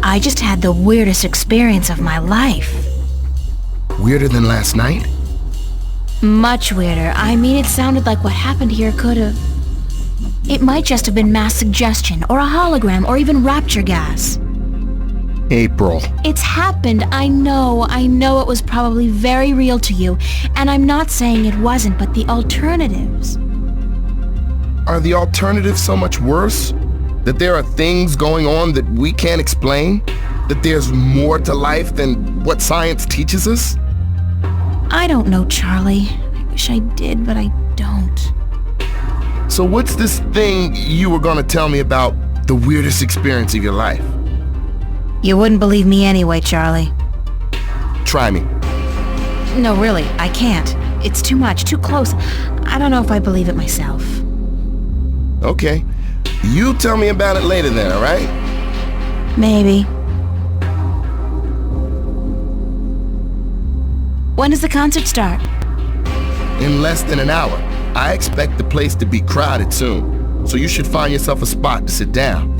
I just had the weirdest experience of my life. Weirder than last night? Much weirder. I mean, it sounded like what happened here could have... It might just have been mass suggestion, or a hologram, or even rapture gas. April. It's happened, I know it was probably very real to you, and I'm not saying it wasn't, but the alternatives... Are the alternatives so much worse? That there are things going on that we can't explain? That there's more to life than what science teaches us? I don't know, Charlie. I wish I did, but I don't. So what's this thing you were gonna tell me about the weirdest experience of your life? You wouldn't believe me anyway, Charlie. Try me. No, really, I can't. It's too much, too close. I don't know if I believe it myself. Okay. You tell me about it later then, alright? Maybe. When does the concert start? In less than an hour. I expect the place to be crowded soon, so you should find yourself a spot to sit down.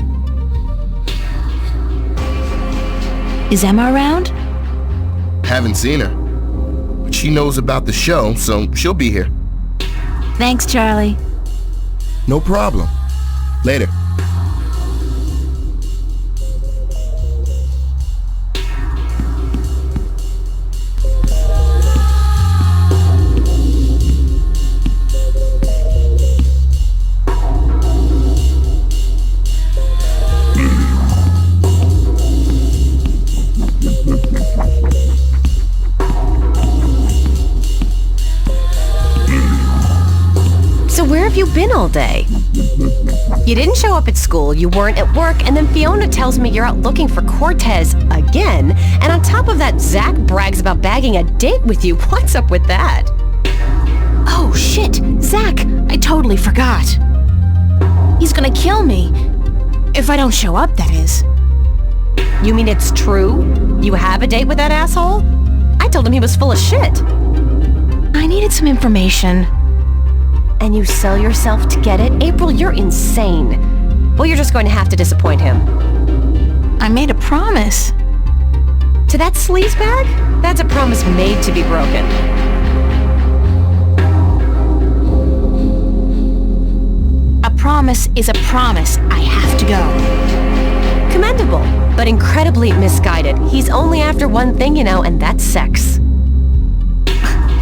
Is Emma around? Haven't seen her. But she knows about the show, so she'll be here. Thanks, Charlie. No problem. Later. So where have you been all day? You didn't show up at school, you weren't at work, and then Fiona tells me you're out looking for Cortez again. And on top of that, Zach brags about bagging a date with you. What's up with that? Oh, shit! Zach! I totally forgot. He's gonna kill me. If I don't show up, that is. You mean it's true? You have a date with that asshole? I told him he was full of shit. I needed some information. And you sell yourself to get it? April, you're insane. Well, you're just going to have to disappoint him. I made a promise. To that sleazebag? That's a promise made to be broken. A promise is a promise. I have to go. Commendable, but incredibly misguided. He's only after one thing, you know, and that's sex.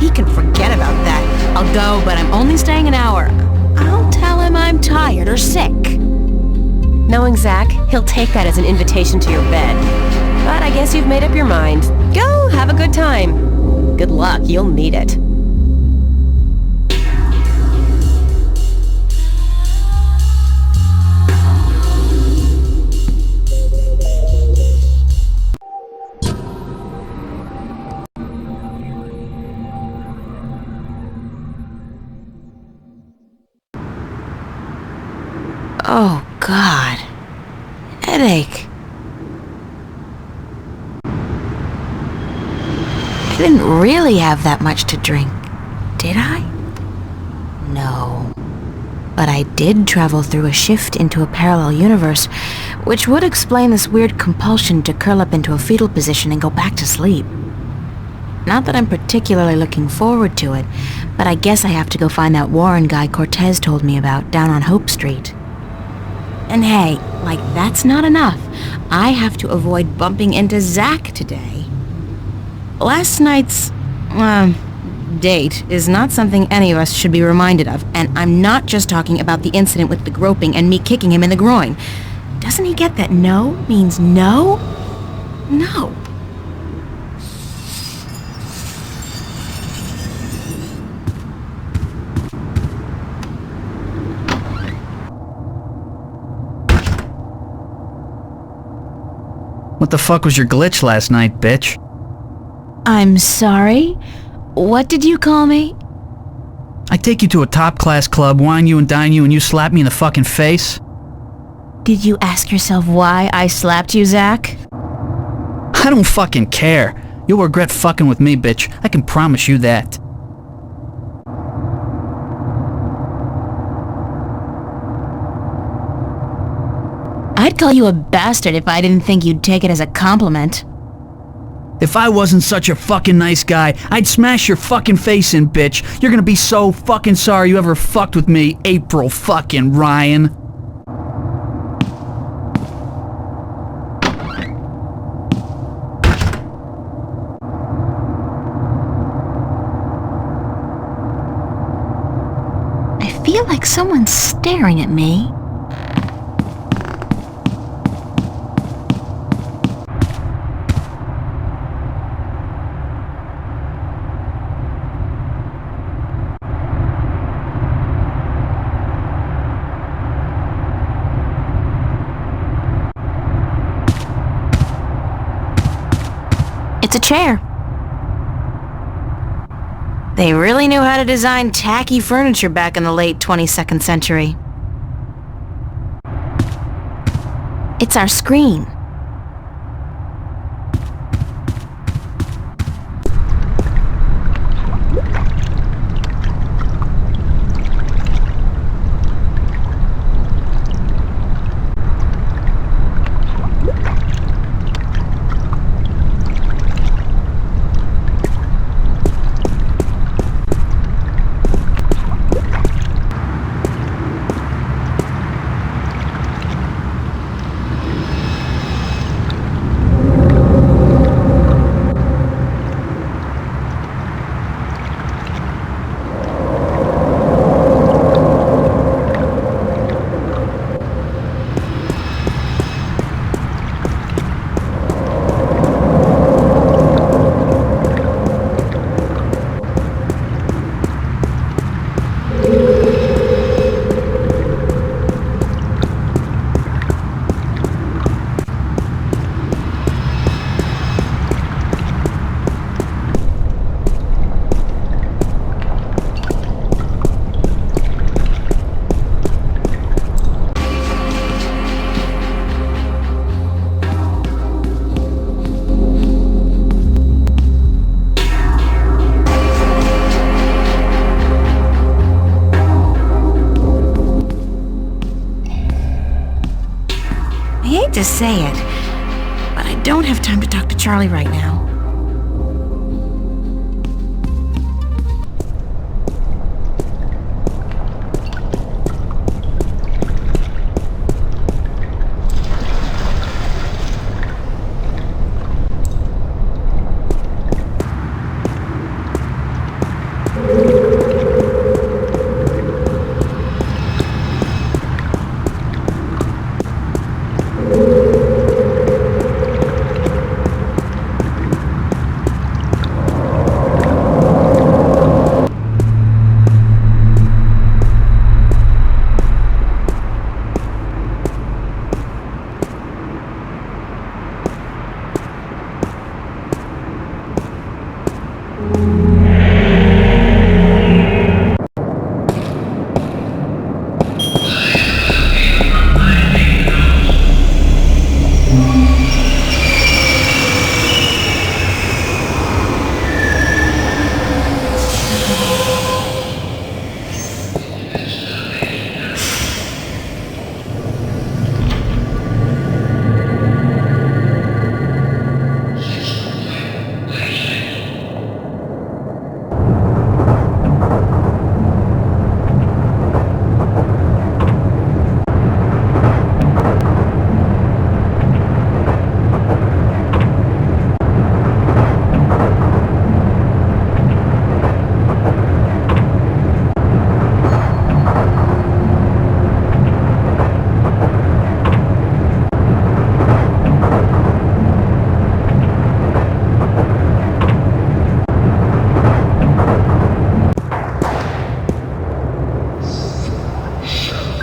He can forget about that. I'll go, but I'm only staying an hour. I'll tell him I'm tired or sick. Knowing Zach, he'll take that as an invitation to your bed. But I guess you've made up your mind. Go, have a good time. Good luck, you'll need it. Oh, God. Headache. I didn't really have that much to drink, did I? No. But I did travel through a shift into a parallel universe, which would explain this weird compulsion to curl up into a fetal position and go back to sleep. Not that I'm particularly looking forward to it, but I guess I have to go find that Warren guy Cortez told me about down on Hope Street. And hey, like that's not enough. I have to avoid bumping into Zach today. Last night's, date is not something any of us should be reminded of, and I'm not just talking about the incident with the groping and me kicking him in the groin. Doesn't he get that no means no? No. What the fuck was your glitch last night, bitch? I'm sorry? What did you call me? I take you to a top-class club, wine you and dine you, and you slap me in the fucking face? Did you ask yourself why I slapped you, Zach? I don't fucking care. You'll regret fucking with me, bitch. I can promise you that. I'd call you a bastard if I didn't think you'd take it as a compliment. If I wasn't such a fucking nice guy, I'd smash your fucking face in, bitch. You're gonna be so fucking sorry you ever fucked with me, April fucking Ryan. I feel like someone's staring at me. It's a chair. They really knew how to design tacky furniture back in the late 22nd century. It's our screen. To say it, but I don't have time to talk to Charlie right now.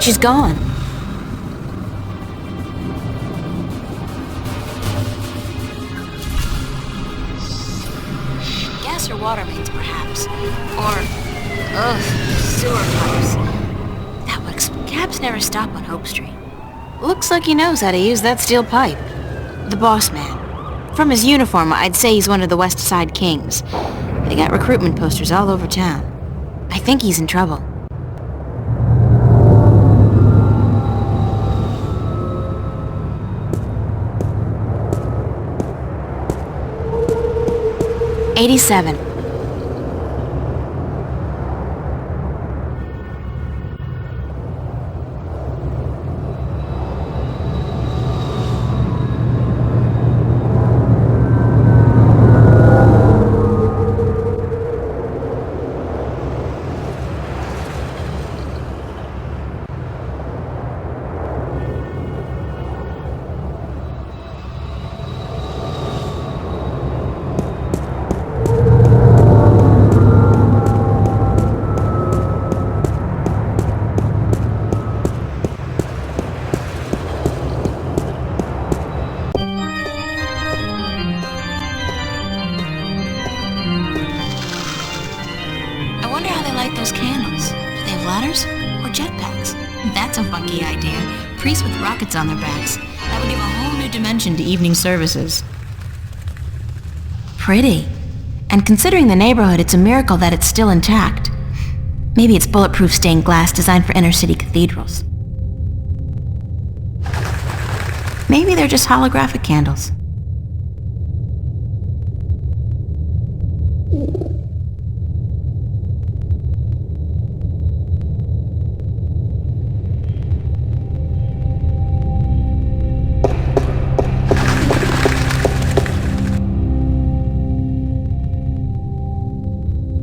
She's gone. Gas or water mains, perhaps. Or, sewer pipes. That would explain. Cabs never stop on Hope Street. Looks like he knows how to use that steel pipe. The boss man. From his uniform, I'd say he's one of the West Side Kings. They got recruitment posters all over town. I think he's in trouble. '87. Those candles. Do they have ladders? Or jetpacks? That's a funky idea. Priests with rockets on their backs. That would give a whole new dimension to evening services. Pretty. And considering the neighborhood, it's a miracle that it's still intact. Maybe it's bulletproof stained glass designed for inner-city cathedrals. Maybe they're just holographic candles.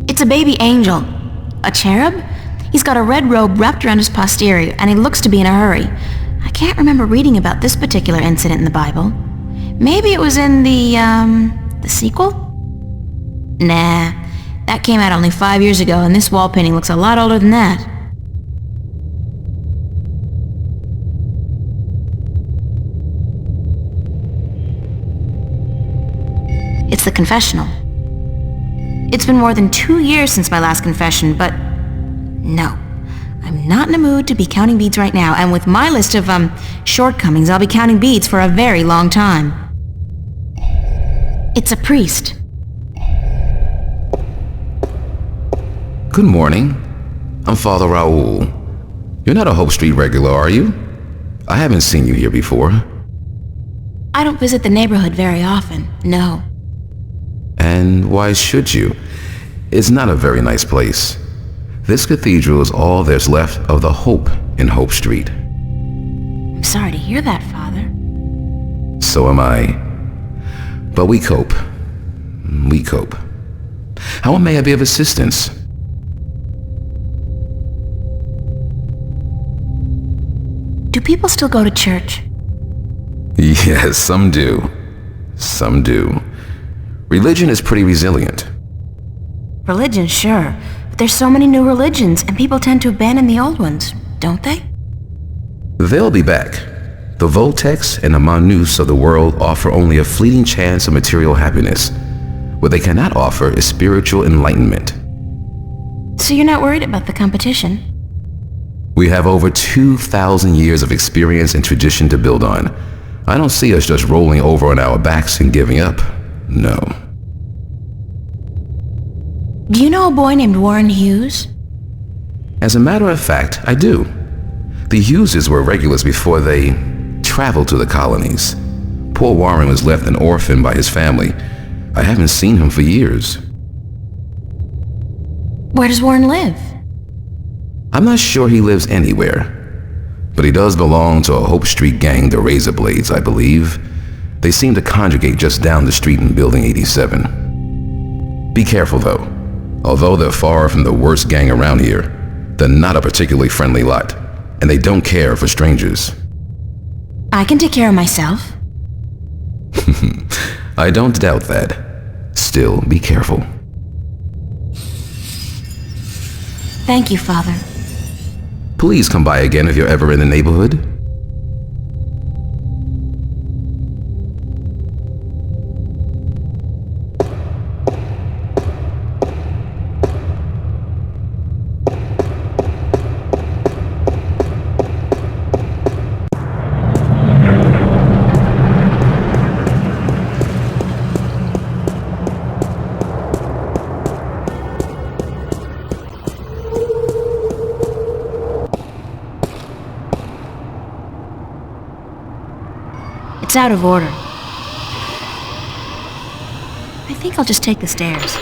It's a baby angel. A cherub? He's got a red robe wrapped around his posterior, and he looks to be in a hurry. I can't remember reading about this particular incident in the Bible. Maybe it was in the sequel? Nah, that came out only 5 years ago, and this wall painting looks a lot older than that. It's the confessional. It's been more than 2 years since my last confession, but no. I'm not in a mood to be counting beads right now, and with my list of, shortcomings, I'll be counting beads for a very long time. It's a priest. Good morning. I'm Father Raoul. You're not a Hope Street regular, are you? I haven't seen you here before. I don't visit the neighborhood very often, no. And why should you? It's not a very nice place. This cathedral is all there's left of the hope in Hope Street. I'm sorry to hear that, Father. So am I. But we cope. We cope. How may I be of assistance? Do people still go to church? Yes, some do. Some do. Religion is pretty resilient. Religion, sure. But there's so many new religions, and people tend to abandon the old ones, don't they? They'll be back. The Voltex and the Manus of the world offer only a fleeting chance of material happiness. What they cannot offer is spiritual enlightenment. So you're not worried about the competition? We have over 2,000 years of experience and tradition to build on. I don't see us just rolling over on our backs and giving up. No. Do you know a boy named Warren Hughes? As a matter of fact, I do. The Hugheses were regulars before they traveled to the colonies. Poor Warren was left an orphan by his family. I haven't seen him for years. Where does Warren live? I'm not sure he lives anywhere, but he does belong to a Hope Street gang, the Razor Blades, I believe. They seem to congregate just down the street in Building 87. Be careful, though. Although they're far from the worst gang around here, they're not a particularly friendly lot, and they don't care for strangers. I can take care of myself. I don't doubt that. Still, be careful. Thank you, Father. Please come by again if you're ever in the neighborhood. It's out of order. I think I'll just take the stairs.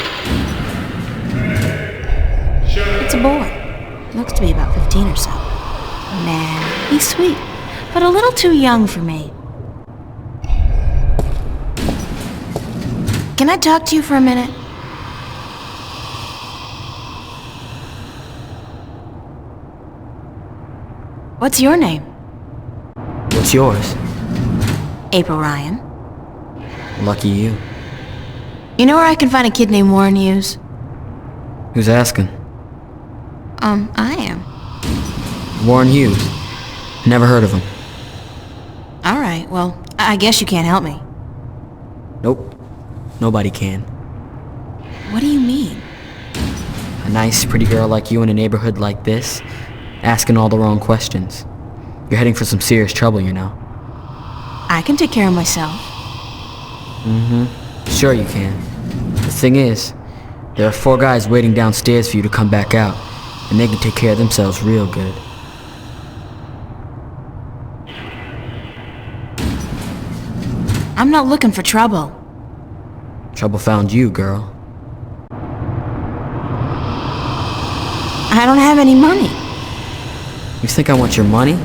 It's a boy. Looks to be about 15 or so. Man, he's sweet, but a little too young for me. Can I talk to you for a minute? What's your name? What's yours? April Ryan. Lucky you. You know where I can find a kid named Warren Hughes? Who's asking? I am. Warren Hughes. Never heard of him. Alright, well, I guess you can't help me. Nope. Nobody can. What do you mean? A nice, pretty girl like you in a neighborhood like this, asking all the wrong questions. You're heading for some serious trouble, you know. I can take care of myself. Mm-hmm. Sure you can. The thing is, there are 4 guys waiting downstairs for you to come back out, and they can take care of themselves real good. I'm not looking for trouble. Trouble found you, girl. I don't have any money. You think I want your money?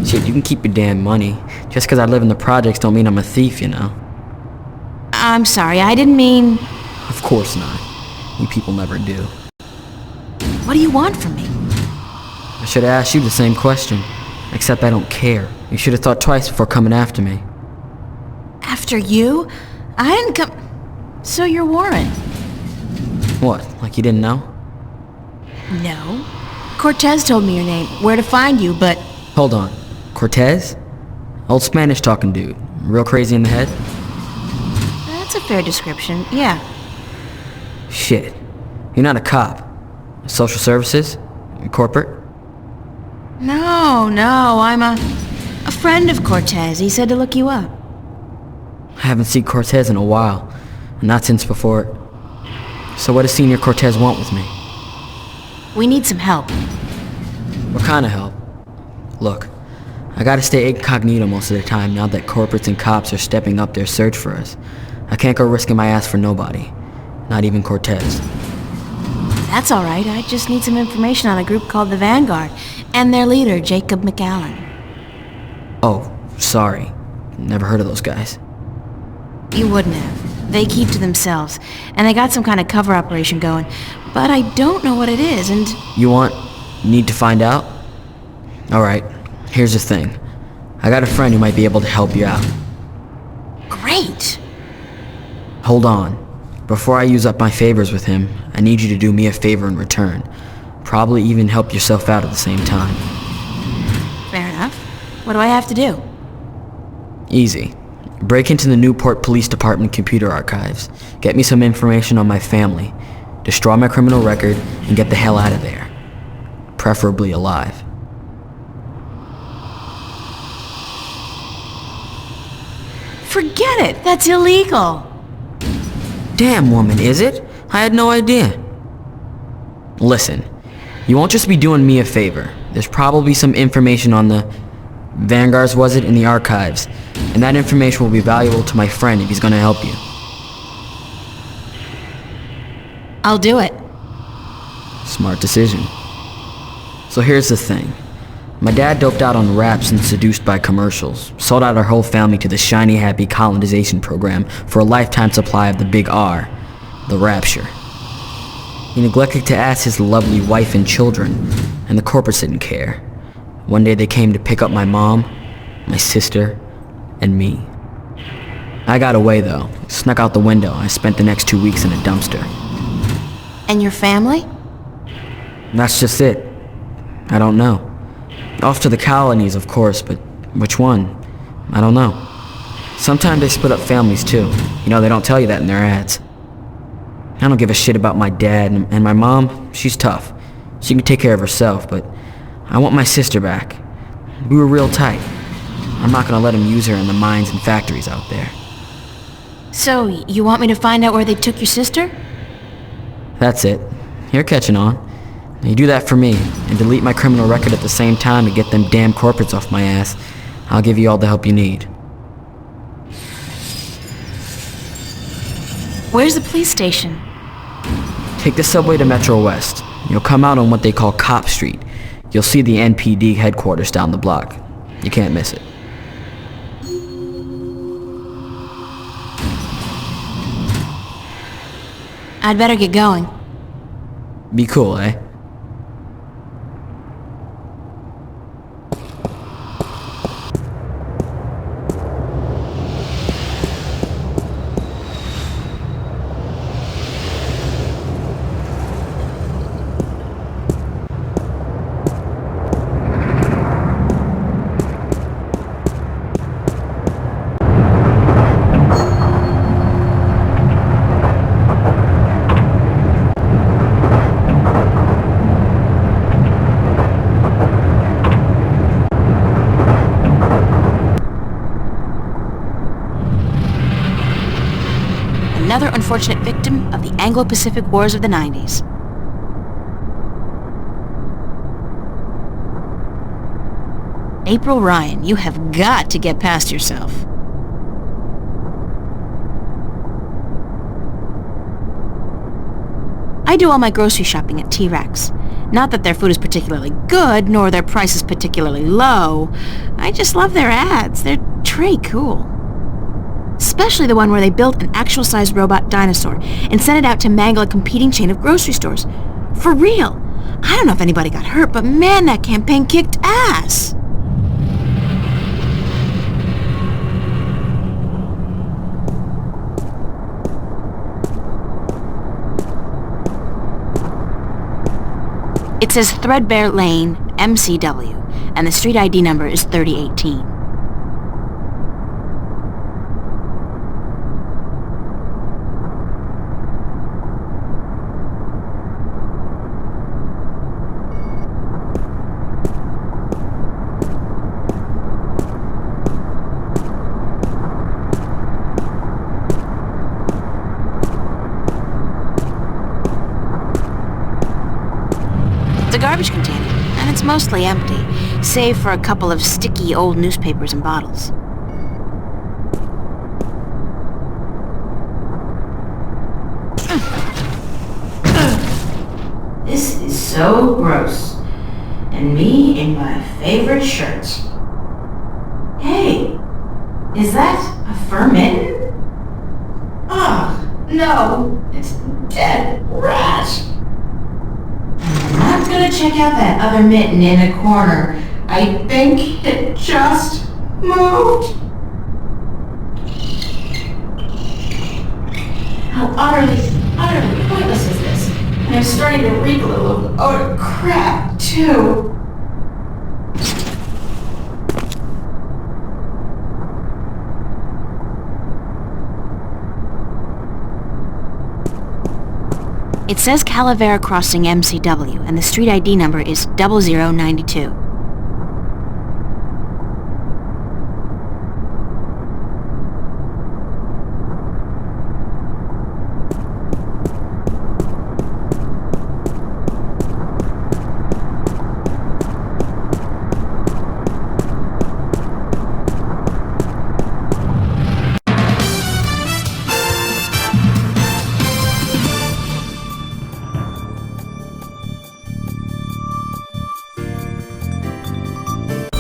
Shit, you can keep your damn money. Just 'cause I live in the projects don't mean I'm a thief, you know. I'm sorry, I didn't mean... Of course not. You people never do. What do you want from me? I should have asked you the same question. Except I don't care. You should have thought twice before coming after me. After you? I didn't come... So you're Warren? What, like you didn't know? No. Cortez told me your name, where to find you, but... Hold on. Cortez? Old Spanish-talking dude. Real crazy in the head? That's a fair description, yeah. Shit. You're not a cop. Social services? Corporate? No, I'm a friend of Cortez. He said to look you up. I haven't seen Cortez in a while. Not since before... So what does Senior Cortez want with me? We need some help. What kind of help? Look, I gotta stay incognito most of the time now that corporates and cops are stepping up their search for us. I can't go risking my ass for nobody. Not even Cortez. That's alright, I just need some information on a group called the Vanguard, and their leader, Jacob McAllen. Oh, sorry. Never heard of those guys. You wouldn't have. They keep to themselves, and they got some kind of cover operation going, but I don't know what it is, and... You need to find out? Alright, here's the thing. I got a friend who might be able to help you out. Great! Hold on. Before I use up my favors with him, I need you to do me a favor in return. Probably even help yourself out at the same time. Fair enough. What do I have to do? Easy. Break into the Newport Police Department computer archives. Get me some information on my family. Destroy my criminal record and get the hell out of there. Preferably alive. Forget it! That's illegal! Damn, woman, is it? I had no idea. Listen, you won't just be doing me a favor. There's probably some information on the... Vanguards, was it? In the archives. And that information will be valuable to my friend if he's gonna help you. I'll do it. Smart decision. So here's the thing. My dad doped out on raps and seduced by commercials. Sold out our whole family to the shiny happy colonization program for a lifetime supply of the big R. The Rapture. He neglected to ask his lovely wife and children, and the corporates didn't care. One day they came to pick up my mom, my sister, and me. I got away though, snuck out the window, and I spent the next 2 weeks in a dumpster. And your family? And that's just it. I don't know. Off to the colonies, of course, but which one? I don't know. Sometimes they split up families too. You know, they don't tell you that in their ads. I don't give a shit about my dad, and my mom, she's tough. She can take care of herself, but I want my sister back. We were real tight. I'm not gonna let them use her in the mines and factories out there. So, you want me to find out where they took your sister? That's it. You're catching on. You do that for me, and delete my criminal record at the same time to get them damn corporates off my ass. I'll give you all the help you need. Where's the police station? Take the subway to Metro West. You'll come out on what they call Cop Street. You'll see the NPD headquarters down the block. You can't miss it. I'd better get going. Be cool, eh? Another unfortunate victim of the Anglo-Pacific Wars of the 90s. April Ryan, you have got to get past yourself. I do all my grocery shopping at T-Rex. Not that their food is particularly good, nor their prices particularly low. I just love their ads. They're pretty cool. Especially the one where they built an actual-sized robot dinosaur and sent it out to mangle a competing chain of grocery stores. For real. I don't know if anybody got hurt, but man, that campaign kicked ass. It says Threadbare Lane, MCW, and the street ID number is 3018. It's a garbage container, and it's mostly empty, save for a couple of sticky old newspapers and bottles. This is so gross. And me in my favorite shirt. Hey, is that a fur mitten? Oh, no, it's a dead rat. I'm gonna check out that other mitten in the corner. I think it just moved. How utterly pointless is this? And I'm starting to reek a little of odor crap, too. It says Calavera Crossing MCW, and the street ID number is 0092.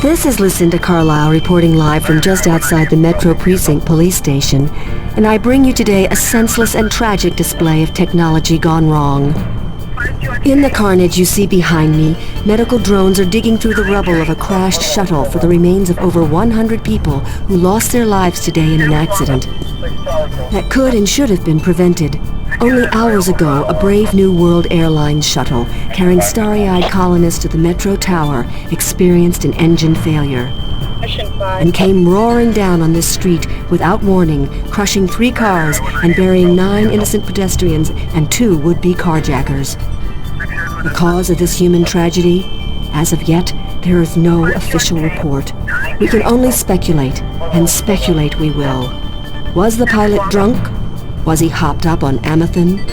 This is Lucinda Carlisle reporting live from just outside the Metro Precinct Police Station, and I bring you today a senseless and tragic display of technology gone wrong. In the carnage you see behind me, medical drones are digging through the rubble of a crashed shuttle for the remains of over 100 people who lost their lives today in an accident that could and should have been prevented. Only hours ago, a brave New World Airlines shuttle carrying starry-eyed colonists to the Metro Tower experienced an engine failure and came roaring down on this street without warning, crushing 3 cars and burying 9 innocent pedestrians and 2 would-be carjackers. The cause of this human tragedy? As of yet, there is no official report. We can only speculate, and speculate we will. Was the pilot drunk? Was he hopped up on Amethyst?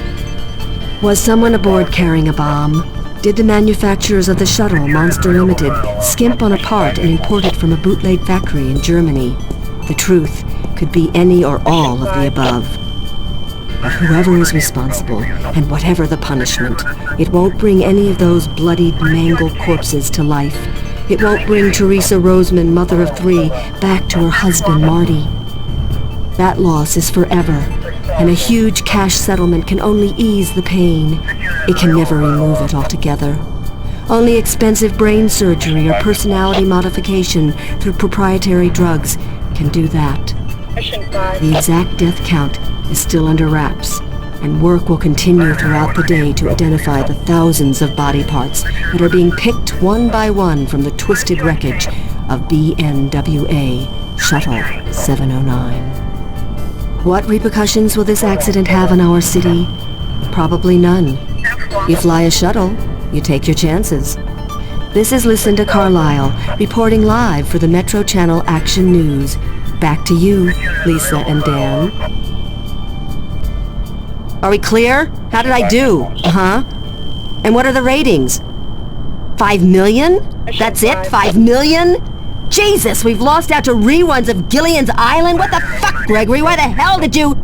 Was someone aboard carrying a bomb? Did the manufacturers of the shuttle, Monster Limited, skimp on a part and import it from a bootleg factory in Germany? The truth could be any or all of the above. But whoever is responsible, and whatever the punishment, it won't bring any of those bloodied, mangled corpses to life. It won't bring Teresa Roseman, mother of 3, back to her husband, Marty. That loss is forever, and a huge cash settlement can only ease the pain. It can never remove it altogether. Only expensive brain surgery or personality modification through proprietary drugs can do that. The exact death count is still under wraps, and work will continue throughout the day to identify the thousands of body parts that are being picked one by one from the twisted wreckage of BNWA Shuttle 709. What repercussions will this accident have on our city? Probably none. You fly a shuttle, you take your chances. This is Lucinda Carlisle, reporting live for the Metro Channel Action News. Back to you, Lisa and Dan. Are we clear? How did I do? Uh-huh. And what are the ratings? 5 million? That's it? 5 million? Jesus, we've lost out to reruns of Gillian's Island? What the fuck, Gregory? Why the hell did you...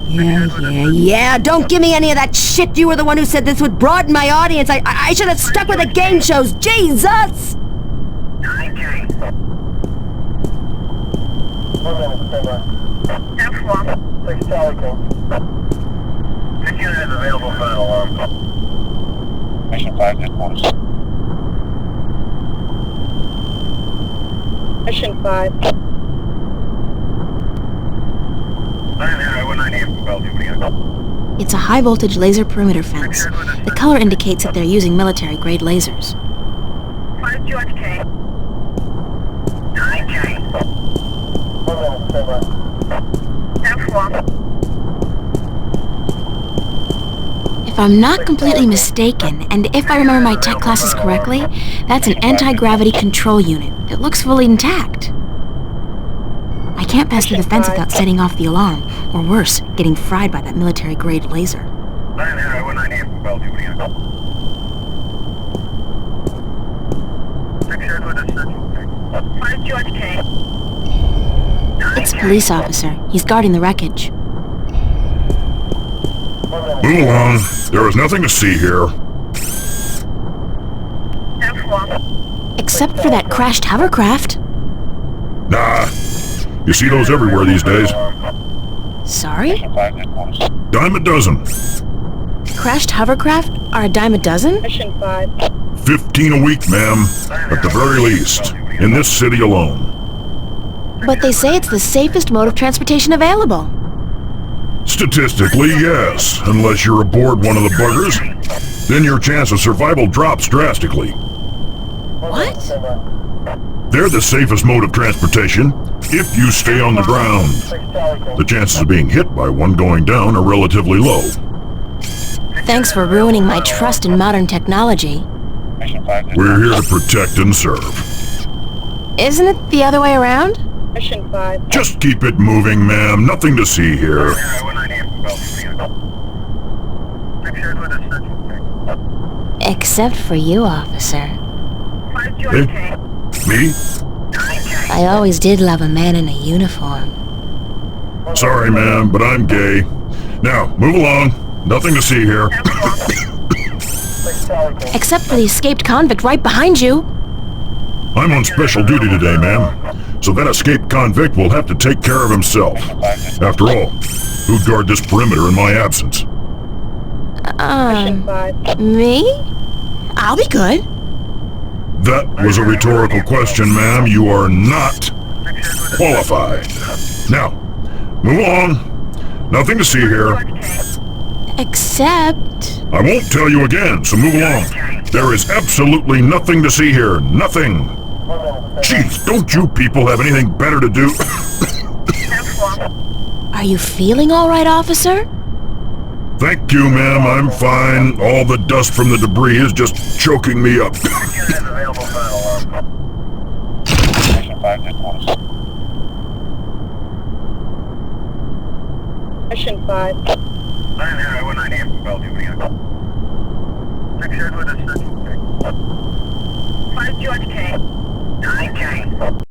Yeah. Don't give me any of that shit. You were the one who said this would broaden my audience. I should have stuck with the game shows. Jesus! This unit is available for an alarm. Mission 5 headquarters. Mission 5. It's a high-voltage laser perimeter fence. The color indicates that they're using military-grade lasers. 5 QHK. 9K. If I'm not completely mistaken, and if I remember my tech classes correctly, that's an anti-gravity control unit. It looks fully intact. I can't pass through the fence without setting off the alarm, or worse, getting fried by that military-grade laser. 198 from Bellevue, what do you got? 5 QHK. It's a police officer. He's guarding the wreckage. Move along. There is nothing to see here. Except for that crashed hovercraft. Nah. You see those everywhere these days. Sorry? Dime a dozen. Crashed hovercraft are a dime a dozen? Mission 5. 15 a week, ma'am. At the very least. In this city alone. But they say it's the safest mode of transportation available. Statistically, yes. Unless you're aboard one of the buggers. Then your chance of survival drops drastically. What? They're the safest mode of transportation, if you stay on the ground. The chances of being hit by one going down are relatively low. Thanks for ruining my trust in modern technology. We're here to protect and serve. Isn't it the other way around? Mission 5. Just keep it moving, ma'am. Nothing to see here. Except for you, officer. Hey? Me? I always did love a man in a uniform. Sorry, ma'am, but I'm gay. Now, move along. Nothing to see here. Except for the escaped convict right behind you. I'm on special duty today, ma'am. So that escaped convict will have to take care of himself. After all, who'd guard this perimeter in my absence? Me? I'll be good. That was a rhetorical question, ma'am. You are not qualified. Now, move along. Nothing to see here. Except... I won't tell you again, so move along. There is absolutely nothing to see here. Nothing. Jeez, don't you people have anything better to do? Are you feeling all right, officer? Thank you, ma'am. I'm fine. All the dust from the debris is just choking me up. Mission 5. 198 from Bellevue, what do you got? 5 QHK. 9K.